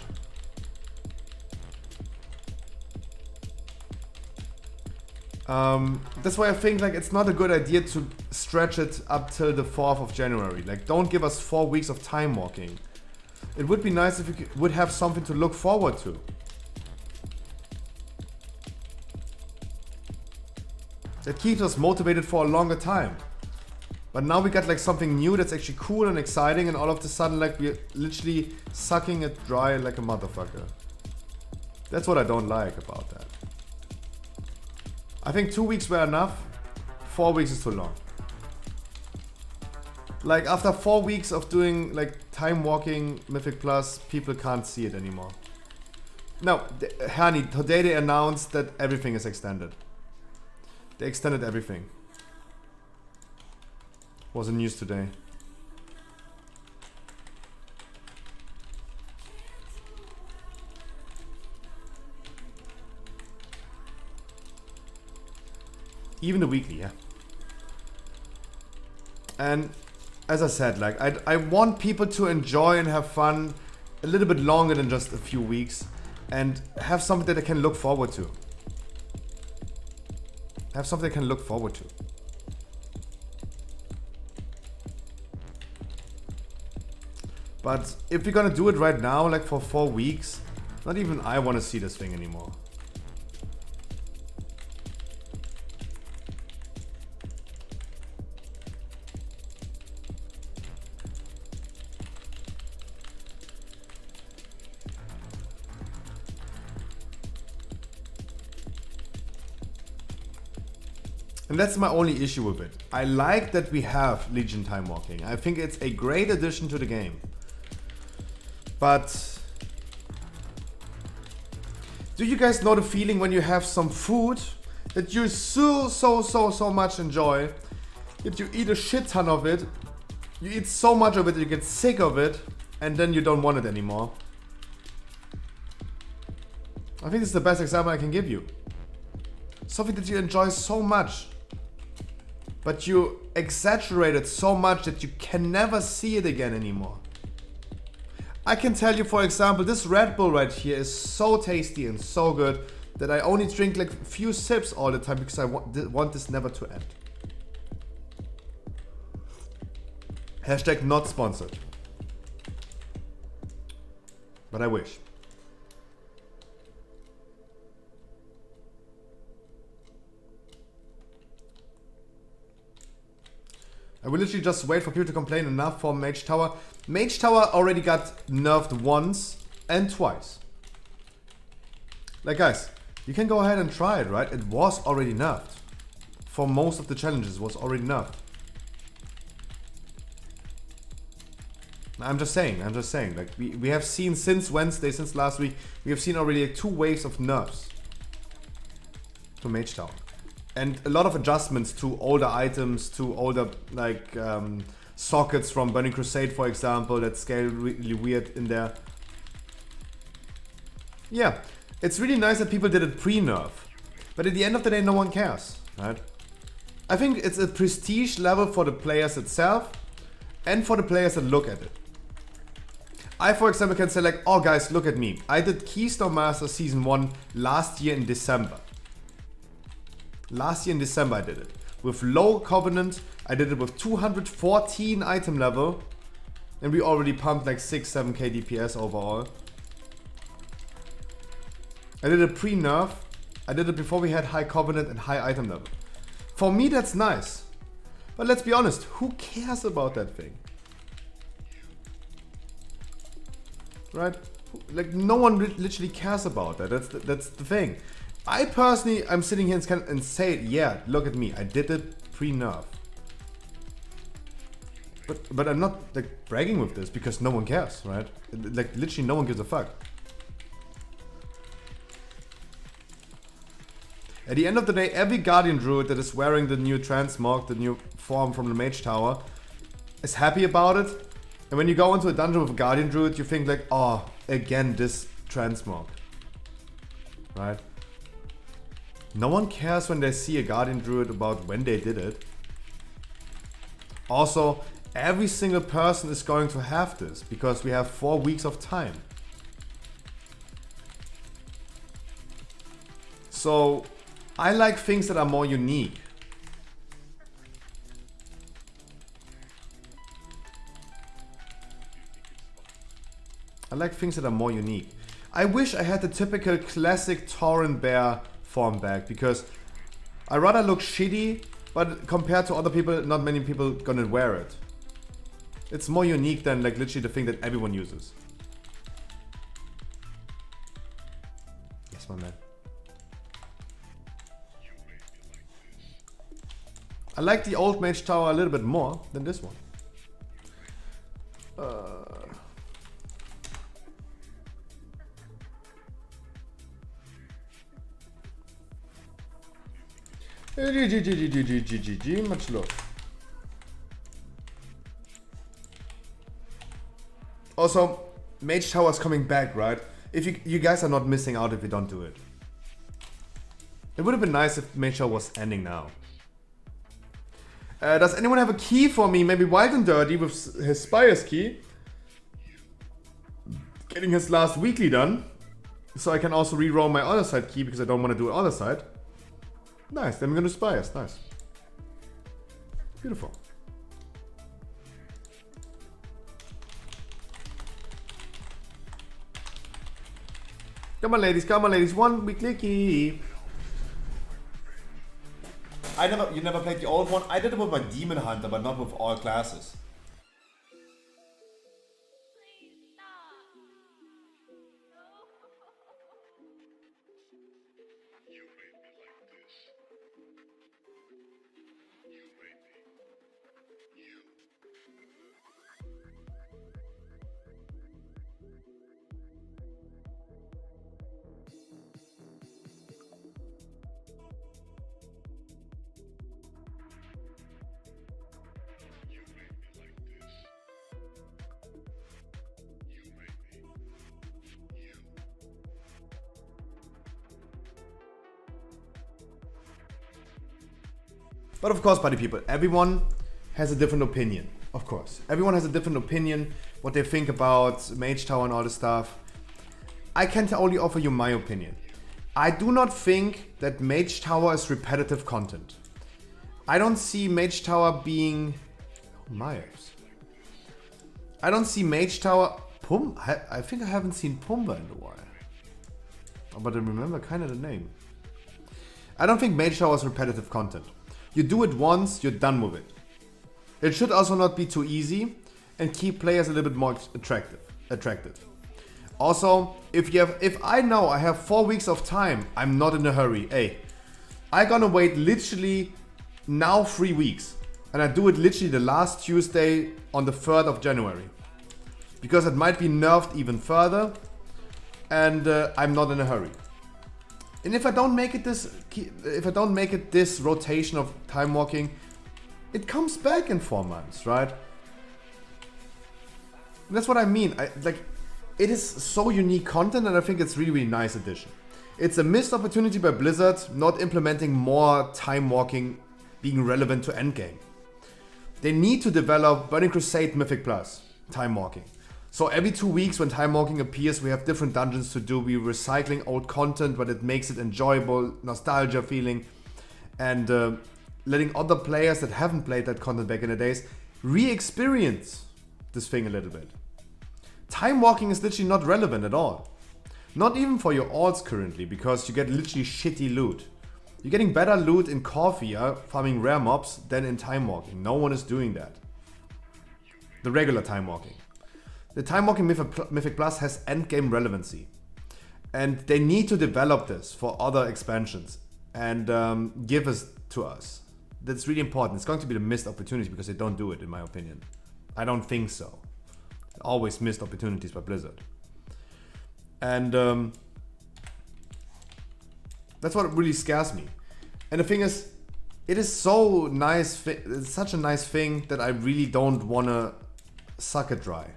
That's why I think like it's not a good idea to stretch it up till the 4th of January. Like, don't give us 4 weeks of time walking. It would be nice if we would have something to look forward to. That keeps us motivated for a longer time. But now we got like something new that's actually cool and exciting, and all of a sudden like we're literally sucking it dry like a motherfucker. That's what I don't like about that. I think 2 weeks were enough. 4 weeks is too long. Like after 4 weeks of doing like time walking Mythic Plus, people can't see it anymore. No, Hani, today they announced that everything is extended. They extended everything. Was in news today. Even the weekly, yeah. And as I said, like I want people to enjoy and have fun a little bit longer than just a few weeks, and have something that they can look forward to. Have something they can look forward to. But if we're gonna do it right now, like for 4 weeks, not even I want to see this thing anymore. And that's my only issue with it. I like that we have Legion time walking. I think it's a great addition to the game. But do you guys know the feeling when you have some food that you so much enjoy, that you eat a shit ton of it, you eat so much of it that you get sick of it, and then you don't want it anymore? I think this is the best example I can give you. Something that you enjoy so much, but you exaggerate it so much that you can never see it again anymore. I can tell you, for example, this Red Bull right here is so tasty and so good that I only drink like a few sips all the time because I want this never to end. Hashtag not sponsored. But I wish. I will literally just wait for people to complain enough for Mage Tower. Mage Tower already got nerfed once and twice. Like guys, you can go ahead and try it, right? It was already nerfed. For most of the challenges, it was already nerfed. I'm just saying, like we have seen since Wednesday, since last week, we have seen already like 2 waves of nerfs to Mage Tower. And a lot of adjustments to older items, to older like sockets from Burning Crusade, for example, that scale really weird in there. Yeah, it's really nice that people did it pre-nerf, but at the end of the day, no one cares, right? I think it's a prestige level for the players itself and for the players that look at it. I, for example, can say like, oh guys, look at me. I did Keystone Master Season 1 last year in December. Last year in December I did it. With low Covenant, I did it with 214 item level. And we already pumped like 6-7k DPS overall. I did it pre-nerf. I did it before we had high Covenant and high item level. For me that's nice. But let's be honest, who cares about that thing? Right? Like no one literally cares about that. That's the thing. I personally, I'm sitting here and say, yeah, look at me. I did it pre-nerf. But I'm not like bragging with this because no one cares, right? Like literally no one gives a fuck. At the end of the day, every Guardian Druid that is wearing the new transmog, the new form from the Mage Tower, is happy about it. And when you go into a dungeon with a Guardian Druid, you think like, oh, again this transmog. Right? No one cares when they see a Guardian Druid about when they did it. Also, every single person is going to have this because we have 4 weeks of time. So, I like things that are more unique. I like things that are more unique. I wish I had the typical classic Tauren Bear form back because I rather look shitty, but compared to other people, not many people gonna wear it. It's more unique than like literally the thing that everyone uses. Yes, my man. I like the old Mage Tower a little bit more than this one. Much love. Also, Mage Tower is coming back, right? If you guys are not missing out if you don't do it. It would have been nice if Mage Tower was ending now. Does anyone have a key for me? Maybe Wild and Dirty with his Spire's key. Getting his last weekly done. So I can also re-roll my other side key because I don't want to do the other side. Nice, then we're gonna Spires, nice. Beautiful. Come on ladies, 1 weekly key. You never played the old one? I did it with my Demon Hunter, but not with all classes. But of course, buddy people, everyone has a different opinion. Of course. Everyone has a different opinion, what they think about Mage Tower and all this stuff. I can only offer you my opinion. I do not think that Mage Tower is repetitive content. I don't see Mage Tower being... Oh, Myers. I don't see Mage Tower... I think I haven't seen Pumba in a while. But I remember kind of the name. I don't think Mage Tower is repetitive content. You do it once, you're done with it. It should also not be too easy and keep players a little bit more attractive. Also, if I know I have 4 weeks of time, I'm not in a hurry. Hey, I gonna wait literally now 3 weeks. And I do it literally the last Tuesday on the 3rd of January. Because it might be nerfed even further. And I'm not in a hurry. And if I don't make it this rotation of time walking, it comes back in 4 months, right? And that's what I mean. It is so unique content, and I think it's really nice addition. It's a missed opportunity by Blizzard not implementing more time walking being relevant to endgame. They need to develop Burning Crusade Mythic Plus time walking. So every 2 weeks when time walking appears, we have different dungeons to do. We're recycling old content, but it makes it enjoyable, nostalgia feeling, and letting other players that haven't played that content back in the days re-experience this thing a little bit. Time walking is literally not relevant at all. Not even for your alts currently, because you get literally shitty loot. You're getting better loot in Coffee, farming rare mobs, than in time walking. No one is doing that. The regular time walking. The time walking Mythic Plus has endgame relevancy. And they need to develop this for other expansions and give it to us. That's really important. It's going to be the missed opportunity because they don't do it, in my opinion. I don't think so. Always missed opportunities by Blizzard. And that's what really scares me. And the thing is, it is so nice, it's such a nice thing that I really don't want to suck it dry.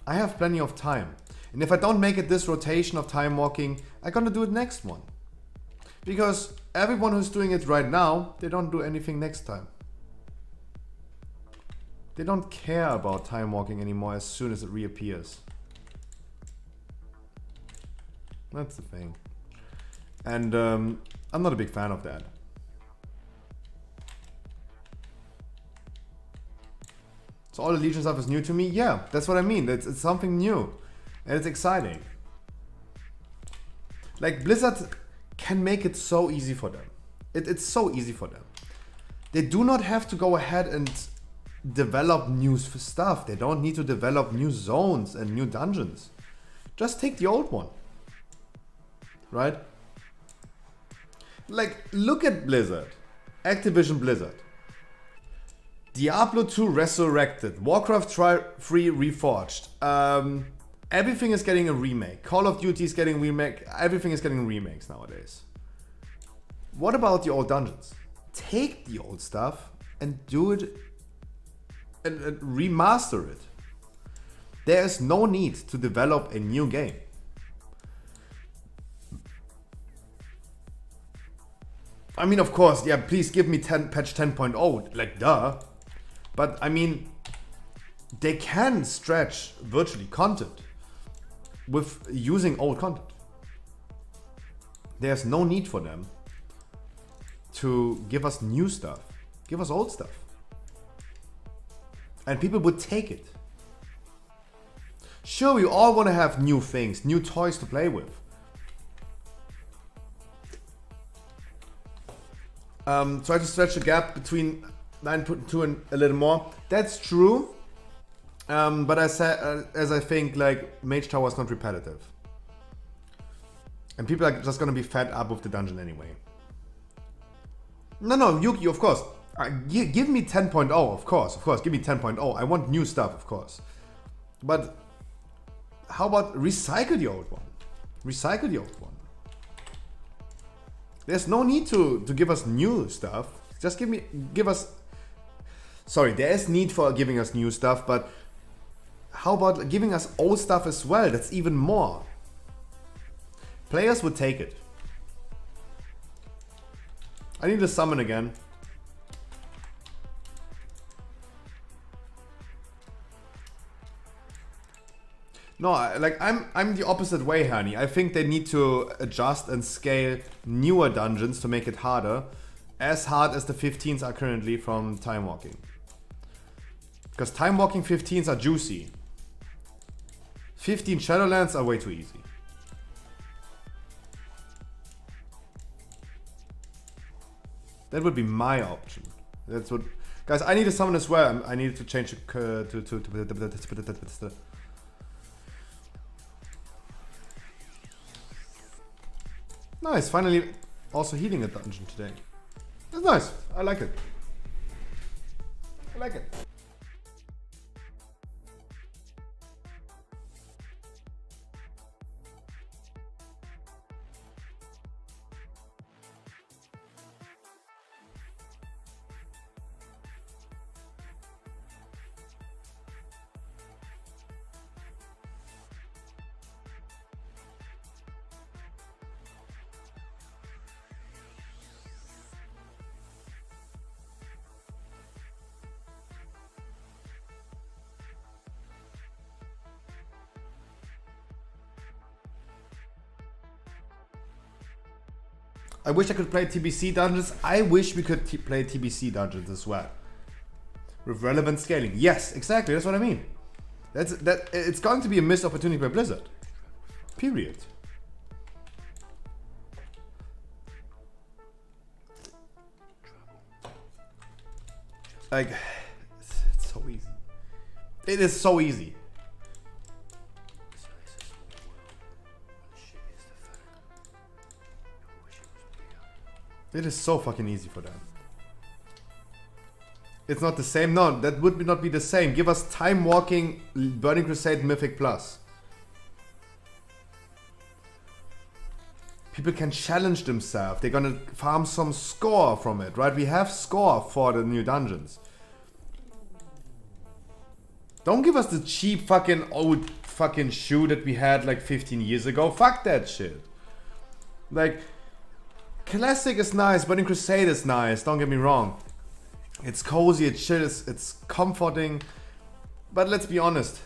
I have plenty of time. And if I don't make it this rotation of time walking, I'm gonna do it next one. Because everyone who's doing it right now, they don't do anything next time. They don't care about time walking anymore as soon as it reappears. That's the thing. And I'm not a big fan of that. So all the Legion stuff is new to me? Yeah, that's what I mean. It's something new. And it's exciting. Like, Blizzard can make it so easy for them. It's so easy for them. They do not have to go ahead and develop new stuff. They don't need to develop new zones and new dungeons. Just take the old one. Right? Like, look at Blizzard. Activision Blizzard. Diablo 2 Resurrected. Warcraft 3 Reforged. Everything is getting a remake. Call of Duty is getting a remake. Everything is getting remakes nowadays. What about the old dungeons? Take the old stuff and do it and remaster it. There is no need to develop a new game. I mean, of course, yeah, please give me patch 10.0, like duh. But I mean, they can stretch virtually content with using old content. There's no need for them to give us new stuff. Give us old stuff. And people would take it. Sure, we all want to have new things, new toys to play with. Try to stretch the gap between 9.2 and a little more. That's true. But as I think, like, Mage Tower is not repetitive. And people are just gonna be fed up with the dungeon anyway. No, Yuki, of course. Give me 10.0, of course, give me 10.0. I want new stuff, of course. But how about recycle the old one? Recycle the old one. There's no need to give us new stuff. Just give us... Sorry, there is need for giving us new stuff, but how about giving us old stuff as well? That's even more. Players would take it. I need to summon again. No, I'm the opposite way, honey. I think they need to adjust and scale newer dungeons to make it harder. As hard as the 15s are currently from Time Walking. Because Time Walking 15s are juicy. 15 Shadowlands are way too easy. That would be my option. That's what... Guys, I need to summon as well. I need to change to... Nice, finally also healing a dungeon today. That's nice, I like it. I like it. I wish I could play TBC dungeons. I wish we could play TBC dungeons as well. With relevant scaling. Yes, exactly. That's what I mean. It's going to be a missed opportunity by Blizzard. Period. Like, it's so easy. It is so easy. It is so fucking easy for them. It's not the same. No, that would not be the same. Give us Time Walking Burning Crusade Mythic Plus. People can challenge themselves. They're gonna farm some score from it, right? We have score for the new dungeons. Don't give us the cheap fucking old fucking shoe that we had like 15 years ago. Fuck that shit. Like, Classic is nice, Burning Crusade is nice, don't get me wrong. It's cozy, it's chill, it's comforting. But let's be honest.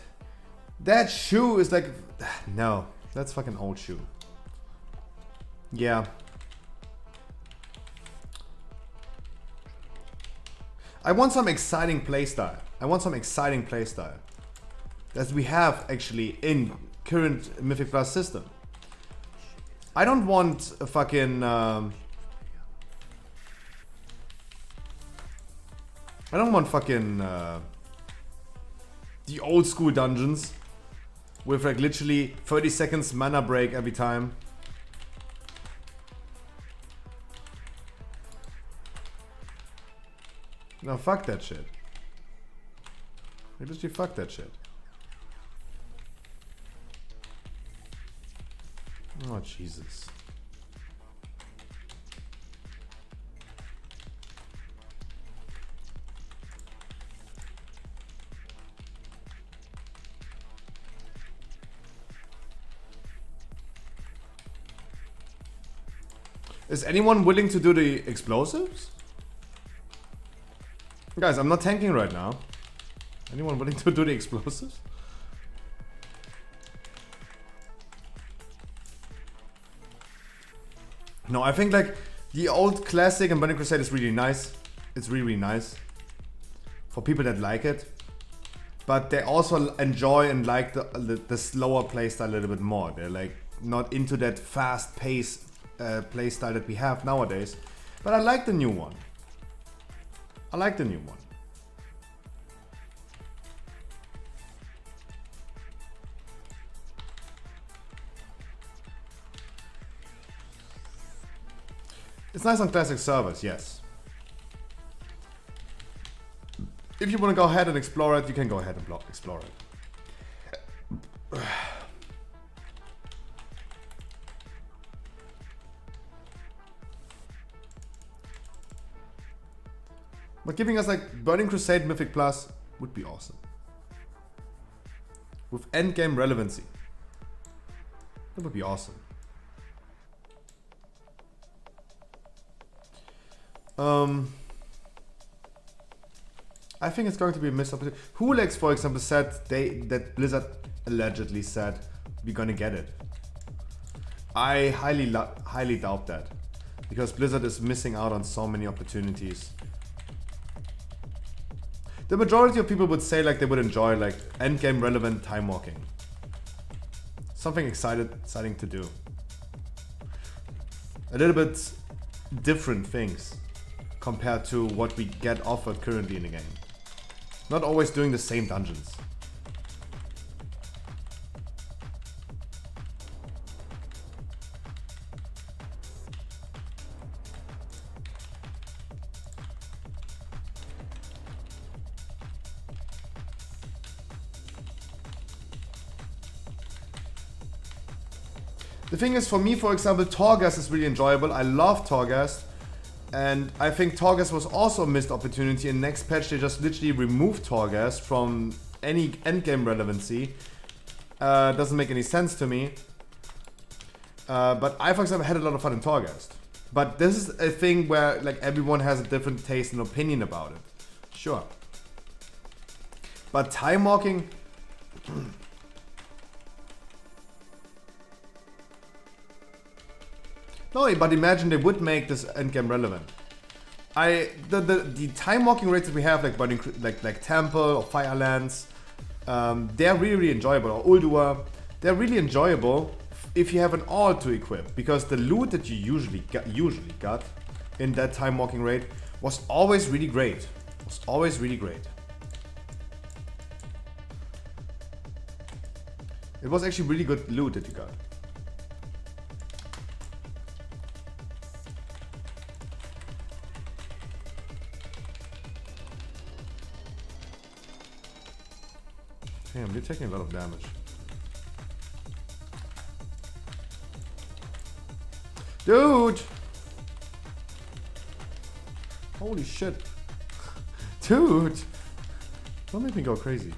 That shoe is like... No, that's fucking old shoe. Yeah. I want some exciting playstyle. I want some exciting playstyle. That we have actually in current Mythic Plus system. I don't want a fucking... I don't want fucking... the old school dungeons. With like literally 30 seconds mana break every time. No, fuck that shit. Literally fuck that shit. Oh, Jesus. Is anyone willing to do the explosives? Guys, I'm not tanking right now. Anyone willing to do the explosives? No, I think like the old classic and Burning Crusade is really nice. It's really, really nice for people that like it, but they also enjoy and like the slower playstyle a little bit more. They're like not into that fast pace playstyle that we have nowadays. But I like the new one. I like the new one. It's nice on classic servers, yes. If you want to go ahead and explore it, you can go ahead and explore it. But giving us like Burning Crusade Mythic Plus would be awesome. With endgame relevancy. That would be awesome. I think it's going to be a missed opportunity. Hulex, for example, said that Blizzard allegedly said we're gonna get it. I highly doubt that, because Blizzard is missing out on so many opportunities. The majority of people would say like they would enjoy like endgame relevant time walking. Something exciting to do. A little bit different things compared to what we get offered currently in the game. Not always doing the same dungeons. The thing is, for me, for example, Torghast is really enjoyable. I love Torghast. And I think Torghast was also a missed opportunity. In next patch, they just literally removed Torghast from any endgame relevancy. Doesn't make any sense to me. But I, for example, had a lot of fun in Torghast. But this is a thing where like everyone has a different taste and opinion about it. Sure. But time walking... No, but imagine they would make this endgame relevant. The time walking rates that we have, like Temple or Firelands, they're really enjoyable. Or Ulduar, they're really enjoyable if you have an all to equip, because the loot that you usually got in that time walking raid was always really great. It was actually really good loot that you got. Damn, you're taking a lot of damage. Dude! Holy shit. Dude! Don't make me go crazy.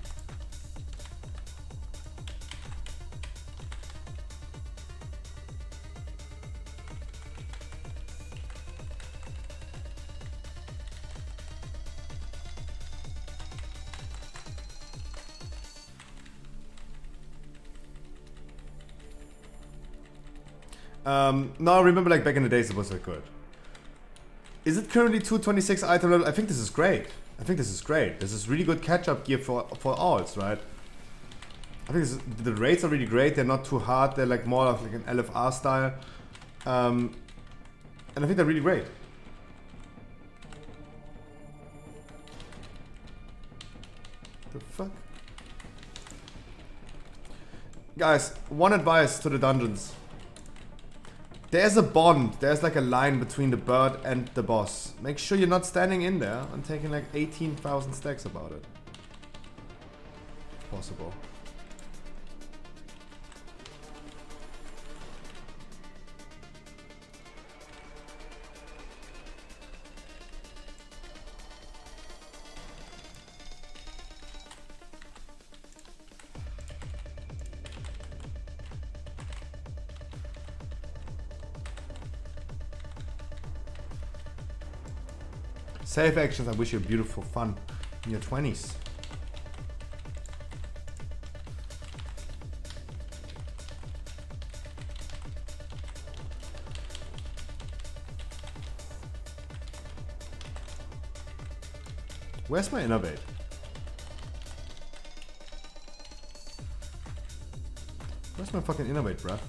No, I remember like back in the days it was so good. Is it currently 226 item level? I think this is great. This is really good catch-up gear for alts, right? I think the raids are really great. They're not too hard. They're like more of like an LFR style. And I think they're really great. The fuck? Guys, one advice to the dungeons. There's a bond, there's like a line between the bird and the boss. Make sure you're not standing in there and taking like 18,000 stacks about it. If possible. Save actions, I wish you beautiful fun in your 20s. Where's my innovate? Where's my fucking innovate, bruh?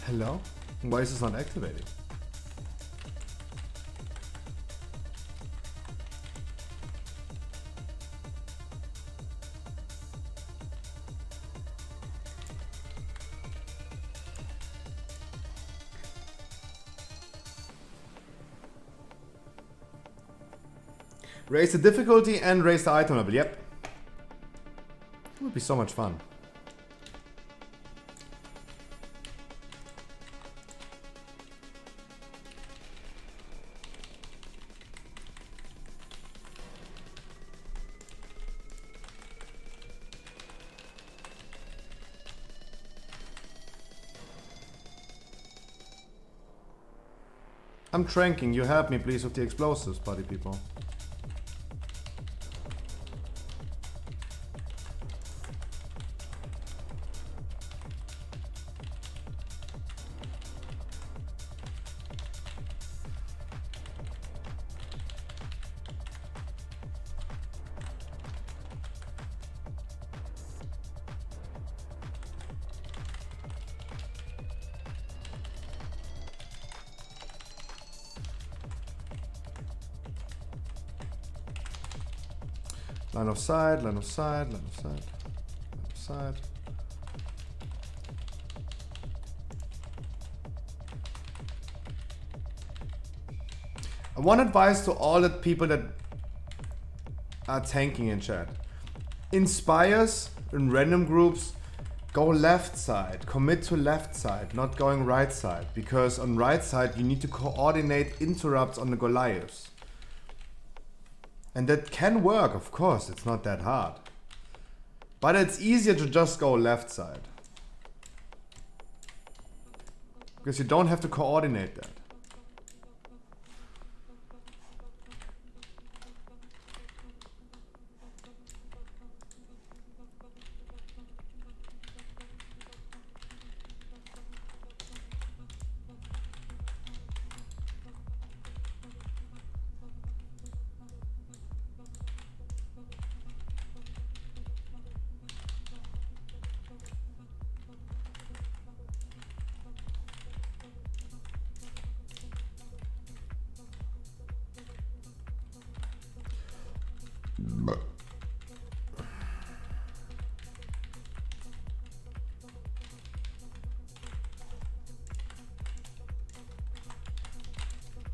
Hello? Why is this not activating? Raise the difficulty and raise the item level, yep. It would be so much fun. I'm tranking, you help me please with the explosives, party people. Line of sight, line of sight, line of sight, line of sight. One advice to all the people that are tanking in chat. Inspires in random groups, go left side, commit to left side, not going right side. Because on right side you need to coordinate interrupts on the Goliaths. And that can work, of course, it's not that hard. But it's easier to just go left side. Because you don't have to coordinate that.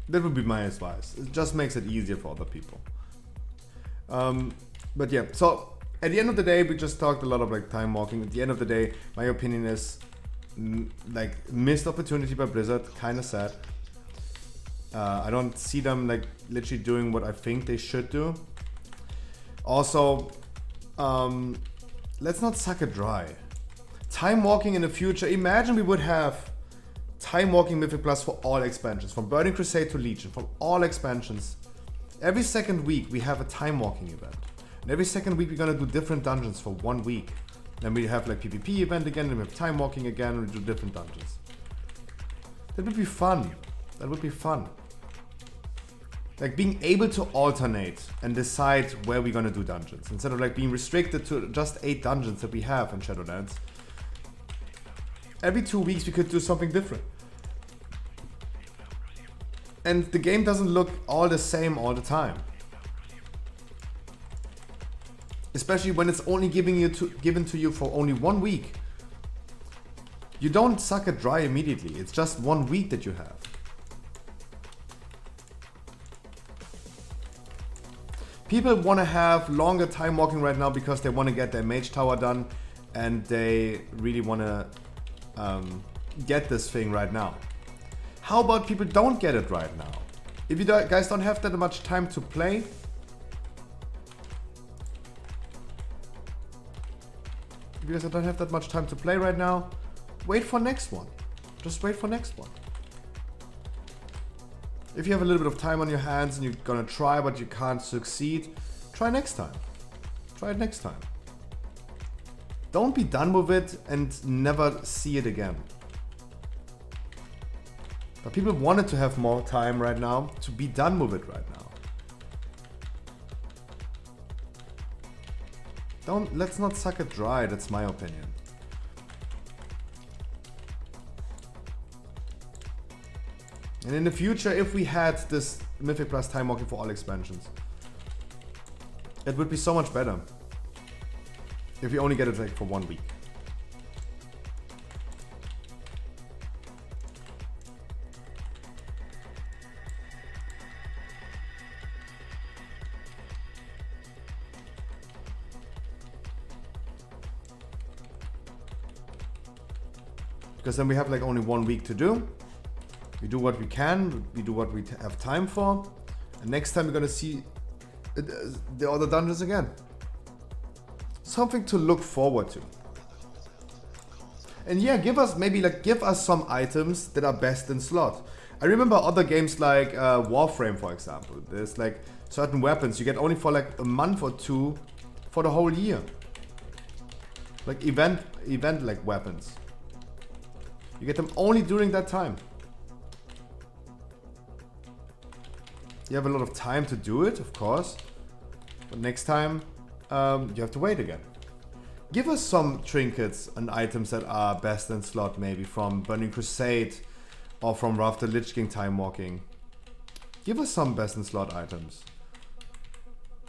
That would be my advice. It just makes it easier for other people. But yeah, so at the end of the day, we just talked a lot of like time walking. At the end of the day, my opinion is like missed opportunity by Blizzard, kind of sad. I don't see them like literally doing what I think they should do. Also, let's not suck it dry. Time walking in the future, imagine we would have time walking Mythic Plus for all expansions, from Burning Crusade to Legion, from all expansions. Every second week we have a time walking event. And every second week we're gonna do different dungeons for 1 week. Then we have like PvP event again, and we have time walking again, and we do different dungeons. That would be fun. That would be fun. Like being able to alternate and decide where we're gonna do dungeons. Instead of like being restricted to just 8 dungeons that we have in Shadowlands. Every 2 weeks we could do something different. And the game doesn't look all the same all the time. Especially when it's only given to you for only 1 week. You don't suck it dry immediately. It's just 1 week that you have. People want to have longer time walking right now because they want to get their mage tower done, and they really want to get this thing right now. How about people don't get it right now? If you guys don't have that much time to play, right now, wait for next one. Just wait for next one. If you have a little bit of time on your hands and you're gonna try but you can't succeed, try next time. Try it next time. Don't be done with it and never see it again. But people wanted to have more time right now to be done with it right now. Let's not suck it dry, that's my opinion. And in the future, if we had this Mythic Plus time walking for all expansions, it would be so much better. If you only get it like for 1 week. Because then we have like only 1 week to do. We do what we can, we do what we have time for, and next time we're gonna see the other dungeons again. Something to look forward to. And yeah, give us some items that are best in slot. I remember other games like Warframe, for example. There's like certain weapons you get only for like a month or 2 for the whole year. Like event like weapons. You get them only during that time. You have a lot of time to do it, of course. But next time, you have to wait again. Give us some trinkets and items that are best in slot, maybe from Burning Crusade or from Wrath the Lich King time walking. Give us some best in slot items.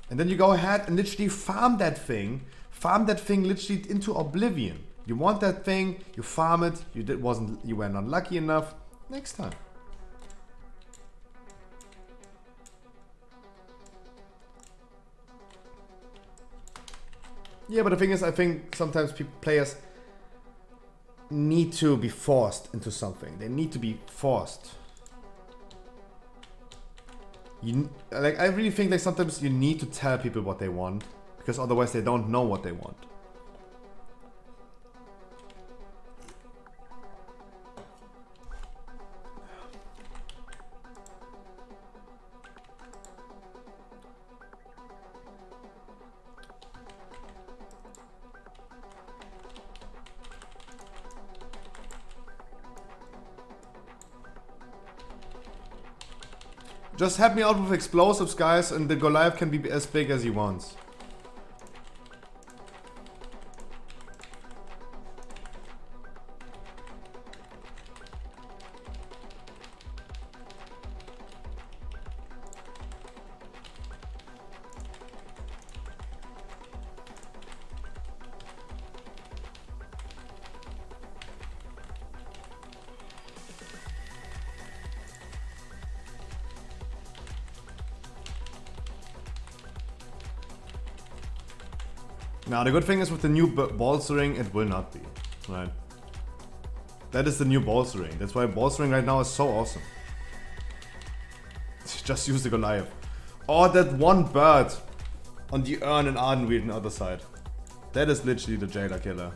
And then you go ahead and literally farm that thing literally into oblivion. You want that thing, you farm it, you were not lucky enough. Next time. Yeah, but the thing is, I think sometimes players need to be forced into something. They need to be forced. I really think like sometimes you need to tell people what they want, because otherwise they don't know what they want. Just help me out with explosives, guys, and the Goliath can be as big as he wants. Now the good thing is with the new bolstering, it will not be, right? That is the new bolstering. That's why bolstering right now is so awesome. Just use the Goliath. Or that one bird on the urn in Ardenweald on the other side. That is literally the jailer killer.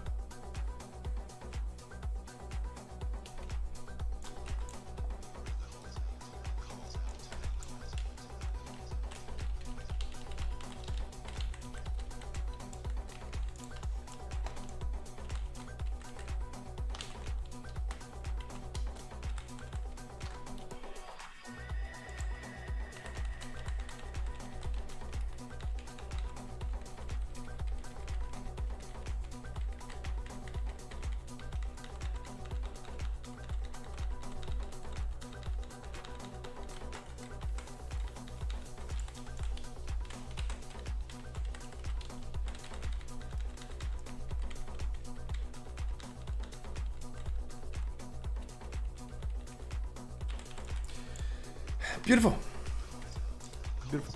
Beautiful. Beautiful.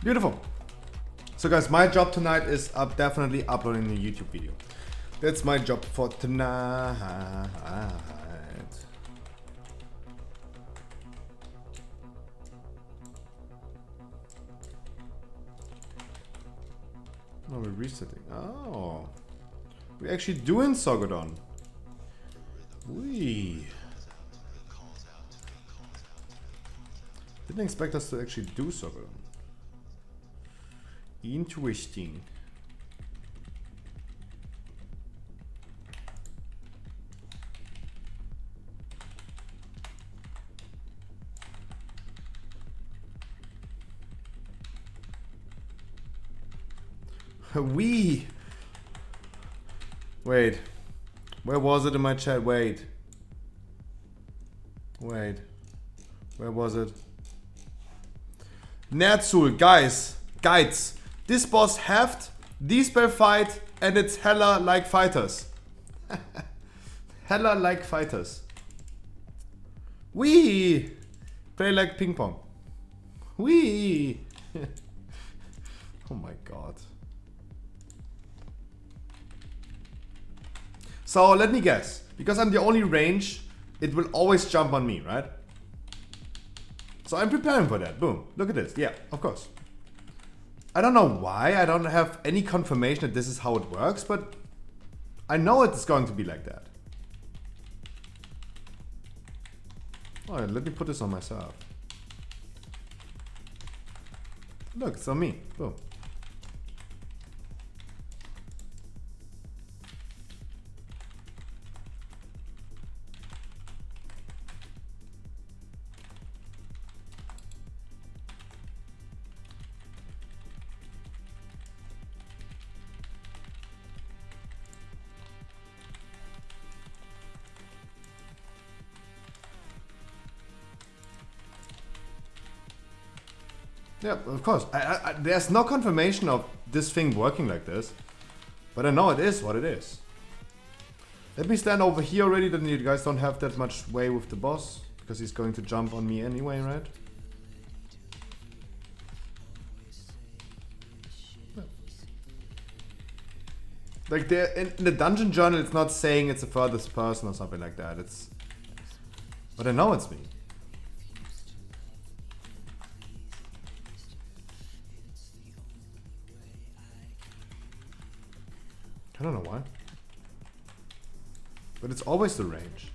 Beautiful. So guys, my job tonight is definitely uploading a YouTube video. That's my job for tonight. Oh, we're resetting. Oh. We're actually doing Sogodon. Wee. Didn't expect us to actually do Sogodon. Interesting. Wee. Wait. Where was it in my chat? Wait. Where was it? Nerzul, guys. This boss heft, D-spell fight, and it's hella like fighters. Hella like fighters. Wee! Play like ping pong. Wee! Oh my god. So let me guess. Because I'm the only range, it will always jump on me, right? So I'm preparing for that. Boom. Look at this. Yeah, of course. I don't know why, I don't have any confirmation that this is how it works, but I know it's going to be like that. Alright, let me put this on myself. Look, it's on me. Boom. Yeah, of course. There's no confirmation of this thing working like this. But I know it is what it is. Let me stand over here already, then you guys don't have that much way with the boss. Because he's going to jump on me anyway, right? Yeah. Like in the dungeon journal, it's not saying it's the furthest person or something like that. But I know it's me. I don't know why. But it's always the range.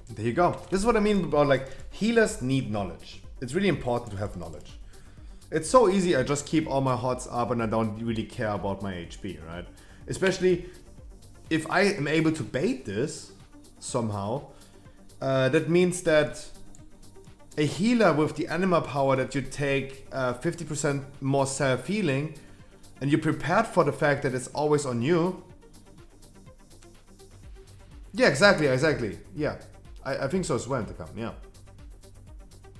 There you go. This is what I mean about like healers need knowledge. It's really important to have knowledge. It's so easy, I just keep all my HOTS up and I don't really care about my HP, right? Especially if I am able to bait this somehow, that means that a healer with the anima power that you take 50% more self-healing and you're prepared for the fact that it's always on you. Yeah, exactly. Yeah, I think so as well, Takam, yeah.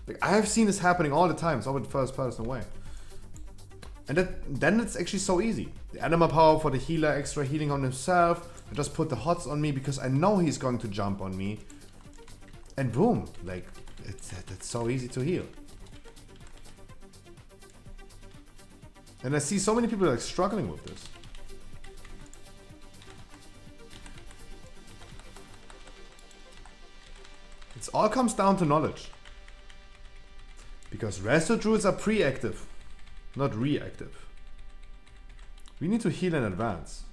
Like, I have seen this happening all the time. It's always the first person way. And then it's actually so easy. The anima power for the healer, extra healing on himself. I just put the HOTS on me because I know he's going to jump on me. And boom, like, it's so easy to heal. And I see so many people like struggling with this. It all comes down to knowledge. Because resto druids are pre-active, not reactive. We need to heal in advance.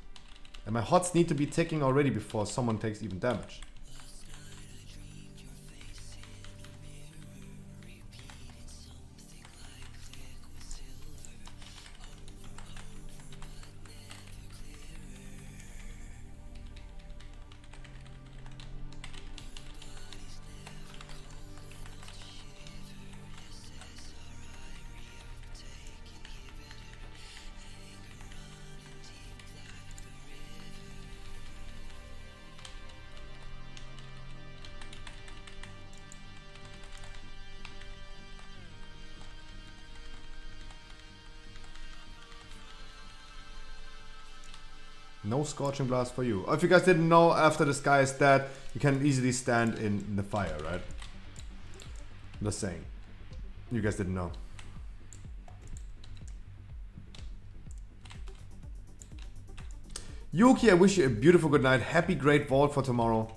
And my HOTS need to be ticking already before someone takes even damage. No Scorching Blast for you. If you guys didn't know, after this guy is dead, you can easily stand in the fire, right? Just saying. You guys didn't know. Yuki, I wish you a beautiful good night. Happy great vault for tomorrow.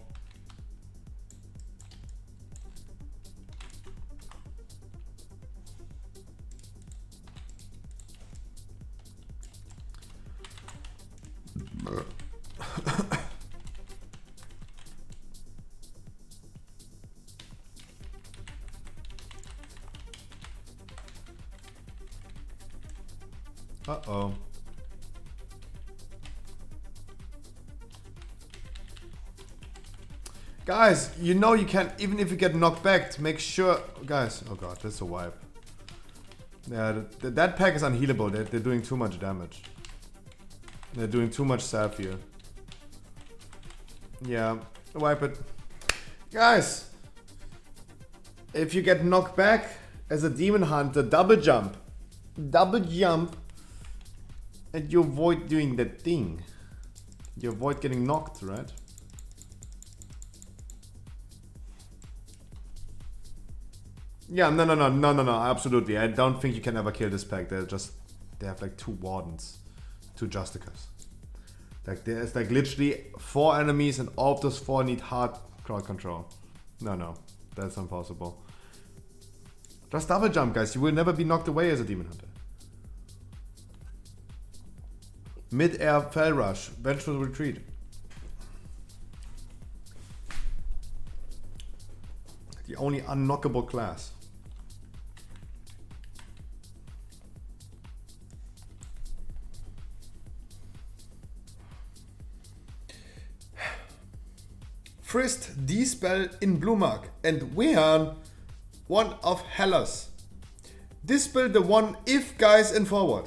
Uh-oh. Guys, you know you can, even if you get knocked back, make sure... Guys, oh god, that's a wipe. Yeah, that pack is unhealable. They're doing too much damage. They're doing too much self here. Yeah, wipe it. Guys! If you get knocked back as a demon hunter, double jump. Double jump. And you avoid doing that thing. You avoid getting knocked, right? Yeah, no, absolutely. I don't think you can ever kill this pack. They have like 2 Wardens. 2 Justicas. Like there's like literally 4 enemies and all of those 4 need hard crowd control. No, that's impossible. Just double jump, guys. You will never be knocked away as a demon hunter. Mid-air fell rush, vengeful retreat. The only unknockable class. Frist, D-Spell in Blue Mark, and Wehan, one of Hellas. Dispel the one if guys in forward.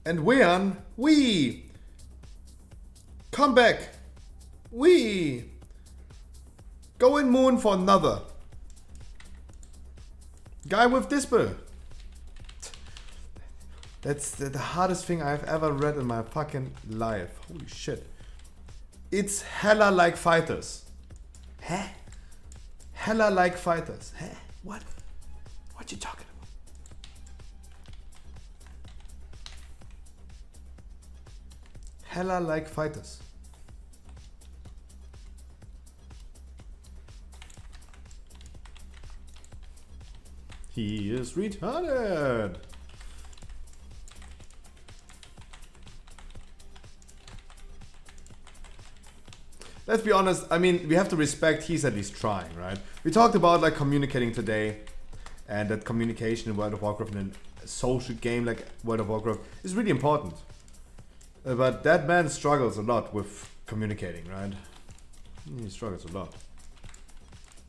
And Wehan, we come back. We go in moon for another. Guy with Dispel. That's the hardest thing I've ever read in my fucking life. Holy shit. It's hella like fighters. Huh? Hella like fighters. Huh? What? What you talking about? Hella like fighters. He is retarded. Let's be honest, I mean, we have to respect he's at least trying, right? We talked about like communicating today, and that communication in World of Warcraft in a social game like World of Warcraft is really important. But that man struggles a lot with communicating, right? He struggles a lot.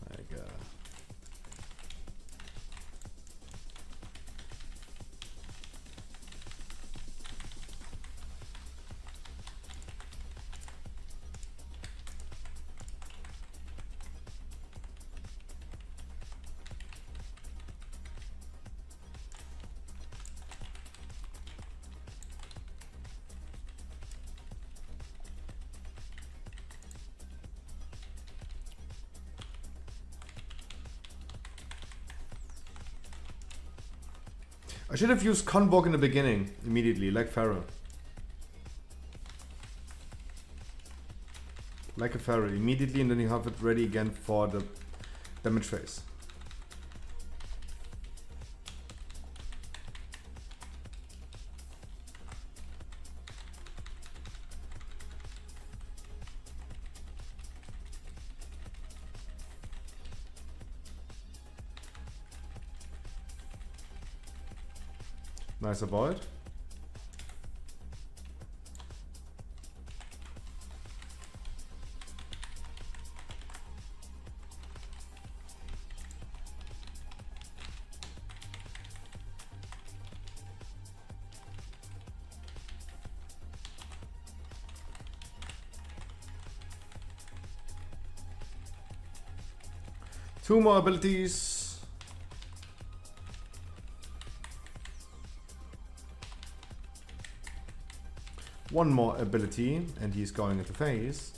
Like, I should have used Convoke in the beginning, immediately, like Pharaoh. Like a Pharaoh, immediately, and then you have it ready again for the damage phase. Nice avoid. Two more abilities. One more ability, and he's going into phase.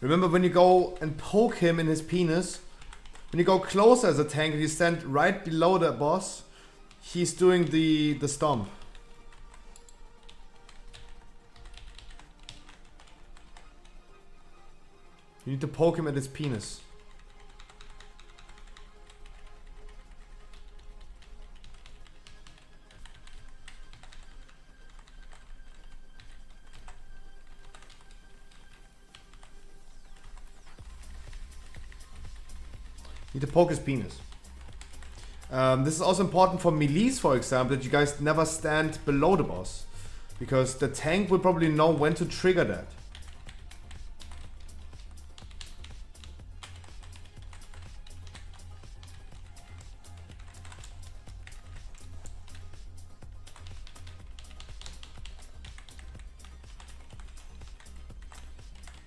Remember, when you go and poke him in his penis, when you go closer as a tank and you stand right below the boss, he's doing the stomp. You need to poke him at his penis. Need to poke his penis. This is also important for melees, for example, that you guys never stand below the boss. Because the tank will probably know when to trigger that.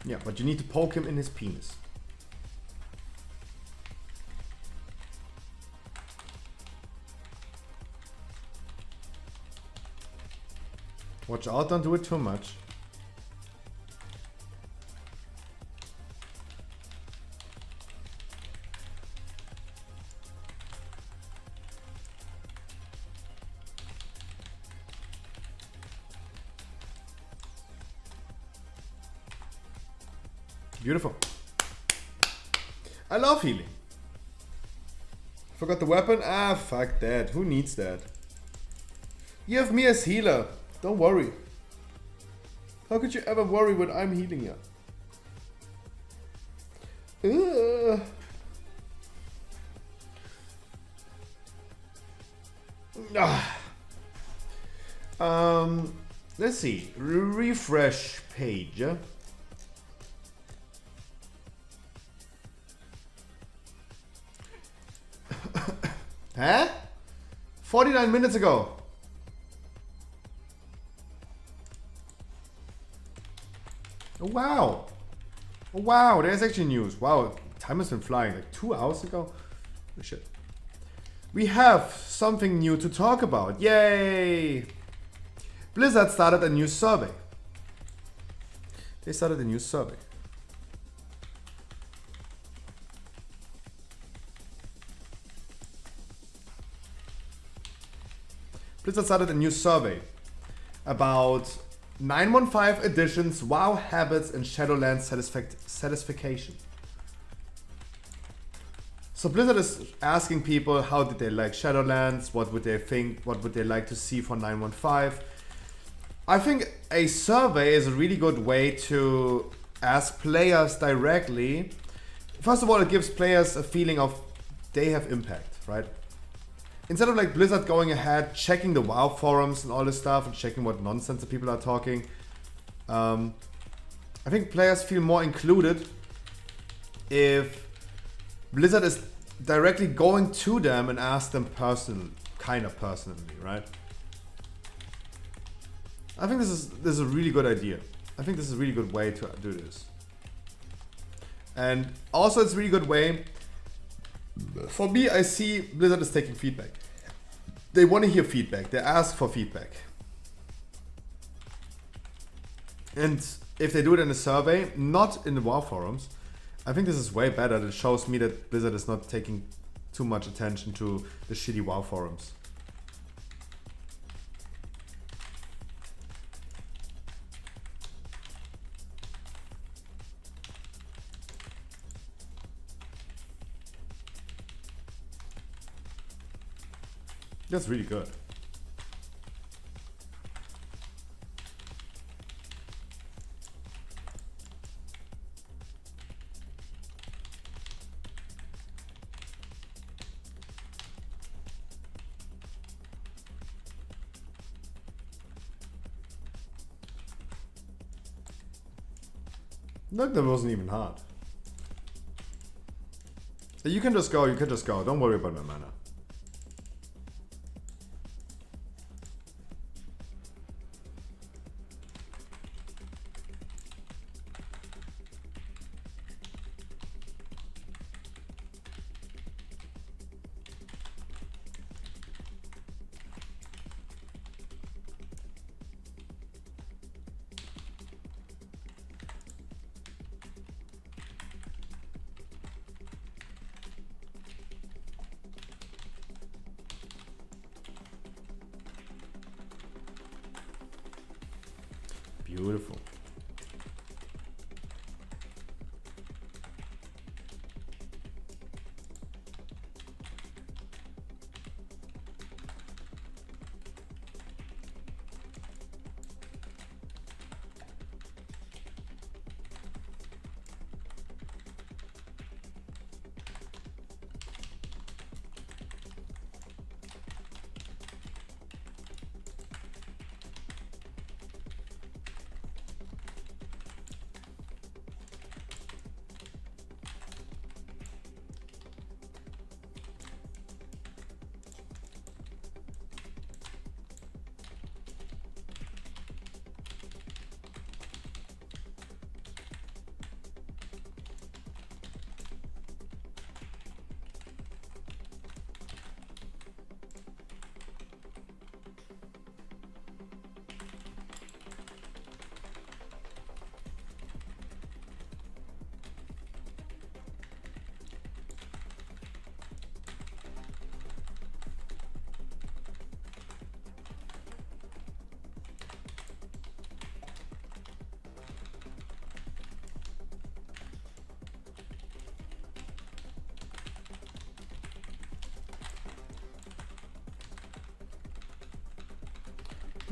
Yeah, but you need to poke him in his penis. Watch out, don't do it too much. Beautiful. I love healing. Forgot the weapon? Ah, fuck that. Who needs that? You have me as healer. Don't worry. How could you ever worry when I'm healing you? Let's see. Refresh page. Huh? 49 minutes ago. Oh, wow. Oh, wow, there's actually news. Wow, time has been flying. Like 2 hours ago? Oh, shit. We have something new to talk about. Yay! Blizzard started a new survey. They started a new survey. Blizzard started a new survey about 915 editions, WoW habits, and Shadowlands satisfaction. So Blizzard is asking people how did they like Shadowlands, what would they think, what would they like to see for 915. I think a survey is a really good way to ask players directly. First of all, it gives players a feeling of they have impact, right? Instead of like Blizzard going ahead, checking the WoW forums and all this stuff and checking what nonsense the people are talking, I think players feel more included if Blizzard is directly going to them and ask them personally, right? I think this is a really good idea. I think this is a really good way to do this. And also it's a really good way, for me, I see Blizzard is taking feedback. They want to hear feedback, they ask for feedback. And if they do it in a survey, not in the WoW forums, I think this is way better. It shows me that Blizzard is not taking too much attention to the shitty WoW forums. That's really good. Look, that wasn't even hard. You can just go, Don't worry about my mana. Beautiful.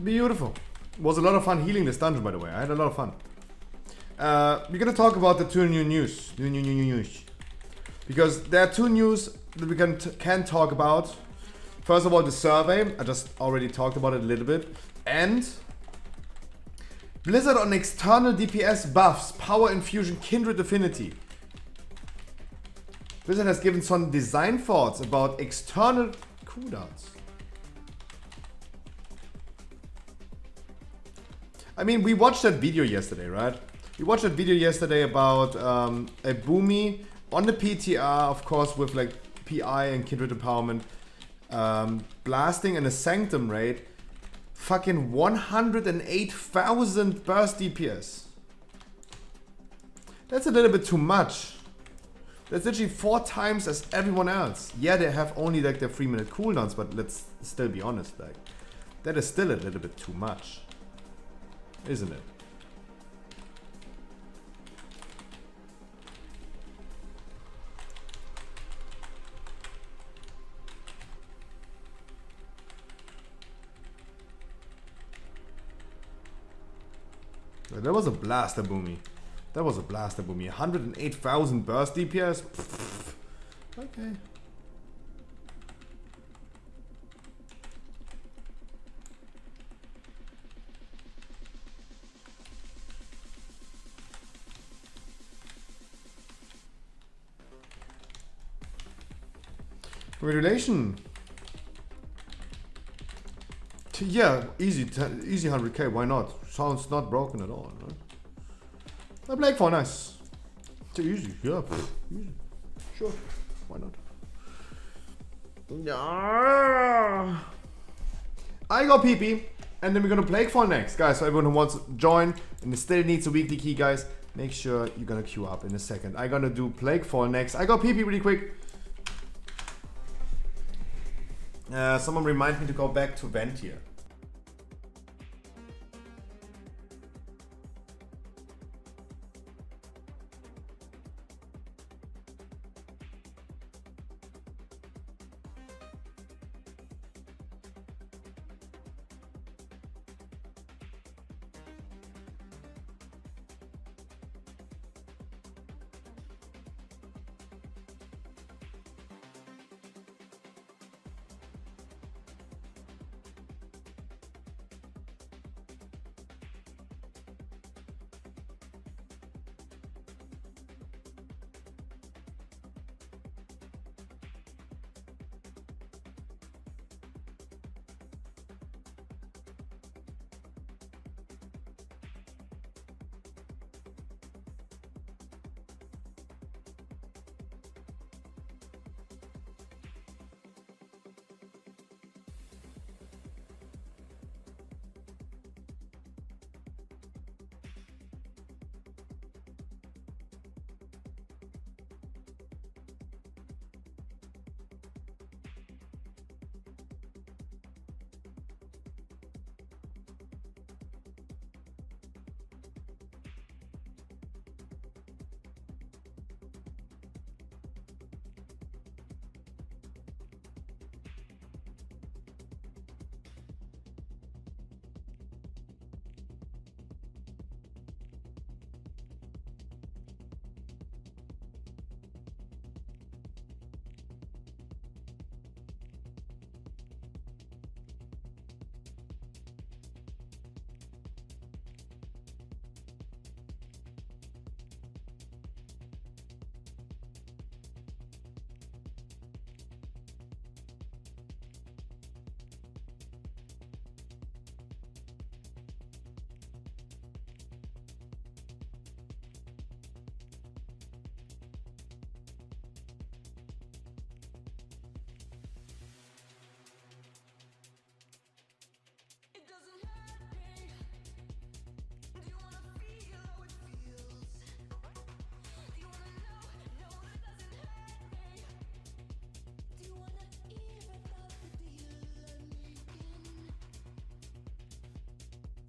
Beautiful. Was a lot of fun healing this dungeon, by the way. I had a lot of fun. We're gonna talk about the two new news. New news. Because there are two news that we can talk about. First of all, the survey. I just already talked about it a little bit. And Blizzard on external DPS buffs, Power Infusion, Kindred Affinity. Blizzard has given some design thoughts about external cooldowns. I mean, we watched that video yesterday, right? We watched that video yesterday about a Boomy on the PTR, of course, with like PI and Kindred Empowerment, blasting in a Sanctum raid, fucking 108,000 burst DPS. That's a little bit too much. That's literally 4 times as everyone else. Yeah, they have only like their 3-minute cooldowns, but let's still be honest, like That is still a little bit too much, isn't it? That was a blaster boomy. That was a blaster boomy. 108,000 burst DPS. Pfft. Okay. Congratulations. Yeah, easy 100k, why not? Sounds not broken at all, right? I play for nice. Too easy, yeah, easy. Sure, why not? Yeah. I got PP, and then we're gonna play for next, guys. So everyone who wants to join and still needs a weekly key, guys, make sure you're gonna queue up in a second. I'm gonna do Plague Fall next. I got PP really quick. Someone remind me to go back to vent here.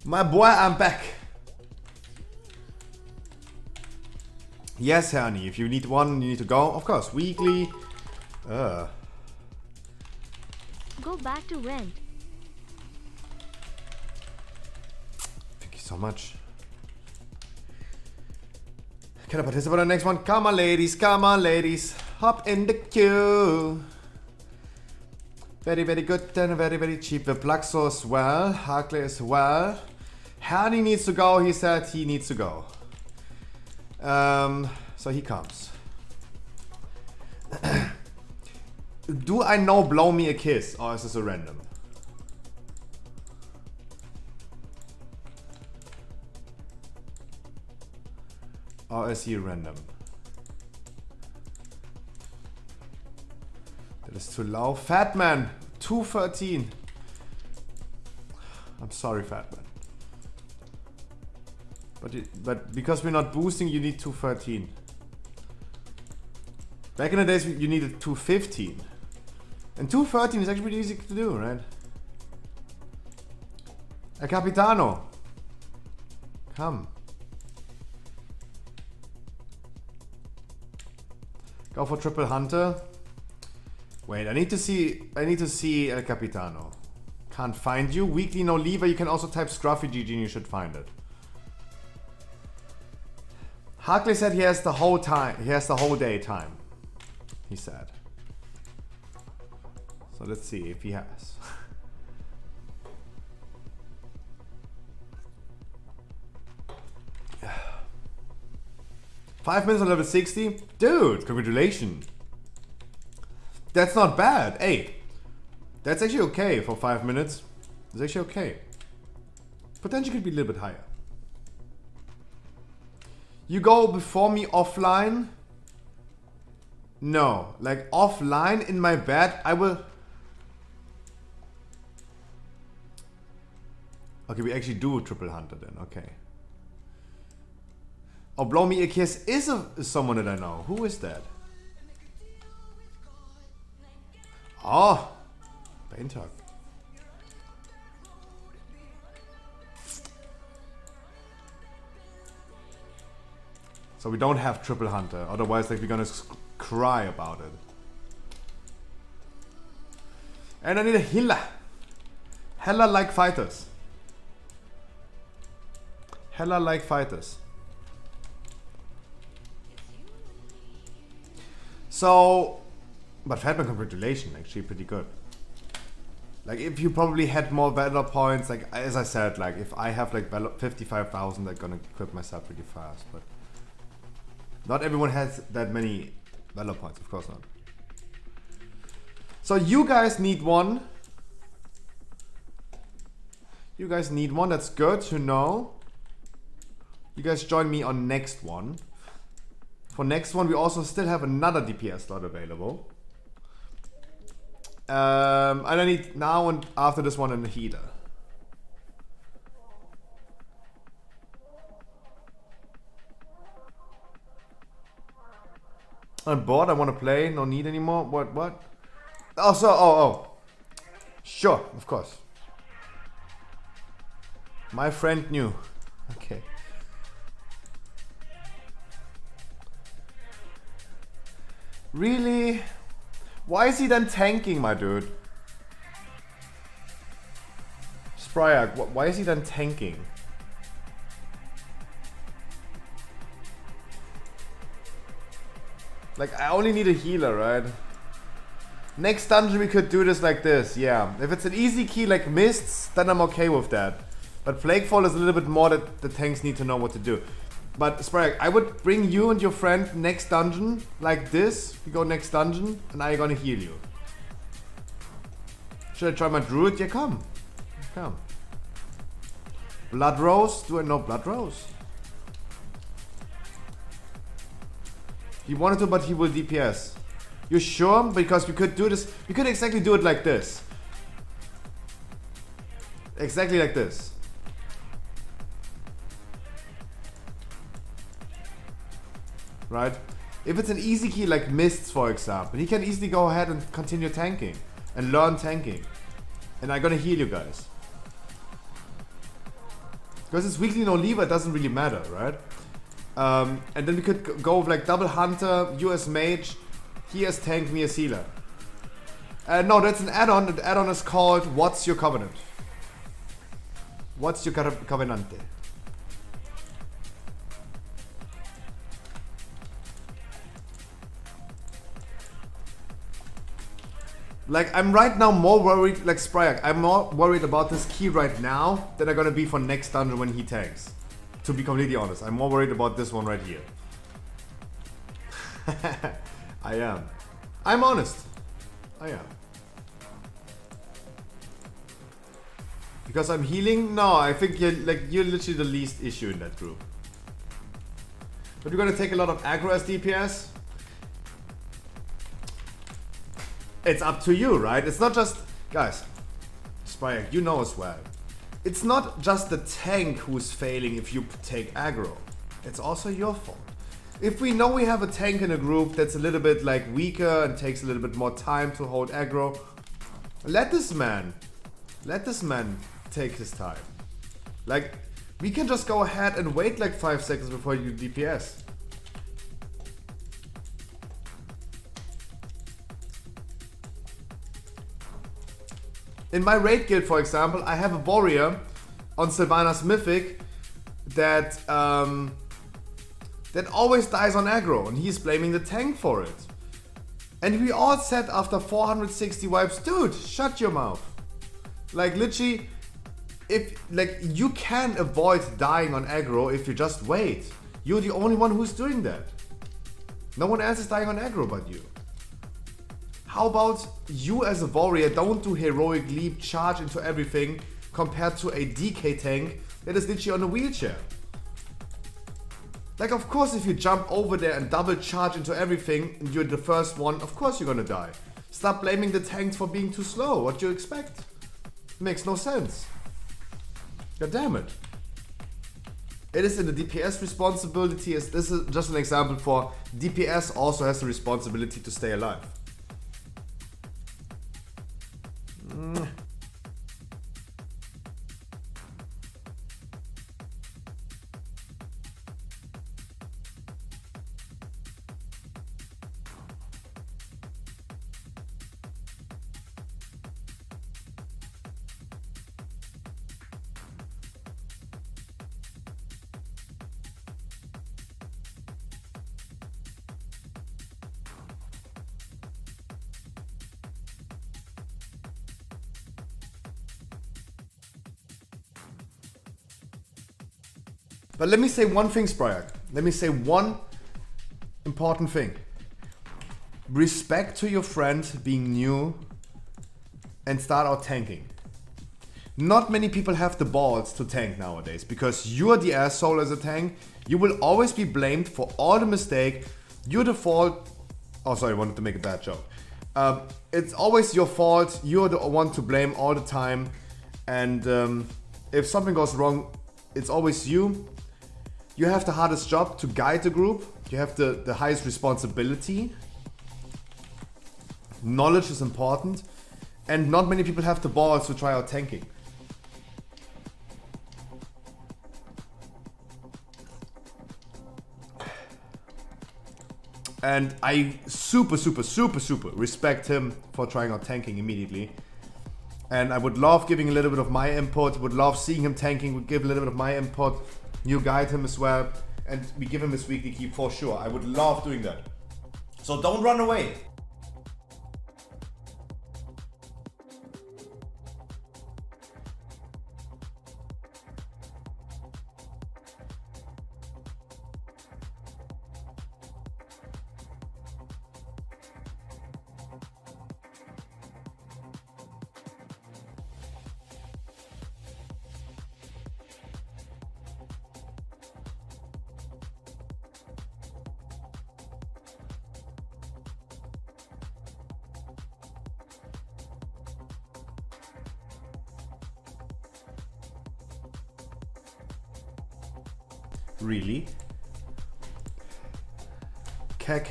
My boy, I'm back. Yes, honey, if you need one, you need to go. Of course, weekly. Go back to rent. Thank you so much. Can I participate on the next one? Come on, ladies. Come on, ladies. Hop in the queue. Very, very good and very, very cheap. The Plaxo as well. Harkley as well. Hani needs to go. He said he needs to go. So he comes. Do I know Blow Me a Kiss? Or is this a random? Or is he random? That is too low. Fatman, 213. I'm sorry, Fatman. But because we're not boosting, you need 213. Back in the days, you needed 215. And 213 is actually pretty easy to do, right? El Capitano. Come. Go for triple hunter. Wait, I need to see El Capitano. Can't find you. Weekly no lever. You can also type Scruffy GG and you should find it. Harkley said he has the whole time. He has the whole day time. He said. So let's see if he has. 5 minutes on level 60? Dude, congratulations. That's not bad. Hey, that's actually okay for 5 minutes. It's actually okay. Potentially could be a little bit higher. You go before me offline? No, like offline in my bed, I will... Okay, we actually do triple hunter then, okay. Oh, Blow Me a Kiss is someone that I know. Who is that? Oh, Paintalk. So we don't have triple hunter, otherwise like we're gonna cry about it. And I need a healer. Hella like fighters. Hella like fighters. So, but Fatman, congratulations, actually pretty good. Like if you probably had more valor points, like as I said, like if I have like 55,000, I'm gonna equip myself pretty fast, but not everyone has that many valor points, of course not. So you guys need one. You guys need one, that's good to know. You guys join me on next one. For next one, we also still have another DPS slot available. And I need now and after this one a healer. I'm bored, I want to play, no need anymore. What? Oh. Sure, of course. My friend knew. Okay. Really? Why is he then tanking, my dude? Spryak, why is he then tanking? Like, I only need a healer, right? Next dungeon we could do this like this, yeah. If it's an easy key like Mists, then I'm okay with that. But Plaguefall is a little bit more that the tanks need to know what to do. But Spryak, I would bring you and your friend next dungeon like this. You go next dungeon and I'm gonna heal you. Should I try my druid? Yeah, come. Come. Blood Rose? Do I know Blood Rose? He wanted to, but he will DPS. You sure? Because we could do this. We could exactly do it like this. Exactly like this. Right? If it's an easy key like Mists, for example, he can easily go ahead and continue tanking and learn tanking. And I'm gonna heal you guys. Because it's weekly no lever, it doesn't really matter, right? And then we could go with like double hunter, you as mage, he as tank, me as healer. No, that's an add-on. The add-on is called What's Your Covenant? What's your covenante? Like, I'm right now more worried, like Spryak, I'm more worried about this key right now than I'm gonna be for next dungeon when he tanks. To be completely honest, I'm more worried about this one right here. I am. I'm honest. I am. Because I'm healing? No, I think you're literally the least issue in that group. But we're gonna take a lot of aggro as DPS. It's up to you, right? It's not just... Guys, Spryak, you know as well. It's not just the tank who's failing if you take aggro. It's also your fault. If we know we have a tank in a group that's a little bit like weaker and takes a little bit more time to hold aggro, let this man take his time. Like, we can just go ahead and wait like 5 seconds before you do DPS. In my raid guild, for example, I have a warrior on Sylvanas Mythic that that always dies on aggro, and he's blaming the tank for it. And we all said after 460 wipes, dude, shut your mouth. Like literally, if like you can avoid dying on aggro if you just wait. You're the only one who's doing that. No one else is dying on aggro but you. How about you as a warrior don't do heroic leap, charge into everything compared to a DK tank that is literally on a wheelchair? Like, of course, if you jump over there and double charge into everything and you're the first one, of course you're gonna die. Stop blaming the tanks for being too slow. What do you expect? Makes no sense. God damn it. It is in the DPS responsibility. This is just an example for DPS also has the responsibility to stay alive. But let me say one thing, Spryak. Let me say one important thing. Respect to your friend being new and start out tanking. Not many people have the balls to tank nowadays because you're the asshole as a tank. You will always be blamed for all the mistake. You're the fault. Oh, sorry, I wanted to make a bad joke. It's always your fault. You're the one to blame all the time. And if something goes wrong, it's always you. You have the hardest job to guide the group. You have the highest responsibility. Knowledge is important. And not many people have the balls to try out tanking. And I super respect him for trying out tanking immediately. And I would love giving a little bit of my input. Would love seeing him tanking. Would give a little bit of my input. You guide him as well, and we give him his weekly keep for sure. I would love doing that. So don't run away. Really? Keck.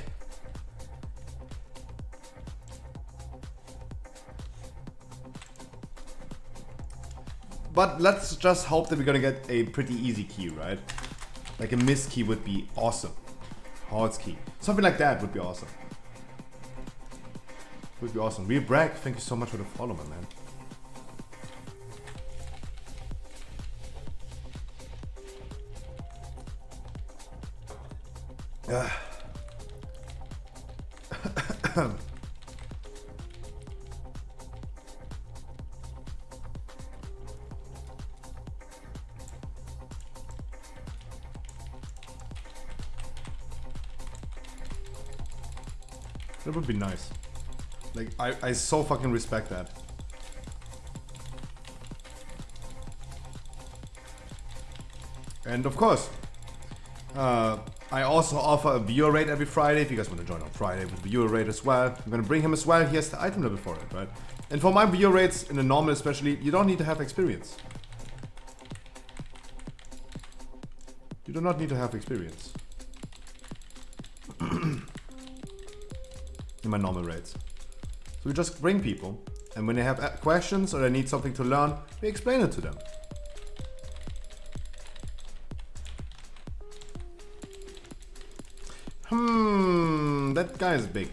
But let's just hope that we're gonna get a pretty easy key, right? Like a mist key would be awesome. Hearts key. Something like that would be awesome. Would be awesome. Real Bragg, thank you so much for the follow, my man. That would be nice. Like, I so fucking respect that. And of course, I also offer a viewer rate every Friday. If you guys want to join on Friday with viewer rate as well, I'm gonna bring him as well. He has the item level for it, right? And for my viewer rates, in the normal especially, you don't need to have experience. You do not need to have experience. In my normal rates. So we just bring people, and when they have questions or they need something to learn, we explain it to them. That guy is big.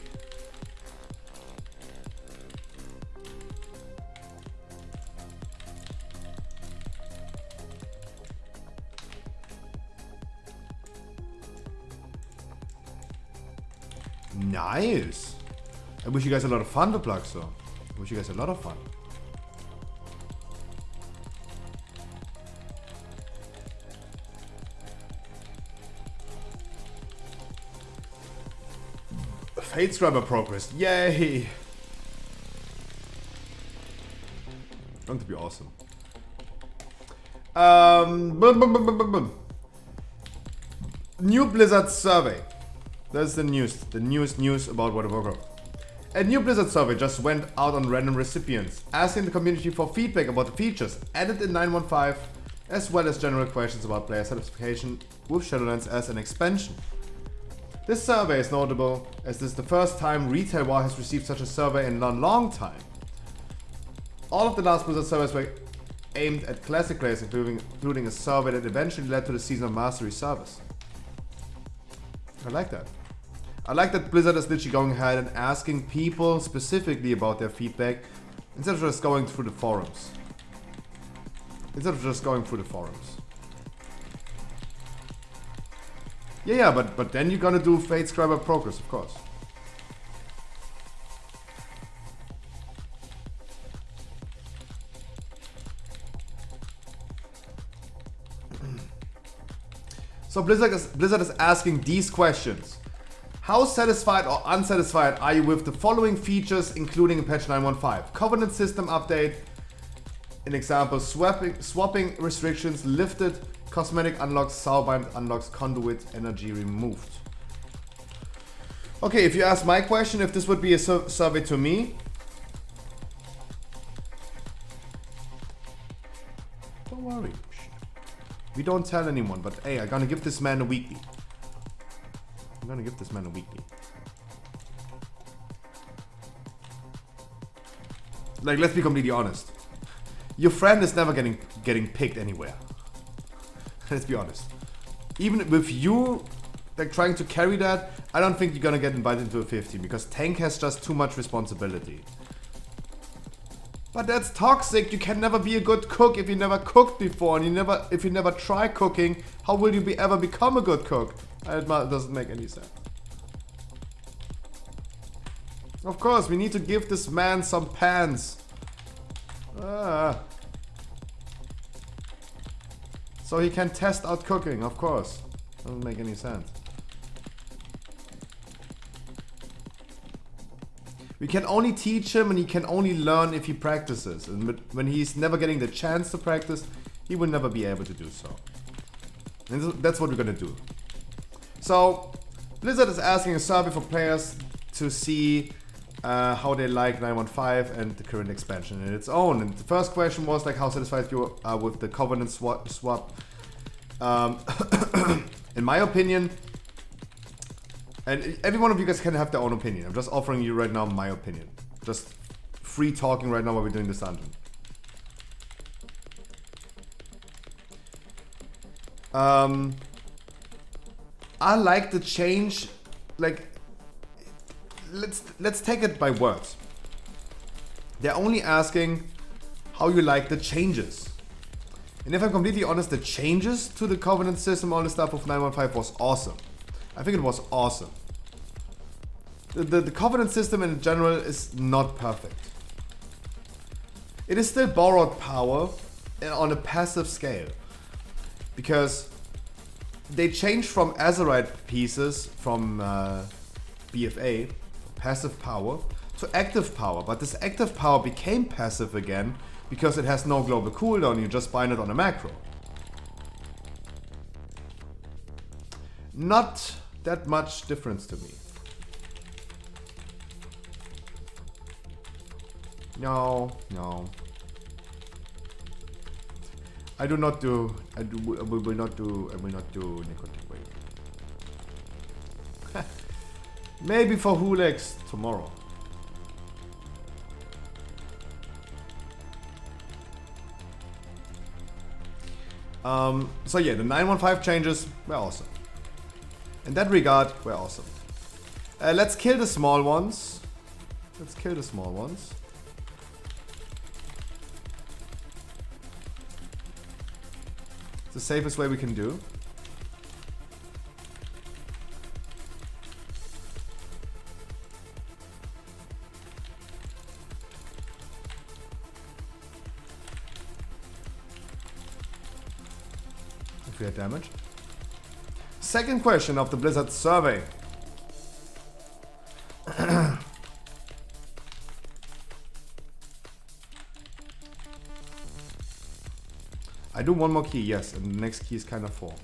Nice. I wish you guys a lot of fun, the plugs though. I wish you guys a lot of fun. Fate Scriber progress. Yay! Going to be awesome. New Blizzard survey. That's the news. The newest news about World of Warcraft. A new Blizzard survey just went out on random recipients, asking the community for feedback about the features added in 9.15, as well as general questions about player satisfaction with Shadowlands as an expansion. This survey is notable as this is the first time Retail War has received such a survey in a long time. All of the last Blizzard surveys were aimed at classic players, including a survey that eventually led to the Season of Mastery service. I like that. I like that Blizzard is literally going ahead and asking people specifically about their feedback instead of just going through the forums. Yeah, but then you're gonna do Fate Scriber progress, of course. So Blizzard is asking these questions. How satisfied or unsatisfied are you with the following features, including in patch 9.15? Covenant system update. An example, swapping restrictions lifted. Cosmetic unlocks, Sourbind unlocks, conduit energy removed. Okay, if you ask my question, if this would be a survey to me, don't worry. We don't tell anyone, but hey, I'm gonna give this man a weekly. Like, let's be completely honest. Your friend is never getting picked anywhere. Let's be honest. Even with you like trying to carry that, I don't think you're gonna get invited into a 15 because tank has just too much responsibility. But that's toxic. You can never be a good cook if you never cooked before, and if you never try cooking, how will you ever become a good cook? It doesn't make any sense. Of course, we need to give this man some pants. So he can test out cooking, of course. Doesn't make any sense. We can only teach him and he can only learn if he practices. And when he's never getting the chance to practice, he will never be able to do so. And that's what we're gonna do. So, Blizzard is asking a survey for players to see how they like 9.15 and the current expansion in its own. And the first question was like how satisfied you are with the Covenant swap. In my opinion, and every one of you guys can have their own opinion. I'm just offering you right now my opinion. Just free talking right now while we're doing this dungeon. I like the change, like, let's take it by words. They're only asking how you like the changes. And if I'm completely honest, the changes to the Covenant system, all the stuff of 9.15 was awesome. I think it was awesome. The Covenant system in general is not perfect. It is still borrowed power on a passive scale. Because they changed from Azerite pieces from BFA, passive power, to active power. But this active power became passive again because it has no global cooldown, you just bind it on a macro. Not that much difference to me. No. I will not do nicotine wave. Maybe for Hulex tomorrow. So yeah, the 9.15 changes were awesome. In that regard, we're awesome. Let's kill the small ones. Let's kill the small ones. It's the safest way we can do. If we are damaged. Second question of the Blizzard survey. I do one more key, yes, and the next key is kind of full.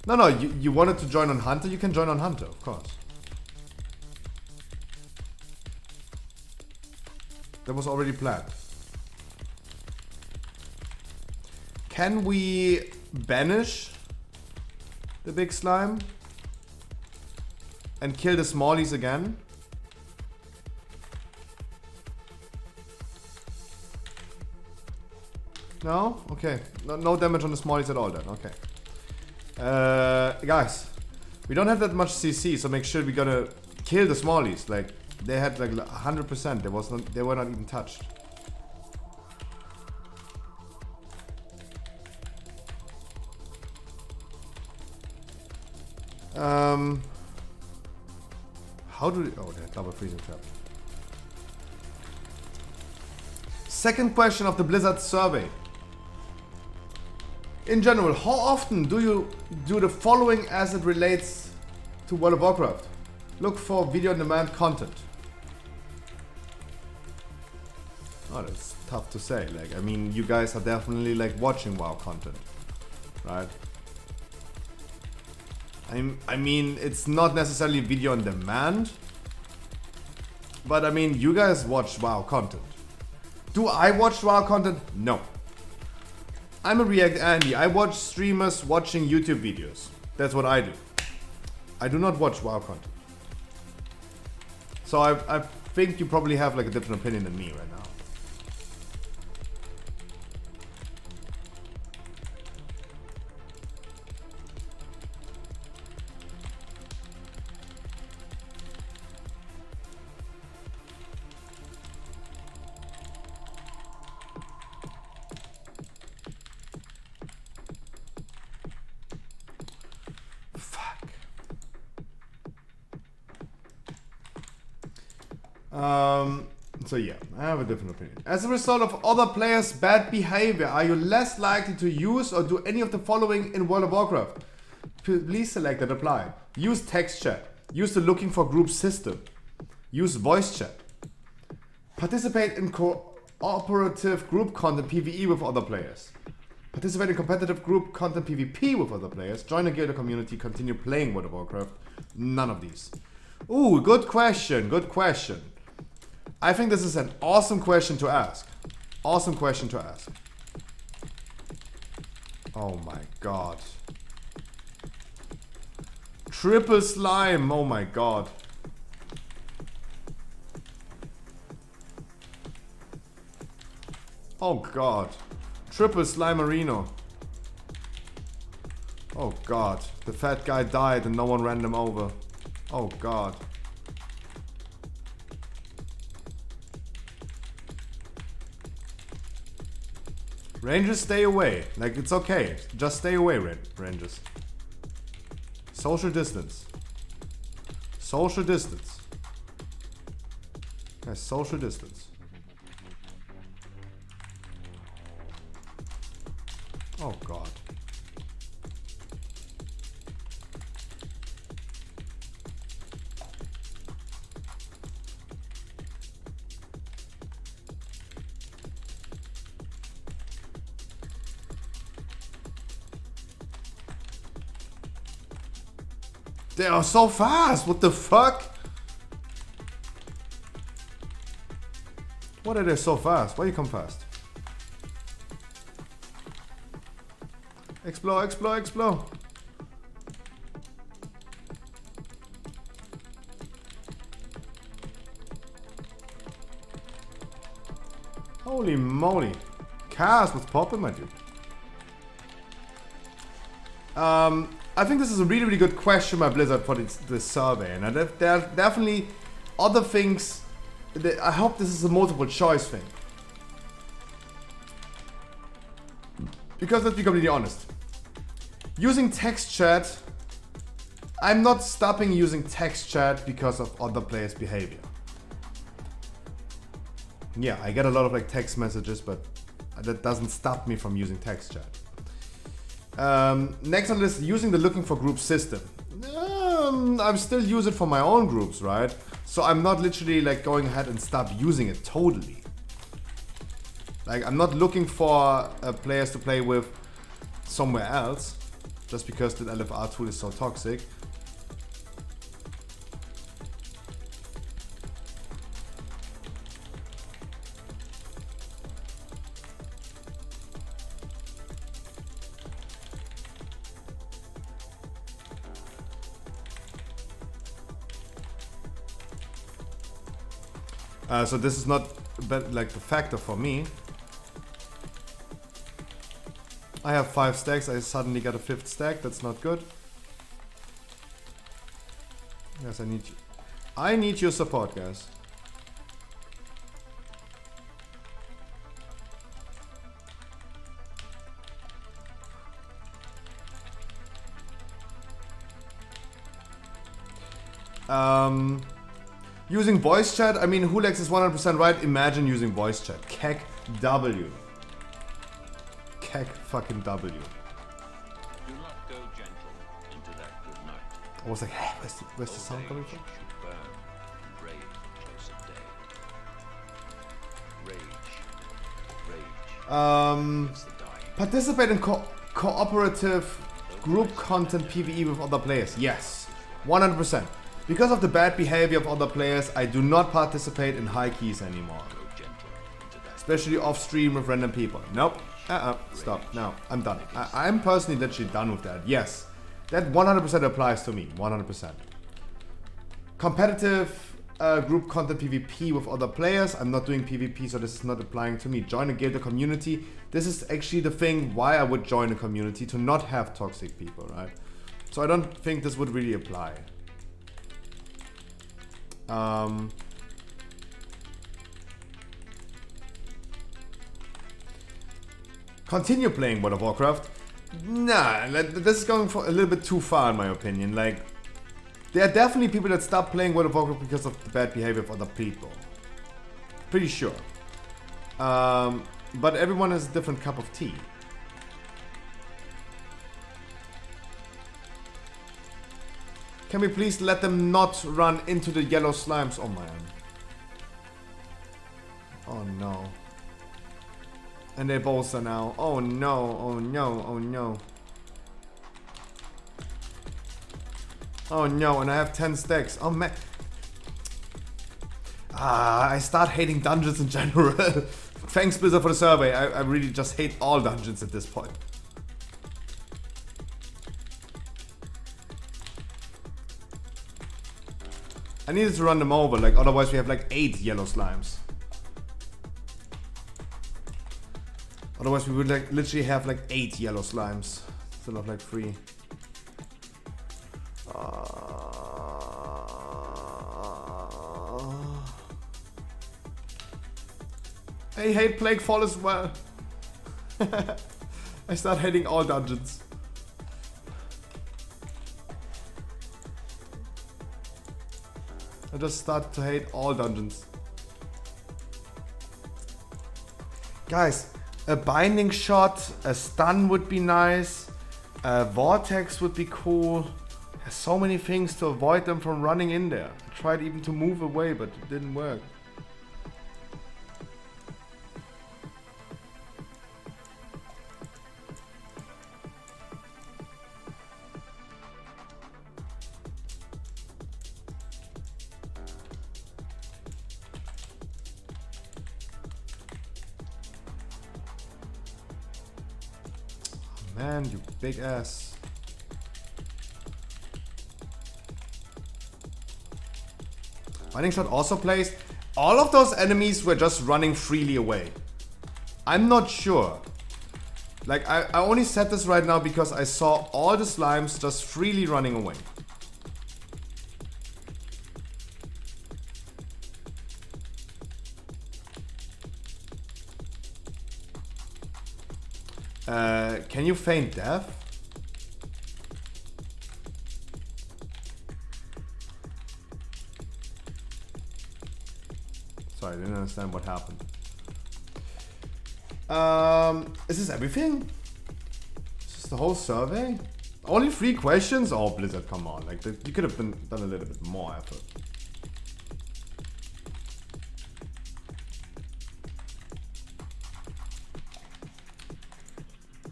No, you wanted to join on Hunter? You can join on Hunter, of course. That was already planned. Can we banish the big slime and kill the smallies again? No? Okay. No damage on the smallies at all then. Okay. Guys, we don't have that much CC, so make sure we gotta kill the smallies. Like, they had like 100%. They were not even touched. How do they... Oh, they're double freezing trap. Second question of the Blizzard survey. In general, how often do you do the following as it relates to World of Warcraft? Look for video on demand content. Oh, that's tough to say. Like, I mean, you guys are definitely like watching WoW content, right? I mean, it's not necessarily video on demand, but I mean, you guys watch WoW content. Do I watch WoW content? No. I'm a React Andy. I watch streamers watching YouTube videos. That's what I do. I do not watch WoW content. So I think you probably have like a different opinion than me right now. So yeah, I have a different opinion. As a result of other players' bad behavior, are you less likely to use or do any of the following in World of Warcraft? Please select and apply. Use text chat. Use the looking for group system. Use voice chat. Participate in cooperative group content PvE with other players. Participate in competitive group content PvP with other players. Join a guild or community. Continue playing World of Warcraft. None of these. Ooh, good question. Good question. I think this is an awesome question to ask. Awesome question to ask. Oh my god. Triple slime. Oh my god. Oh god. Triple Slimerino. Oh god. The fat guy died and no one ran him over. Oh god. Rangers, stay away. Like, it's okay. Just stay away, Rangers. Social distance. Social distance. Guys, social distance. Oh god. They are so fast. What the fuck? What are they so fast? Why you come fast? Explore, explore, explore. Holy moly. Chaos was popping, my dude. I think this is a really, really good question by Blizzard for this survey. And there are definitely other things. I hope this is a multiple choice thing. Because let's be completely honest. Using text chat, I'm not stopping using text chat because of other players' behavior. Yeah, I get a lot of like text messages, but that doesn't stop me from using text chat. Next on the list, using the looking for group system. I still use it for my own groups, right? So I'm not literally like going ahead and stop using it totally. Like I'm not looking for players to play with somewhere else just because the LFR tool is so toxic. So this is not like the factor for me. I have 5 stacks, I suddenly got a 5th stack, that's not good. Yes, I need your support, guys. Using voice chat, I mean, Hulex is 100% right. Imagine using voice chat. Kek W. Kek fucking W. Do not go gentle into that good night. I was like, hey, where's the sound coming from? Burn and rage chase of day. Rage. Participate in cooperative group content PvE with other players. Yes, 100%. Because of the bad behavior of other players, I do not participate in high keys anymore. Especially off stream with random people. Nope. Stop. No, I'm done. I'm personally literally done with that. Yes, that 100% applies to me. 100%. Competitive group content PvP with other players. I'm not doing PvP, so this is not applying to me. Join a guild or community. This is actually the thing why I would join a community, to not have toxic people, right? So I don't think this would really apply. Continue playing World of Warcraft? Nah, this is going for a little bit too far in my opinion. Like, there are definitely people that stop playing World of Warcraft because of the bad behavior of other people. Pretty sure. But everyone has a different cup of tea. Can we please let them not run into the yellow slimes? Oh man. Oh no. And they bolster now. Oh no, oh no, oh no. Oh no, and I have 10 stacks. Oh man. I start hating dungeons in general. Thanks Blizzard for the survey. I really just hate all dungeons at this point. I needed to run them over, like otherwise we have like 8 yellow slimes. Otherwise we would like literally have like 8 yellow slimes instead of like 3. I hate Plaguefall as well. I start hating all dungeons. I just start to hate all dungeons. Guys, a binding shot, a stun would be nice, a vortex would be cool. There's so many things to avoid them from running in there. I tried even to move away, but it didn't work. Man, you big ass. Binding shot also plays. All of those enemies were just running freely away. I'm not sure. Like, I only said this right now because I saw all the slimes just freely running away. Can you feign death? Sorry, I didn't understand what happened. Is this everything? Is this the whole survey? Only 3 questions? Oh, Blizzard, come on. Like, you could have done a little bit more effort.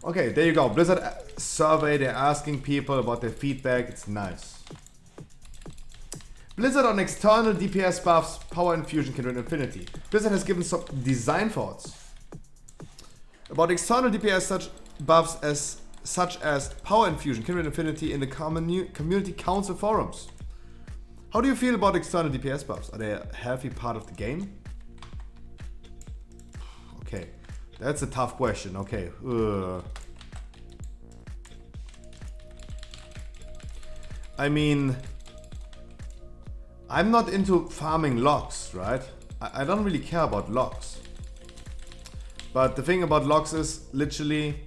Okay, there you go. Blizzard survey, they're asking people about their feedback. It's nice. Blizzard on external DPS buffs, power infusion, Kindred Infinity. Blizzard has given some design thoughts about external DPS buffs such as power infusion, Kindred Infinity in the community council forums. How do you feel about external DPS buffs? Are they a healthy part of the game? Okay, that's a tough question. Okay. I mean, I'm not into farming logs, right? I don't really care about logs. But the thing about logs is literally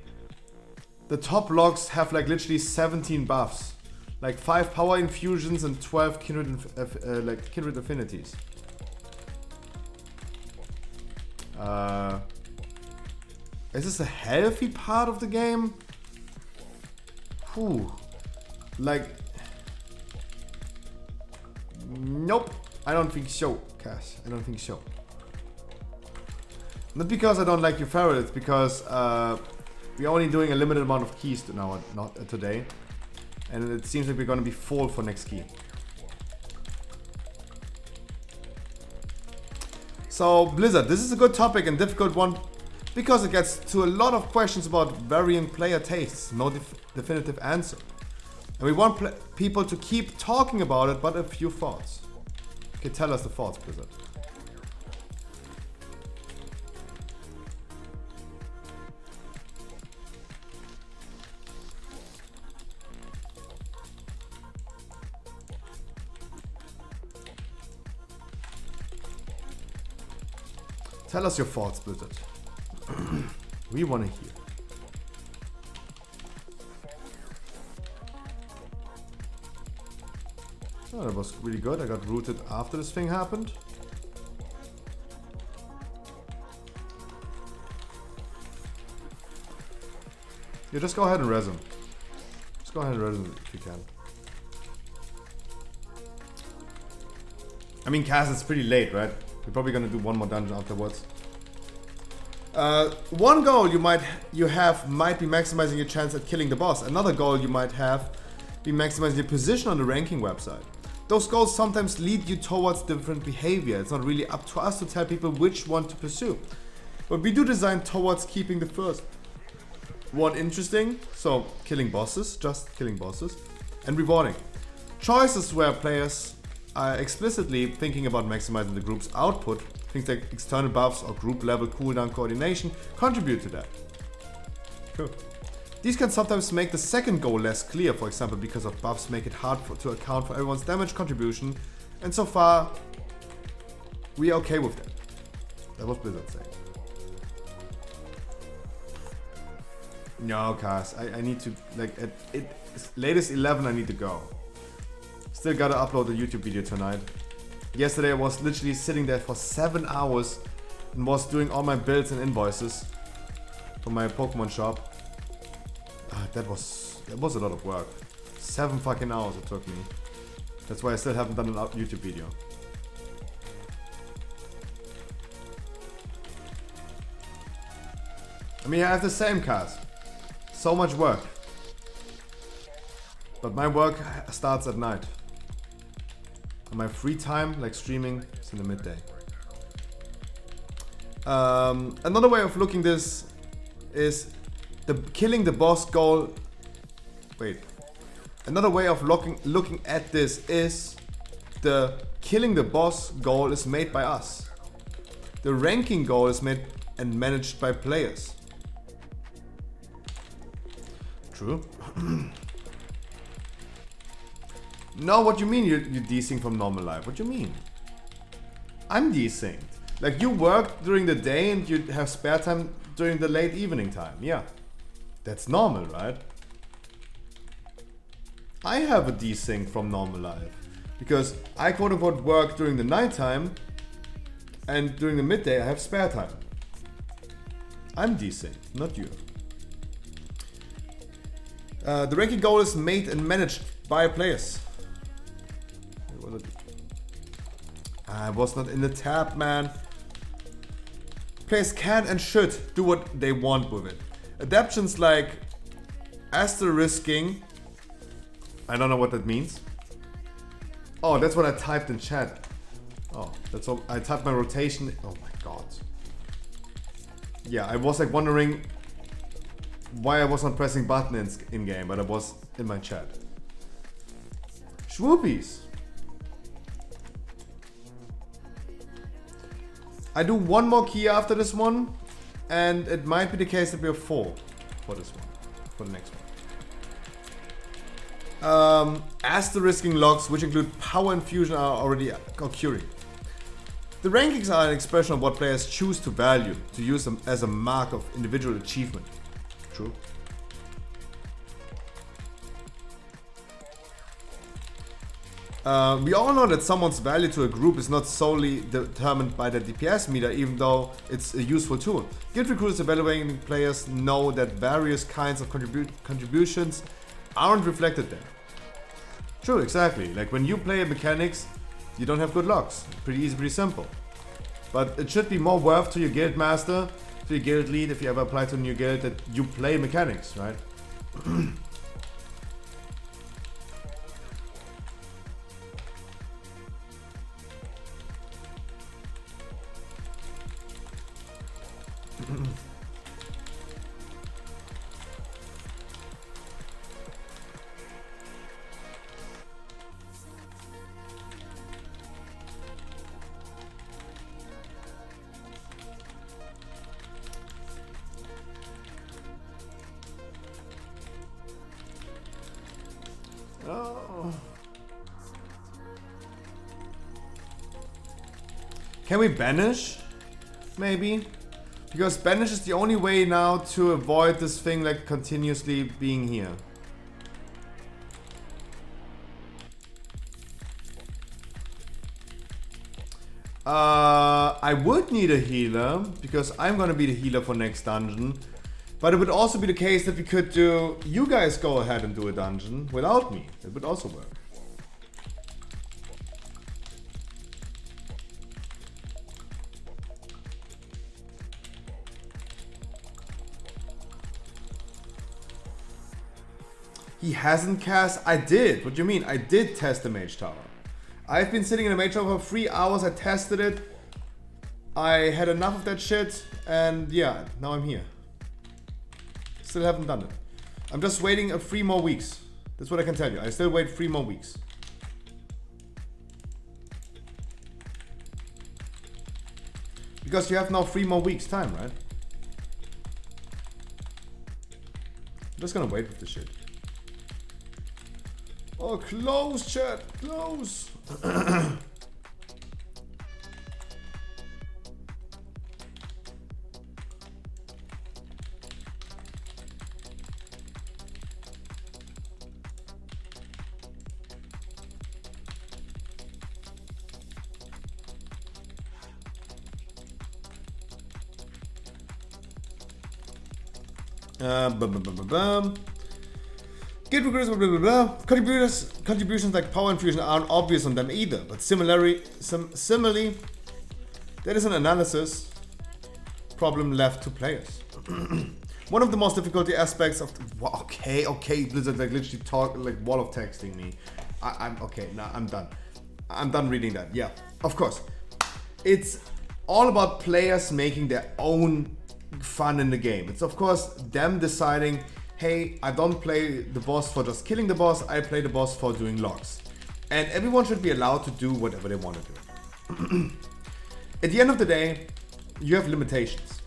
the top logs have like literally 17 buffs, like 5 power infusions and 12 kindred affinities. Is this a healthy part of the game? Whew. Like, nope, I don't think so, Cass. I don't think so. Not because I don't like you, Farrell. It's because we're only doing a limited amount of keys today, and it seems like we're going to be full for next key. So Blizzard, this is a good topic and difficult one because it gets to a lot of questions about varying player tastes. No definitive answer, and we want people to keep talking about it, but a few thoughts. Okay, tell us the thoughts, Blizzard. Tell us your thoughts, Blizzard. We want to hear. Oh, that was really good. I got rooted after this thing happened. Yeah, just go ahead and res him. Just go ahead and res him if you can. I mean, Cass, it's pretty late, right? We're probably gonna do one more dungeon afterwards. One goal you might be maximizing your chance at killing the boss. Another goal you might have be maximizing your position on the ranking website. Those goals sometimes lead you towards different behavior. It's not really up to us to tell people which one to pursue. But we do design towards keeping the first one interesting, so killing bosses, just killing bosses, and rewarding. Choices where players are explicitly thinking about maximizing the group's output, things like external buffs or group level cooldown coordination contribute to that. Cool. These can sometimes make the second goal less clear, for example because of buffs make it hard to account for everyone's damage contribution, and so far we are okay with that. That was Blizzard saying. No, Cass, I need to, like, at latest 11 I need to go. Still gotta upload a YouTube video tonight. Yesterday I was literally sitting there for 7 hours and was doing all my bills and invoices for my Pokemon shop. That was a lot of work. 7 fucking hours it took me. That's why I still haven't done an YouTube video. I mean, I have the same, Cass. So much work. But my work starts at night. And my free time, like streaming, is in the midday. Another way of looking this is the killing the boss goal. Wait. Another way of looking at this is the killing the boss goal is made by us. The ranking goal is made and managed by players. True. No, what you mean you're desynced from normal life? What you mean? I'm desynced. Like, you work during the day and you have spare time during the late evening time. Yeah. That's normal, right? I have a desync from normal life. Because I quote-unquote work during the nighttime, and during the midday I have spare time. I'm desynced, not you. The ranking goal is made and managed by players. I was not in the tab, man. Players can and should do what they want with it. Adaptions like asterisking. I don't know what that means. Oh, that's what I typed in chat. Oh, that's all. I typed my rotation. Oh my god. Yeah, I was like wondering why I was not pressing button in game, but I was in my chat. Schwoopies. I do one more key after this one, and it might be the case that we have 4 for this one, for the next one. Asterisking logs, which include power and fusion, are already occurring. The rankings are an expression of what players choose to value, to use them as a mark of individual achievement. True. We all know that someone's value to a group is not solely determined by the DPS meter, even though it's a useful tool. Guild recruiters evaluating players know that various kinds of contributions aren't reflected there. True, exactly. Like when you play mechanics, you don't have good logs. Pretty easy, pretty simple. But it should be more worth to your guild master, to your guild lead, if you ever apply to a new guild, that you play mechanics, right? Oh. Can we banish? Maybe? Because banish is the only way now to avoid this thing like continuously being here. I would need a healer, because I'm gonna be the healer for next dungeon. But it would also be the case that we could do... You guys go ahead and do a dungeon without me. It would also work. He hasn't cast... I did. What do you mean? I did test the Mage Tower. I've been sitting in the Mage Tower for 3 hours. I tested it. I had enough of that shit. And yeah, now I'm here. Still haven't done it. I'm just waiting 3 more weeks. That's what I can tell you. I still wait 3 more weeks. Because you have now 3 more weeks time, right? I'm just gonna wait with this shit. Oh, close, chat. Close. Guild recruiters, blah, blah, blah, blah. Contributions like power and fusion aren't obvious on them either, but similarly, there is an analysis problem left to players. One of the most difficult aspects of the, okay, Blizzard like literally talk like wall of texting me. I'm okay. Now I'm done. I'm done reading that. Yeah, of course. It's all about players making their own fun in the game. It's of course them deciding, hey, I don't play the boss for just killing the boss, I play the boss for doing logs. And everyone should be allowed to do whatever they want to do. At the end of the day, you have limitations.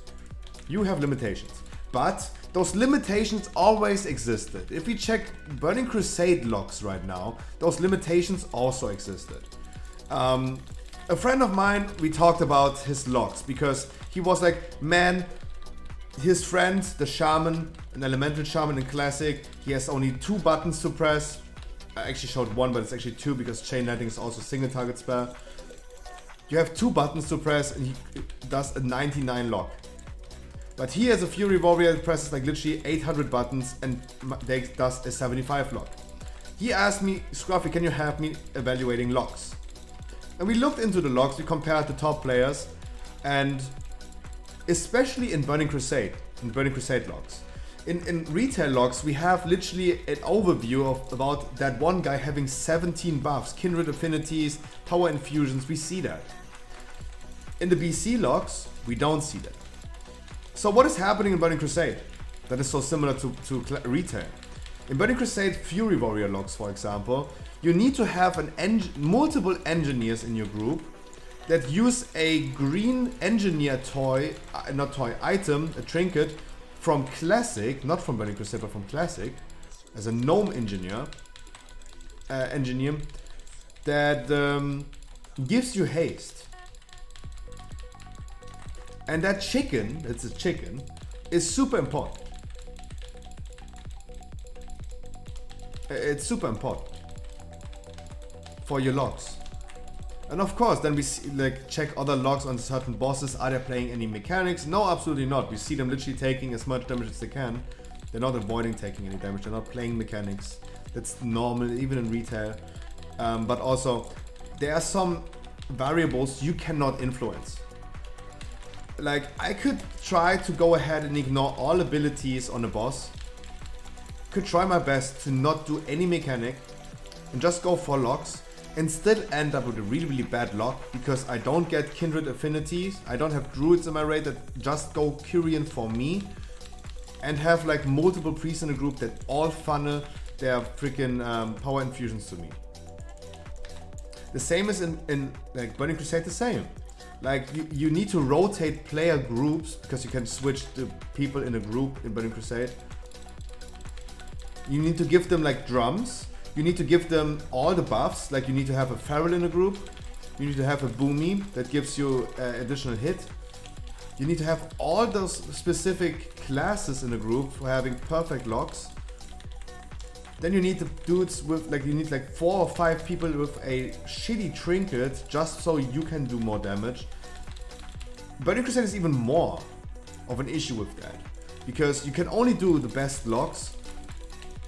You have limitations. But those limitations always existed. If we check Burning Crusade logs right now, those limitations also existed. A friend of mine, we talked about his logs because he was like, man, his friend, the shaman, an elemental shaman in Classic, he has only 2 buttons to press. I actually showed 1, but it's actually 2 because Chain Lightning is also single target spell. You have 2 buttons to press and he does a 99 log. But he has a Fury Warrior that presses like literally 800 buttons and does a 75 log. He asked me, Scruffy, can you help me evaluating logs? And we looked into the logs, we compared the top players, and especially in Burning Crusade logs. In retail logs, we have literally an overview of about that one guy having 17 buffs, kindred affinities, power infusions, we see that. In the BC logs, we don't see that. So what is happening in Burning Crusade that is so similar to retail? In Burning Crusade Fury Warrior logs, for example, you need to have multiple engineers in your group that use a green engineer item, a trinket, from Classic, not from Burning Crusade, but from Classic, as a gnome engineer, that gives you haste. And that chicken, it's a chicken, is super important. It's super important for your logs. And of course, then we see, like, check other logs on certain bosses. Are they playing any mechanics? No, absolutely not. We see them literally taking as much damage as they can. They're not avoiding taking any damage. They're not playing mechanics. That's normal, even in retail. But also, there are some variables you cannot influence. Like, I could try to go ahead and ignore all abilities on a boss. Could try my best to not do any mechanic and just go for logs. And still end up with a really, really bad log because I don't get kindred affinities. I don't have druids in my raid that just go Kyrian for me. And have like multiple priests in a group that all funnel their freaking power infusions to me. The same is in like Burning Crusade the same. Like you need to rotate player groups because you can switch the people in a group in Burning Crusade. You need to give them like drums. You need to give them all the buffs, like you need to have a Feral in a group. You need to have a Boomy that gives you additional hit. You need to have all those specific classes in a group for having perfect logs. Then you need the dudes with like, you need like 4 or 5 people with a shitty trinket just so you can do more damage. Burning Crusade is even more of an issue with that. Because you can only do the best logs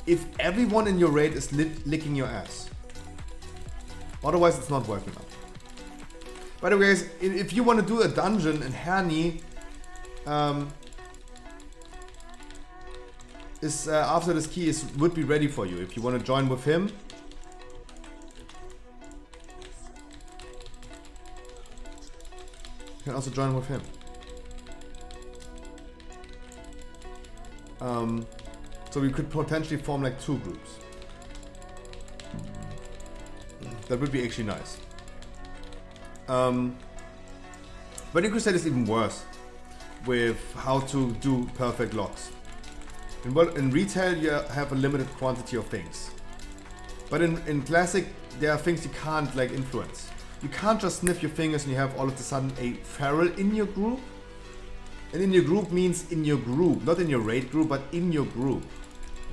if everyone in your raid is licking your ass. Otherwise it's not working out. By the way guys, if you want to do a dungeon in Herni, after this key would be ready for you. If you want to join with him, you can also join with him. So we could potentially form like 2 groups. That would be actually nice. Burning Crusade is even worse with how to do perfect logs. In retail you have a limited quantity of things. But in Classic there are things you can't like influence. You can't just snip your fingers and you have all of a sudden a Feral in your group. And in your group means in your group, not in your raid group, but in your group.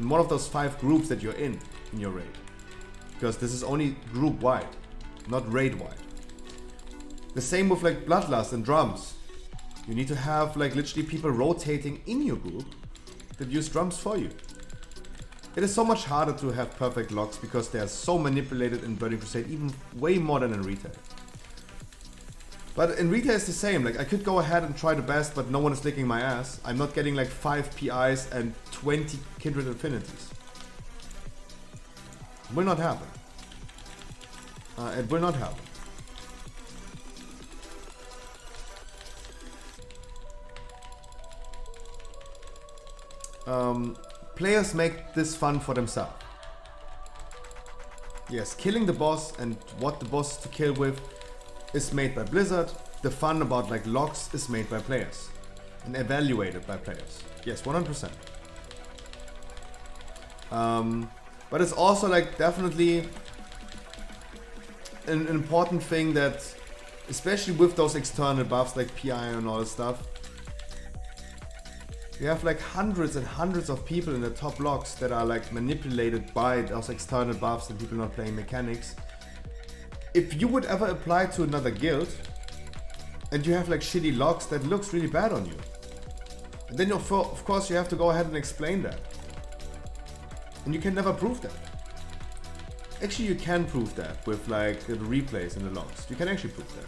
In one of those 5 groups that you're in your raid. Because this is only group wide, not raid wide. The same with like Bloodlust and drums. You need to have like literally people rotating in your group that use drums for you. It is so much harder to have perfect logs because they are so manipulated in Burning Crusade, even way more than in retail. But in retail it's the same, like I could go ahead and try the best, but no one is licking my ass. I'm not getting like 5 PIs and 20 kindred affinities. It will not happen. It will not happen. Players make this fun for themselves. Yes, killing the boss and what the boss is to kill with is made by Blizzard. The fun about like logs is made by players and evaluated by players. Yes, 100%. But it's also like definitely an important thing that, especially with those external buffs like PI and all this stuff, you have like hundreds and hundreds of people in the top locks that are like manipulated by those external buffs and people not playing mechanics. If you would ever apply to another guild and you have like shitty locks, that looks really bad on you. And then of course you have to go ahead and explain that. And you can never prove that. Actually you can prove that with like the replays in the logs. You can actually prove that.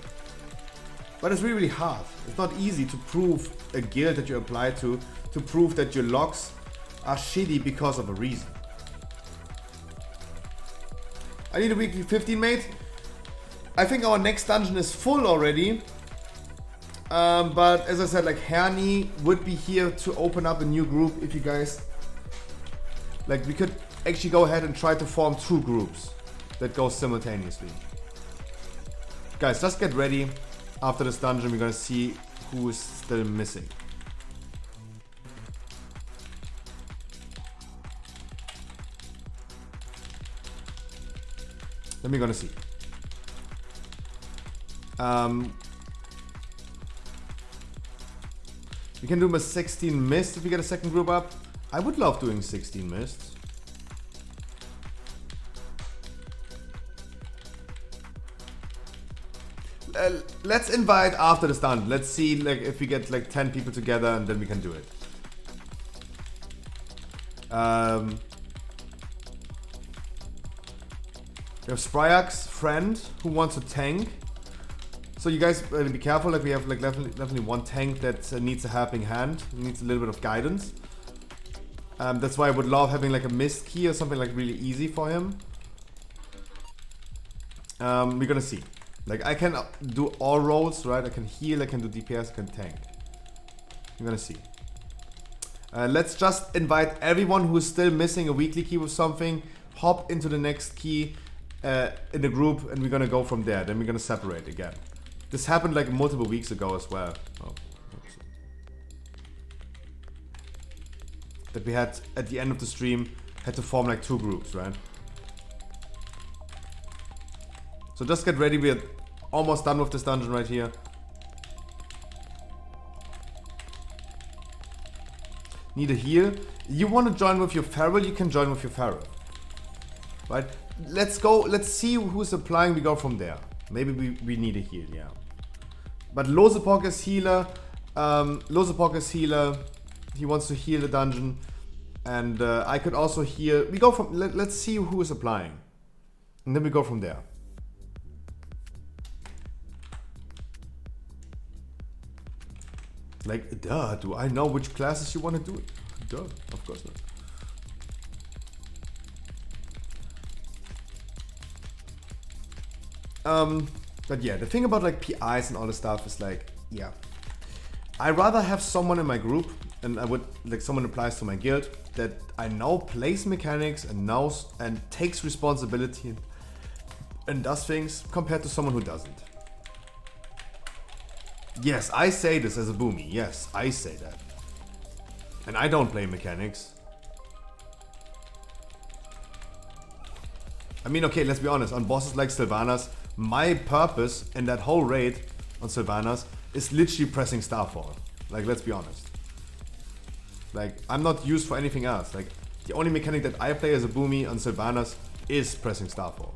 But it's really, really hard. It's not easy to prove a guild that you apply to prove that your logs are shitty because of a reason. I need a weekly 15, mate. I think our next dungeon is full already. But as I said, like Herni would be here to open up a new group if you guys... Like we could actually go ahead and try to form 2 groups that go simultaneously. Guys, just get ready. After this dungeon, we're gonna see who is still missing. Then we're gonna see. We can do a 16 mist if we get a second group up. I would love doing 16 mists. Let's invite after the stunt. Let's see like if we get like 10 people together and then we can do it. We have Spryax friend who wants to tank. So you guys be careful. Like we have like definitely one tank that needs a helping hand. Needs a little bit of guidance. That's why I would love having like a mist key or something like really easy for him. We're gonna see. Like I can do all roles, right? I can heal, I can do DPS, I can tank. We're gonna see. Let's just invite everyone who is still missing a weekly key with something. Hop into the next key in the group and we're gonna go from there. Then we're gonna separate again. This happened like multiple weeks ago as well. Oh, oops. That we had at the end of the stream had to form like 2 groups, right? So just get ready, we're almost done with this dungeon right here. Need a heal. You want to join with your feral, you can join with your feral. Right? Let's go, let's see who's applying, we go from there. Maybe we need a heal, yeah. But Losepok is healer. He wants to heal the dungeon. And I could also heal. We go from, let's see who is applying. And then we go from there. Like, duh, do I know which classes you want to do it? Duh, of course not. But yeah, the thing about like PIs and all this stuff is like, yeah. I rather have someone in my group, and I would, like someone applies to my guild, that I know plays mechanics and knows and takes responsibility and does things, compared to someone who doesn't. Yes, I say this as a boomy. Yes, I say that. And I don't play mechanics. I mean, okay, let's be honest. On bosses like Sylvanas, my purpose in that whole raid on Sylvanas is literally pressing Starfall. Like, let's be honest. Like, I'm not used for anything else. Like, the only mechanic that I play as a boomy on Sylvanas is pressing Starfall.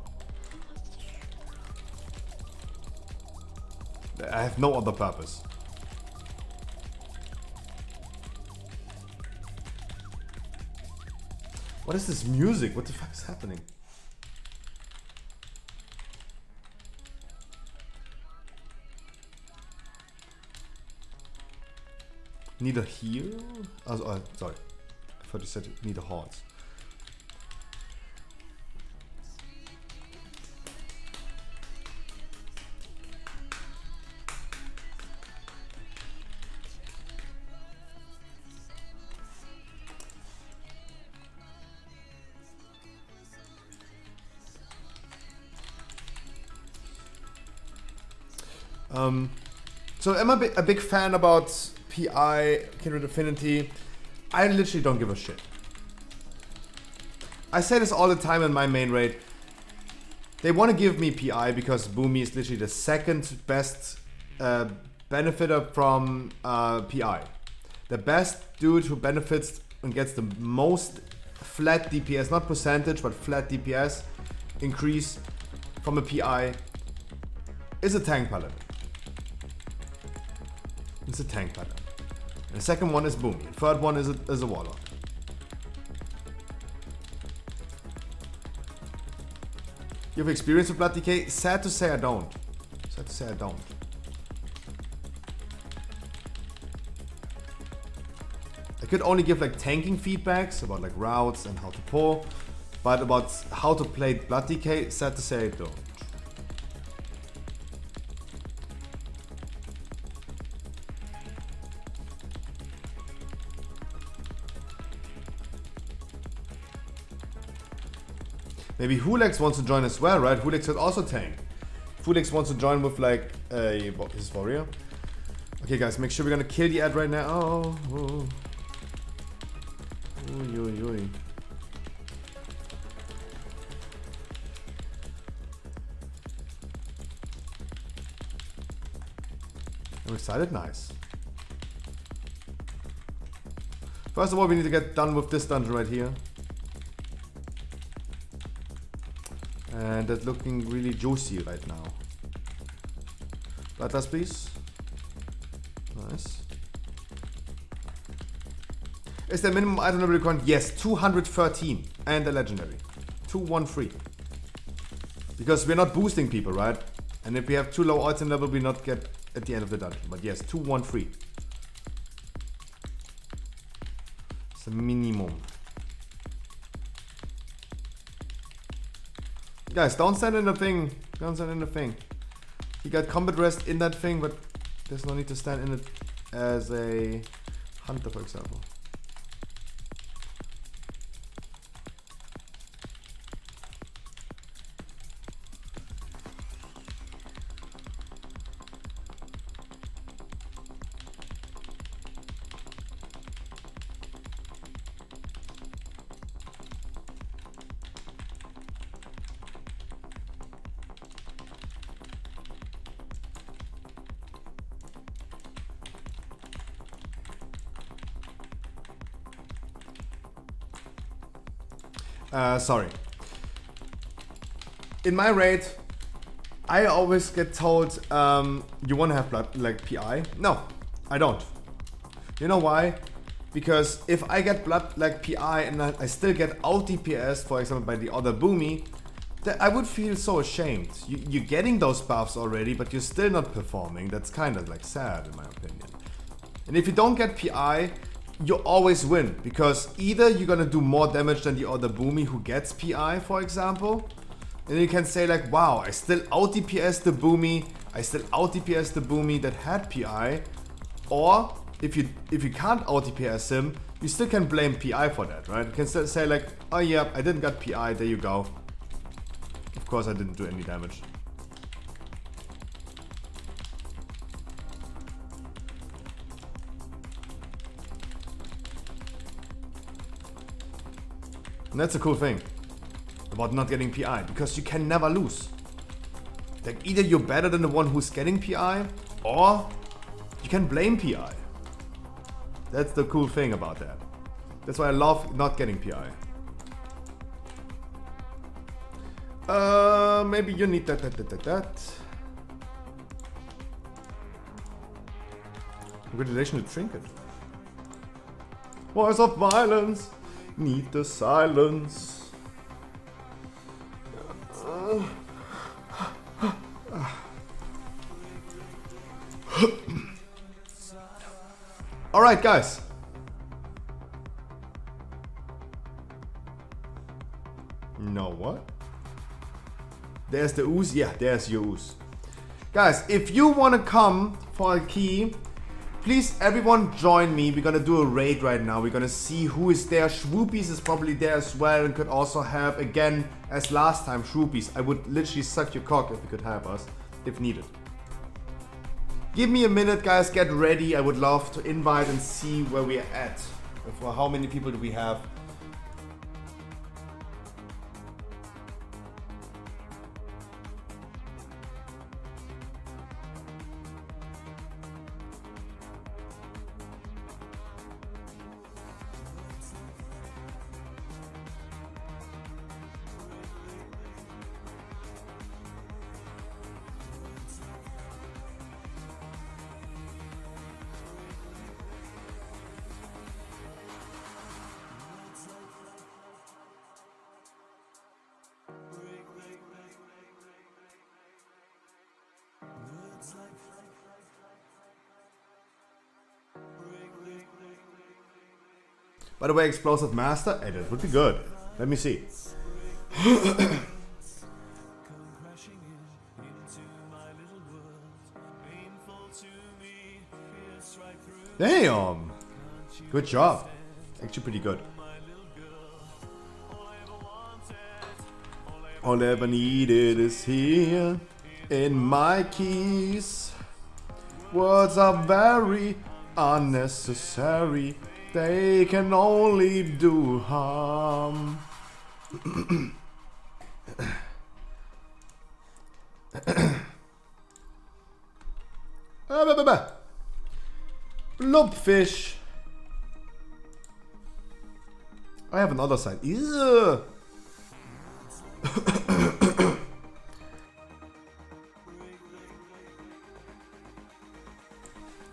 I have no other purpose. What is this music? What the fuck is happening? Need a heal? Oh, sorry. I thought you said you need a horse. So am I a big fan about PI, Kindred Affinity? I literally don't give a shit. I say this all the time in my main raid. They want to give me PI because Boomy is literally the second best benefiter from PI. The best dude who benefits and gets the most flat DPS, not percentage, but flat DPS increase from a PI is a tank paladin. It's a tank paladin. And the second one is Boomy. The third one is a warlock. You have experience with Blood Decay? Sad to say I don't. Sad to say I don't. I could only give like tanking feedbacks about like routes and how to pull, but about how to play Blood Decay, sad to say I don't. Maybe Hulex wants to join as well, right? Hulex could also tank. Hulex wants to join with like his warrior. Okay guys, make sure we're gonna kill the ad right now. Oh. Oy. I'm excited, nice. First of all, we need to get done with this dungeon right here. And that's looking really juicy right now. Bloodlust, please. Nice. Is the minimum item level requirement? Yes, 213 and a legendary. 213. Because we're not boosting people, right? And if we have too low item level, we not get at the end of the dungeon. But yes, 213. It's a minimum. Guys, don't stand in the thing. Don't stand in the thing. You got combat rest in that thing, but there's no need to stand in it as a hunter, for example. Sorry. In my raid, I always get told, you want to have blood like PI? No, I don't. You know why? Because if I get blood like PI and I still get out DPS, for example, by the other Boomy, I would feel so ashamed. You're getting those buffs already, but you're still not performing. That's kind of like sad in my opinion. And if you don't get PI, you always win, because either you're gonna do more damage than the other Boomy who gets PI, for example, and you can say like, wow, I still out DPS the Boomy, that had PI, or if you can't out DPS him, you still can blame PI for that, right? You can still say like, oh yeah, I didn't get PI, there you go. Of course I didn't do any damage. And that's a cool thing about not getting PI, because you can never lose. Like either you're better than the one who's getting PI, or you can blame PI. That's the cool thing about that. That's why I love not getting PI. Maybe you need that. Congratulations to Trinket. Voice of violence. Need the silence. All right, guys. No, what? There's the ooze. Yeah, there's your ooze. Guys, if you want to come for a key, please, everyone join me. We're gonna do a raid right now. We're gonna see who is there. Shwoopies is probably there as well and could also help. Again, as last time, Shwoopies. I would literally suck your cock if you could help us, if needed. Give me a minute, guys. Get ready. I would love to invite and see where we're at. For how many people do we have? By the way, Explosive Master? Hey, that would be good. Let me see. Damn! Good job. Actually pretty good. All I ever needed is here in my keys. Words are very unnecessary. They can only do harm. Blobfish. I have another side. Ew.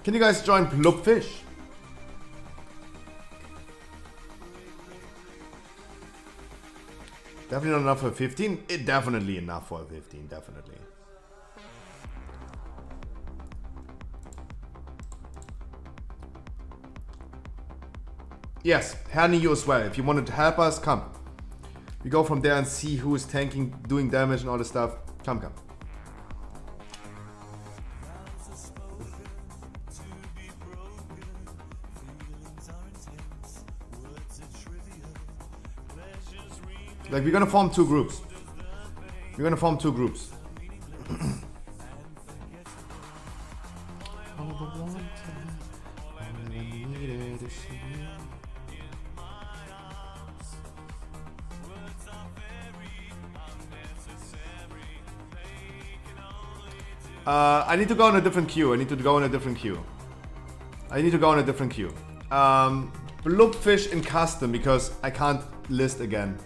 Can you guys join Blobfish? Definitely not enough for 15. Definitely enough for 15. Definitely. Yes, Herni, you as well. If you wanted to help us, come. We go from there and see who is tanking, doing damage and all this stuff. Come, come. Like, we're gonna form two groups. We're gonna form two groups. I need to go on a different queue. I need to go on a different queue. Blobfish in custom because I can't list again.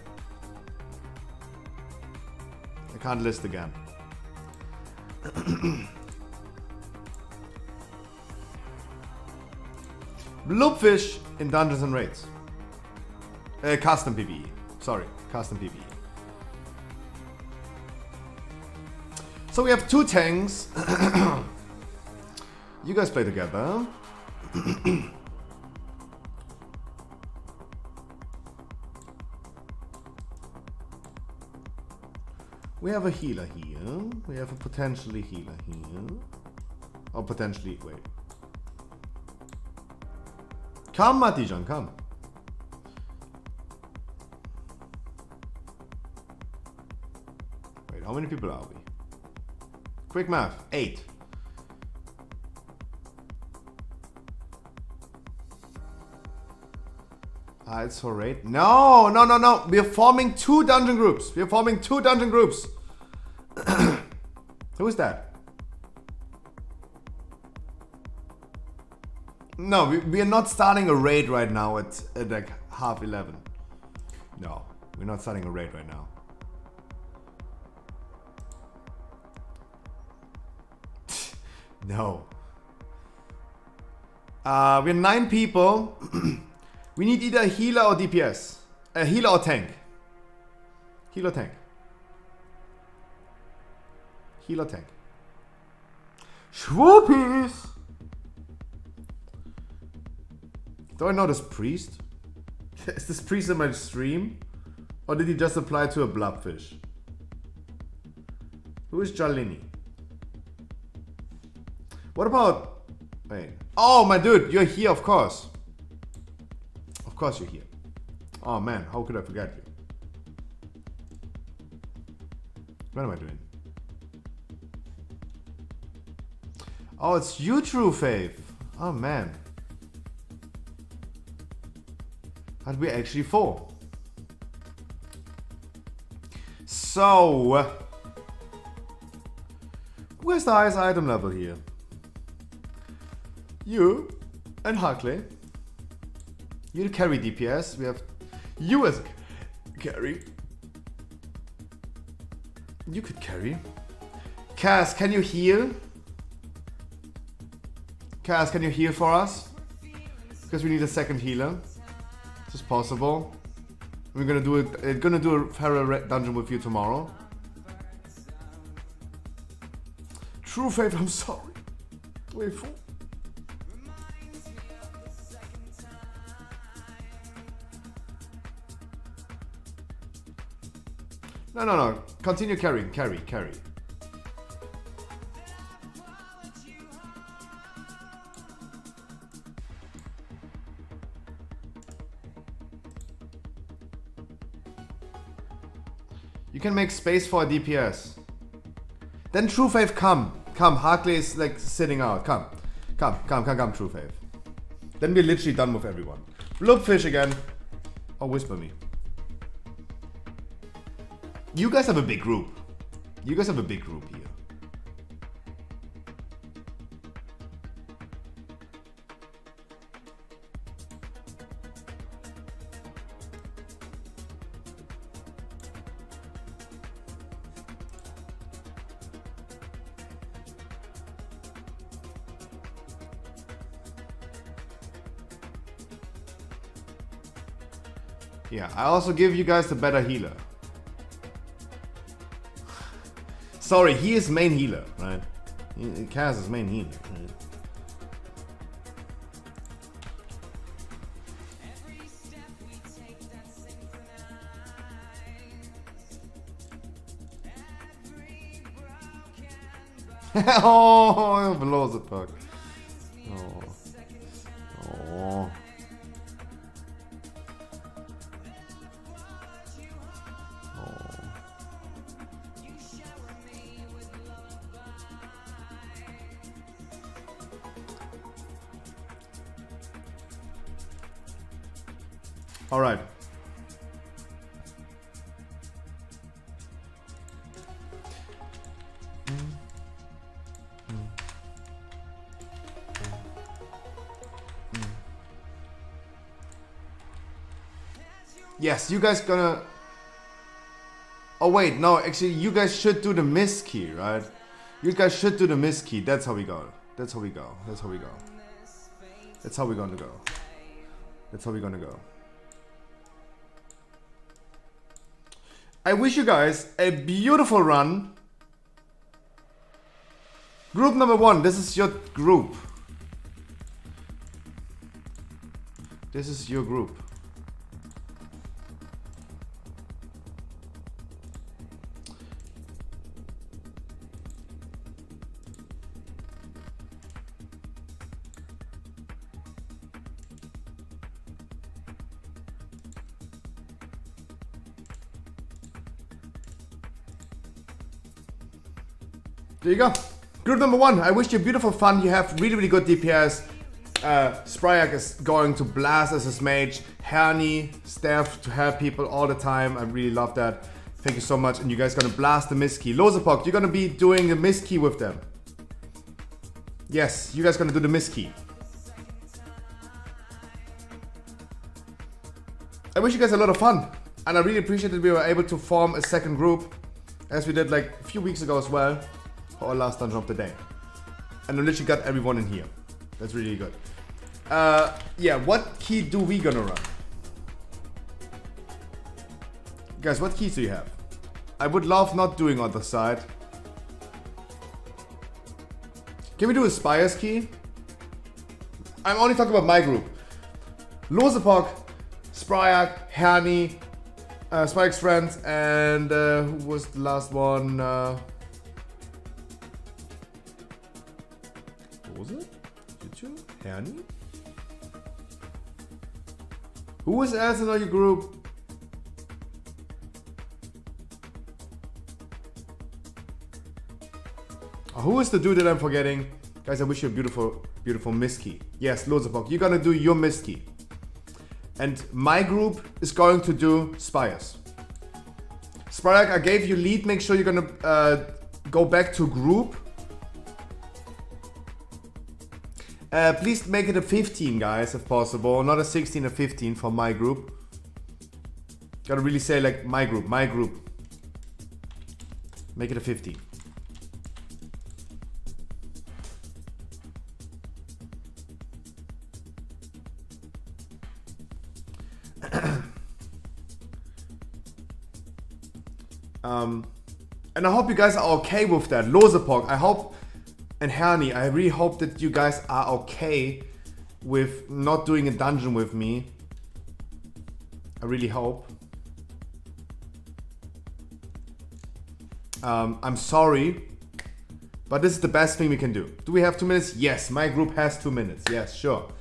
Blobfish in Dungeons and Raids. Custom PvE. Sorry, custom PvE. So we have two tanks. You guys play together. We have a healer here. We have a potentially healer here. Or potentially, wait. Come, Matijan, come. Wait, how many people are we? Quick math, 8. It's for raid. No. We are forming two dungeon groups. Who is that? No, we are not starting a raid right now at like 11:30. No, we're not starting a raid right now. No. We're 9 people. We need either a healer or DPS. A healer or tank. Healer tank. Schwoopies! Do I know this priest? Is this priest in my stream? Or did he just apply to a blobfish? Who is Jalini? What about... Wait. Oh, my dude, you're here, of course. Of course you're here. Oh man, how could I forget you? What am I doing? Oh, it's you, True Faith. Oh man. But we're actually 4. So... Where's the highest item level here? You and Harkley. You carry DPS. We have you as carry. You could carry. Cass, can you heal? Cass, can you heal for us? Because we need a second healer. Is this possible? We're gonna do it. Gonna do a Pharaoh dungeon with you tomorrow. True Faith, I'm sorry. Wait for. No. Continue carrying. Carry. You can make space for a DPS. Then True Faith, come. Harkley is like sitting out. Come, True Faith. Then we're literally done with everyone. Bloobfish again. Oh, whisper me. You guys have a big group. You guys have a big group here. Yeah, I also give you guys the better healer. Sorry, he is main healer, right? Kaz is main healer, right? Oh, below the puck. Oh. All right. Yes, you guys gonna... Oh wait, no, actually you guys should do the miss key, right? You guys should do the miss key. That's how we go. That's how we're gonna go. That's how we're gonna go. I wish you guys a beautiful run. Group number 1, this is your group. This is your group. There you go. Group number 1. I wish you beautiful fun. You have really good DPS. Spryak is going to blast as his mage. Herni, Steph to help people all the time. I really love that. Thank you so much. And you guys gonna blast the miss key. Losepok, you're gonna be doing the miss key with them. Yes, you guys gonna do the miss key. I wish you guys a lot of fun. And I really appreciate that we were able to form a second group. As we did like a few weeks ago as well. For our last dungeon of the day. And I literally got everyone in here. That's really good. Yeah, what key do we gonna run? Guys, what keys do you have? I would love not doing other side. Can we do a Spires key? I'm only talking about my group. Losepok, Spryak, Herni, Spike's friends, and who was the last one? What was it? YouTube? Herni? Who was else in your group? Who is the dude that I'm forgetting? Guys, I wish you a beautiful miss key. Yes, Losepok, you're gonna do your miss key. And my group is going to do Spires. Spryak, I gave you lead. Make sure you're gonna go back to group. Please make it a 15, guys, if possible. Not a 16, a 15 for my group. Gotta really say like my group. Make it a 15. And I hope you guys are okay with that. Losepok, I hope, and Herni, I really hope that you guys are okay with not doing a dungeon with me. I really hope. I'm sorry, but this is the best thing we can do. Do we have 2 minutes? Yes, my group has 2 minutes. Yes, sure.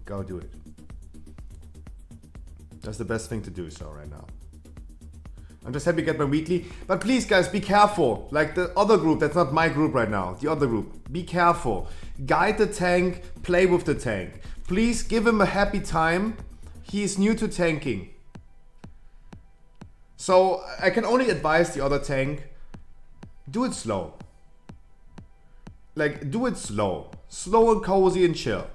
Go do it. That's the best thing to do so right now. I'm just happy to get my weekly. But please guys, be careful. Like the other group, that's not my group right now. The other group, be careful. Guide the tank, play with the tank. Please give him a happy time. He is new to tanking. So I can only advise the other tank, do it slow. Like, do it slow. Slow and cozy and chill.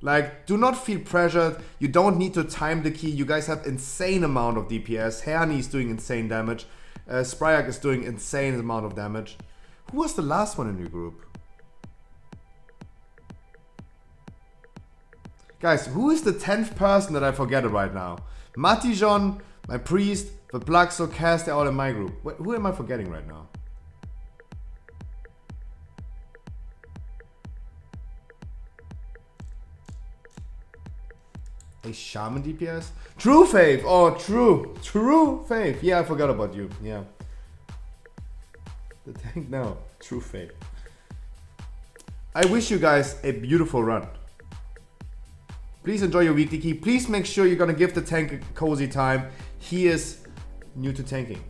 Like, do not feel pressured. You don't need to time the key. You guys have insane amount of DPS. Herni is doing insane damage. Spryak is doing insane amount of damage. Who was the last one in your group? Guys, who is the 10th person that I forget right now? Matijon, my priest, the Blackso, Cast, they're all in my group. Who am I forgetting right now? A shaman DPS? True Faith! Oh, True Faith! Yeah, I forgot about you. Yeah. The tank now. True Faith. I wish you guys a beautiful run. Please enjoy your weekly key. Please make sure you're gonna give the tank a cozy time. He is new to tanking.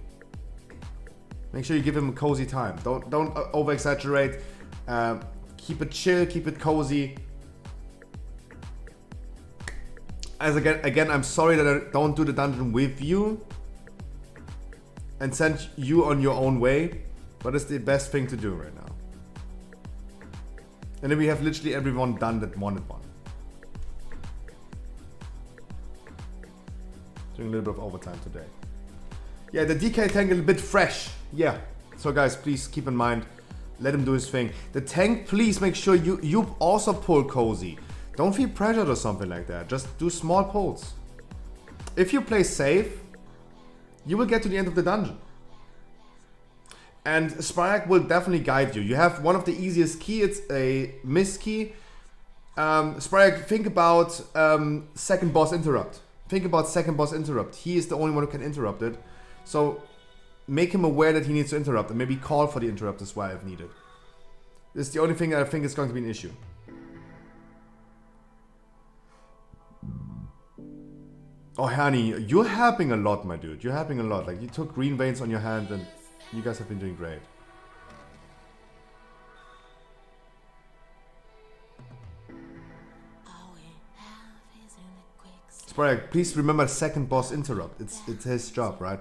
Make sure you give him a cozy time. Don't over exaggerate. Keep it chill, keep it cozy. As again, I'm sorry that I don't do the dungeon with you and send you on your own way, but it's the best thing to do right now. And then we have literally everyone done that wanted one. Doing a little bit of overtime today. Yeah, the DK tank is a bit fresh. Yeah. So guys, please keep in mind, let him do his thing. The tank, please make sure you also pull cozy. Don't feel pressured or something like that. Just do small pulls. If you play safe, you will get to the end of the dungeon. And Spryak will definitely guide you. You have one of the easiest key. It's a miss key. Spryak, think about second boss interrupt. Think about second boss interrupt. He is the only one who can interrupt it. So make him aware that he needs to interrupt and maybe call for the interrupt as well if needed. This is the only thing that I think is going to be an issue. Oh, Hani, you're helping a lot, my dude. You're helping a lot. Like, you took green veins on your hand and you guys have been doing great. Spryak, please remember second boss interrupt. It's his job, right?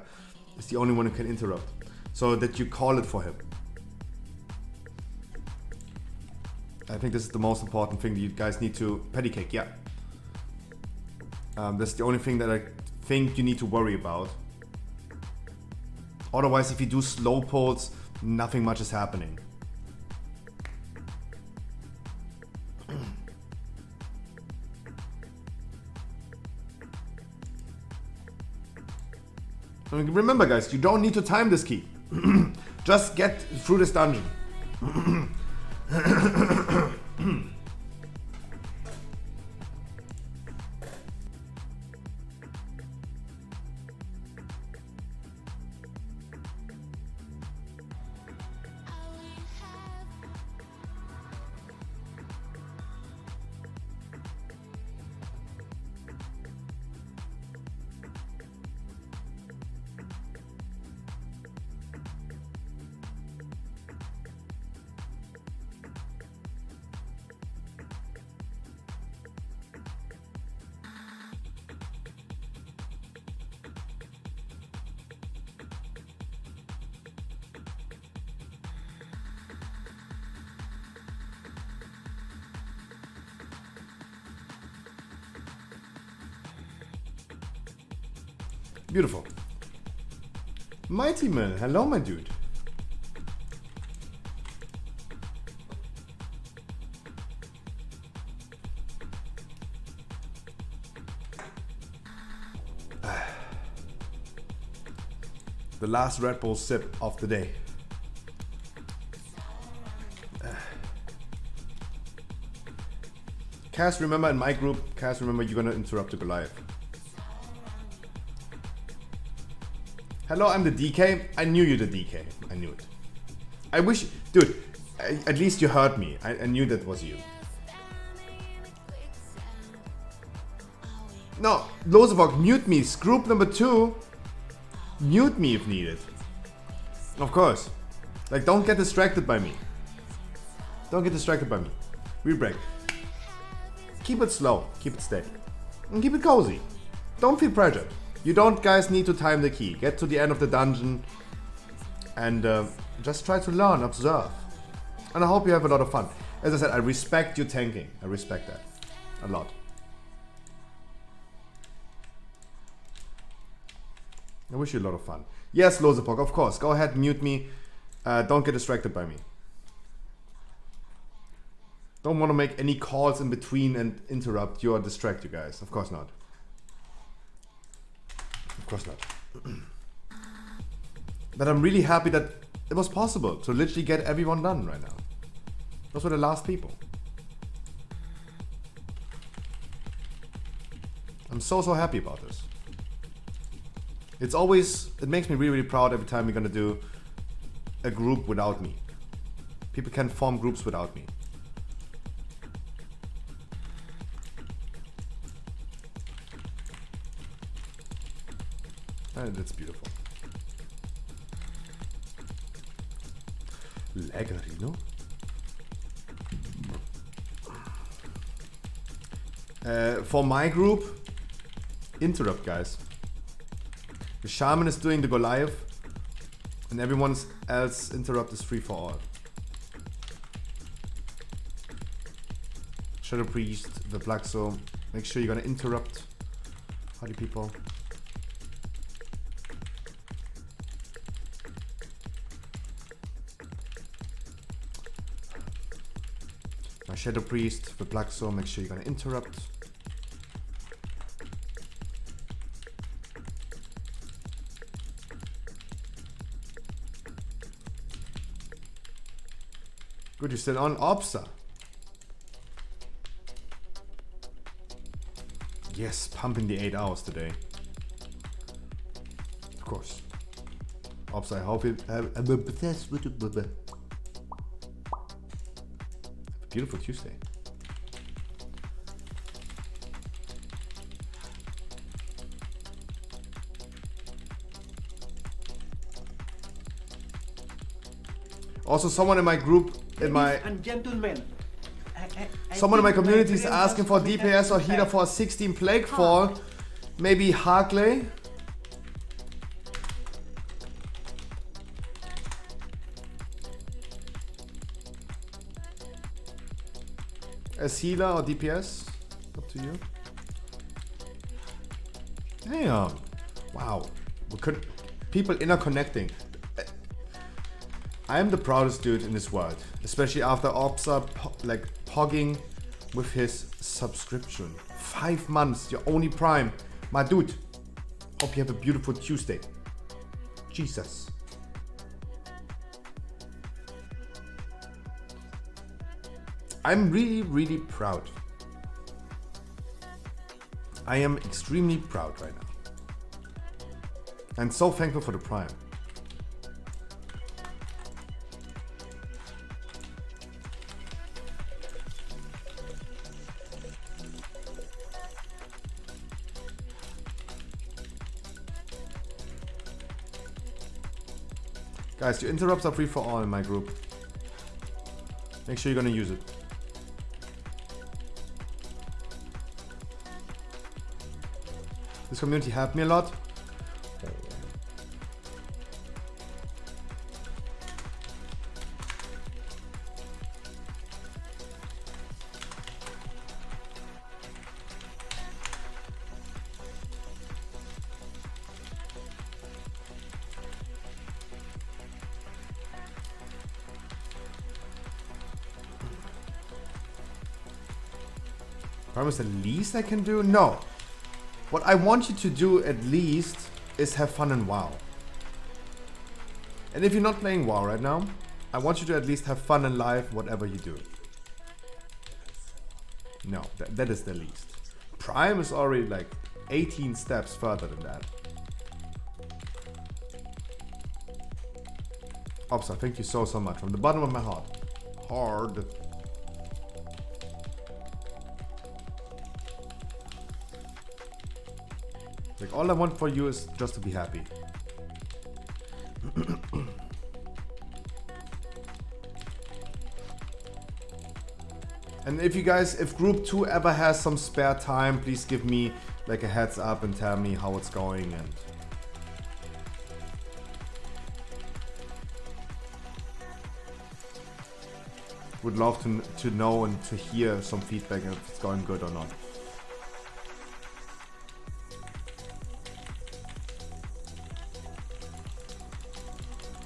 It's the only one who can interrupt. So that you call it for him. I think this is the most important thing that you guys need to... Patty cake, yeah. That's the only thing that I think you need to worry about. Otherwise, if you do slow pulls, nothing much is happening. Remember guys, you don't need to time this key. Just get through this dungeon. Beautiful. Mighty Mill, hello my dude. The last Red Bull sip of the day. Cass, remember in my group, Cass, remember you're gonna interrupt the Goliath. Hello, I'm the DK. I knew you the DK. I knew it. I wish... Dude, at least you heard me. I knew that was you. No, Losebog, mute me. Group number 2. Mute me if needed. Of course. Like, don't get distracted by me. Don't get distracted by me. Real break. Keep it slow. Keep it steady. And keep it cozy. Don't feel pressured. You don't, guys, need to time the key. Get to the end of the dungeon. And just try to learn, observe. And I hope you have a lot of fun. As I said, I respect you tanking. I respect that. A lot. I wish you a lot of fun. Yes, Losepok, of course. Go ahead, mute me. Don't get distracted by me. Don't want to make any calls in between and interrupt you or distract you guys. Of course not. Of course not. But I'm really happy that it was possible to literally get everyone done right now. Those were the last people. I'm so happy about this. It makes me really proud every time we're gonna do a group without me. People can form groups without me. And that's beautiful. Leckerino. For my group, interrupt, guys. The shaman is doing the Goliath, and everyone else interrupt is free for all. Shadow Priest, the Black Soul. Make sure you're gonna interrupt. Party people. My Shadow Priest, the Black Soul. Make sure you're gonna interrupt. Good, you're still on Opsa. Yes, pumping the 8 hours today. Of course. Opsa, I hope you have a beautiful Tuesday. Also, someone in my group, and gentlemen, someone in my community is asking for DPS or healer for a 16 Plague Fall. Maybe Harkley? As healer or DPS? Up to you. Damn. Wow. People interconnecting. I am the proudest dude in this world, especially after Opsa pogging with his subscription. 5 months, your only Prime. My dude, hope you have a beautiful Tuesday. Jesus. I'm really proud. I am extremely proud right now. And so thankful for the Prime. Guys, your interrupts are free for all in my group. Make sure you're gonna use it. This community helped me a lot. Promise the least I can do? No. What I want you to do at least is have fun in WoW. And if you're not playing WoW right now, I want you to at least have fun in life, whatever you do. No, that is the least. Prime is already like 18 steps further than that. Opsa, thank you so much from the bottom of my heart. Hard. Like, all I want for you is just to be happy. And if you guys, if group 2 ever has some spare time, please give me like a heads up and tell me how it's going. And would love to know and to hear some feedback if it's going good or not.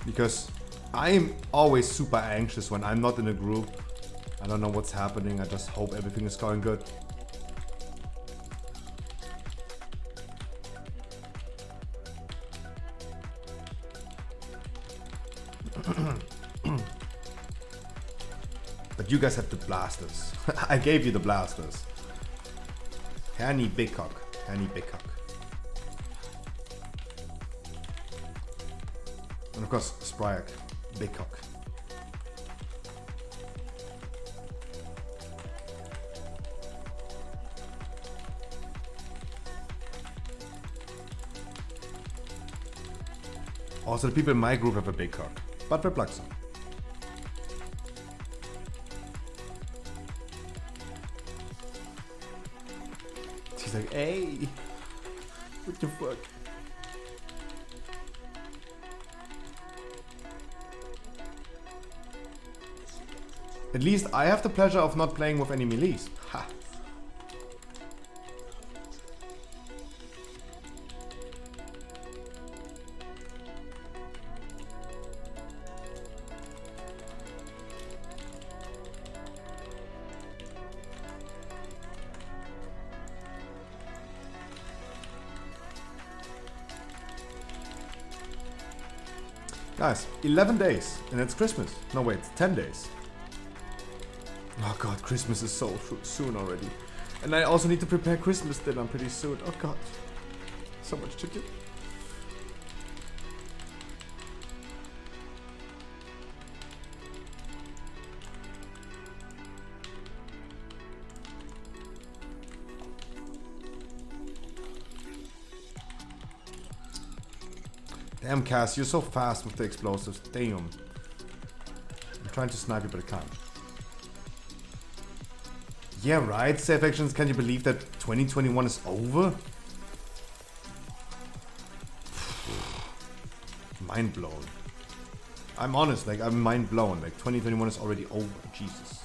Because I'm always super anxious when I'm not in a group. I don't know what's happening. I just hope everything is going good. But you guys have the blasters. I gave you the blasters. Henny Big Cock. Henny Big Cock. And of course, Spryak. Big Cock. Also, the people in my group have a big cock, but we're Plaxo. She's like, hey, what the fuck? At least I have the pleasure of not playing with any melees. Ha! Guys, 11 days and it's Christmas. No wait, 10 days. Oh god, Christmas is so soon already. And I also need to prepare Christmas dinner pretty soon. Oh god, so much to do. Damn, Cass, you're so fast with the explosives. Damn. I'm trying to snipe you, but I can't. Yeah, right, Safe Actions, can you believe that 2021 is over? Mind blown. I'm honest, like, I'm mind blown. Like, 2021 is already over. Jesus.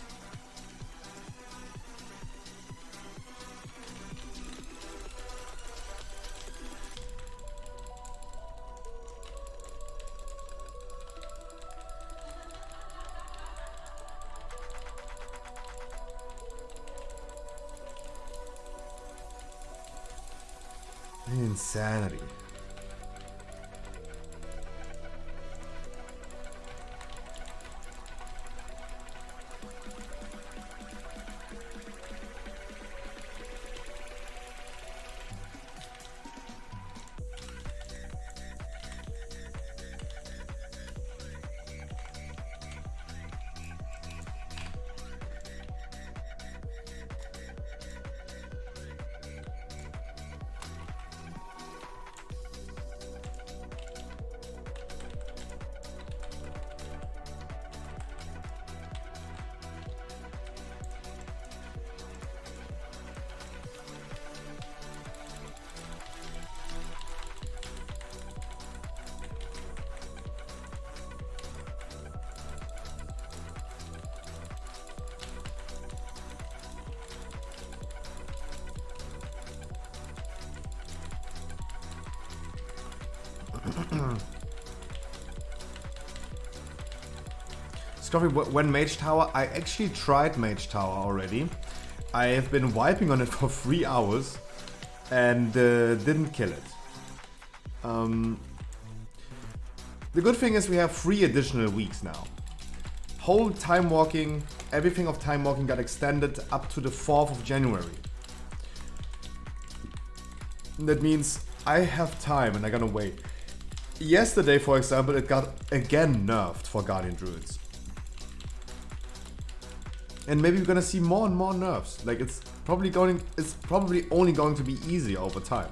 Insanity. Scruffy, when Mage Tower, I actually tried Mage Tower already. I have been wiping on it for 3 hours and didn't kill it. The good thing is we have 3 additional weeks now. Whole time walking, everything of time walking got extended up to the 4th of January. That means I have time and I'm gonna wait. yesterday, for example, it got again nerfed for Guardian Druids. And maybe we're gonna see more and more nerfs. Like it's probably only going to be easier over time.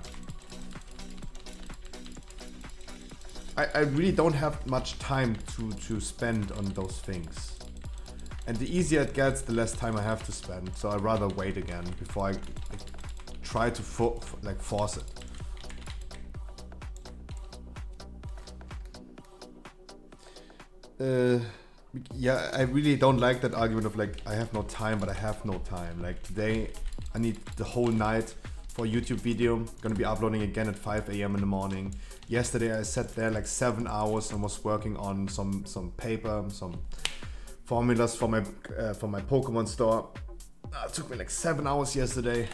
I really don't have much time to spend on those things. And the easier it gets, the less time I have to spend. So I'd rather wait again before I try to force it. Yeah, I really don't like that argument of like, I have no time, but I have no time. Like today, I need the whole night for a YouTube video. Gonna be uploading again at 5 a.m. in the morning. Yesterday I sat there like 7 hours and was working on some paper, some formulas for my Pokemon store. It took me like 7 hours yesterday.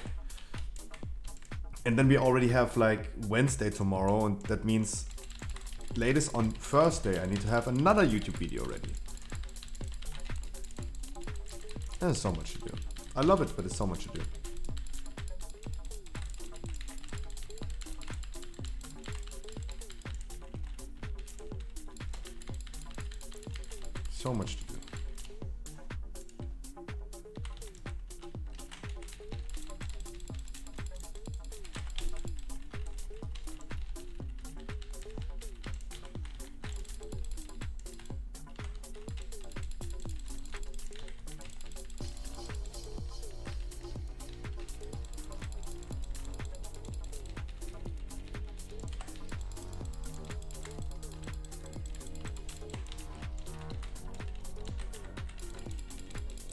And then we already have like Wednesday tomorrow, and that means latest on Thursday I need to have another YouTube video ready. There's so much to do. I love it, but it's so much to do. So much to do.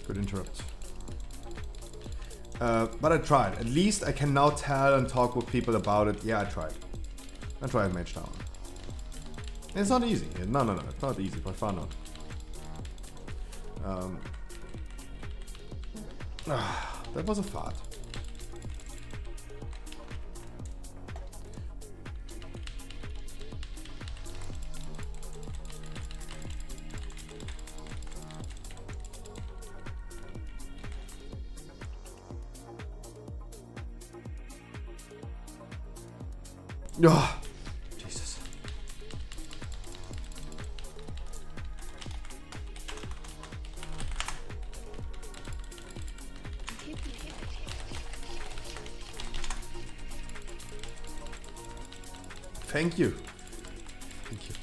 Good interrupt. But I tried. At least I can now tell and talk with people about it. Yeah, I tried. I tried Mage Tower. It's not easy. No, it's not easy. By far not. That was a fart. Oh, Jesus. Thank you. Thank you.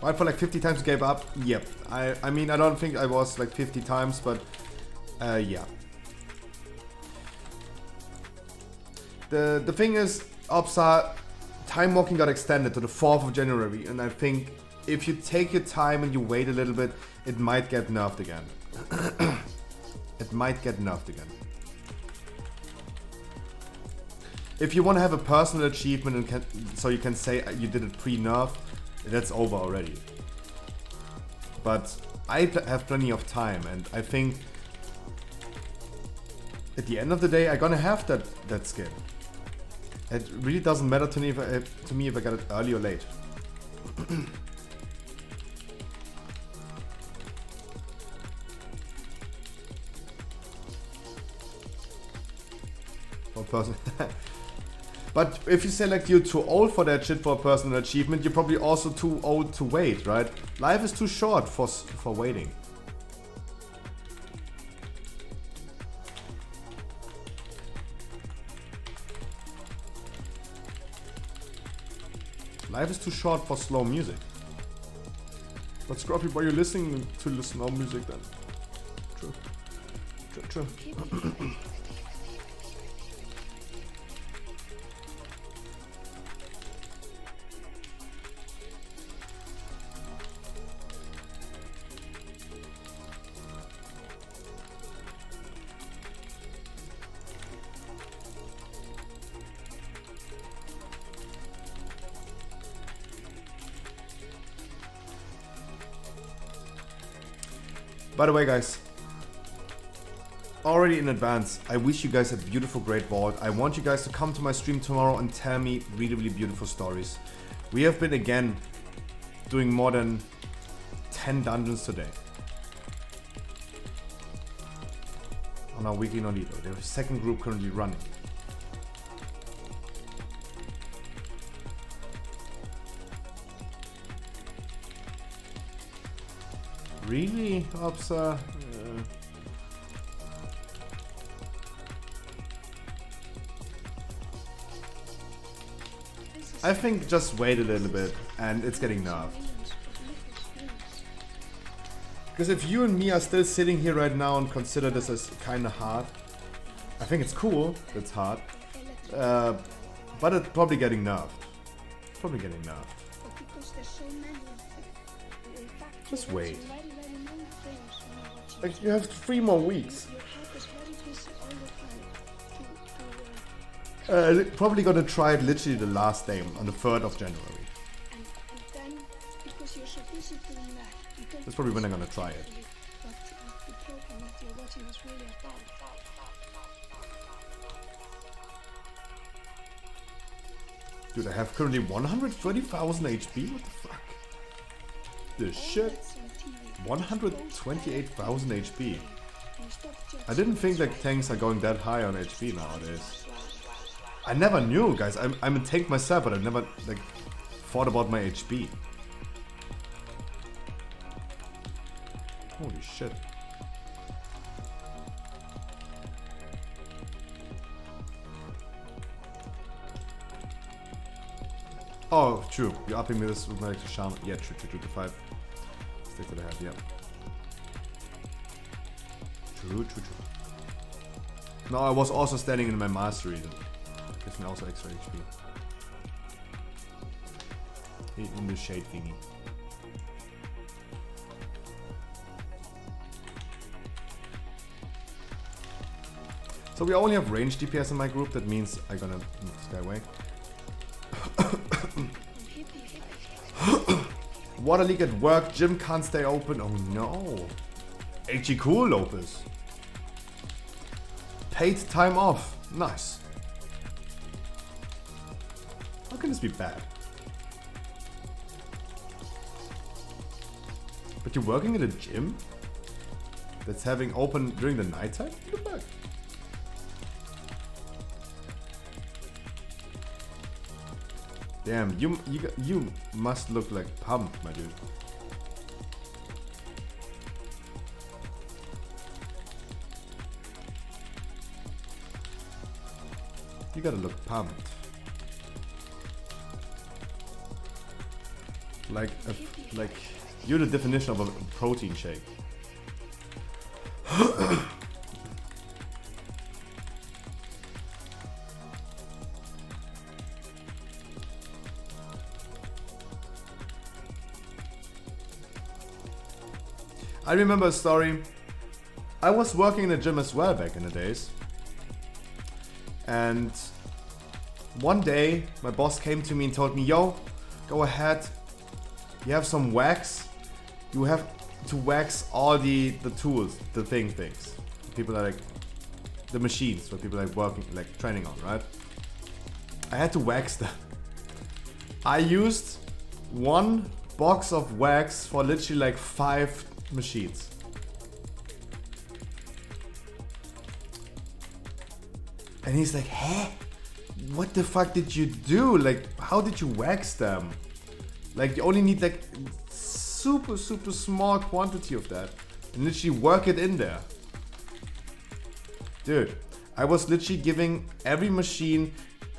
Right, for like 50 times gave up? Yep. I mean, I don't think I was like 50 times, but yeah. The thing is, Opsa, time walking got extended to the 4th of January, and I think if you take your time and you wait a little bit, it might get nerfed again. It might get nerfed again. If you want to have a personal achievement and so you can say you did it pre-nerf, that's over already. But I have plenty of time, and I think at the end of the day, I'm gonna have that skin. It really doesn't matter to me if I got it early or late. For person. But if you say like you're too old for that shit for a personal achievement, you're probably also too old to wait, right? Life is too short for waiting. Life is too short for slow music. But Scruffy, why are you listening to the slow music then? True. By the way, guys, already in advance, I wish you guys a beautiful, great VoD. I want you guys to come to my stream tomorrow and tell me really, really beautiful stories. We have been, again, doing more than 10 dungeons today. On our weekly Nolito. There's a second group currently running. Really, Opsa? I think just wait a little bit and it's getting nerfed. Because if you and me are still sitting here right now and consider this as kinda hard, I think it's cool, it's hard. But it's probably getting nerfed. It's probably getting nerfed. Just wait. Like, you have 3 more weeks. Probably gonna try it literally the last day, on the 3rd of January. That's probably when I'm gonna try it. Dude, I have currently 130,000 HP? What the fuck? This shit. 128,000 HP. I didn't think like tanks are going that high on HP nowadays. I never knew, guys. I'm a tank myself, but I've never like thought about my HP. Holy shit. Oh, true. You're upping me this with my extra shaman. Yeah, true, to 5. Stick to the head, yeah. True. No, I was also standing in my mastery. That gives me also extra HP. In the shade thingy. So we only have range DPS in my group. That means I'm gonna move this guy away. Water leak at work. Gym can't stay open. Oh no. HE cool, Lopez. Paid time off. Nice. How can this be bad? But you're working at a gym that's having open during the nighttime? What the fuck? Damn, you must look like pumped, my dude. You gotta look pumped. Like you're the definition of a protein shake. I remember a story. I was working in a gym as well back in the days. And one day my boss came to me and told me, yo, go ahead. You have some wax. You have to wax all the tools, the things. People are like, the machines where people are like working, like training on, right? I had to wax them. I used one box of wax for literally like 5 machines. And he's like, huh? What the fuck did you do? Like, how did you wax them? Like, you only need like super small quantity of that and literally work it in there. Dude, I was literally giving every machine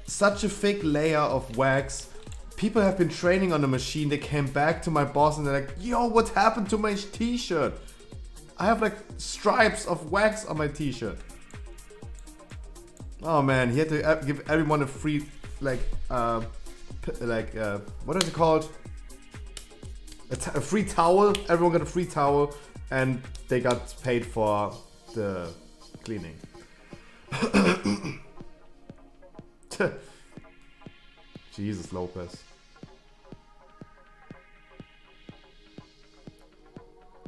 such a thick layer of wax. People have been training on the machine. They came back to my boss and they're like, yo, what happened to my t-shirt? I have like stripes of wax on my t-shirt. Oh man, he had to give everyone a free, what is it called? A free towel. Everyone got a free towel and they got paid for the cleaning. Jesus, Lopez.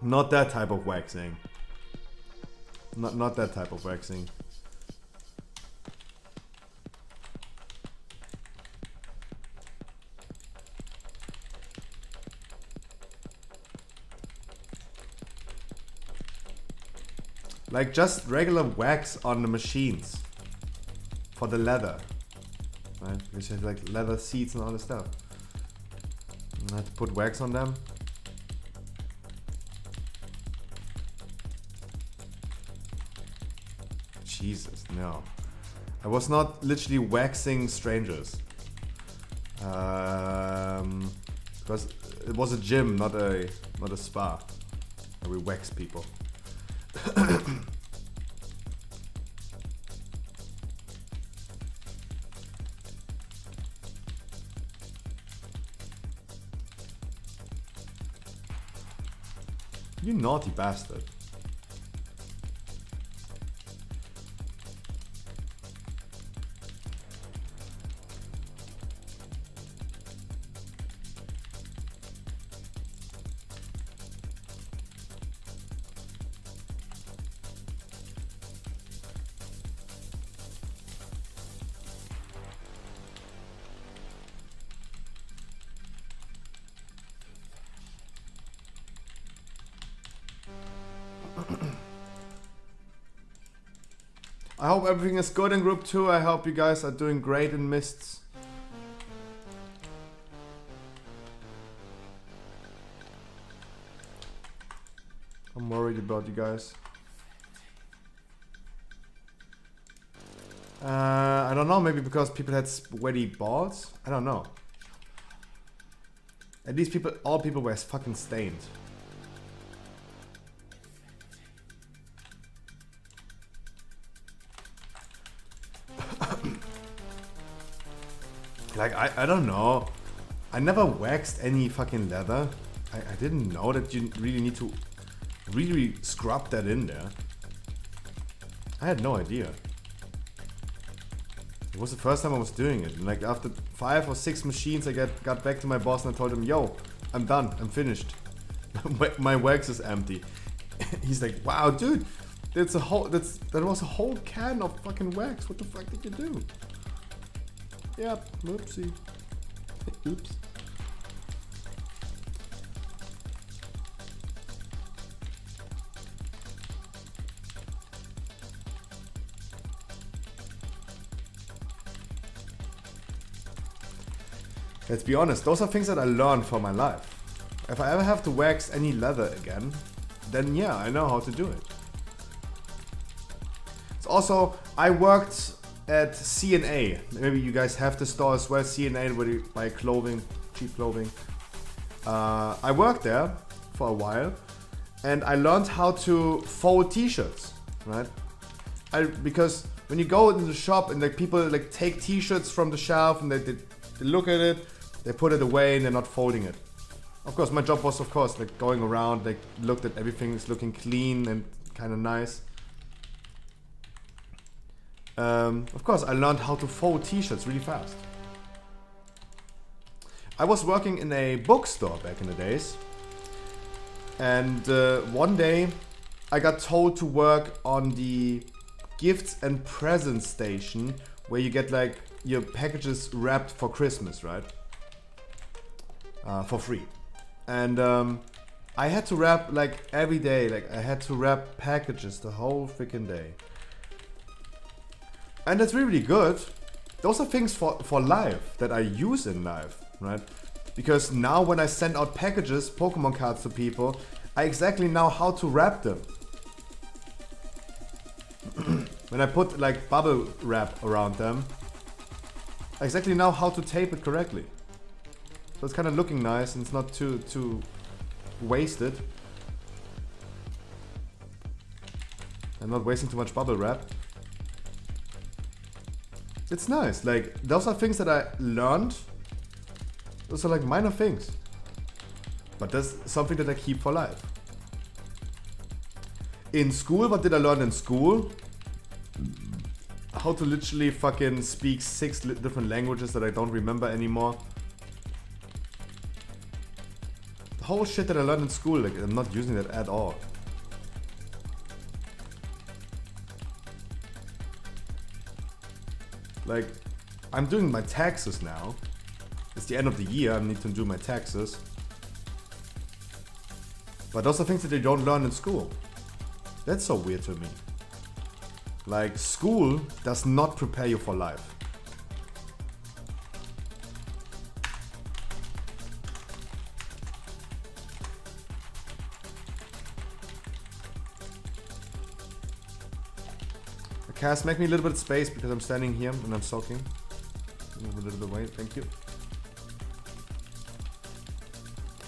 Not that type of waxing. Not that type of waxing. Like just regular wax on the machines for the leather, right? Which has like leather seats and all this stuff. And I had to put wax on them. Jesus, no. I was not literally waxing strangers. Because it was a gym, not a spa. Where we wax people. You naughty bastard. I hope everything is good in group 2. I hope you guys are doing great in Mists. I'm worried about you guys. I don't know, maybe because people had sweaty balls? I don't know. At least all people were fucking stained. Like, I don't know. I never waxed any fucking leather. I didn't know that you really need to really scrub that in there. I had no idea. It was the first time I was doing it. And like after 5 or 6 machines, I got back to my boss and I told him, yo, I'm done, I'm finished. My wax is empty. He's like, wow, dude, that was a whole can of fucking wax. What the fuck did you do? Yep, whoopsie. Oops. Let's be honest, those are things that I learned for my life. If I ever have to wax any leather again, then yeah, I know how to do it. It's also, I worked at C&A. Maybe you guys have the store as well, C&A, where you buy clothing, cheap clothing. I worked there for a while, and I learned how to fold t-shirts, right? Because when you go into the shop and like people like take t-shirts from the shelf and they look at it, they put it away and they're not folding it. Of course, my job was like going around, like looked at everything is looking clean and kind of nice. Of course, I learned how to fold t-shirts really fast. I was working in a bookstore back in the days. And one day I got told to work on the gifts and presents station where you get like your packages wrapped for Christmas, right? For free. And I had to wrap like every day, like I had to wrap packages the whole freaking day. And that's really good. Those are things for life that I use in life, right? Because now when I send out packages, Pokemon cards to people, I exactly know how to wrap them. When I put like bubble wrap around them, I exactly know how to tape it correctly. So it's kind of looking nice and it's not too wasted. I'm not wasting too much bubble wrap. It's nice, like those are things that I learned. Those are like minor things. But that's something that I keep for life. In school, what did I learn in school? How to literally fucking speak 6 different languages that I don't remember anymore. The whole shit that I learned in school, like I'm not using that at all. Like, I'm doing my taxes now. It's the end of the year, I need to do my taxes. But those are things that you don't learn in school. That's so weird to me. Like, school does not prepare you for life. Cass, make me a little bit of space because I'm standing here and I'm soaking. Move a little bit away, thank you.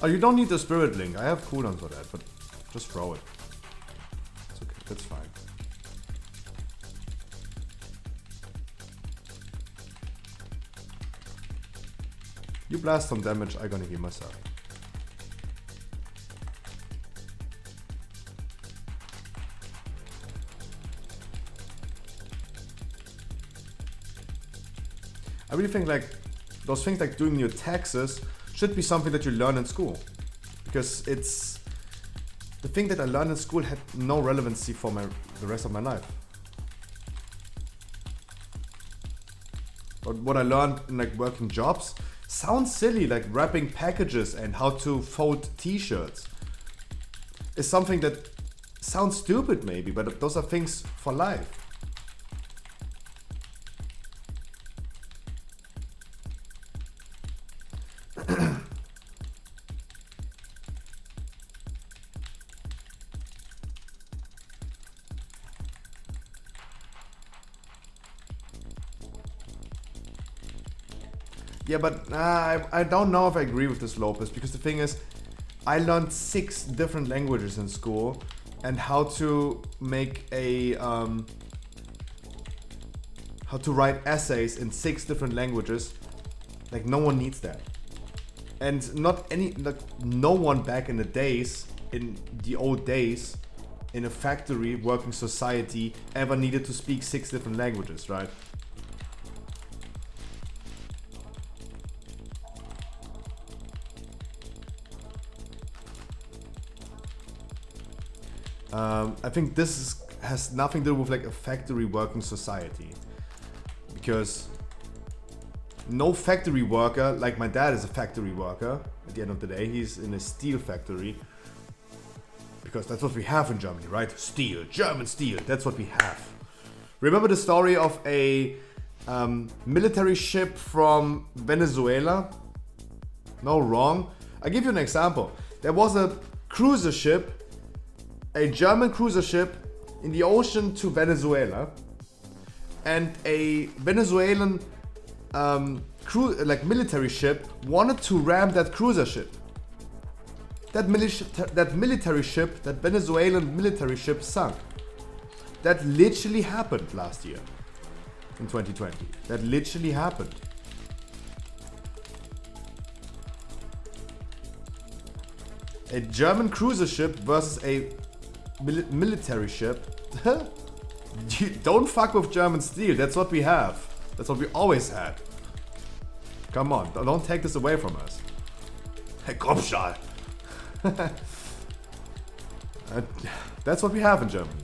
Oh, you don't need the spirit link. I have cooldown for that, but just throw it. It's okay, that's fine. You blast some damage, I'm gonna heal myself. I really think like those things like doing your taxes should be something that you learn in school, because it's the thing that I learned in school had no relevancy for the rest of my life. But what I learned in like working jobs sounds silly, like wrapping packages and how to fold t-shirts. Is something that sounds stupid maybe, but those are things for life. Yeah, but I don't know if I agree with this, Lopez, because the thing is, I learned 6 different languages in school and how to make a how to write essays in 6 different languages. Like, no one needs that. And no one back in the old days, in a factory working society ever needed to speak 6 different languages, right? I think this has nothing to do with like a factory working society, because no factory worker, like my dad is a factory worker at the end of the day, he's in a steel factory, because that's what we have in Germany, right? Steel, German steel, that's what we have. Remember the story of a military ship from Venezuela? No, wrong. I'll give you an example. There was a cruiser ship, a German cruiser ship in the ocean to Venezuela, and a Venezuelan military ship wanted to ram that cruiser ship. That military ship, that Venezuelan military ship sunk. That literally happened last year, in 2020. That literally happened. A German cruiser ship versus a military ship. Don't fuck with German steel. That's what we have. That's what we always had. Come on, don't take this away from us. Hey, Kopfschal. That's what we have in Germany.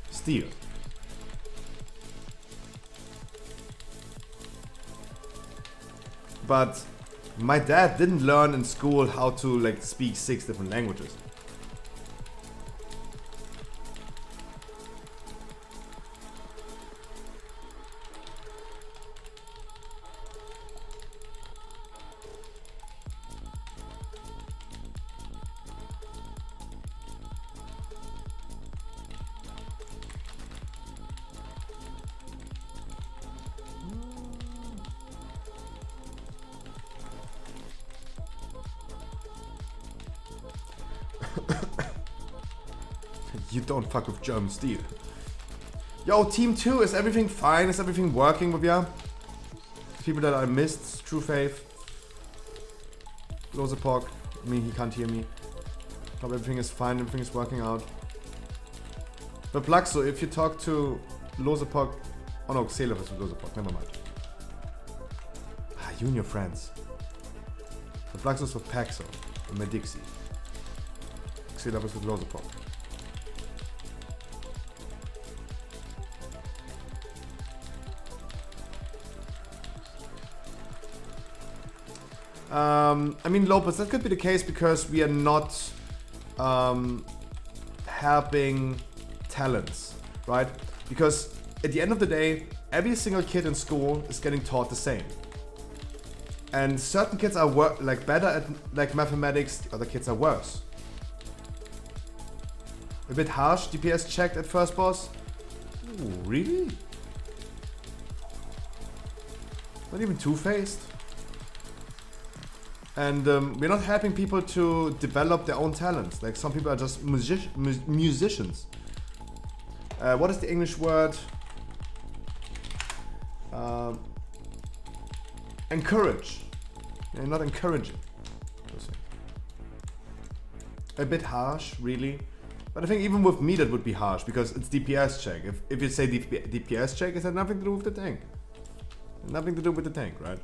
Steel. But my dad didn't learn in school how to like speak 6 different languages. You don't fuck with German steel. Yo, Team 2, is everything fine? Is everything working with ya? People that I missed, True Faith. Losepok, I mean, he can't hear me. Hope everything is fine, everything is working out. But Plaxo, if you talk to Losepok... Oh no, Xelef is with Losepok, never mind. Ah, you and your friends. But Plaxo is with Paxo, and Medixi. Xelef is with Losepok. I mean, Lopez, that could be the case because we are not helping talents, right? Because at the end of the day, every single kid in school is getting taught the same. And certain kids are better at like mathematics, the other kids are worse. A bit harsh, DPS checked at first boss. Ooh, really? Not even two-faced. And we're not helping people to develop their own talents. Like some people are just musicians. What is the English word? Encourage. Yeah, not encouraging. A bit harsh, really. But I think even with me that would be harsh because it's DPS check. If you say DPS check, it has nothing to do with the tank. Nothing to do with the tank, right?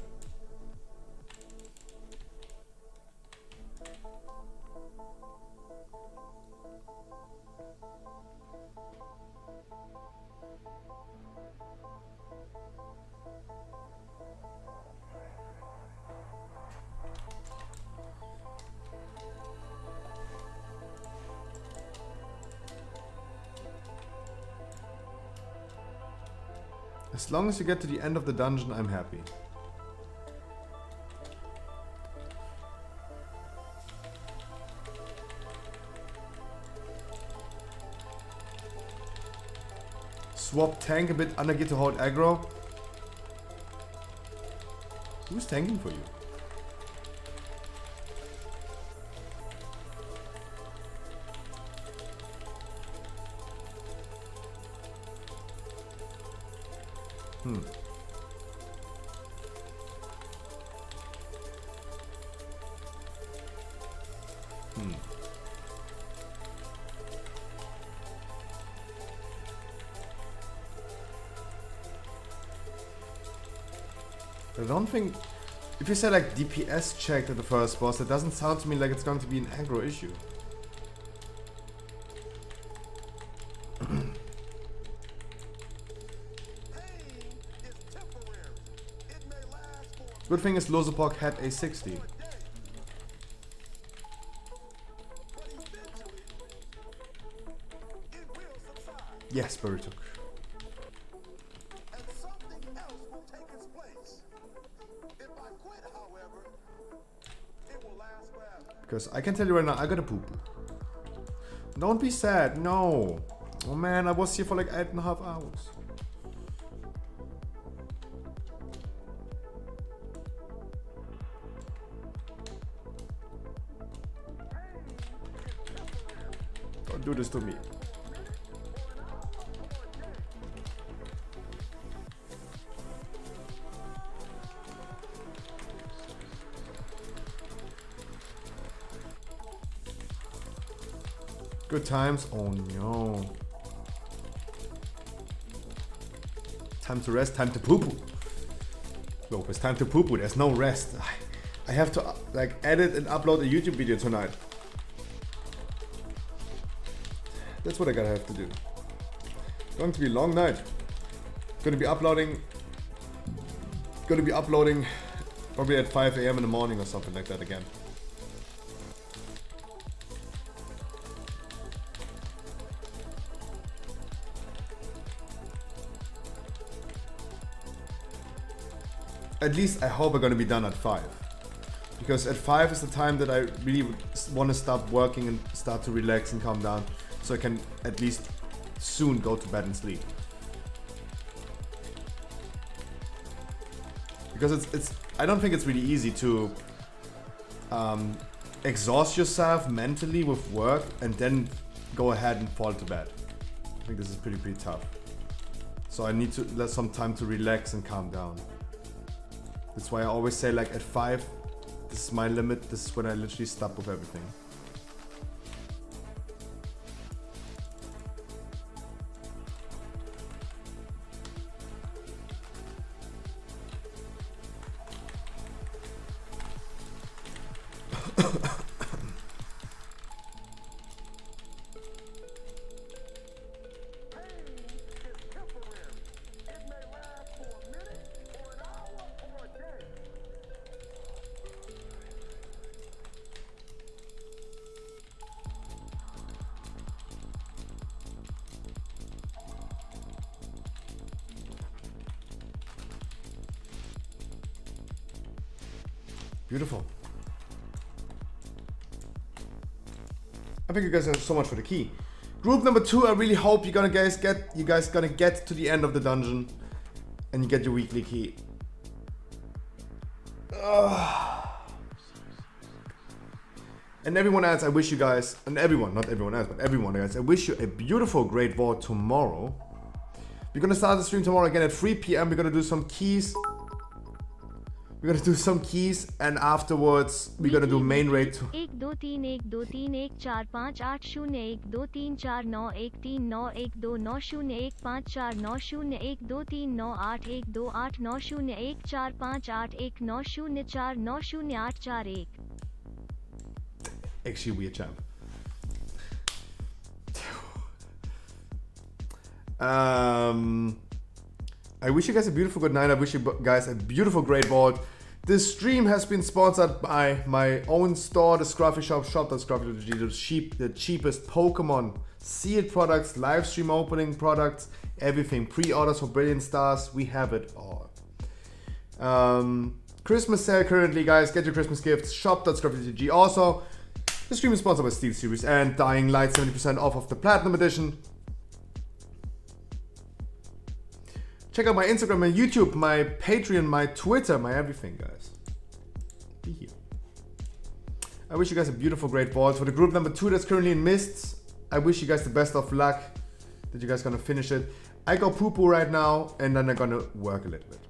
As long as you get to the end of the dungeon, I'm happy. Swap tank a bit under to hold aggro. Who's tanking for you? Hmm. I don't think... If you say like DPS checked at the first boss, it doesn't sound to me like it's going to be an aggro issue. Good thing is Lozopok had a 60. Yes, Burituk. Because I can tell you right now, I got a poo-poo. Don't be sad, no. Oh man, I was here for like 8.5 hours. Don't do this to me. Good times? Oh no. Time to rest, time to poo-poo. Nope, it's time to poo-poo, there's no rest. I have to like edit and upload a YouTube video tonight. That's what I gotta have to do. Going to be a long night. Gonna be uploading probably at 5 AM in the morning or something like that again. At least I hope I'm gonna be done at 5. Because at 5 is the time that I really want to stop working and start to relax and calm down. So I can at least soon go to bed and sleep. Because it's I don't think it's really easy to exhaust yourself mentally with work and then go ahead and fall to bed. I think this is pretty tough. So I need to let some time to relax and calm down. That's why I always say like at 5, this is my limit, this is when I literally stop with everything. Beautiful. I thank you guys so much for the key. Group number 2, I really hope you guys gonna get to the end of the dungeon and you get your weekly key. And everyone else, I wish you guys, and everyone, not everyone else, but everyone else, I wish you a beautiful, great VoD tomorrow. We're gonna start the stream tomorrow again at 3 p.m. We're gonna do some keys. And afterwards we're gonna do main raid. 1 2 3 1 2 3 1 4 5 8 0 1 2 3 4 9 1 3 9 1 2 9 0 1 5 4 9 0 1 2 3 9 8 1 2 8 9 0 1 4 5 8 1 9 0 4 9 0 8 4 1. Actually, weird champ. I wish you guys a beautiful good night. I wish you guys a beautiful great VoD. This stream has been sponsored by my own store, the Scruffy Shop, shop.scruffy.gg, the cheapest Pokemon sealed products, live stream opening products, everything. Pre-orders for Brilliant Stars, we have it all. Christmas sale currently, guys. Get your Christmas gifts, shop.scruffy.gg. Also, the stream is sponsored by Steel Series and Dying Light, 70% off of the Platinum Edition. Check out my Instagram, my YouTube, my Patreon, my Twitter, my everything, guys. Be here. I wish you guys a beautiful, great VoD. For the group number 2 that's currently in Mists, I wish you guys the best of luck that you guys gonna finish it. I go poo-poo right now, and then I'm gonna work a little bit.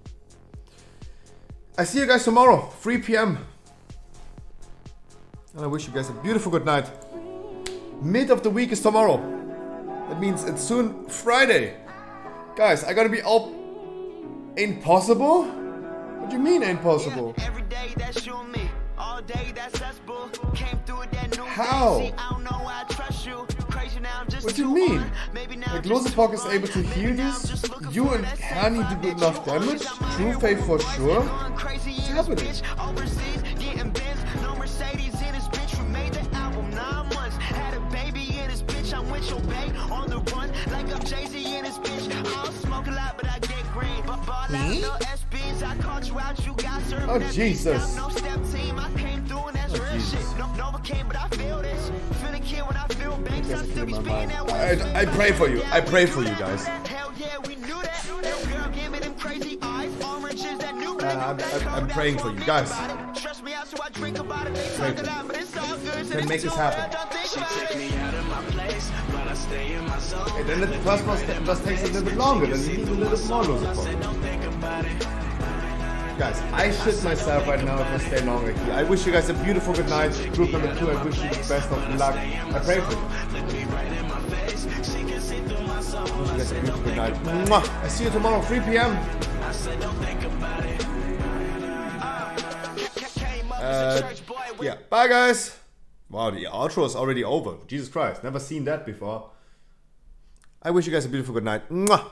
I see you guys tomorrow, 3 p.m. And I wish you guys a beautiful good night. Mid of the week is tomorrow. That means it's soon Friday. Guys, I gotta be all impossible? What do you mean impossible? Every day that's you and me. All day that's us, boo. Came through with that new How? I don't know why I trust you. Crazy now, I'm just What do you mean? Like Losepok is able to heal this? You and Hani do good enough damage? True Faith for sure? What's happening? Overseas, getting Benz, no Mercedes in his bitch. We made the album 9 months. Had a baby in his bitch. I'm with your babe on the run like I'm Jay-Z in his bitch. I don't smoke a lot, but I get green. But ball out, no SBs. I caught you out, you got served. Oh Jesus. No step team, I came through and that's real shit. Nova came, but I feel this. Feel the kid when I feel banks. I still be speaking that way. I pray for you. I pray for you guys. Hell yeah, we knew that. Little girl, give me them crazy eyes. Oranges that new I'm praying for you guys. Trust me, I so I drink about it. They talk a lot, but it's all good. Can make this happen. She took me out of my place, but I stay in my zone. And then the first one just takes a little bit longer. Then you need a little bit more Losepok. Guys, I shit myself right now if I stay longer here. I wish you guys a beautiful good night. Group number 2, I wish you the best of luck. I pray for you. I wish you guys a beautiful good night. Mwah! I see you tomorrow, 3 p.m. Yeah, bye guys. Wow, the outro is already over. Jesus Christ, never seen that before. I wish you guys a beautiful good night. Mwah!